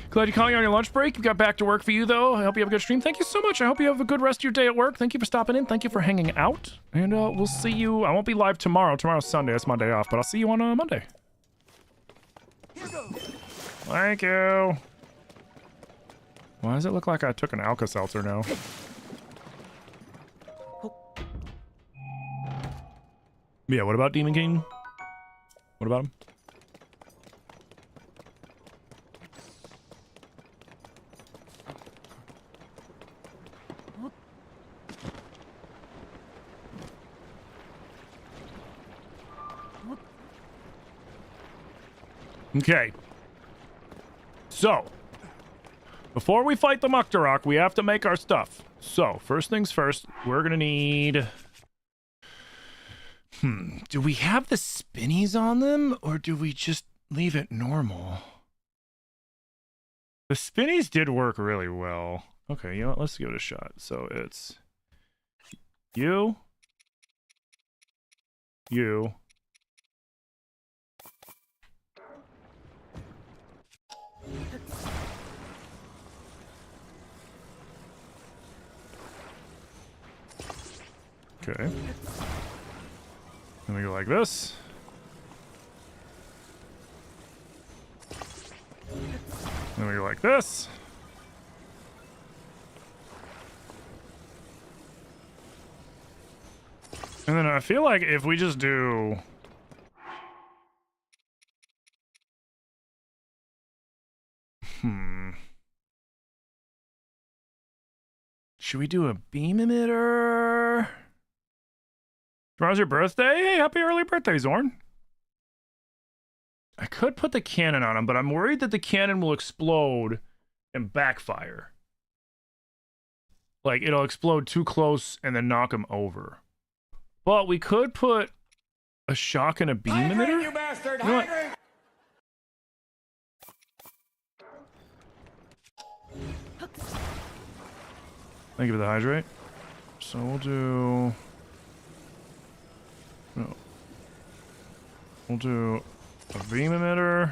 Glad you caught you on your lunch break. You got back to work for you, though. I hope you have a good stream. Thank you so much. I hope you have a good rest of your day at work. Thank you for stopping in. Thank you for hanging out. And we'll see you. I won't be live tomorrow. Tomorrow's Sunday. That's my day off. But I'll see you on Monday. Here goes. Thank you. Why does it look like I took an Alka-Seltzer now? Yeah, what about Demon King? What about him? Okay. So, before we fight the Muktarok, we have to make our stuff. So, first things first, we're gonna need... do we have the spinnies on them, or do we just leave it normal? The spinnies did work really well. Okay, you know what? Let's give it a shot. So, it's... You... Okay. Then we go like this. Then we go like this. And then I feel like if we just do... Should we do a beam emitter? Tomorrow's your birthday? Hey, happy early birthday, Zorn. I could put the cannon on him, but I'm worried that the cannon will explode and backfire. Like, it'll explode too close and then knock him over. But we could put a shock and a beam emitter. You bastard! You know what? Thank you for the hydrate. So we'll do... No. We'll do a beam emitter.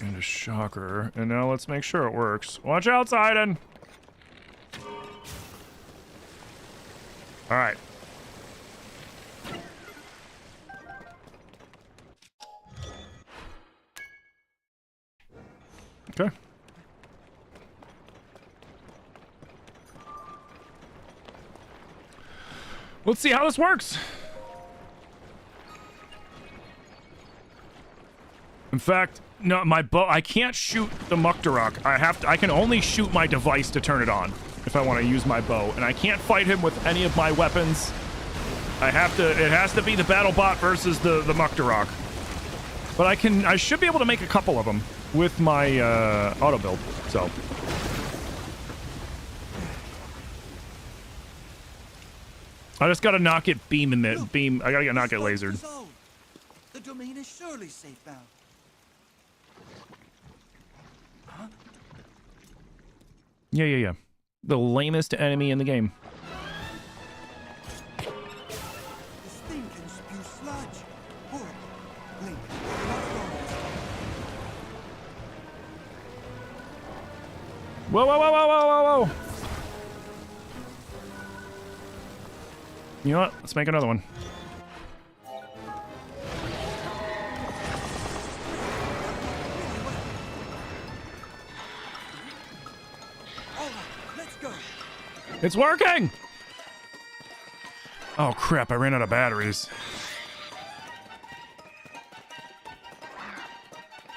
And a shocker. And now let's make sure it works. Watch out, Sidon! All right. Okay. Let's see how this works. In fact, no, my bow, I can't shoot the Muktarok. I can only shoot my device to turn it on if I want to use my bow, and I can't fight him with any of my weapons. It has to be the battle bot versus the Muktarok. But I should be able to make a couple of them with my auto build. So I just gotta not get I gotta not get lasered. The domain is surely safe bound. Huh? Yeah. The lamest enemy in the game. This thing can spew sludge. Horrible. Blink. Not alone. Whoa. You know what? Let's make another one. All right, let's go. It's working! Oh crap, I ran out of batteries.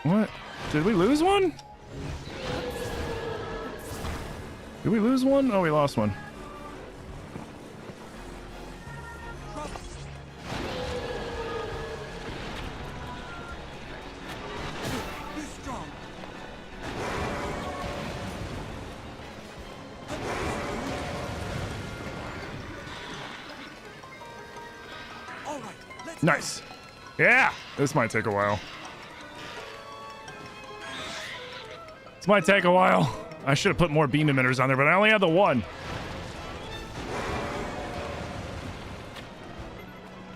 What? Did we lose one? Did we lose one? Oh, we lost one. Be strong. All right, let's Nice. Yeah! This might take a while. This might take a while. I should have put more beam emitters on there, but I only had the one.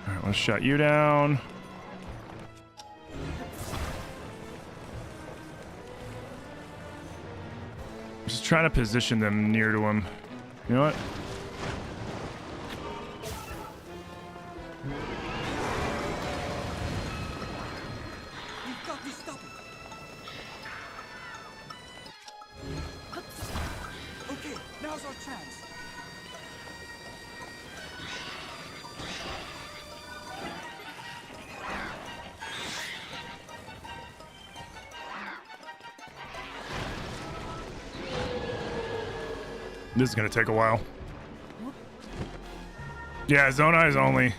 Alright, let's shut you down. Just trying to position them near to him. You know what? We've got to stop it. Okay, now's our chance. This is gonna take a while. Yeah, zone eyes only.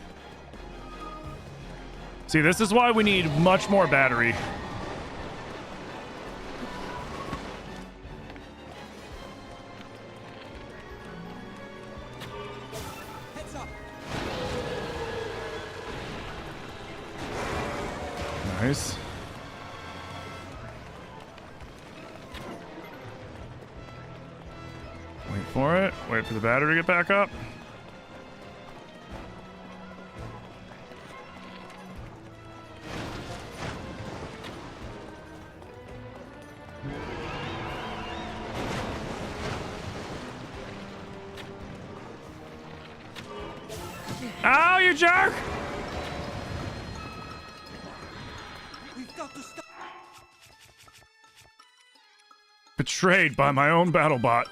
See, this is why we need much more battery. Heads up. Nice. Wait for it. Wait for the battery to get back up. Ow, you jerk! We've got to stop. Betrayed by my own battle bot.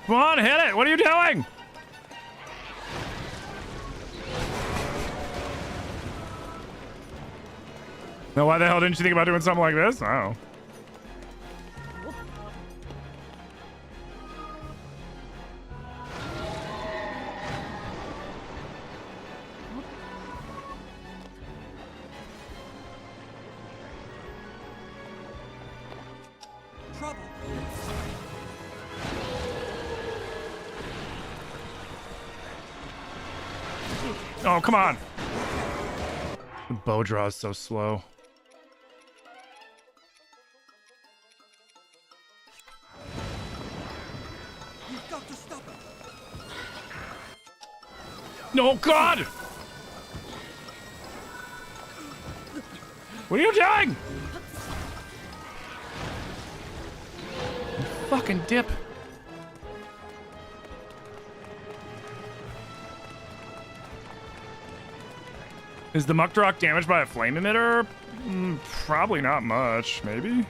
Come on, hit it! What are you doing? Now, why the hell didn't you think about doing something like this? Oh. Trouble. Oh, come on. The bow draw is so slow. We've got to stop it. No, God! What are you doing? fucking dip. Is the Muckdrock damaged by a flame emitter? Probably not much. Maybe?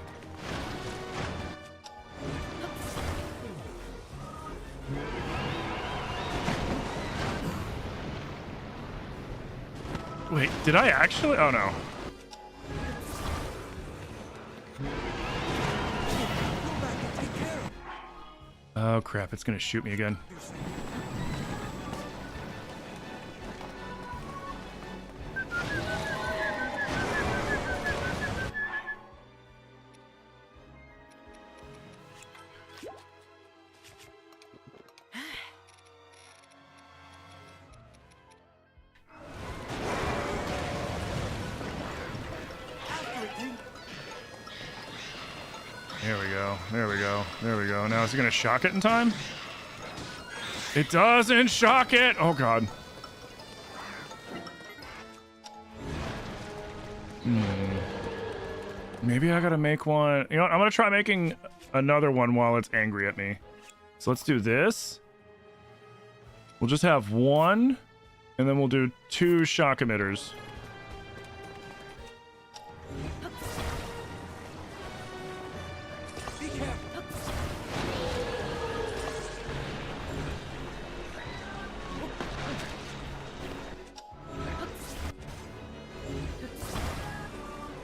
Wait, did I actually? Oh, no. Oh, crap. It's going to shoot me again. There we go. There we go. There we go. Now, is it going to shock it in time? It doesn't shock it! Oh, God. Maybe I gotta make one. You know what? I'm gonna try making another one while it's angry at me. So let's do this. We'll just have one, and then we'll do 2 shock emitters.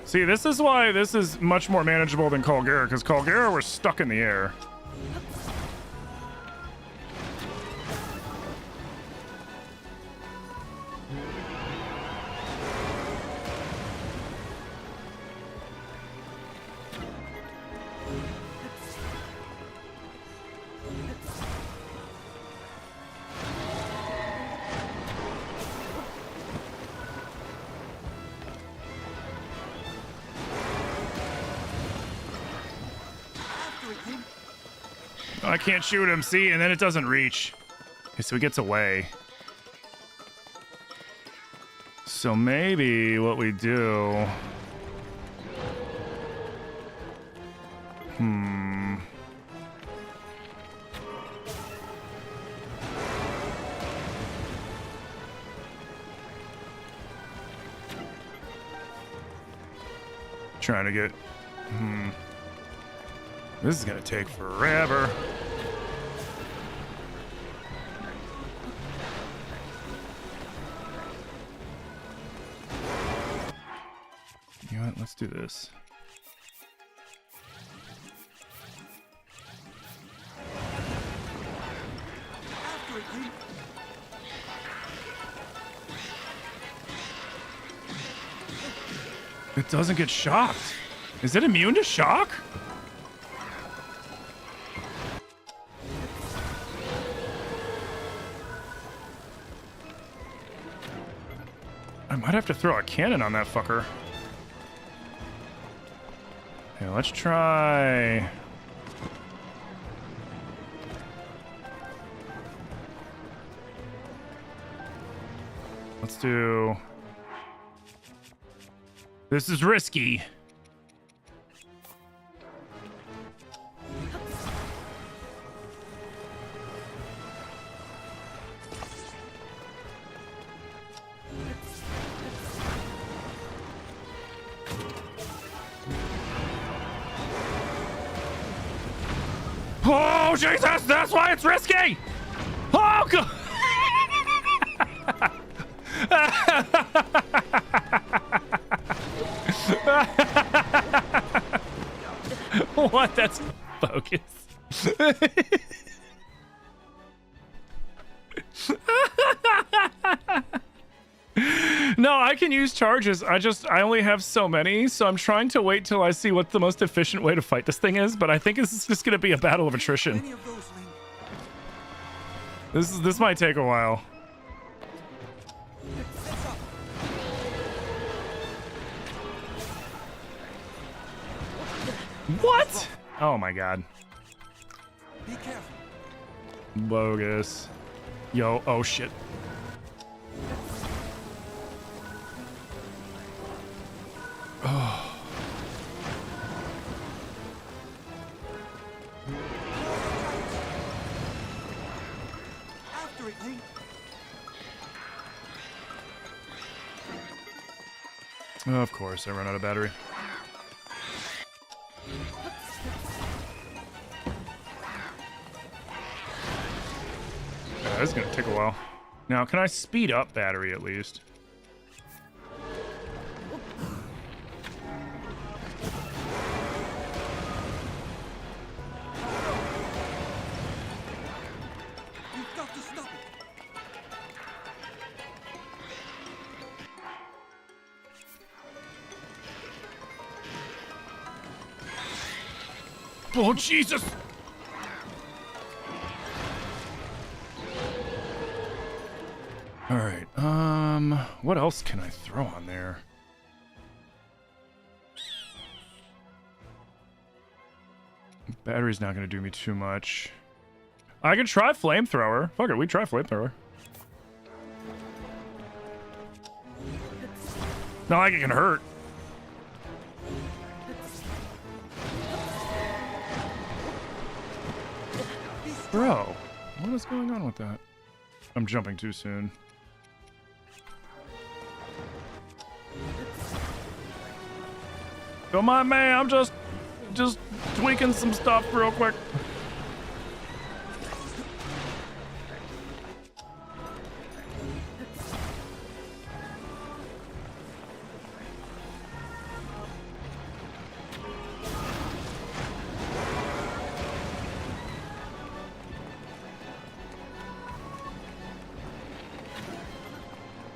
See, this is why this is much more manageable than Colgera, because Colgera were stuck in the air. I can't shoot him, see, and then it doesn't reach. Okay, so he gets away. So maybe what we do... Trying to get... This is gonna take forever. You know what? Let's do this. It doesn't get shocked. Is it immune to shock? I might have to throw a cannon on that fucker. Okay, let's try... Let's do... This is risky. Oh, Jesus! That's why it's risky! Oh, God! What? That's focus. No, I can use charges. I only have so many, so I'm trying to wait till I see what the most efficient way to fight this thing is, but I think this is just going to be a battle of attrition. This might take a while. What? Oh my God. Be careful. Bogus. Yo, oh shit. Oh. Of course, I run out of battery. This is gonna take a while. Now, can I speed up battery at least? You've got to stop it. Oh, Jesus! Alright, what else can I throw on there? Battery's not gonna do me too much. I can try flamethrower. Fuck it, we try flamethrower. Not like it can hurt. Bro, what is going on with that? I'm jumping too soon. Don't mind me, I'm just tweaking some stuff real quick.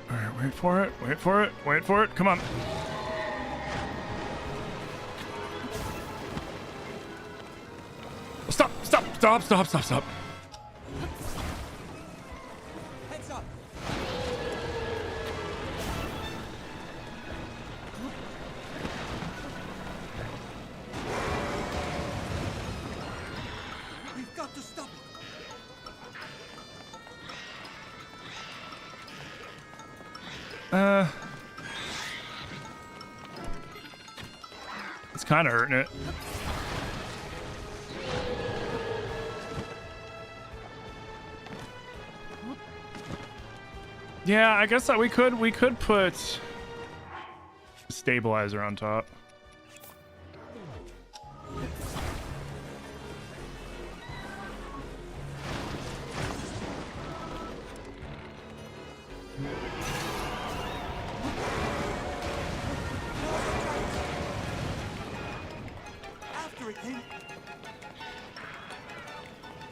Alright, wait for it, wait for it, wait for it, come on. Stop, stop, stop, stop, stop, stop. Heads up. We've got to stop it. It's kind of hurting it. Yeah, I guess that we could put stabilizer on top. After it, King.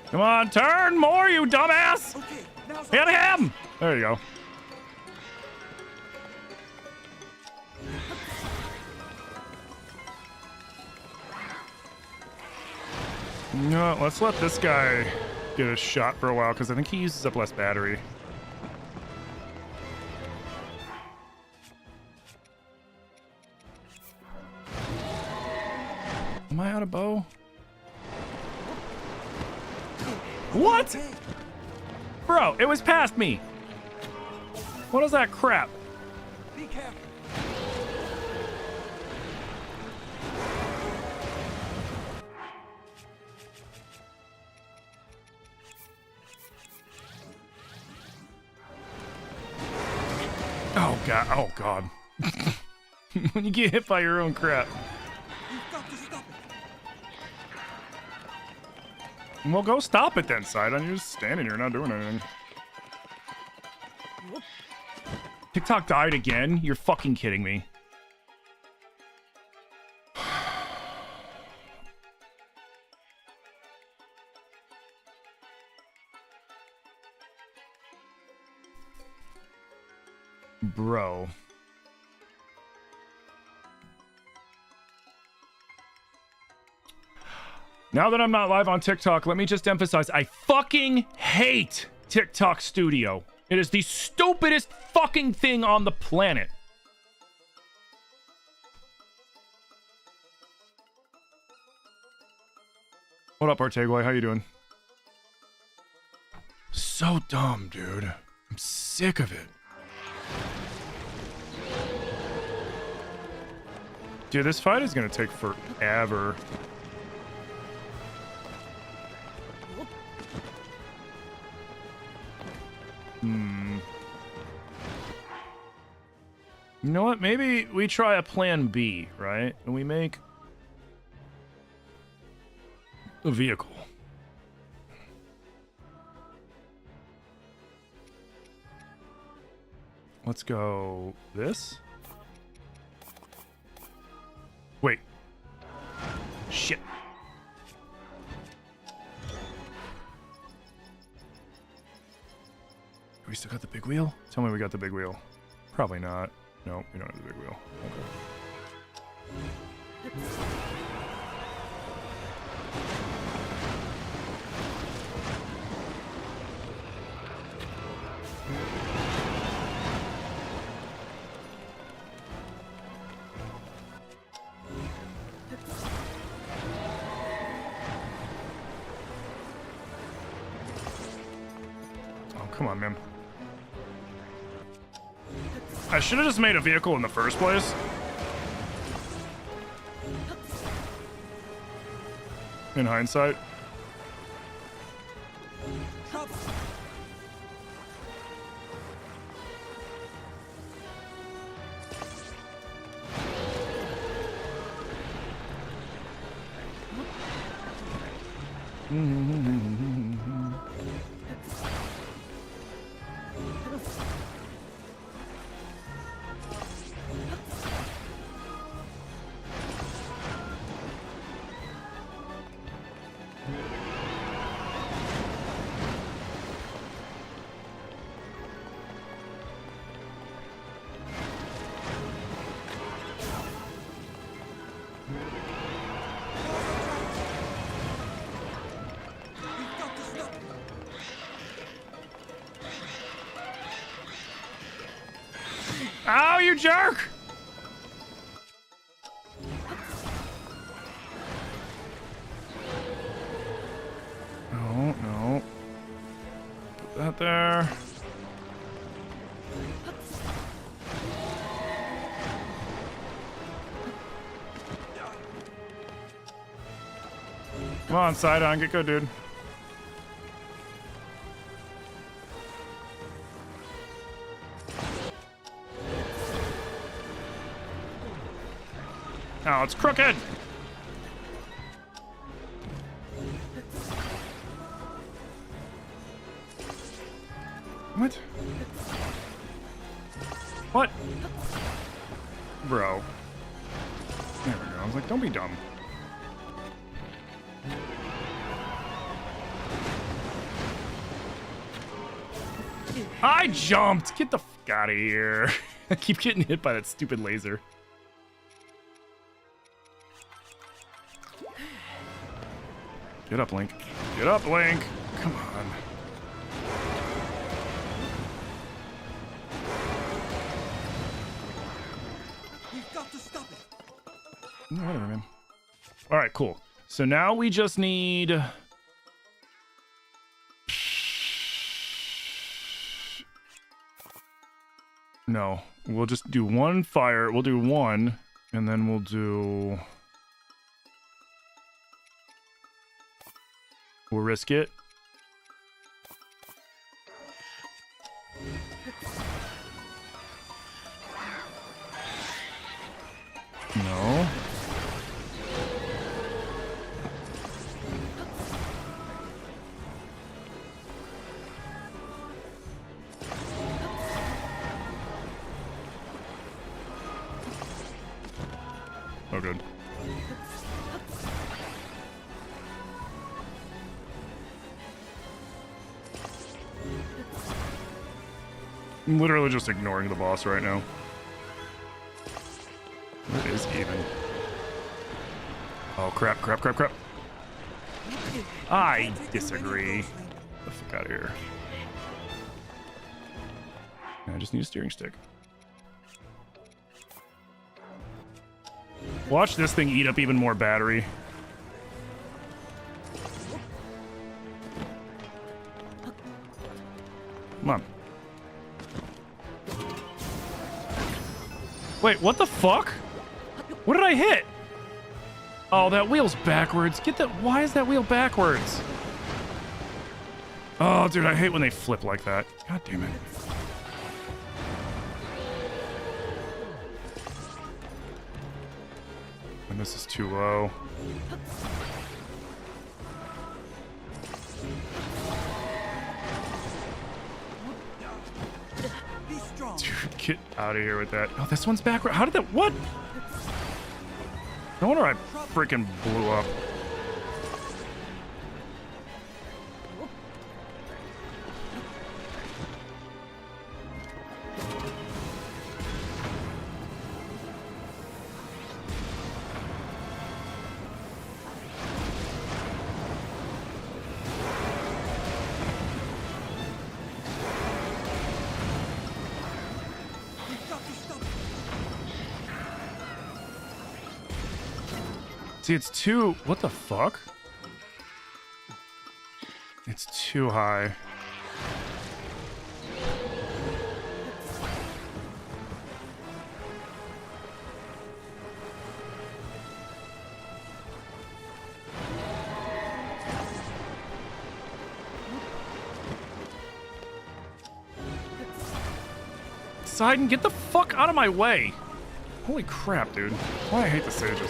Come on, turn more, you dumbass! Okay, now's Hit him! There you go. No, let's let this guy get a shot for a while because I think he uses up less battery. Am I out of bow? What? Bro, it was past me. What is that crap? Be careful. Oh god, oh god. When you get hit by your own crap. You've got to stop it. Well, go stop it then, Sidon. You're just standing here not doing anything. TikTok died again? You're fucking kidding me. Bro. Now that I'm not live on TikTok, let me just emphasize, I fucking hate TikTok Studio. It is the stupidest fucking thing on the planet. What up, Arteguay? How you doing? So dumb, dude. I'm sick of it. Dude, this fight is gonna take forever. You know what? Maybe we try a plan B, right? And we make a vehicle. Let's go this. Wait. Shit. We still got the big wheel? Tell me we got the big wheel. Probably not. No, we don't have the big wheel. Okay. Oh, come on, man. I should have just made a vehicle in the first place. In hindsight. Ow, you jerk! No, no. Put that there. Come on, side on, get good, dude. Oh, it's crooked! What? What? Bro. There we go. I was like, don't be dumb. I jumped! Get the fuck out of here. I keep getting hit by that stupid laser. Get up, Link. Get up, Link! Come on. We've got to stop it. Whatever, man. Alright, cool. So now we just need... No. We'll just do one fire. We'll do one, and then we'll do... We'll risk it. No. Oh, good. I'm literally just ignoring the boss right now. It is even. Oh, crap, crap, crap, crap. I disagree. Get the fuck out of here. I just need a steering stick. Watch this thing eat up even more battery. Come on. Wait, what the fuck? What did I hit? Oh, that wheel's backwards. Get that. Why is that wheel backwards? Oh, dude, I hate when they flip like that. God damn it. This is too low. Dude, get out of here with that. Oh, this one's backward. How did that? What? No wonder I freaking blew up. See, it's too... What the fuck? It's too high. Poseidon, get the fuck out of my way! Holy crap, dude. Why I hate the sages.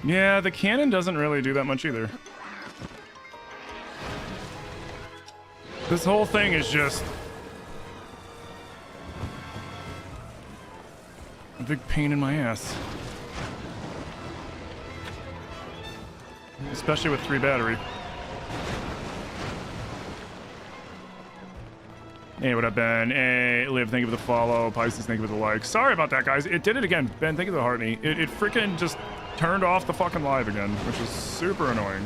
Yeah, the cannon doesn't really do that much either. This whole thing is just a big pain in my ass. Especially with 3 battery. Hey, what up, Ben? Hey, Liv, thank you for the follow. Pisces, thank you for the like. Sorry about that, guys. It did it again. Ben, thank you for the heart knee. It freaking just turned off the fucking live again, which is super annoying.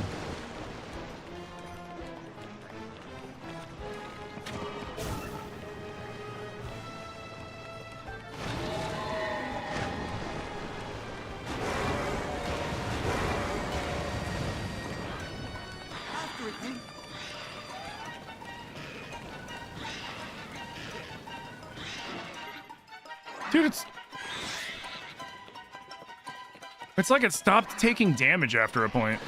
Dude, it's like it stopped taking damage after a point.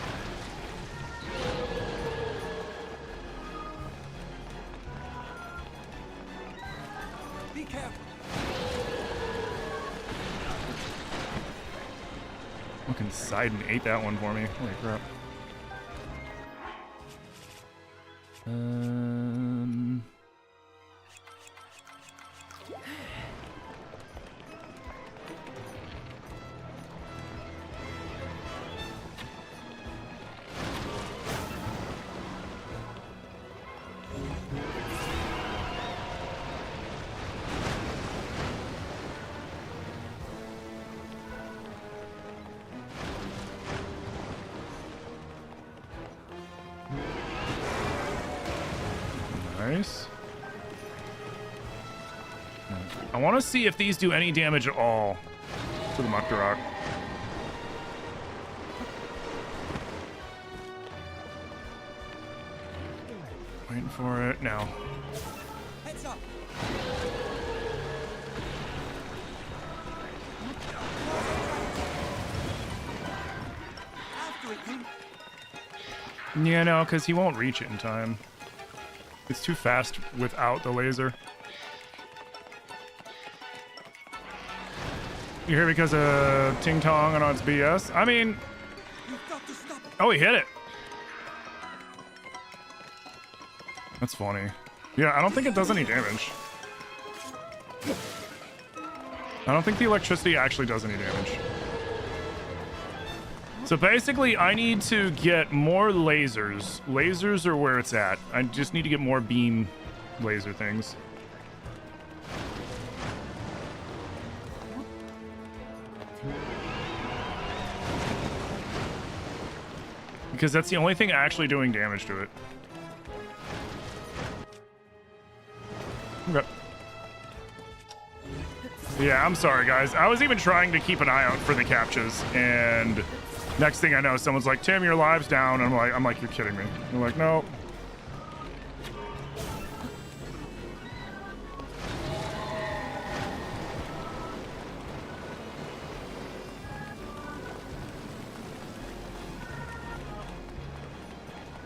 Be careful. Fucking Poseidon ate that one for me. Holy crap. Nice. I want to see if these do any damage at all to the Muktarok. Waiting for it now. Heads up. After it, King. Yeah, no, because he won't reach it in time. It's too fast without the laser. You here because of Ting Tong and on its BS? I mean... Oh, he hit it. That's funny. Yeah, I don't think it does any damage. I don't think the electricity actually does any damage. So basically, I need to get more lasers. Lasers are where it's at. I just need to get more beam laser things. Because that's the only thing actually doing damage to it. Okay. Yeah, I'm sorry, guys. I was even trying to keep an eye out for the captchas, and next thing I know, someone's like, "Tim, your live's down." And I'm like, "You're kidding me." I'm like, "No."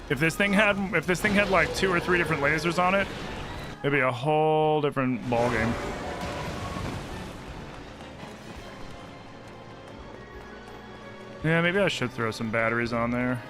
If this thing had like 2 or 3 different lasers on it, it'd be a whole different ball game. Yeah, maybe I should throw some batteries on there.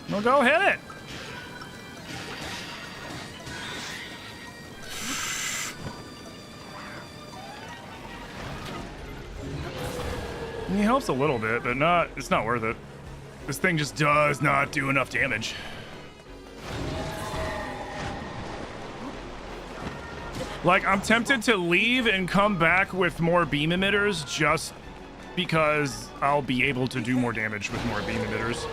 Well, go hit it. He helps a little bit, but it's not worth it. This thing just does not do enough damage. Like, I'm tempted to leave and come back with more beam emitters just because I'll be able to do more damage with more beam emitters.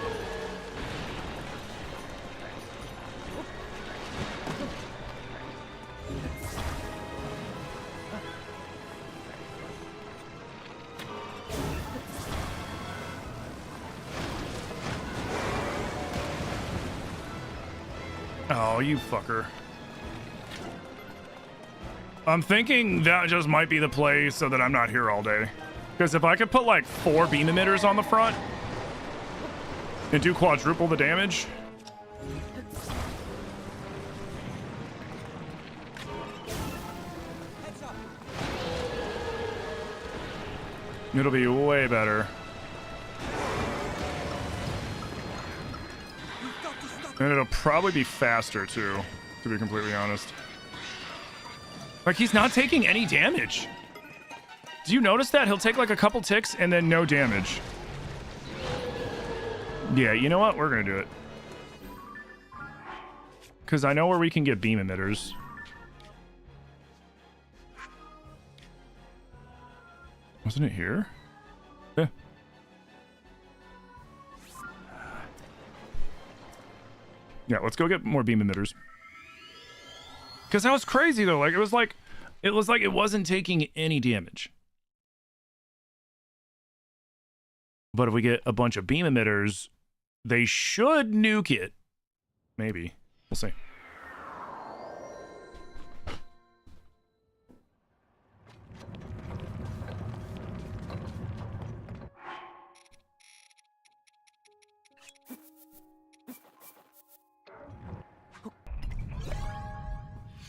Oh, you fucker. I'm thinking that just might be the play so that I'm not here all day. Because if I could put like 4 beam emitters on the front and do quadruple the damage. It'll be way better. And it'll probably be faster too, to be completely honest. Like, he's not taking any damage. Do you notice that? He'll take like a couple ticks and then no damage. Yeah, you know what? We're gonna do it. Because I know where we can get beam emitters. Wasn't it here? Yeah. Yeah, let's go get more beam emitters. Because that was crazy though. Like, it was like it wasn't taking any damage. But if we get a bunch of beam emitters, they should nuke it. Maybe. We'll see.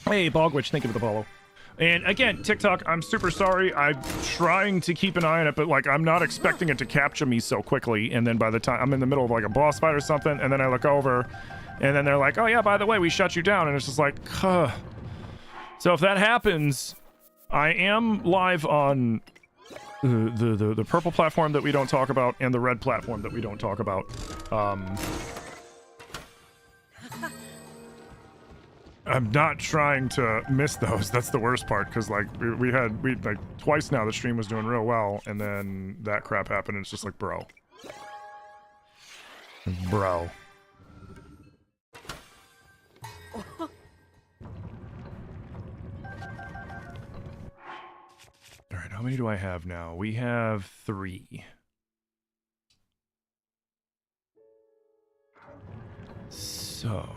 Hey, Bogwitch, thank you for the follow. And again, TikTok, I'm super sorry. I'm trying to keep an eye on it, but like, I'm not expecting it to capture me so quickly. And then by the time I'm in the middle of like a boss fight or something, and then I look over, and then they're like, oh yeah, by the way, we shut you down. And it's just like, huh. So if that happens, I am live on the purple platform that we don't talk about and the red platform that we don't talk about. I'm not trying to miss those. That's the worst part, because like we like twice now the stream was doing real well, and then that crap happened, and it's just like, bro. Alright, how many do I have now? We have 3. So...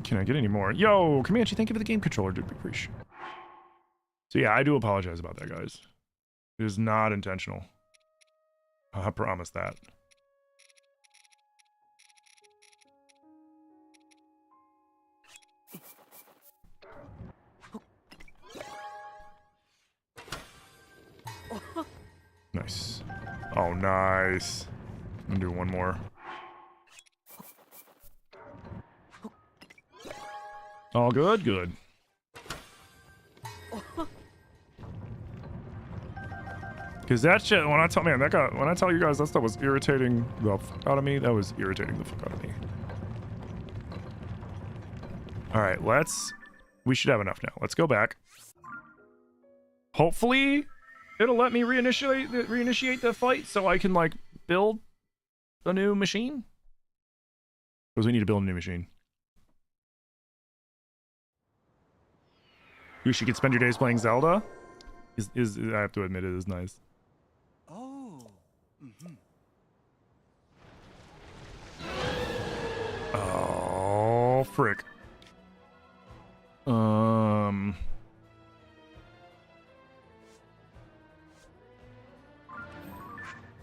Can I get any more? Yo, Comanche, thank you for the game controller, dude. Big appreciate. So yeah, I do apologize about that, guys. It is not intentional. I promise that. Nice. Oh, nice. I'm gonna do one more. All good? Good. Because that shit, when I tell you guys that stuff was irritating the fuck out of me, that was irritating the fuck out of me. All right, we should have enough now. Let's go back. Hopefully, it'll let me reinitiate the fight so I can, like, build a new machine. Because we need to build a new machine. You could spend your days playing Zelda. I have to admit, it is nice. Oh. Mm-hmm. Oh, frick.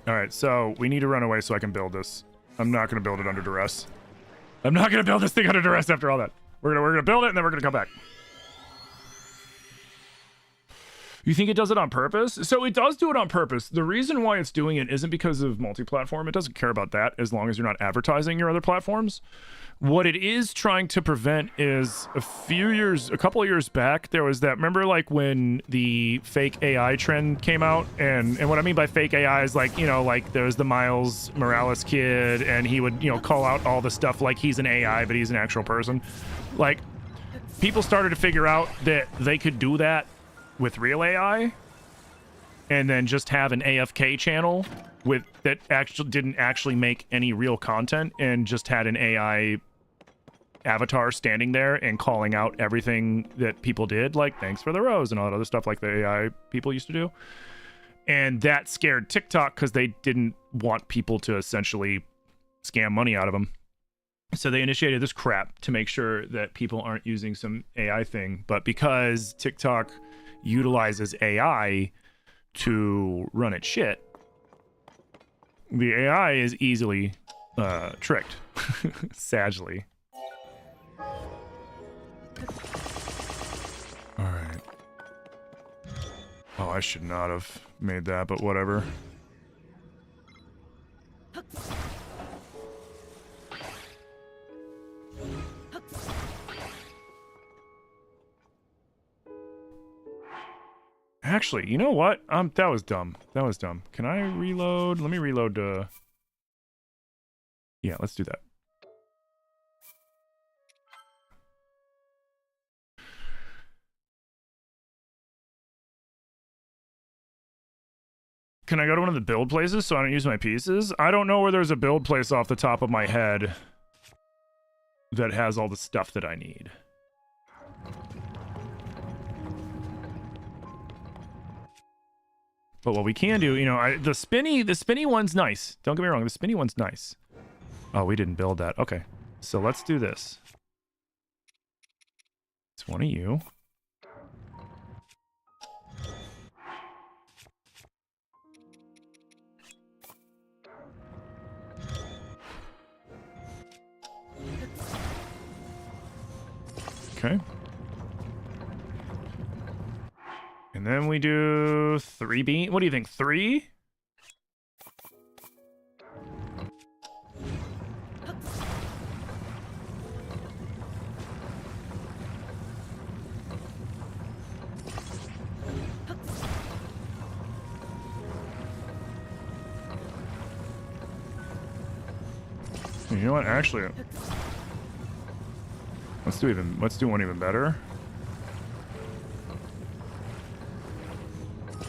Alright, so we need to run away so I can build this. I'm not going to build it under duress. I'm not going to build this thing under duress after all that. We're gonna build it and then we're going to come back. You think it does it on purpose? So it does do it on purpose. The reason why it's doing it isn't because of multi-platform. It doesn't care about that as long as you're not advertising your other platforms. What it is trying to prevent is a couple of years back, there was that, remember like when the fake AI trend came out? And what I mean by fake AI is like, you know, like there's the Miles Morales kid and he would, you know, call out all the stuff like he's an AI, but he's an actual person. Like, people started to figure out that they could do that with real AI, and then just have an AFK channel with that didn't actually make any real content and just had an AI avatar standing there and calling out everything that people did, like thanks for the rose and all that other stuff like the AI people used to do. And that scared TikTok because they didn't want people to essentially scam money out of them. So they initiated this crap to make sure that people aren't using some AI thing. But because TikTok utilizes AI to run its shit, the AI is easily tricked, sadly. All right. Oh, I should not have made that, but whatever. Actually, you know what? That was dumb. That was dumb. Can I reload? Let me reload yeah, let's do that. Can I go to one of the build places so I don't use my pieces? I don't know where there's a build place off the top of my head that has all the stuff that I need. But what we can do, you know, the spinny one's nice. Don't get me wrong, the spinny one's nice. Oh, we didn't build that. Okay, so let's do this. It's one of you. Okay. And then we do 3 bean. What do you think? 3? You know what? Actually, let's do one even better.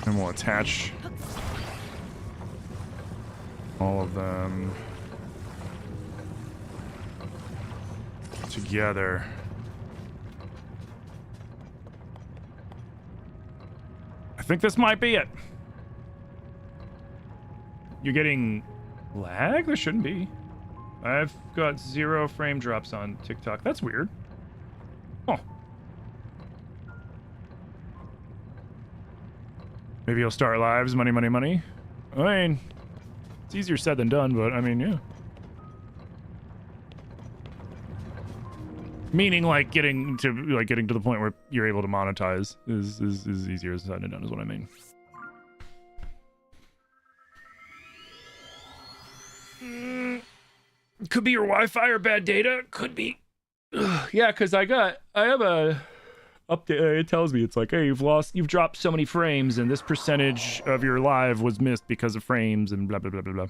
And we'll attach all of them together. I think this might be it. You're getting lag? There shouldn't be. I've got 0 frame drops on TikTok. That's weird. Oh. Maybe you'll start lives, money, money, money. I mean, it's easier said than done, but I mean, yeah. Meaning, like getting to the point where you're able to monetize is easier said than done, is what I mean. Could be your Wi-Fi or bad data. Could be. Yeah, because I have a update. It tells me, it's like, hey, you've dropped so many frames and this percentage of your live was missed because of frames and blah blah blah blah blah.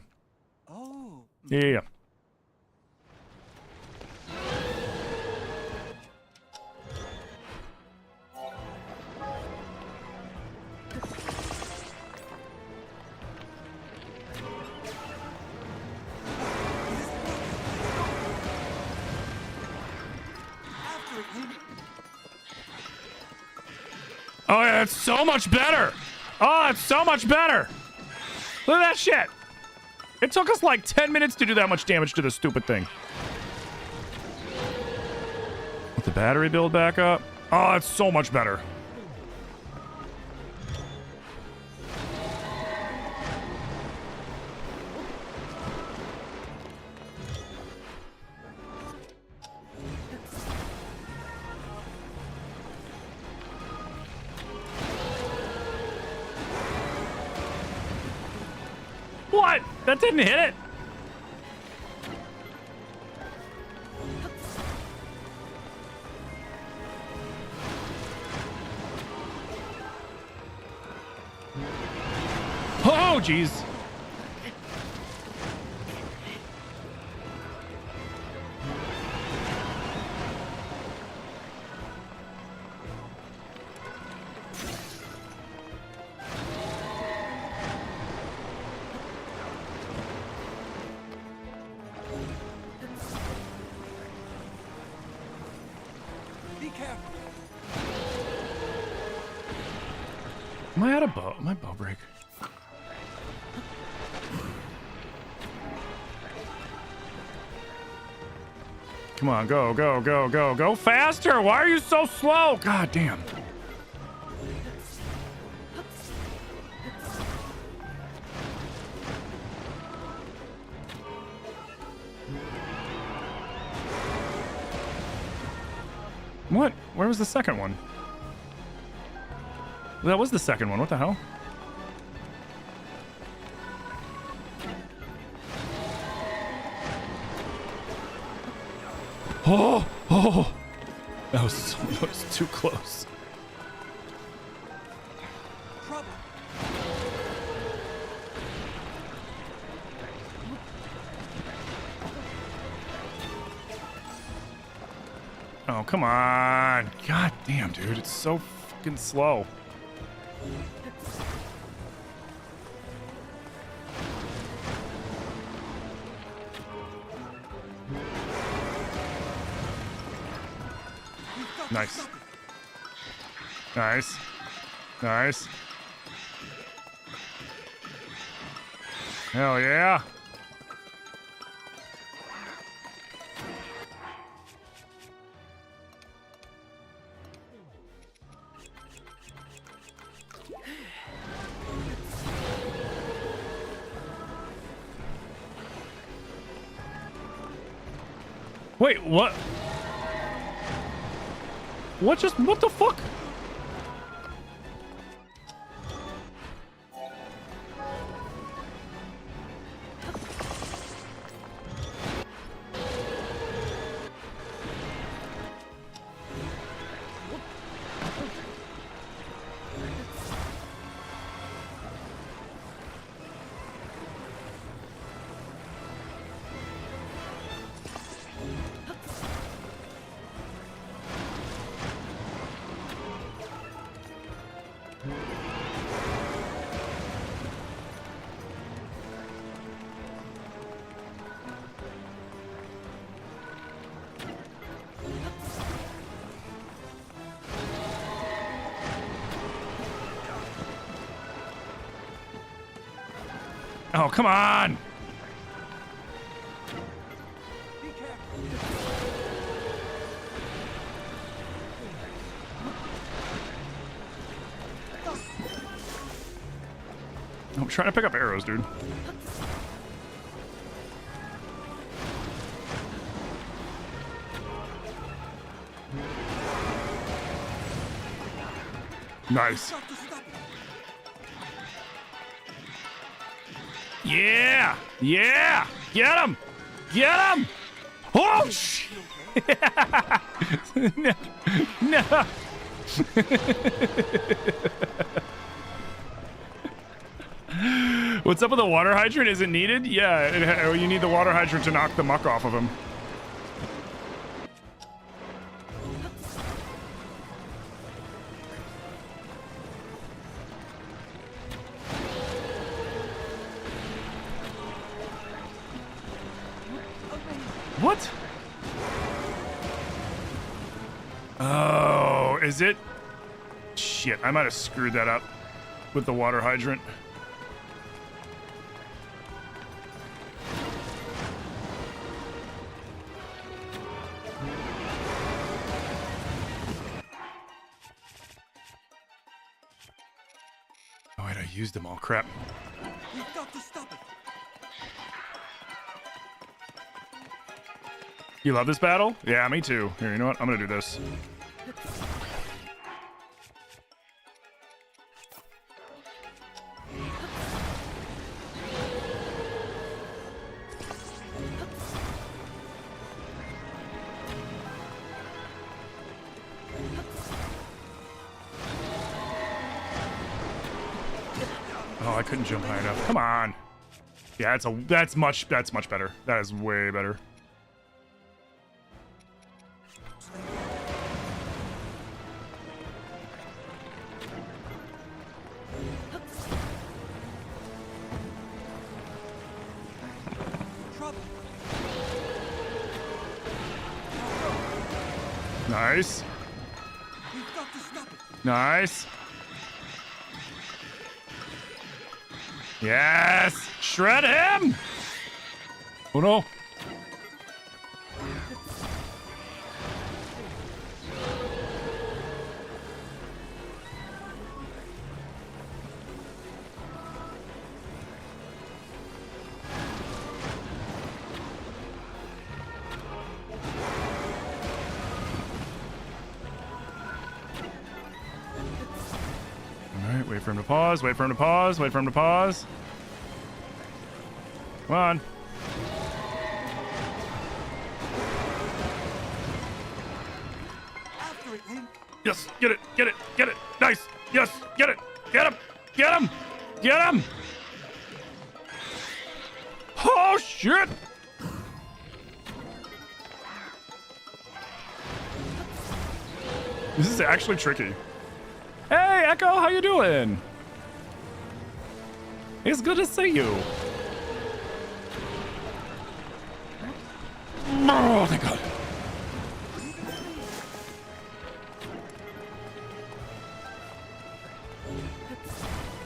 Oh. Yeah. that's so much better. Oh, it's so much better. Look at that shit. It took us like 10 minutes to do that much damage to this stupid thing. Let the battery build back up. Oh, it's so much better. What? That didn't hit it. Oh, jeez. Am I out of bow? Am I bow break? Come on, go, go, go, go, go faster! Why are you so slow? God damn. What? Where was the second one? That was the second one. What the hell? Oh! Oh! That was too close. Oh, come on. God damn, dude. It's so fucking slow. Nice. Nice. Nice. Hell yeah. Wait, what? What the fuck? Oh, come on! I'm trying to pick up arrows, dude. Nice. Yeah! Yeah! Get him! Get him! Oh, shit! No. No. What's up with the water hydrant? Is it needed? Yeah, you need the water hydrant to knock the muck off of him. What? Oh, is it? shit, I might have screwed that up with the water hydrant. Oh wait, I used them all. Crap. We've got to stop it. You love this battle? Yeah, me too. Here, you know what? I'm gonna do this. Oh, I couldn't jump high enough. Come on. Yeah, that's much better. That is way better. Nice. We've got to stop it. Nice. Yes! Shred him! Oh no. Alright, wait for him to pause, wait for him to pause, wait for him to pause. Come on. After it, Link. Yes, get it, get it, get it. Nice. Yes, get it. Get him. Get him. Get him. Oh, shit. This is actually tricky. Hey, Echo, how you doing? It's good to see you. Oh, thank God.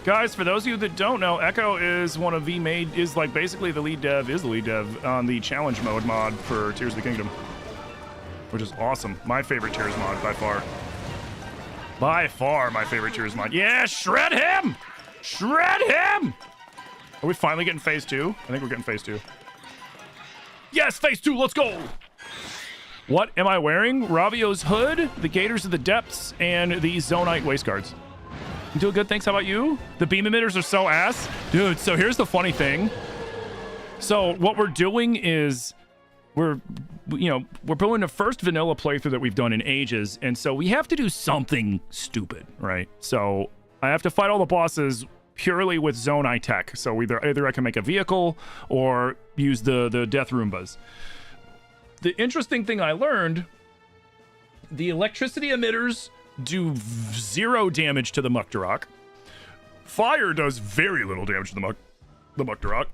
Guys, for those of you that don't know, Echo is one of basically the lead dev on the challenge mode mod for Tears of the Kingdom, which is awesome. My favorite Tears mod by far. By far my favorite Tears mod. Yeah, shred him! Shred him! Are we finally getting phase 2? I think we're getting phase 2. Yes, phase 2, let's go! What am I wearing? Ravio's hood, the Gators of the Depths, and the Zonite waistguards. You doing good, thanks. How about you? The beam emitters are so ass. Dude, so here's the funny thing. So what we're doing is we're building the first vanilla playthrough that we've done in ages, and so we have to do something stupid, right? So I have to fight all the bosses purely with Zonite tech. So either I can make a vehicle or use the death Roombas. The interesting thing I learned, the electricity emitters do 0 damage to the Muktarok. Fire does very little damage to the Muktarok.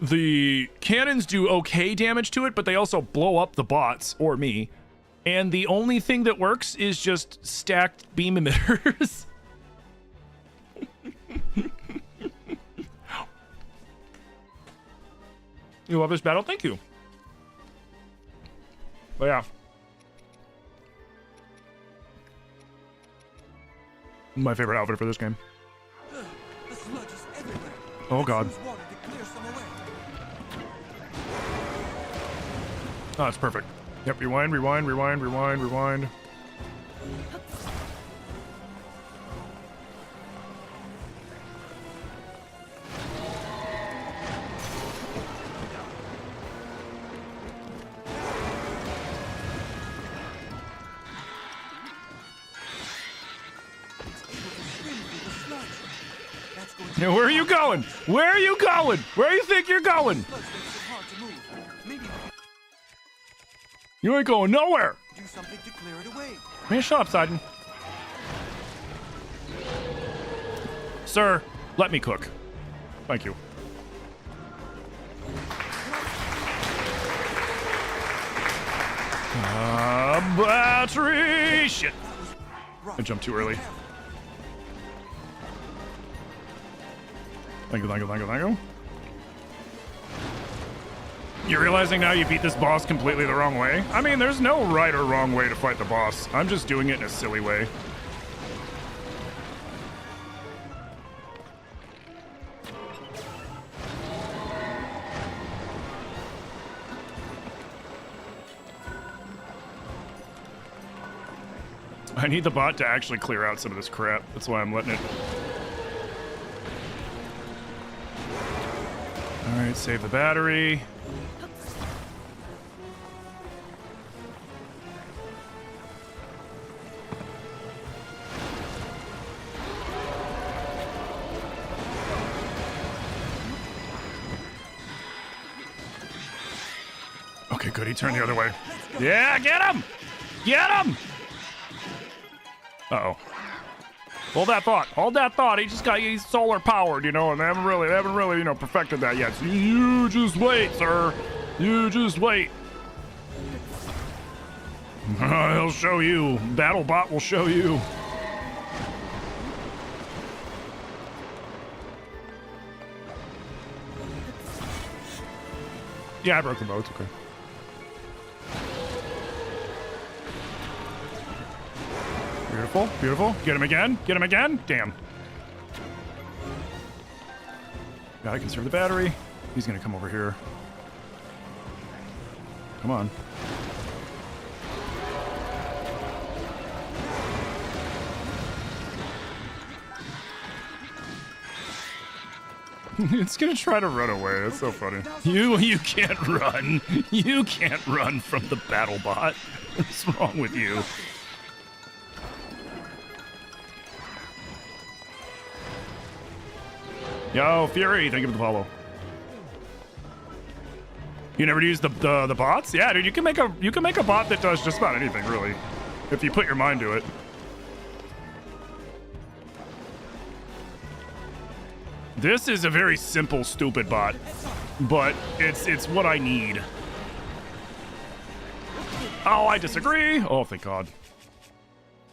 The cannons do okay damage to it, but they also blow up the bots or me. And the only thing that works is just stacked beam emitters. You love this battle? Thank you. But yeah. My favorite outfit for this game. The sludge is everywhere. Oh God. Let's use water to clear some away. Oh, that's perfect. Yep, rewind, rewind, rewind, rewind, rewind. Now, where are you going? Where are you going? Where do you think you're going? You ain't going nowhere. Do something to clear it away. Man, shut up, Sidon. Sir, let me cook. Thank you. Battery! Shit. I jumped too early. Thank you, thank you, thank you, thank you. You're realizing now you beat this boss completely the wrong way? I mean, there's no right or wrong way to fight the boss. I'm just doing it in a silly way. I need the bot to actually clear out some of this crap. That's why I'm letting it. Alright, save the battery. Okay, good. He turned the other way. Yeah, get him! Get him! Uh-oh. Hold that thought. Hold that thought. He's solar powered, you know, and they haven't really, you know, perfected that yet. So you just wait, sir. You just wait. He'll show you. BattleBot will show you. Yeah, I broke the boat. It's okay. Beautiful, beautiful. Get him again. Get him again. Damn. Gotta conserve the battery. He's gonna come over here. Come on. It's gonna try to run away. That's so funny. You can't run. You can't run from the BattleBot. What's wrong with you? Yo, Fury, thank you for the follow. You never used the bots? Yeah, dude, you can make a bot that does just about anything, really, if you put your mind to it. This is a very simple, stupid bot, but it's what I need. Oh, I disagree. Oh, thank God.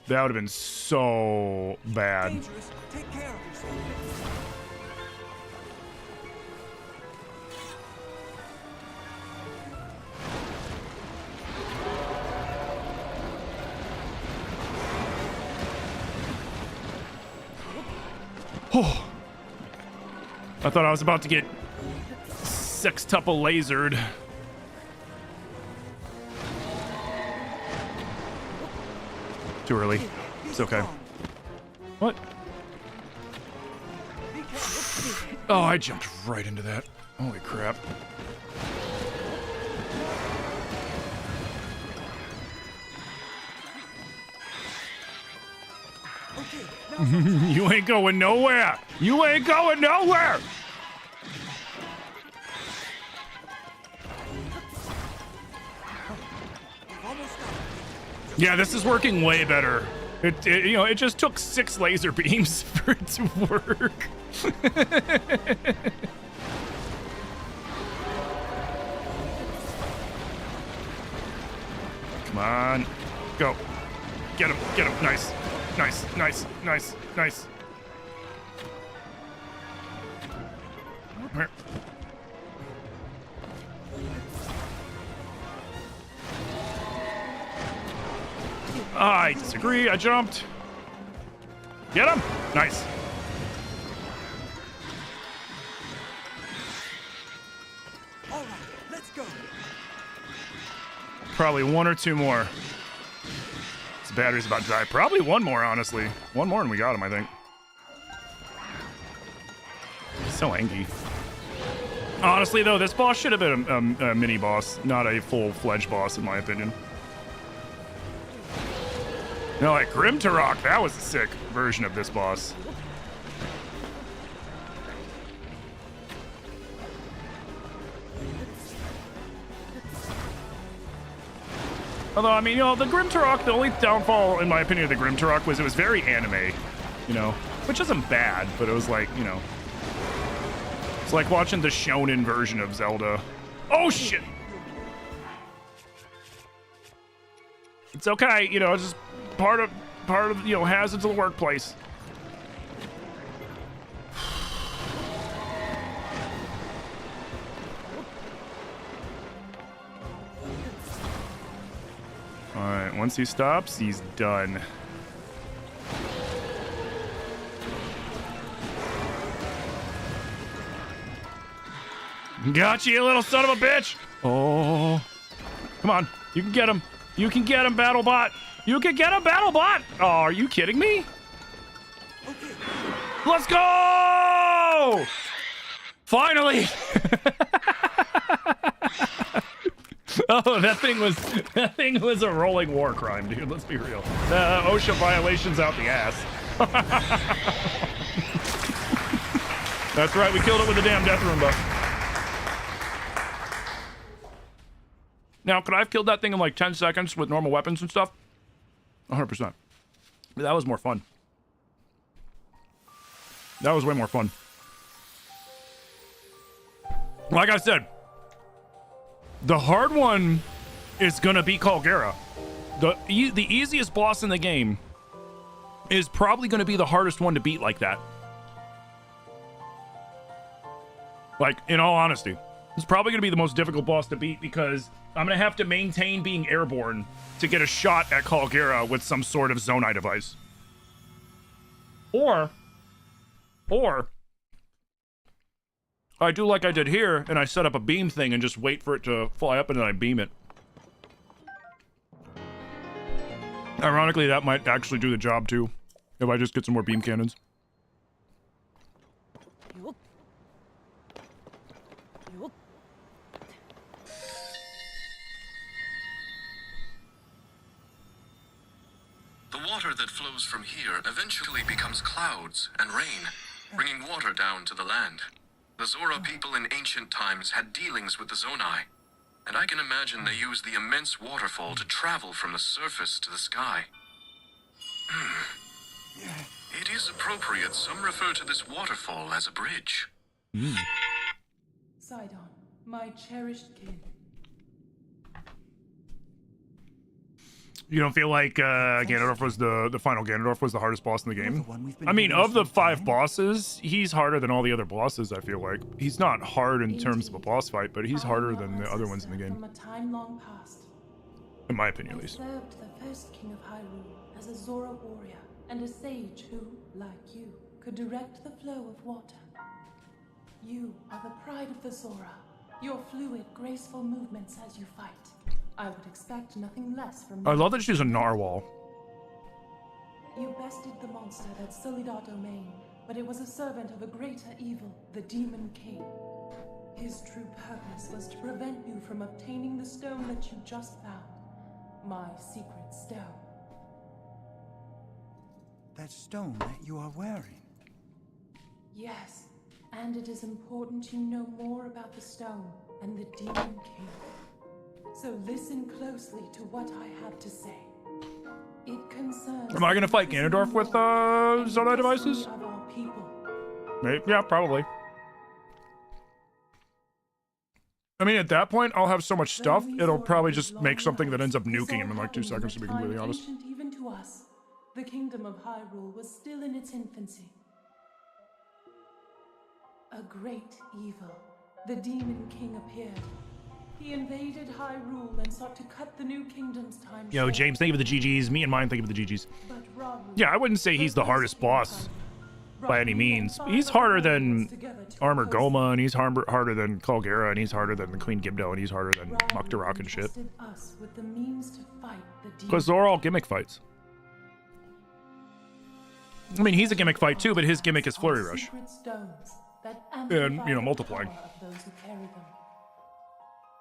That would have been so bad. Take care of yourself. Oh. I thought I was about to get sextuple lasered. Too early. It's okay. What? Oh, I jumped right into that. Holy crap. You ain't going nowhere. You ain't going nowhere. Yeah, this is working way better. It just took 6 laser beams for it to work. Come on. Go. Get him. Get him. Nice. Nice, nice, nice, nice. I disagree. I jumped. Get him. Nice. All right, let's go. Probably 1 or 2 more. Battery's about to die. Probably 1 more, honestly. 1 more and we got him, I think. So angry. Honestly, though, this boss should have been a mini boss, not a full-fledged boss, in my opinion. No, like Grim Turok, that was a sick version of this boss. Although, I mean, you know, the Grim Turok, the only downfall, in my opinion, of the Grim Turok was it was very anime, you know, which isn't bad, but it was like, you know, it's like watching the shonen version of Zelda. Oh, shit! It's okay, you know, it's just part of, you know, hazards of the workplace. once he stops, he's done. Got you, little son of a bitch! Oh. Come on. You can get him. You can get him, BattleBot. You can get him, BattleBot! Oh, are you kidding me? Okay. Let's go! Finally! Oh, that thing was a rolling war crime, dude. Let's be real. OSHA violations out the ass. That's right, we killed it with the damn death Roomba. Now, could I have killed that thing in like 10 seconds with normal weapons and stuff? 100%. But that was more fun. That was way more fun. Like I said, the hard one is gonna be Calgera. The easiest boss in the game is probably gonna be the hardest one to beat like that. Like, in all honesty. It's probably gonna be the most difficult boss to beat because I'm gonna have to maintain being airborne to get a shot at Calgera with some sort of Zonai device. Or I do like I did here, and I set up a beam thing and just wait for it to fly up and then I beam it. Ironically, that might actually do the job too, if I just get some more beam cannons. The water that flows from here eventually becomes clouds and rain, bringing water down to the land. The Zora people in ancient times had dealings with the Zonai, and I can imagine they used the immense waterfall to travel from the surface to the sky. It is appropriate some refer to this waterfall as a bridge. Sidon, my cherished kin. You don't feel like Ganondorf was the final Ganondorf was the hardest boss in the game? I mean, of the 5 bosses, he's harder than all the other bosses, I feel like. He's not hard in terms of a boss fight, but he's harder than the other ones in the game. From a time long past, In my opinion, at I least. served the first king of Hyrule as a Zora warrior and a sage who, like you, could direct the flow of water. You are the pride of the Zora. Your fluid, graceful movements as you fight. I would expect nothing less from you. I love that she's a narwhal. You bested the monster that sullied our domain, but it was a servant of a greater evil, the Demon King. His true purpose was to prevent you from obtaining the stone that you just found. My secret stone. That stone that you are wearing? Yes, and it is important you know more about the stone and the Demon King. So listen closely to what I have to say. It concerns... Am I gonna fight Ganondorf with Zonai devices? Of our people. Maybe, yeah, probably. I mean, at that point, I'll have so much stuff, it'll probably just make something that ends up nuking him in like 2 seconds, to be completely honest. Ancient even to us, the kingdom of Hyrule was still in its infancy. A great evil, the Demon King, appeared. He invaded Hyrule and sought to cut the new kingdom's time Yo, short. James, think of the GGs. Me and mine think of the GGs. But Rauru, Yeah, I wouldn't say he's the hardest boss by any means. He's harder than Armor Goma, and he's harder than Calgera, and he's harder than the Queen Gibdo, and he's harder than Muktarak and shit. Because they're all gimmick fights. I mean, he's a gimmick fight too, but his gimmick is Flurry Rush. And, you know, multiplying.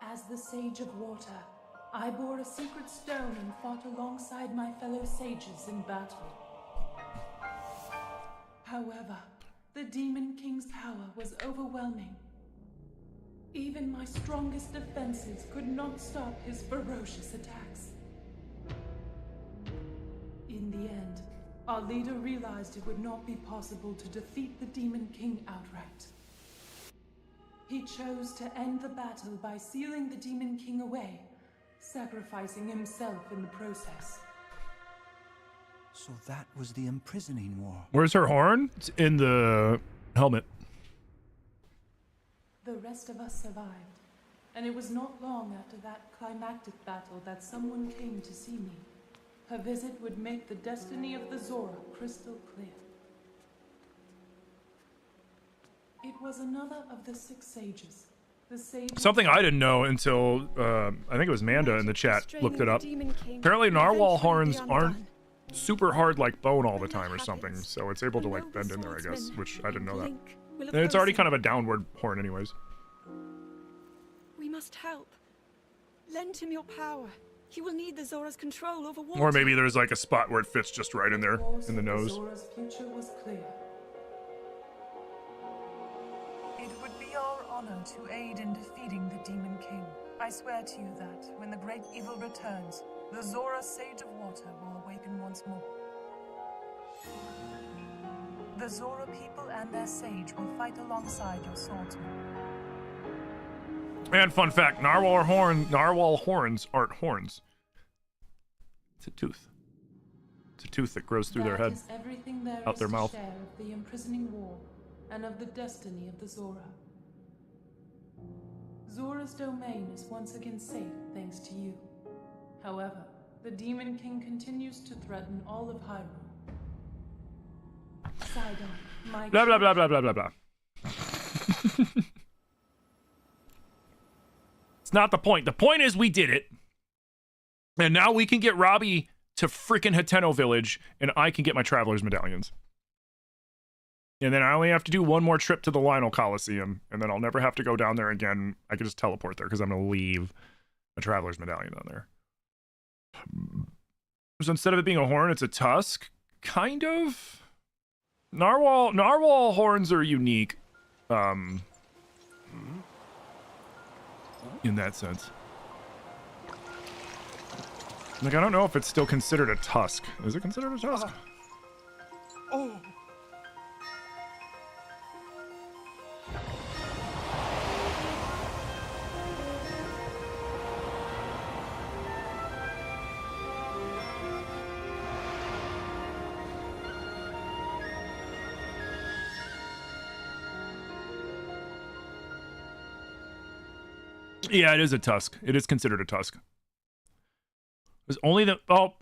As the Sage of Water, I bore a secret stone and fought alongside my fellow sages in battle. However, the Demon King's power was overwhelming. Even my strongest defenses could not stop his ferocious attacks. In the end, our leader realized it would not be possible to defeat the Demon King outright. He chose to end the battle by sealing the Demon King away, sacrificing himself in the process. So that was the imprisoning war. Where's her horn? It's in the helmet. The rest of us survived, and it was not long after that climactic battle that someone came to see me. Her visit would make the destiny of the Zora crystal clear. It was another of the 6 sages. The sage Something I didn't know until I think it was Manda in the chat looked it up. Apparently narwhal horns aren't super hard like bone all the time or something, so it's able to like bend in there, I guess, which I didn't know that. And it's already kind of a downward horn anyways. We must help. Lend him your power. He will need the Zora's control over water. Or maybe there's like a spot where it fits just right in there, in the nose. Zora's future was clear. It would be our honor to aid in defeating the Demon King. I swear to you that, when the great evil returns, the Zora Sage of Water will awaken once more. The Zora people and their sage will fight alongside your swordsmen. And fun fact, narwhal horns aren't horns. It's a tooth. It's a tooth that grows through their head, out their mouth. Share of the imprisoning war and of the destiny of the Zora. Zora's domain is once again safe thanks to you. However, the Demon King continues to threaten all of Hyrule. Sidon, my Blah blah blah blah blah blah blah. It's not the point. The point is we did it. And now we can get Robbie to freaking Hateno Village, and I can get my Traveler's Medallions. And then I only have to do one more trip to the Lionel Coliseum, and then I'll never have to go down there again. I can just teleport there, because I'm going to leave a Traveler's Medallion down there. So instead of it being a horn, it's a tusk? Kind of? Narwhal horns are unique. In that sense. Like, I don't know if it's still considered a tusk. Is it considered a tusk? Oh. Yeah, it is a tusk. It is considered a tusk. There's only the... Oh.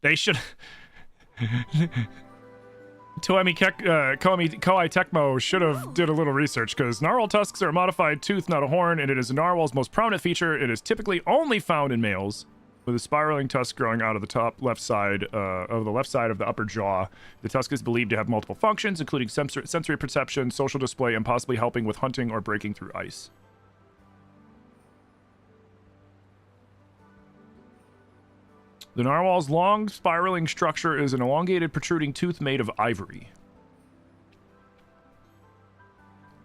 They should... Koei Tecmo should have did a little research, because narwhal tusks are a modified tooth, not a horn, and it is a narwhal's most prominent feature. It is typically only found in males, with a spiraling tusk growing out of the top left side of the upper jaw. The tusk is believed to have multiple functions, including sensory perception, social display, and possibly helping with hunting or breaking through ice. The narwhal's long, spiraling structure is an elongated, protruding tooth made of ivory.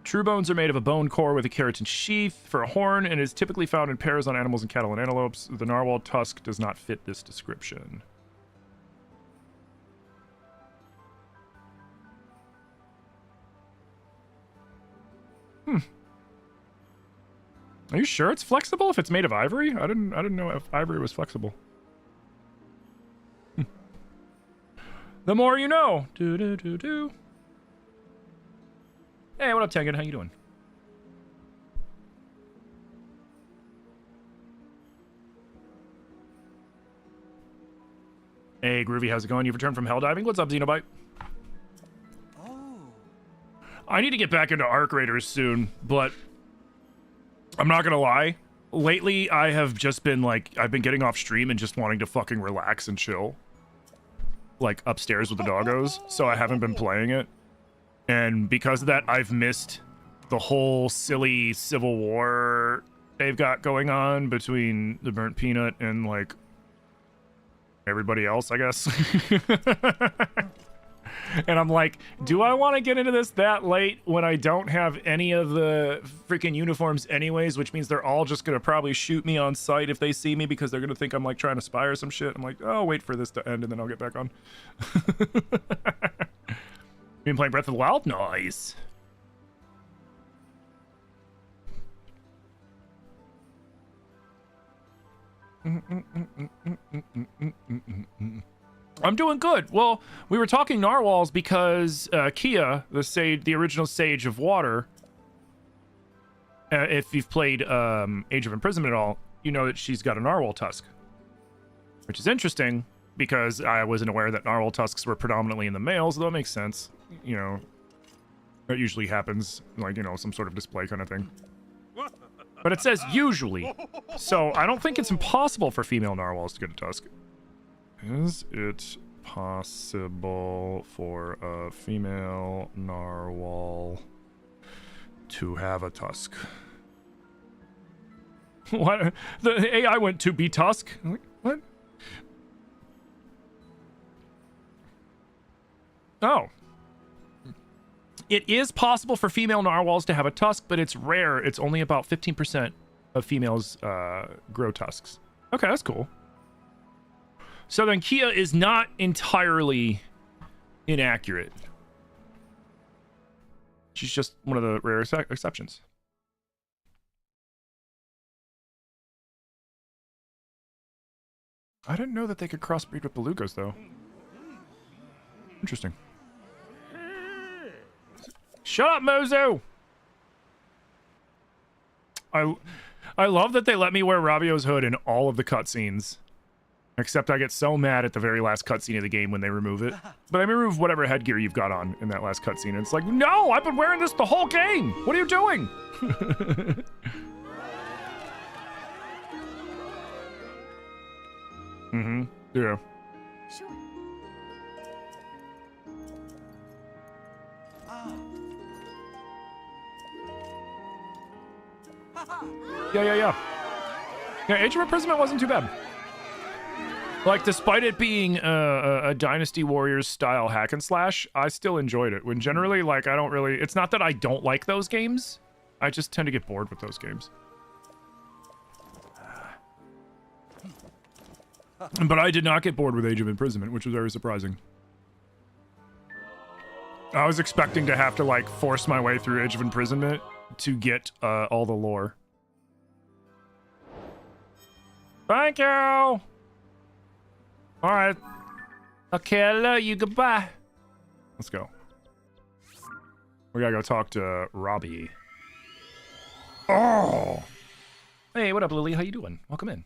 True bones are made of a bone core with a keratin sheath for a horn and is typically found in pairs on animals and cattle and antelopes. The narwhal tusk does not fit this description. Are you sure it's flexible if it's made of ivory? I didn't know if ivory was flexible. The more you know. Do. Hey, what up, Tengen? How you doing? Hey, Groovy, how's it going? You've returned from hell diving? What's up, Xenobite? Oh. I need to get back into Arc Raiders soon, but I'm not gonna lie. Lately, I have just been like, I've been getting off stream and just wanting to fucking relax and chill. Like upstairs with the doggos, so I haven't been playing it. And because of that, I've missed the whole silly civil war they've got going on between the Burnt Peanut and like everybody else, I guess. And I'm like, do I want to get into this that late when I don't have any of the freaking uniforms anyways, which means they're all just going to probably shoot me on sight if they see me because they're going to think I'm like trying to spy or some shit. I'm like, oh, wait for this to end and then I'll get back on. Been playing Breath of the Wild? Nice. I'm doing good. Well, we were talking narwhals because Kia, the original Sage of Water, if you've played Age of Imprisonment at all, you know that she's got a narwhal tusk. which is interesting because I wasn't aware that narwhal tusks were predominantly in the males, though it makes sense. You know, that usually happens, like, you know, some sort of display kind of thing. But it says usually, so I don't think it's impossible for female narwhals to get a tusk. Is it possible for a female narwhal to have a tusk? What? The AI went to be tusk? What? Oh. It is possible for female narwhals to have a tusk, but it's rare. It's only about 15% of females grow tusks. Okay, that's cool. So then Kia is not entirely inaccurate. She's just one of the rare exceptions. I didn't know that they could crossbreed with belugas, though. Interesting. Shut up, Mozo! I love that they let me wear Rabio's hood in all of the cutscenes. Except I get so mad at the very last cutscene of the game when they remove it. But they remove whatever headgear you've got on in that last cutscene. It's like, no! I've been wearing this the whole game! What are you doing? Mm-hmm. Yeah. Sure. Yeah. Yeah, Age of Imprisonment wasn't too bad. Like, despite it being a Dynasty Warriors style hack and slash, I still enjoyed it. When generally, like, I don't really... It's not that I don't like those games. I just tend to get bored with those games. But I did not get bored with Age of Imprisonment, which was very surprising. I was expecting to have to, like, force my way through Age of Imprisonment to get all the lore. Thank you! Alright. Okay, I love you. Goodbye. Let's go. We gotta go talk to Robbie. Oh! Hey, what up, Lily? How you doing? Welcome in.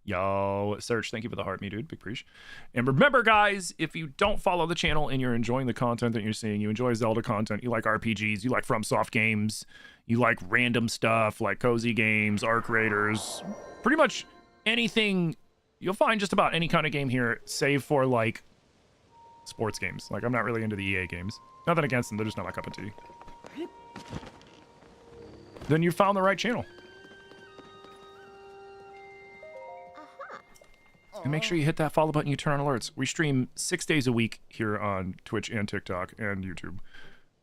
Yo, Search, thank you for the heart, me dude. Big preach. And remember, guys, if you don't follow the channel and you're enjoying the content that you're seeing, you enjoy Zelda content, you like RPGs, you like FromSoft games, you like random stuff like cozy games, Arc Raiders, pretty much anything. You'll find just about any kind of game here, save for, like, sports games. Like, I'm not really into the EA games. Nothing against them, they're just not my cup of tea. Then you found the right channel. And make sure you hit that follow button, you turn on alerts. We stream 6 days a week here on Twitch and TikTok and YouTube.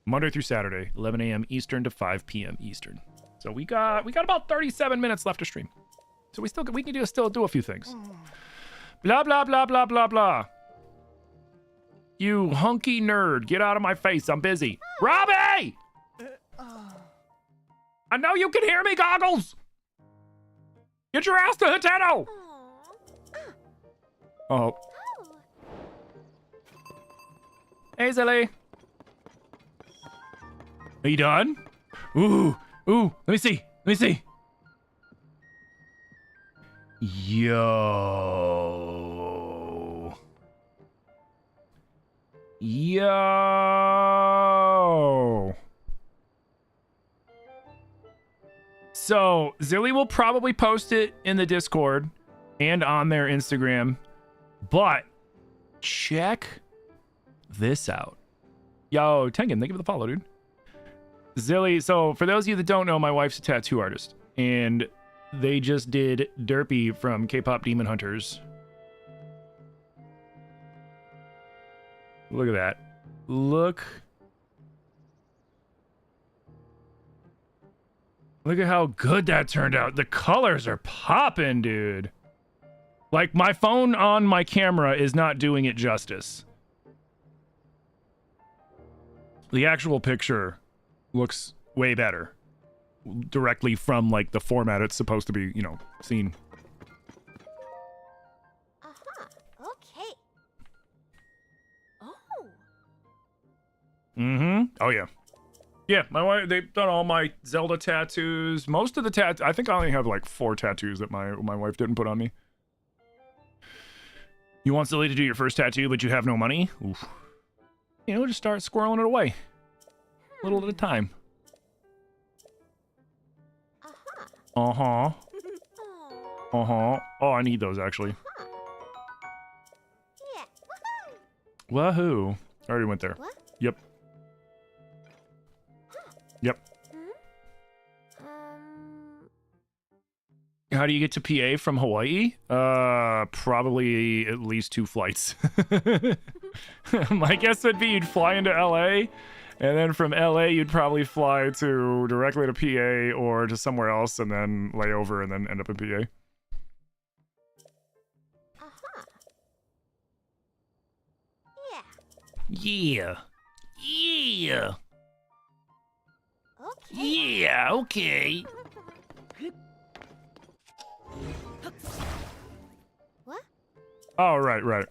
Monday through Saturday, 11 a.m. Eastern to 5 p.m. Eastern. So we got about 37 minutes left to stream. So we can still do a few things. Blah, blah, blah, blah, blah, blah. You hunky nerd, get out of my face. I'm busy. Robbie! I know you can hear me, Goggles! Get your ass to Hiteno! Oh. Hey, Zilly. Are you done? Ooh. Let me see. Yo. So, Zilly will probably post it in the Discord and on their Instagram, but check this out. Yo, Tengen, thank you for the follow, dude. Zilly, so for those of you that don't know, my wife's a tattoo artist, and they just did Derpy from K-Pop Demon Hunters. Look at that. Look at how good that turned out. The colors are popping, dude. Like, my phone on my camera is not doing it justice. The actual picture looks way better. Directly from, like, the format it's supposed to be, you know, seen. Okay. Oh. Oh, yeah. Yeah, my wife, they've done all my Zelda tattoos. Most of the I think I only have, like, 4 tattoos that my wife didn't put on me. You want Silly to do your first tattoo, but you have no money? Oof. You know, just start squirreling it away. Little at a time. Uh-huh. Uh-huh. Oh, I need those, actually. Yeah. Wahoo. I already went there. What? Yep. Yep. How do you get to PA from Hawaii? Probably at least 2 flights. My guess would be you'd fly into LA, and then from LA you'd probably fly to directly to PA or to somewhere else, and then lay over and then end up in PA. Yeah. Yeah. Yeah. Okay. Yeah, okay. What? Oh, right.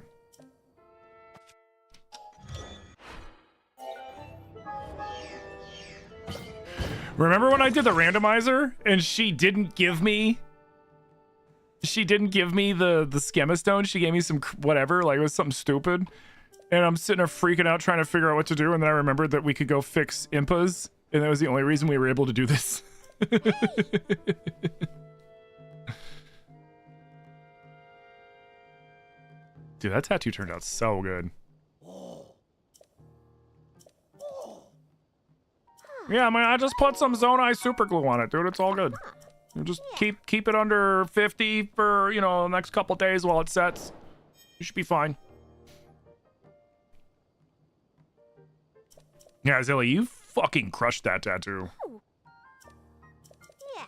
Remember when I did the randomizer and she didn't give me the schema stone? She gave me some whatever, like it was something stupid. And I'm sitting there freaking out trying to figure out what to do, and then I remembered that we could go fix impas, and that was the only reason we were able to do this. Dude, that tattoo turned out so good. Yeah, man, I just put some Zonai super glue on it, dude. It's all good. You just keep it under 50 for, you know, the next couple days while it sets. You should be fine. Yeah, Zilly, you fucking crushed that tattoo. Yeah.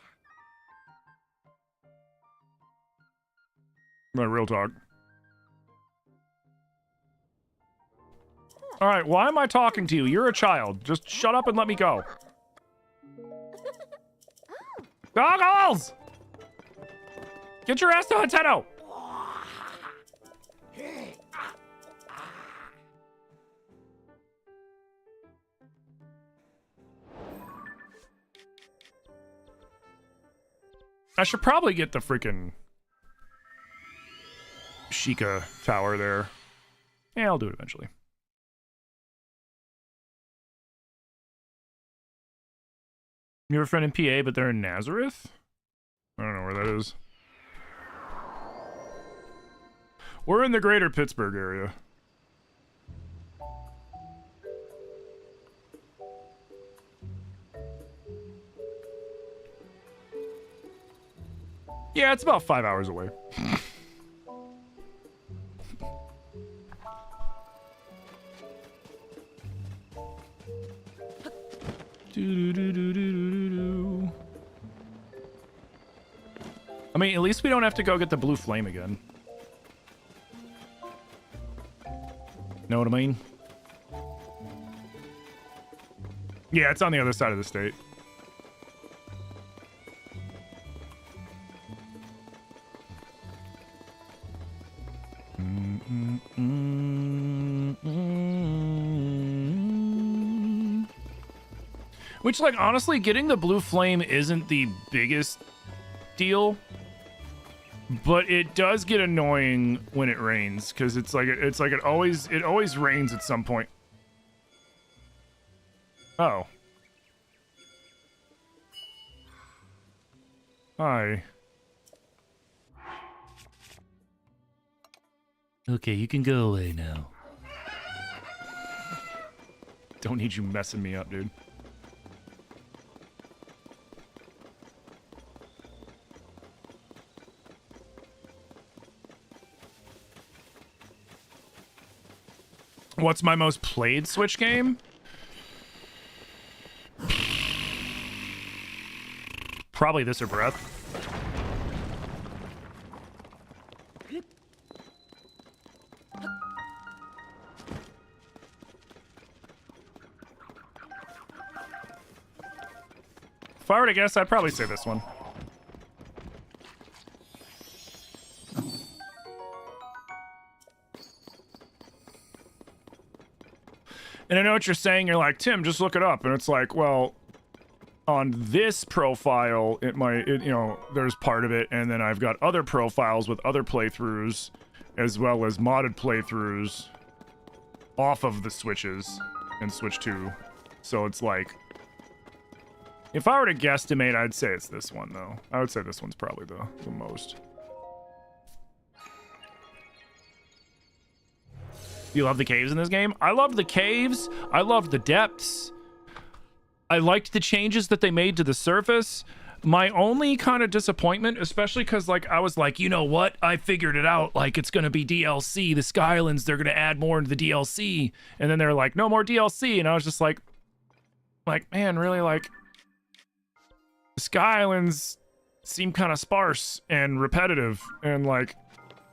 No, real talk. All right, why am I talking to you? You're a child. Just shut up and let me go. Goggles! Get your ass to Nintendo! I should probably get the freaking Sheikah tower there. Yeah, I'll do it eventually. You have a friend in PA, but they're in Nazareth? I don't know where that is. We're in the greater Pittsburgh area. Yeah, it's about 5 hours away. I mean, at least we don't have to go get the blue flame again. Know what I mean? Yeah, it's on the other side of the state. Which, like, honestly, getting the blue flame isn't the biggest deal, but it does get annoying when it rains, because it always rains at some point. Oh. Hi. Okay, you can go away now. Don't need you messing me up, dude. What's my most played Switch game? Probably this or Breath. If I were to guess, I'd probably say this one. And I know what you're saying. You're like, Tim, just look it up. And it's like, well, on this profile, it might, you know, there's part of it. And then I've got other profiles with other playthroughs as well as modded playthroughs off of the Switches and Switch 2. So it's like, if I were to guesstimate, I'd say it's this one, though. I would say this one's probably the most. You love the caves in this game? I loved the caves. I loved the depths. I liked the changes that they made to the surface. My only kind of disappointment, especially because, like, I was like, you know what? I figured it out. Like, it's going to be DLC. The Skylands, they're going to add more into the DLC. And then they're like, no more DLC. And I was just like, man, really? Like, the Skylands seem kind of sparse and repetitive and, like,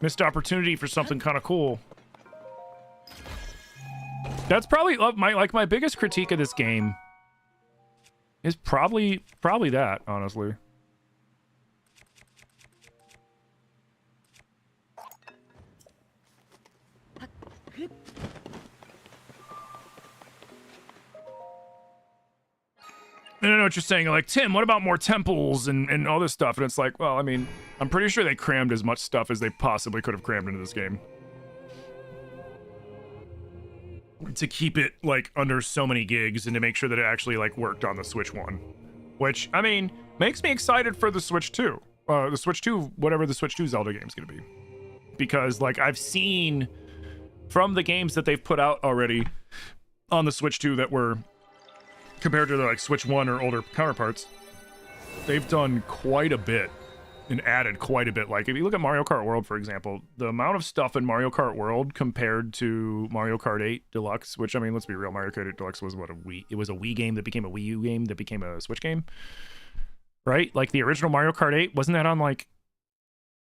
missed opportunity for something kind of cool. That's probably my biggest critique of this game is probably that, honestly. I don't know what you're saying. Like, Tim, what about more temples and all this stuff? And it's like, well, I mean, I'm pretty sure they crammed as much stuff as they possibly could have crammed into this game. To keep it, like, under so many gigs and to make sure that it actually, like, worked on the Switch 1. Which, I mean, makes me excited for the Switch 2. The Switch 2, whatever the Switch 2 Zelda game's gonna be. Because, like, I've seen from the games that they've put out already on the Switch 2 that were compared to their, like, Switch 1 or older counterparts, they've done quite a bit and added quite a bit. Like, if you look at Mario Kart World, for example, the amount of stuff in Mario Kart World compared to Mario Kart 8 Deluxe, which, I mean, let's be real, Mario Kart 8 Deluxe was what, it was a Wii game that became a Wii U game that became a Switch game, right? Like, the original Mario Kart 8, wasn't that on, like,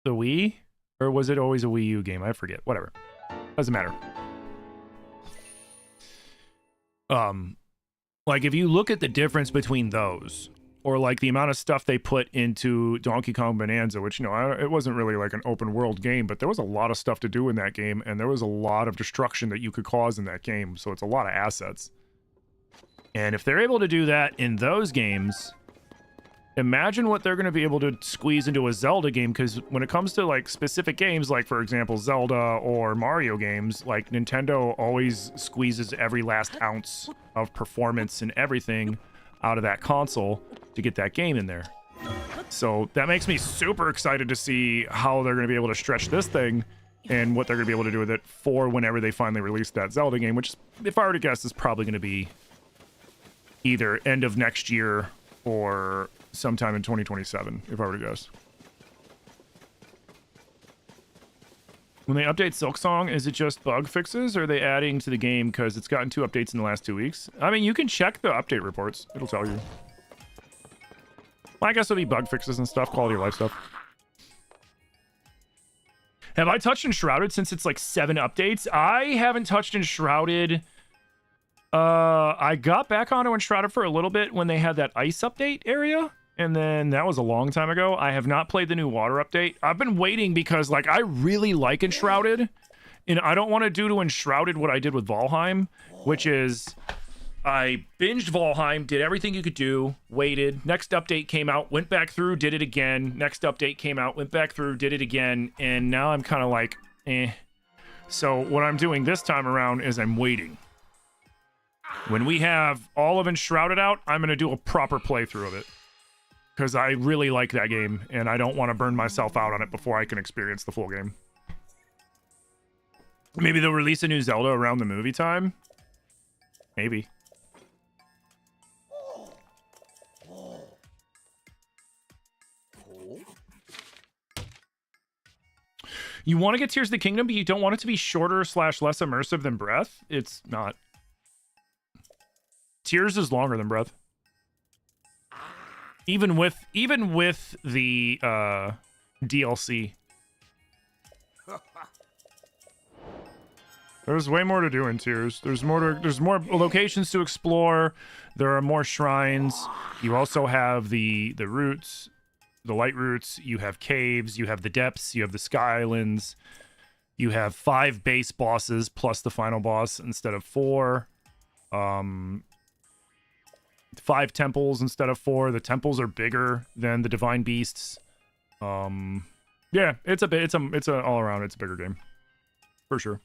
the Wii? Or was it always a Wii U game? I forget. Whatever. Doesn't matter. Like, if you look at the difference between those, or like the amount of stuff they put into Donkey Kong Bonanza, which, you know, it wasn't really like an open world game, but there was a lot of stuff to do in that game, and there was a lot of destruction that you could cause in that game, so it's a lot of assets. And if they're able to do that in those games, imagine what they're going to be able to squeeze into a Zelda game, because when it comes to, like, specific games, like, for example, Zelda or Mario games, like, Nintendo always squeezes every last ounce of performance and everything out of that console to get that game in there. So that makes me super excited to see how they're going to be able to stretch this thing and what they're going to be able to do with it for whenever they finally release that Zelda game, which, if I were to guess, is probably going to be either end of next year or sometime in 2027, if I were to guess. When they update Silksong, is it just bug fixes, or are they adding to the game because it's gotten 2 updates in the last 2 weeks? I mean, you can check the update reports. It'll tell you. Well, I guess it'll be bug fixes and stuff, quality of life stuff. Have I touched Enshrouded since it's like 7 updates? I haven't touched Enshrouded. I got back onto Enshrouded for a little bit when they had that ice update area. And then that was a long time ago. I have not played the new water update. I've been waiting because, like, I really like Enshrouded. And I don't want to do to Enshrouded what I did with Valheim, which is I binged Valheim, did everything you could do, waited. Next update came out, went back through, did it again. Next update came out, went back through, did it again. And now I'm kind of like, eh. So what I'm doing this time around is I'm waiting. When we have all of Enshrouded out, I'm going to do a proper playthrough of it. Because I really like that game, and I don't want to burn myself out on it before I can experience the full game. Maybe they'll release a new Zelda around the movie time? Maybe. You want to get Tears of the Kingdom, but you don't want it to be shorter / less immersive than Breath? It's not. Tears is longer than Breath. Even with the DLC. There's way more to do in Tears. There's more locations to explore. There are more shrines. You also have the roots, the light roots. You have caves. You have the depths. You have the Skylands. You have 5 base bosses plus the final boss instead of 4. 5 temples instead of 4. The temples are bigger than the divine beasts. Yeah, it's an all around. It's a bigger game. For sure.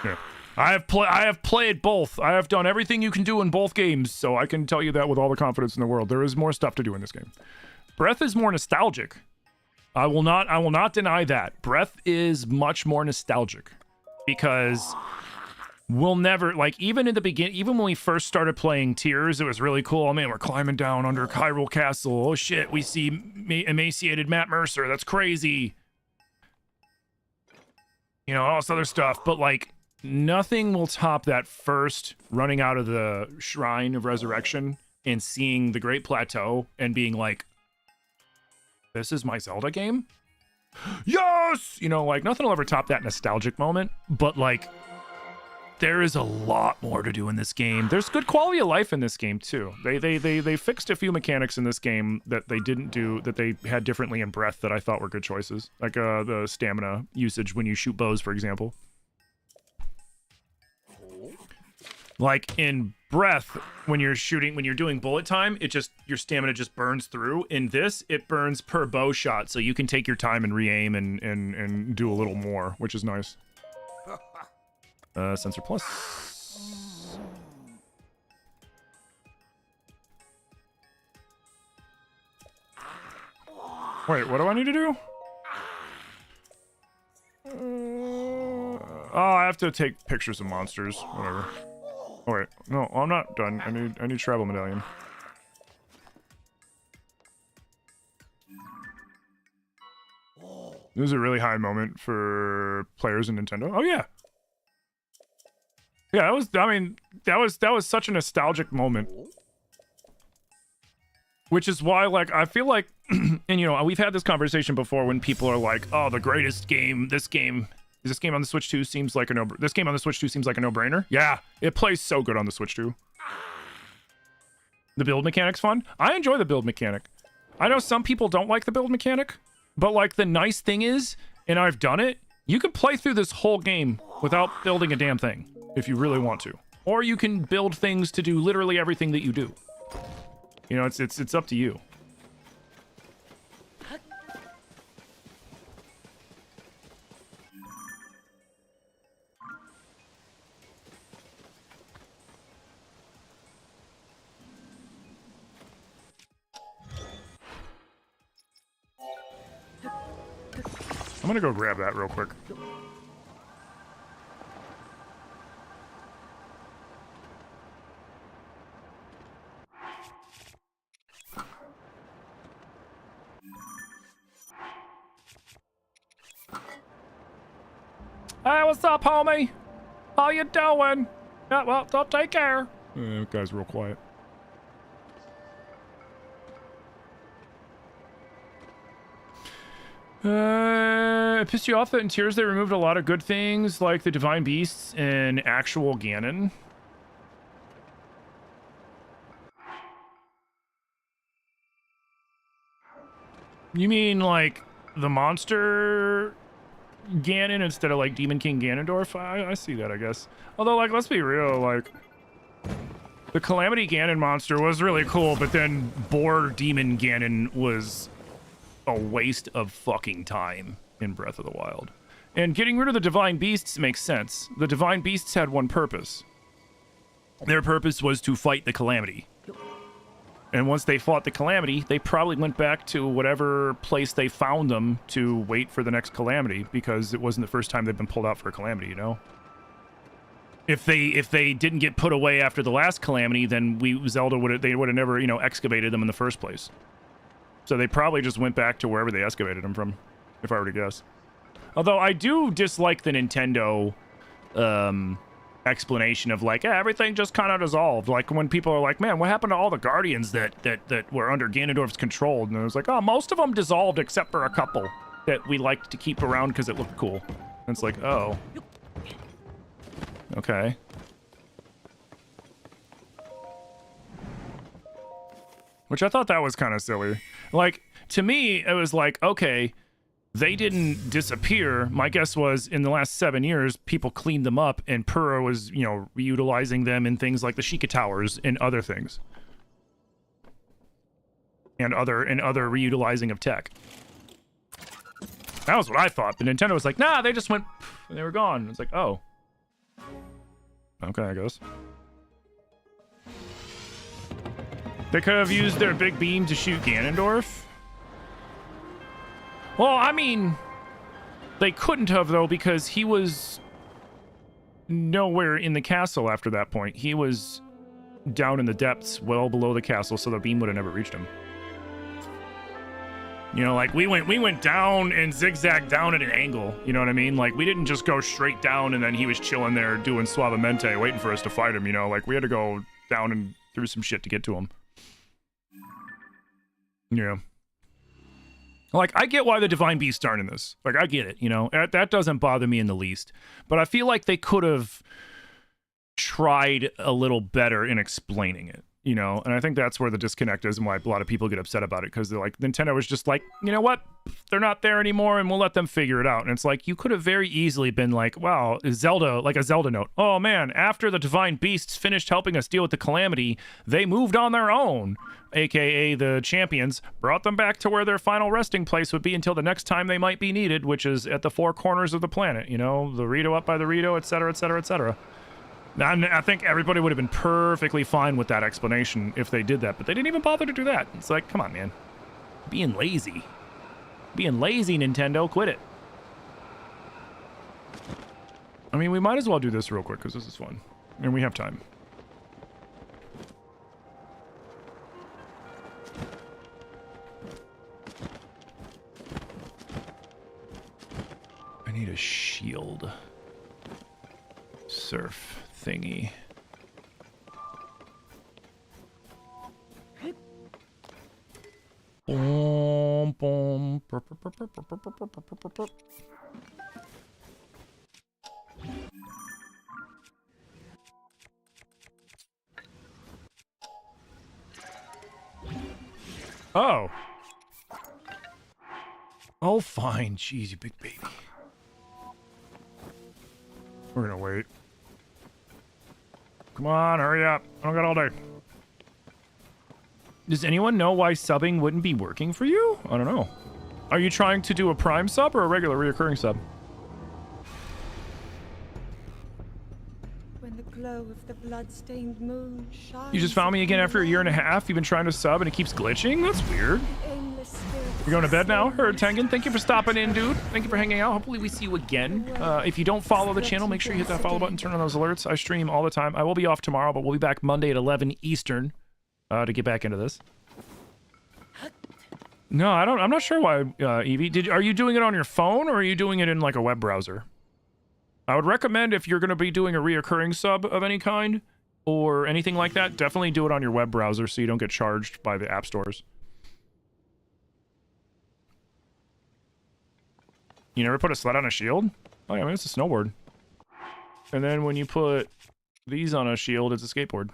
Yeah. I have played both. I have done everything you can do in both games, so I can tell you that with all the confidence in the world. There is more stuff to do in this game. Breath is more nostalgic. I will not deny that. Breath is much more nostalgic because we'll never, like, even in the beginning, even when we first started playing Tears, it was really cool. Oh man, we're climbing down under Hyrule Castle. Oh shit, we see emaciated Matt Mercer. That's crazy. You know, all this other stuff, but like nothing will top that first running out of the Shrine of Resurrection and seeing the Great Plateau and being like, this is my Zelda game? Yes! You know, like nothing will ever top that nostalgic moment, but like there is a lot more to do in this game. There's good quality of life in this game too. They fixed a few mechanics in this game that they didn't do, that they had differently in Breath that I thought were good choices. Like the stamina usage when you shoot bows, for example. Like in Breath, when you're doing bullet time, your stamina just burns through. In this, it burns per bow shot, so you can take your time and re-aim and do a little more, which is nice. Sensor plus. Wait, what do I need to do? Oh, I have to take pictures of monsters. Whatever. Oh wait, no, I'm not done. I need travel medallion. This is a really high moment for players in Nintendo. Oh yeah. Yeah, that was such a nostalgic moment. Which is why, like, I feel like, and you know, we've had this conversation before when people are like, oh, the greatest game, this game on the Switch 2 seems like a no-brainer. Yeah, it plays so good on the Switch 2. The build mechanic's fun. I enjoy the build mechanic. I know some people don't like the build mechanic, but like the nice thing is, and I've done it, you can play through this whole game without building a damn thing if you really want to. Or you can build things to do literally everything that you do. You know, it's up to you. I'm gonna go grab that real quick. Hey, what's up, homie? How you doing? Yeah, well, don't take care. That guy's real quiet. It pissed you off that in Tears they removed a lot of good things, like the Divine Beasts and actual Ganon? You mean, like, the monster Ganon instead of, like, Demon King Ganondorf? I see that, I guess. Although, like, let's be real, like, the Calamity Ganon monster was really cool, but then Boar Demon Ganon was a waste of fucking time in Breath of the Wild. And getting rid of the Divine Beasts makes sense. The Divine Beasts had one purpose. Their purpose was to fight the Calamity. And once they fought the Calamity, they probably went back to whatever place they found them to wait for the next Calamity, because it wasn't the first time they'd been pulled out for a Calamity, you know? If they didn't get put away after the last Calamity, then Zelda would have never, you know, excavated them in the first place. So they probably just went back to wherever they excavated them from, if I were to guess. Although I do dislike the Nintendo explanation of like, everything just kind of dissolved. Like when people are like, man, what happened to all the Guardians that were under Ganondorf's control? And it was like, oh, most of them dissolved except for a couple that we liked to keep around because it looked cool. And it's like, oh. Okay. Which I thought that was kind of silly. Like, to me, it was like, okay, they didn't disappear. My guess was in the last 7 years, people cleaned them up, and Purah was, you know, reutilizing them in things like the Sheikah Towers and other things. And other reutilizing of tech. That was what I thought. But Nintendo was like, nah, they just went, and they were gone. It's like, oh. Okay, I guess. They could have used their big beam to shoot Ganondorf. Well, I mean, they couldn't have, though, because he was nowhere in the castle after that point. He was down in the depths, well below the castle, so the beam would have never reached him. You know, like, we went down and zigzagged down at an angle, you know what I mean? Like, we didn't just go straight down and then he was chilling there doing suavemente, waiting for us to fight him, you know? Like, we had to go down and through some shit to get to him. Yeah. Like, I get why the Divine Beasts aren't in this. Like, I get it, you know? That doesn't bother me in the least. But I feel like they could have tried a little better in explaining it, you know? And I think that's where the disconnect is and why a lot of people get upset about it, because they're like, Nintendo was just like, you know what? They're not there anymore, and we'll let them figure it out. And it's like, you could have very easily been like, wow, Zelda, like a Zelda note. Oh, man, after the Divine Beasts finished helping us deal with the Calamity, they moved on their own. AKA the champions, brought them back to where their final resting place would be until the next time they might be needed, which is at the four corners of the planet, you know, the Rito up by the Rito, etc., etc., etc. I think everybody would have been perfectly fine with that explanation if they did that, but they didn't even bother to do that. It's like, come on, man. Being lazy. Being lazy, Nintendo. Quit it. I mean, we might as well do this real quick, because this is fun. And we have time. I need a shield. Surf thingy. Boom, boom. Oh. Oh, fine. Jeez, you big baby. We're gonna wait. Come on, hurry up. I don't got all day. Does anyone know why subbing wouldn't be working for you? I don't know. Are you trying to do a prime sub or a regular reoccurring sub? When the glow of the blood-stained moon shines. You just found me again after a year and a half. You've been trying to sub and it keeps glitching? That's weird. You're going to bed now? Her Tengen, thank you for stopping in, dude. Thank you for hanging out. Hopefully we see you again. If you don't follow the channel, make sure you hit that follow button, turn on those alerts. I stream all the time. I will be off tomorrow, but we'll be back Monday at 11 Eastern to get back into this. No, I'm not sure why, Evie. Are you doing it on your phone or are you doing it in like a web browser? I would recommend if you're going to be doing a reoccurring sub of any kind or anything like that, definitely do it on your web browser so you don't get charged by the app stores. You never put a sled on a shield? Oh yeah, I mean, it's a snowboard. And then when you put these on a shield, it's a skateboard.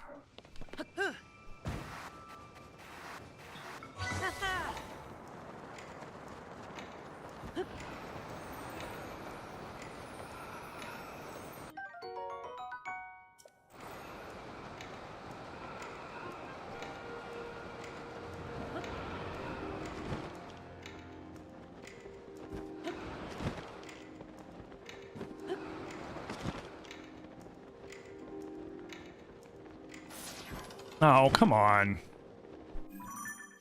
Oh, come on.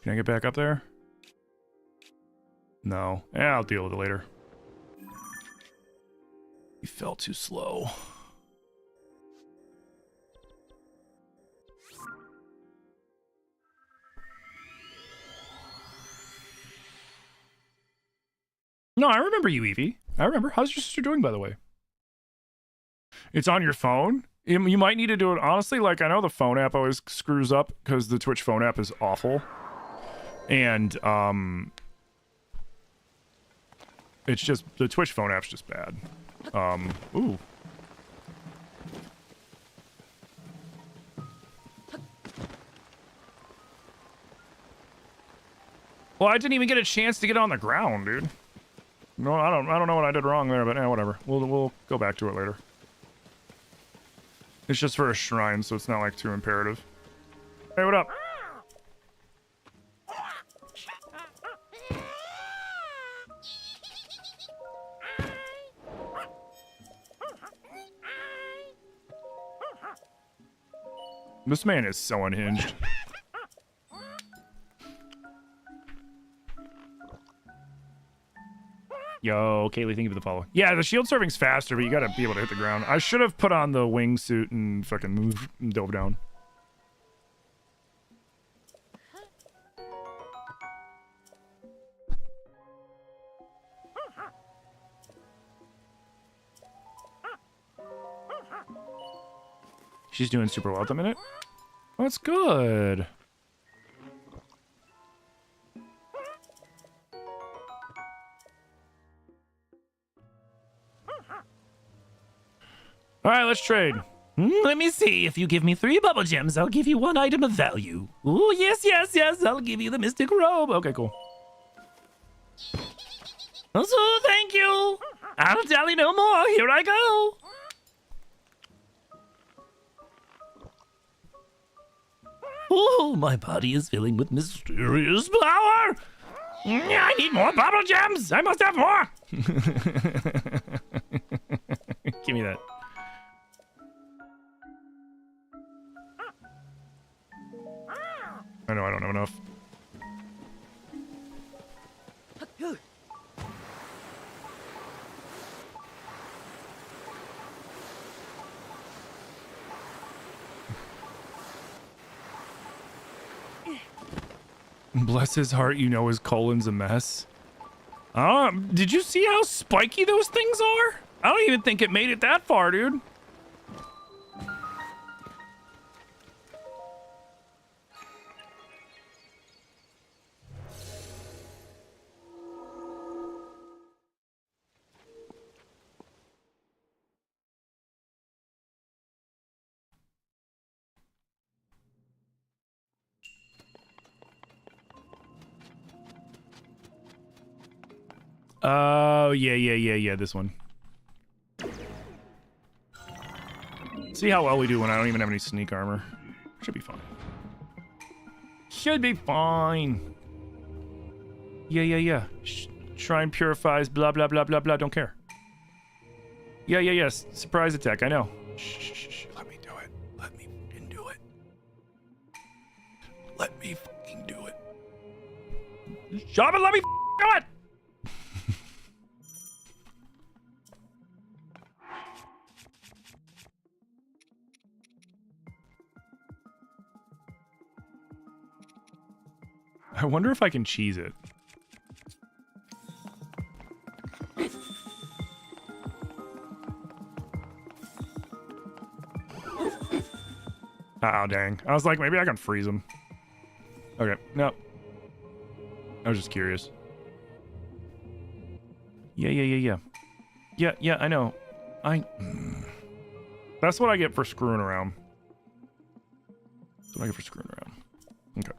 Can I get back up there? No. Yeah, I'll deal with it later. You fell too slow. No, I remember you, Evie. I remember. How's your sister doing, by the way? It's on your phone? You might need to do it, honestly, like, I know the phone app always screws up, because the Twitch phone app is awful. And, it's just, the Twitch phone app's just bad. Ooh. Well, I didn't even get a chance to get on the ground, dude. No, I don't know what I did wrong there, but whatever. We'll go back to it later. It's just for a shrine, so it's not like too imperative. Hey, what up? This man is so unhinged. Yo, Kaylee, thank you for the follow. Yeah, the shield surfing's faster, but you gotta be able to hit the ground. I should have put on the wingsuit and fucking moved and dove down. She's doing super well at the minute. Oh, that's good. All right, let's trade. Let me see. If you give me 3 bubble gems, I'll give you 1 item of value. Oh, yes, yes, yes. I'll give you the mystic robe. Okay, cool. Also, thank you. I'll tally no more. Here I go. Oh, my body is filling with mysterious power. I need more bubble gems. I must have more. Give me that. I know I don't have enough. Bless his heart, you know his colon's a mess. Did you see how spiky those things are? I don't even think it made it that far, dude. Oh, yeah, this one. See how well we do when I don't even have any sneak armor. Should be fine. Should be fine. Yeah. Shrine purifies, blah, blah, blah, blah, blah. Don't care. Yeah. Surprise attack, I know. Shh. Let me do it. Let me fucking do it. Let me fucking do it. Shut up and let me do it! I wonder if I can cheese it. Oh, dang. I was like, maybe I can freeze him. Okay, no. I was just curious. Yeah. Yeah, I know. That's what I get for screwing around. That's what I get for screwing around. Okay.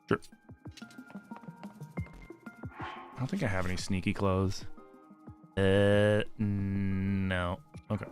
Sure. I don't think I have any sneaky clothes. No. Okay.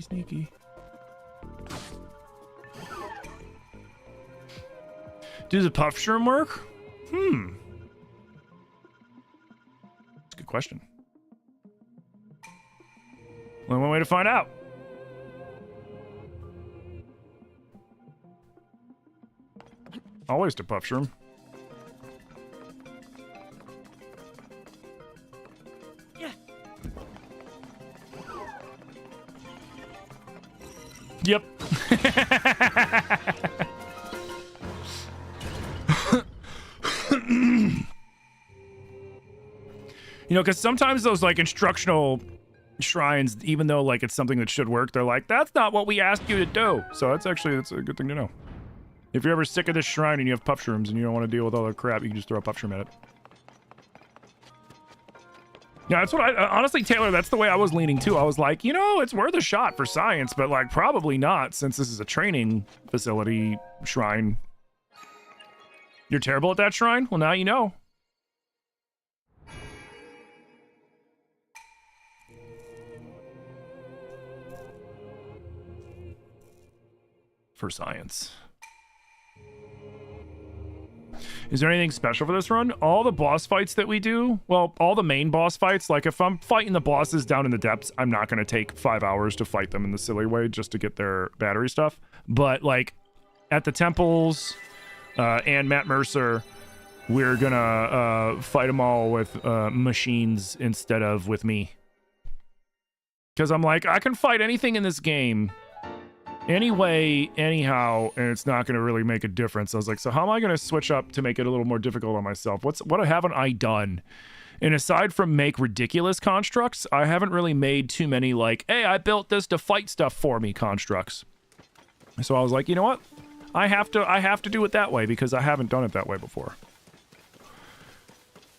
Sneaky. Does the puff shroom work? That's a good question. Only one way to find out. Always to puff shroom. Yep. You know, because sometimes those like instructional shrines, even though like it's something that should work, they're like, that's not what we asked you to do. So that's a good thing to know. If you're ever sick of this shrine and you have puff shrooms and you don't want to deal with all the crap, you can just throw a puff shroom at it. Yeah, that's what honestly, Taylor, that's the way I was leaning too. I was like, you know, it's worth a shot for science, but like probably not since this is a training facility shrine. You're terrible at that shrine? Well, now you know. For science. Is there anything special for this run? All the boss fights that we do, well, all the main boss fights, like if I'm fighting the bosses down in the depths, I'm not going to take 5 hours to fight them in the silly way just to get their battery stuff. But like at the temples and Matt Mercer, we're going to fight them all with machines instead of with me. Because I'm like, I can fight anything in this game anyway, anyhow, and it's not going to really make a difference. I was like, so how am I going to switch up to make it a little more difficult on myself? What haven't I done? And aside from make ridiculous constructs, I haven't really made too many like, hey, I built this to fight stuff for me constructs. So I was like, you know what? I have to do it that way because I haven't done it that way before.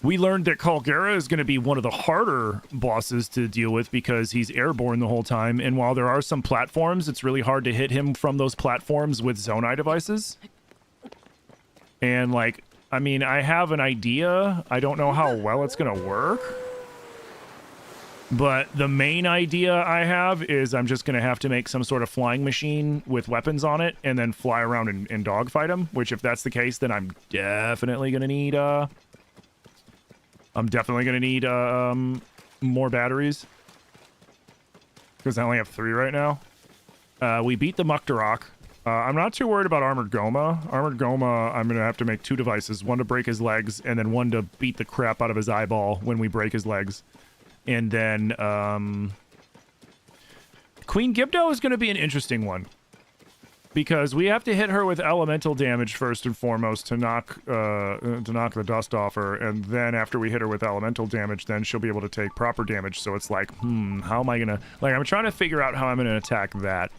We learned that Calgera is going to be one of the harder bosses to deal with because he's airborne the whole time. And while there are some platforms, it's really hard to hit him from those platforms with Zonai devices. And like, I mean, I have an idea. I don't know how well it's going to work. But the main idea I have is I'm just going to have to make some sort of flying machine with weapons on it and then fly around and dogfight him. Which if that's the case, then I'm definitely going to need... more batteries. Because I only have 3 right now. We beat the Muktarok. I'm not too worried about Armored Goma. Armored Goma, I'm going to have to make 2 devices. One to break his legs, and then one to beat the crap out of his eyeball when we break his legs. And then, Queen Gibdo is going to be an interesting one. Because we have to hit her with elemental damage first and foremost to knock the dust off her, and then after we hit her with elemental damage, then she'll be able to take proper damage. So it's like, how am I gonna... Like, I'm trying to figure out how I'm gonna attack that.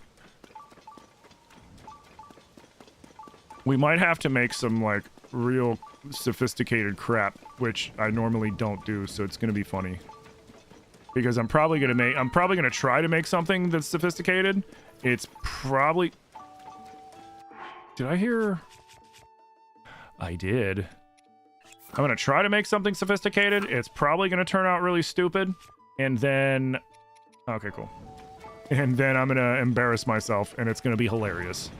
We might have to make some, like, real sophisticated crap, which I normally don't do, so it's gonna be funny. Because I'm probably gonna try to make something that's sophisticated. It's probably... Did I hear? I did. I'm going to try to make something sophisticated. It's probably going to turn out really stupid. And then... Okay, cool. And then I'm going to embarrass myself, and it's going to be hilarious.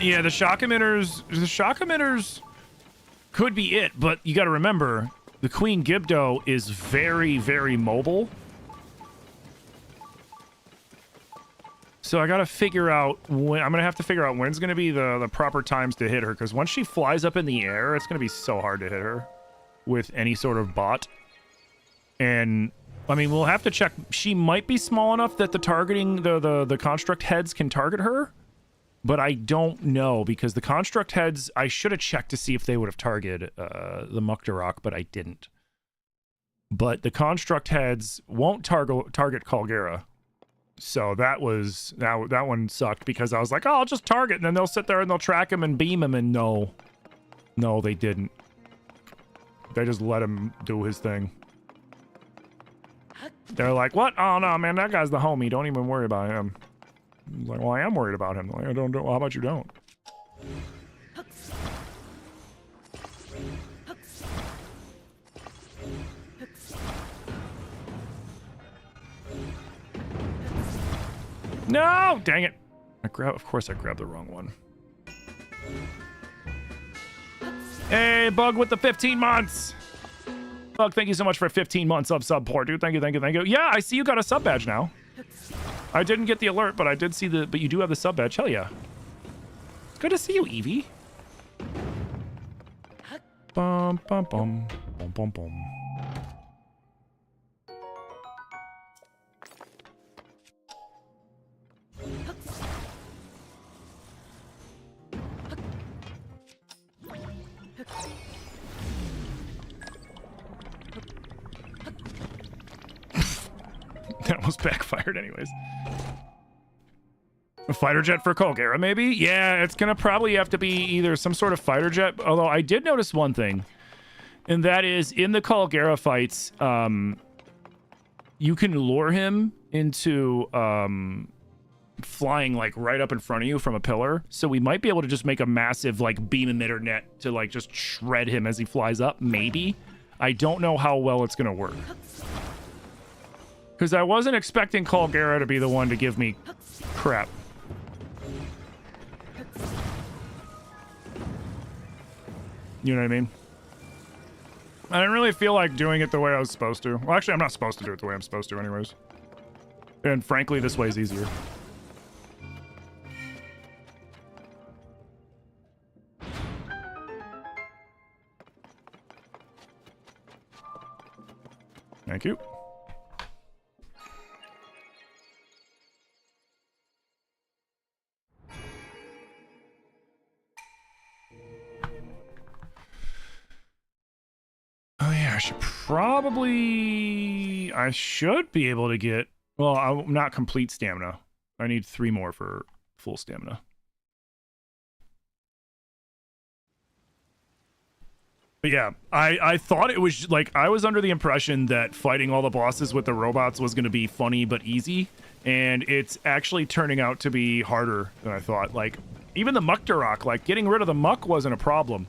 Yeah, the shock emitters could be it, but you got to remember, the Queen Gibdo is very, very mobile. So I gotta figure out when... I'm gonna have to figure out when's gonna be the proper times to hit her, because once she flies up in the air, it's gonna be so hard to hit her with any sort of bot. And, I mean, we'll have to check. She might be small enough that the targeting, the construct heads can target her, but I don't know, because the construct heads, I should have checked to see if they would have targeted the Muktarok, but I didn't. But the construct heads won't target Calgera. So that one sucked because I was like, oh, I'll just target, and then they'll sit there and they'll track him and beam him, and no, they didn't. They just let him do his thing. They're like, what? Oh no, man, that guy's the homie. Don't even worry about him. I was like, well, I am worried about him. Like, I don't. How about you don't? No! Dang it. Of course I grabbed the wrong one. Hey, Bug with the 15 months! Bug, thank you so much for 15 months of support, dude. Thank you. Yeah, I see you got a sub badge now. I didn't get the alert, but I did see but you do have the sub badge. Hell yeah. Good to see you, Evie. Bum, bum, bum. Bum, bum, bum. That almost backfired anyways. A fighter jet for Colgera, maybe? Yeah, it's gonna probably have to be either some sort of fighter jet. Although I did notice one thing, and that is in the Colgera fights, you can lure him into flying like right up in front of you from a pillar. So we might be able to just make a massive like beam emitter net to like just shred him as he flies up. Maybe. I don't know how well it's gonna work. Because I wasn't expecting Colgera to be the one to give me crap. You know what I mean? I didn't really feel like doing it the way I was supposed to. Well, actually, I'm not supposed to do it the way I'm supposed to anyways. And frankly, this way is easier. Thank you. Oh yeah, I should be able to get, well, I'm not complete stamina. I need 3 more for full stamina. But yeah, I thought it was like, I was under the impression that fighting all the bosses with the robots was going to be funny but easy, and it's actually turning out to be harder than I thought. Like, even the Muktarok, like getting rid of the Muck wasn't a problem.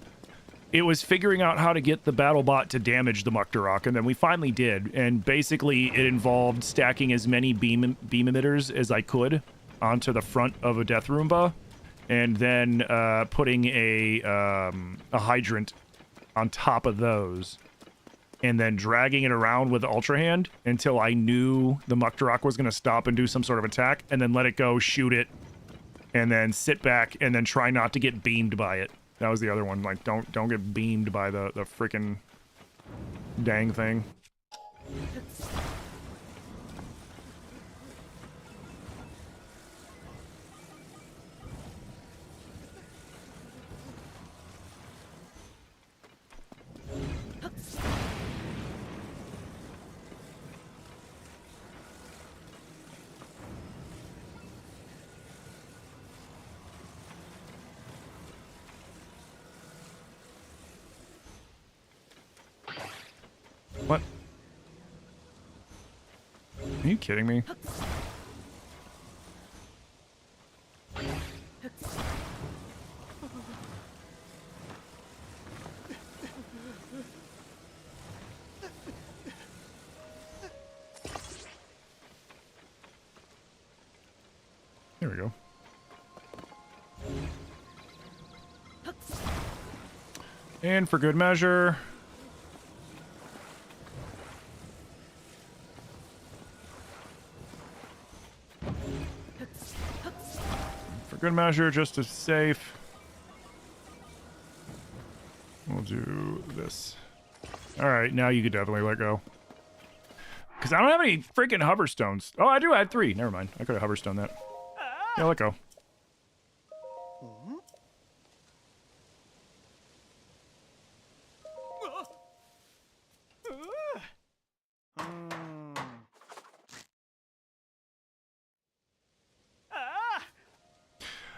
It was figuring out how to get the battle bot to damage the Muktarok, and then we finally did. And basically, it involved stacking as many beam emitters as I could onto the front of a Death Roomba, and then putting a hydrant on top of those, and then dragging it around with Ultra Hand until I knew the Muktarok was going to stop and do some sort of attack, and then let it go, shoot it, and then sit back, and then try not to get beamed by it. That was the other one. Like, don't get beamed by the freaking dang thing. What? Are you kidding me? There we go. And for good measure, just to safe, we'll do this. All right, now you could definitely let go. Because I don't have any freaking hoverstones. Oh, I do. I had 3. Never mind. I could have hoverstone that. Yeah, let go.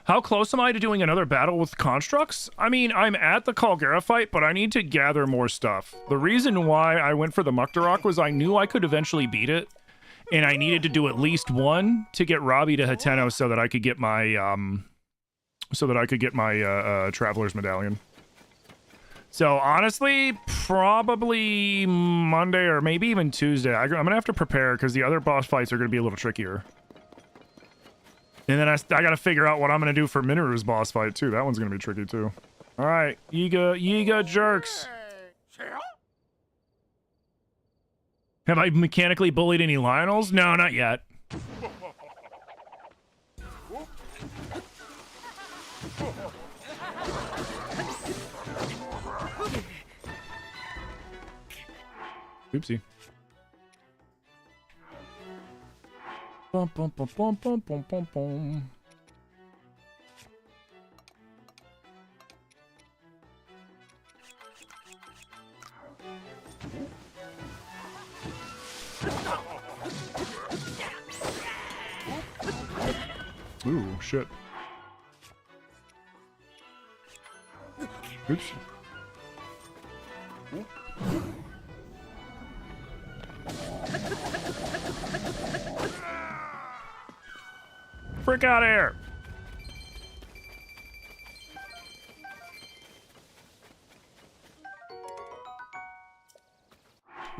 How close am I to doing another battle with constructs? I mean, I'm at the Colgera fight, but I need to gather more stuff. The reason why I went for the Muktarok was I knew I could eventually beat it, and I needed to do at least one to get Robbie to Hateno so that I could get my Traveler's Medallion. So honestly, probably Monday or maybe even Tuesday. I'm gonna have to prepare because the other boss fights are gonna be a little trickier. And then I gotta figure out what I'm gonna do for Minoru's boss fight too. That one's gonna be tricky too. All right, Yiga jerks. Have I mechanically bullied any Lionels? No, not yet. Oopsie. Bum, bum, bum, bum, bum, bum, bum, bum. Ooh, shit. Oops. Frick out of here!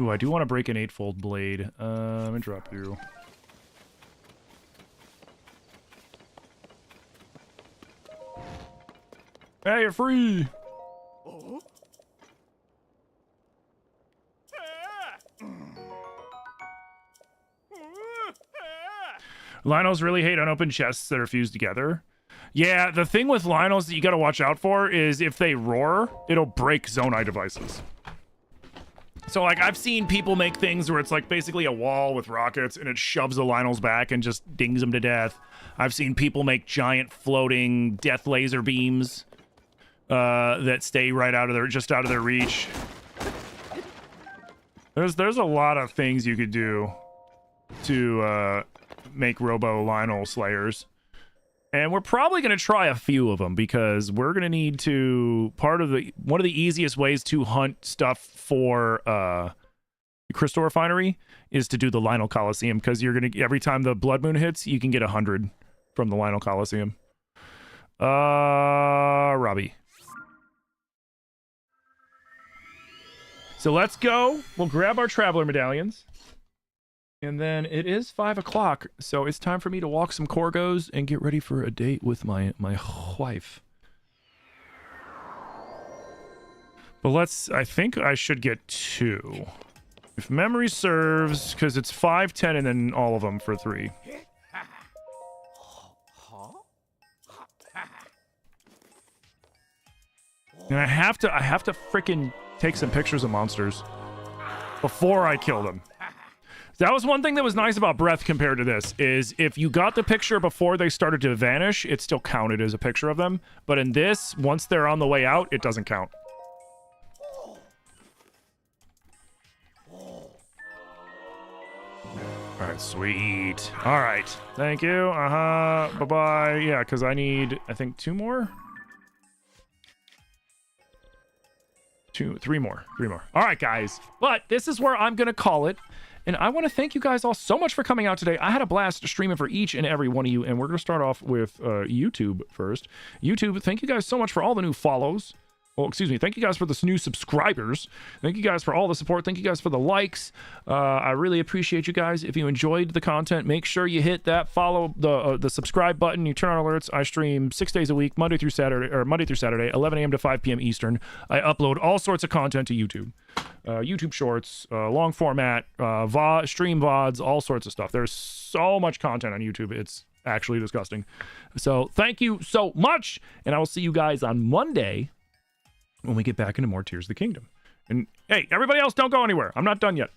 Ooh, I do want to break an 8-fold blade. Let me drop you. Hey, you're free! Lionels really hate unopened chests that are fused together. Yeah, the thing with Lionels that you gotta watch out for is if they roar, it'll break Zonai devices. So, like, I've seen people make things where it's like basically a wall with rockets and it shoves the Lionels back and just dings them to death. I've seen people make giant floating death laser beams that stay right out of their, just out of their reach. There's a lot of things you could do to make Robo Lionel Slayers. And we're probably going to try a few of them because we're going to need to, one of the easiest ways to hunt stuff for Crystal Refinery is to do the Lionel Coliseum, because you're going to, every time the Blood Moon hits, you can get 100 from the Lionel Coliseum. Robbie. So let's go. We'll grab our Traveler Medallions. And then it is 5 o'clock, so it's time for me to walk some Corgos and get ready for a date with my wife. But I think I should get 2. If memory serves, because it's 5, 10, and then all of them for 3. And I have to freaking take some pictures of monsters before I kill them. That was one thing that was nice about Breath compared to this, is if you got the picture before they started to vanish, it still counted as a picture of them. But in this, once they're on the way out, it doesn't count. Alright, sweet. Alright, thank you. Bye-bye. Yeah, because I need, I think, 2 more? 3 more. Alright, guys. But this is where I'm going to call it. And I want to thank you guys all so much for coming out today. I had a blast streaming for each and every one of you. And we're going to start off with YouTube first. YouTube, thank you guys so much for all the new follows. Well, excuse me. Thank you guys for the new subscribers. Thank you guys for all the support. Thank you guys for the likes. I really appreciate you guys. If you enjoyed the content, make sure you hit that follow, the subscribe button. You turn on alerts. I stream 6 days a week, Monday through Saturday, 11 a.m. to 5 p.m. Eastern. I upload all sorts of content to YouTube. YouTube Shorts, long format, stream VODs, all sorts of stuff. There's so much content on YouTube. It's actually disgusting. So thank you so much. And I will see you guys on Monday when we get back into more Tears of the Kingdom. And hey, everybody else, don't go anywhere. I'm not done yet.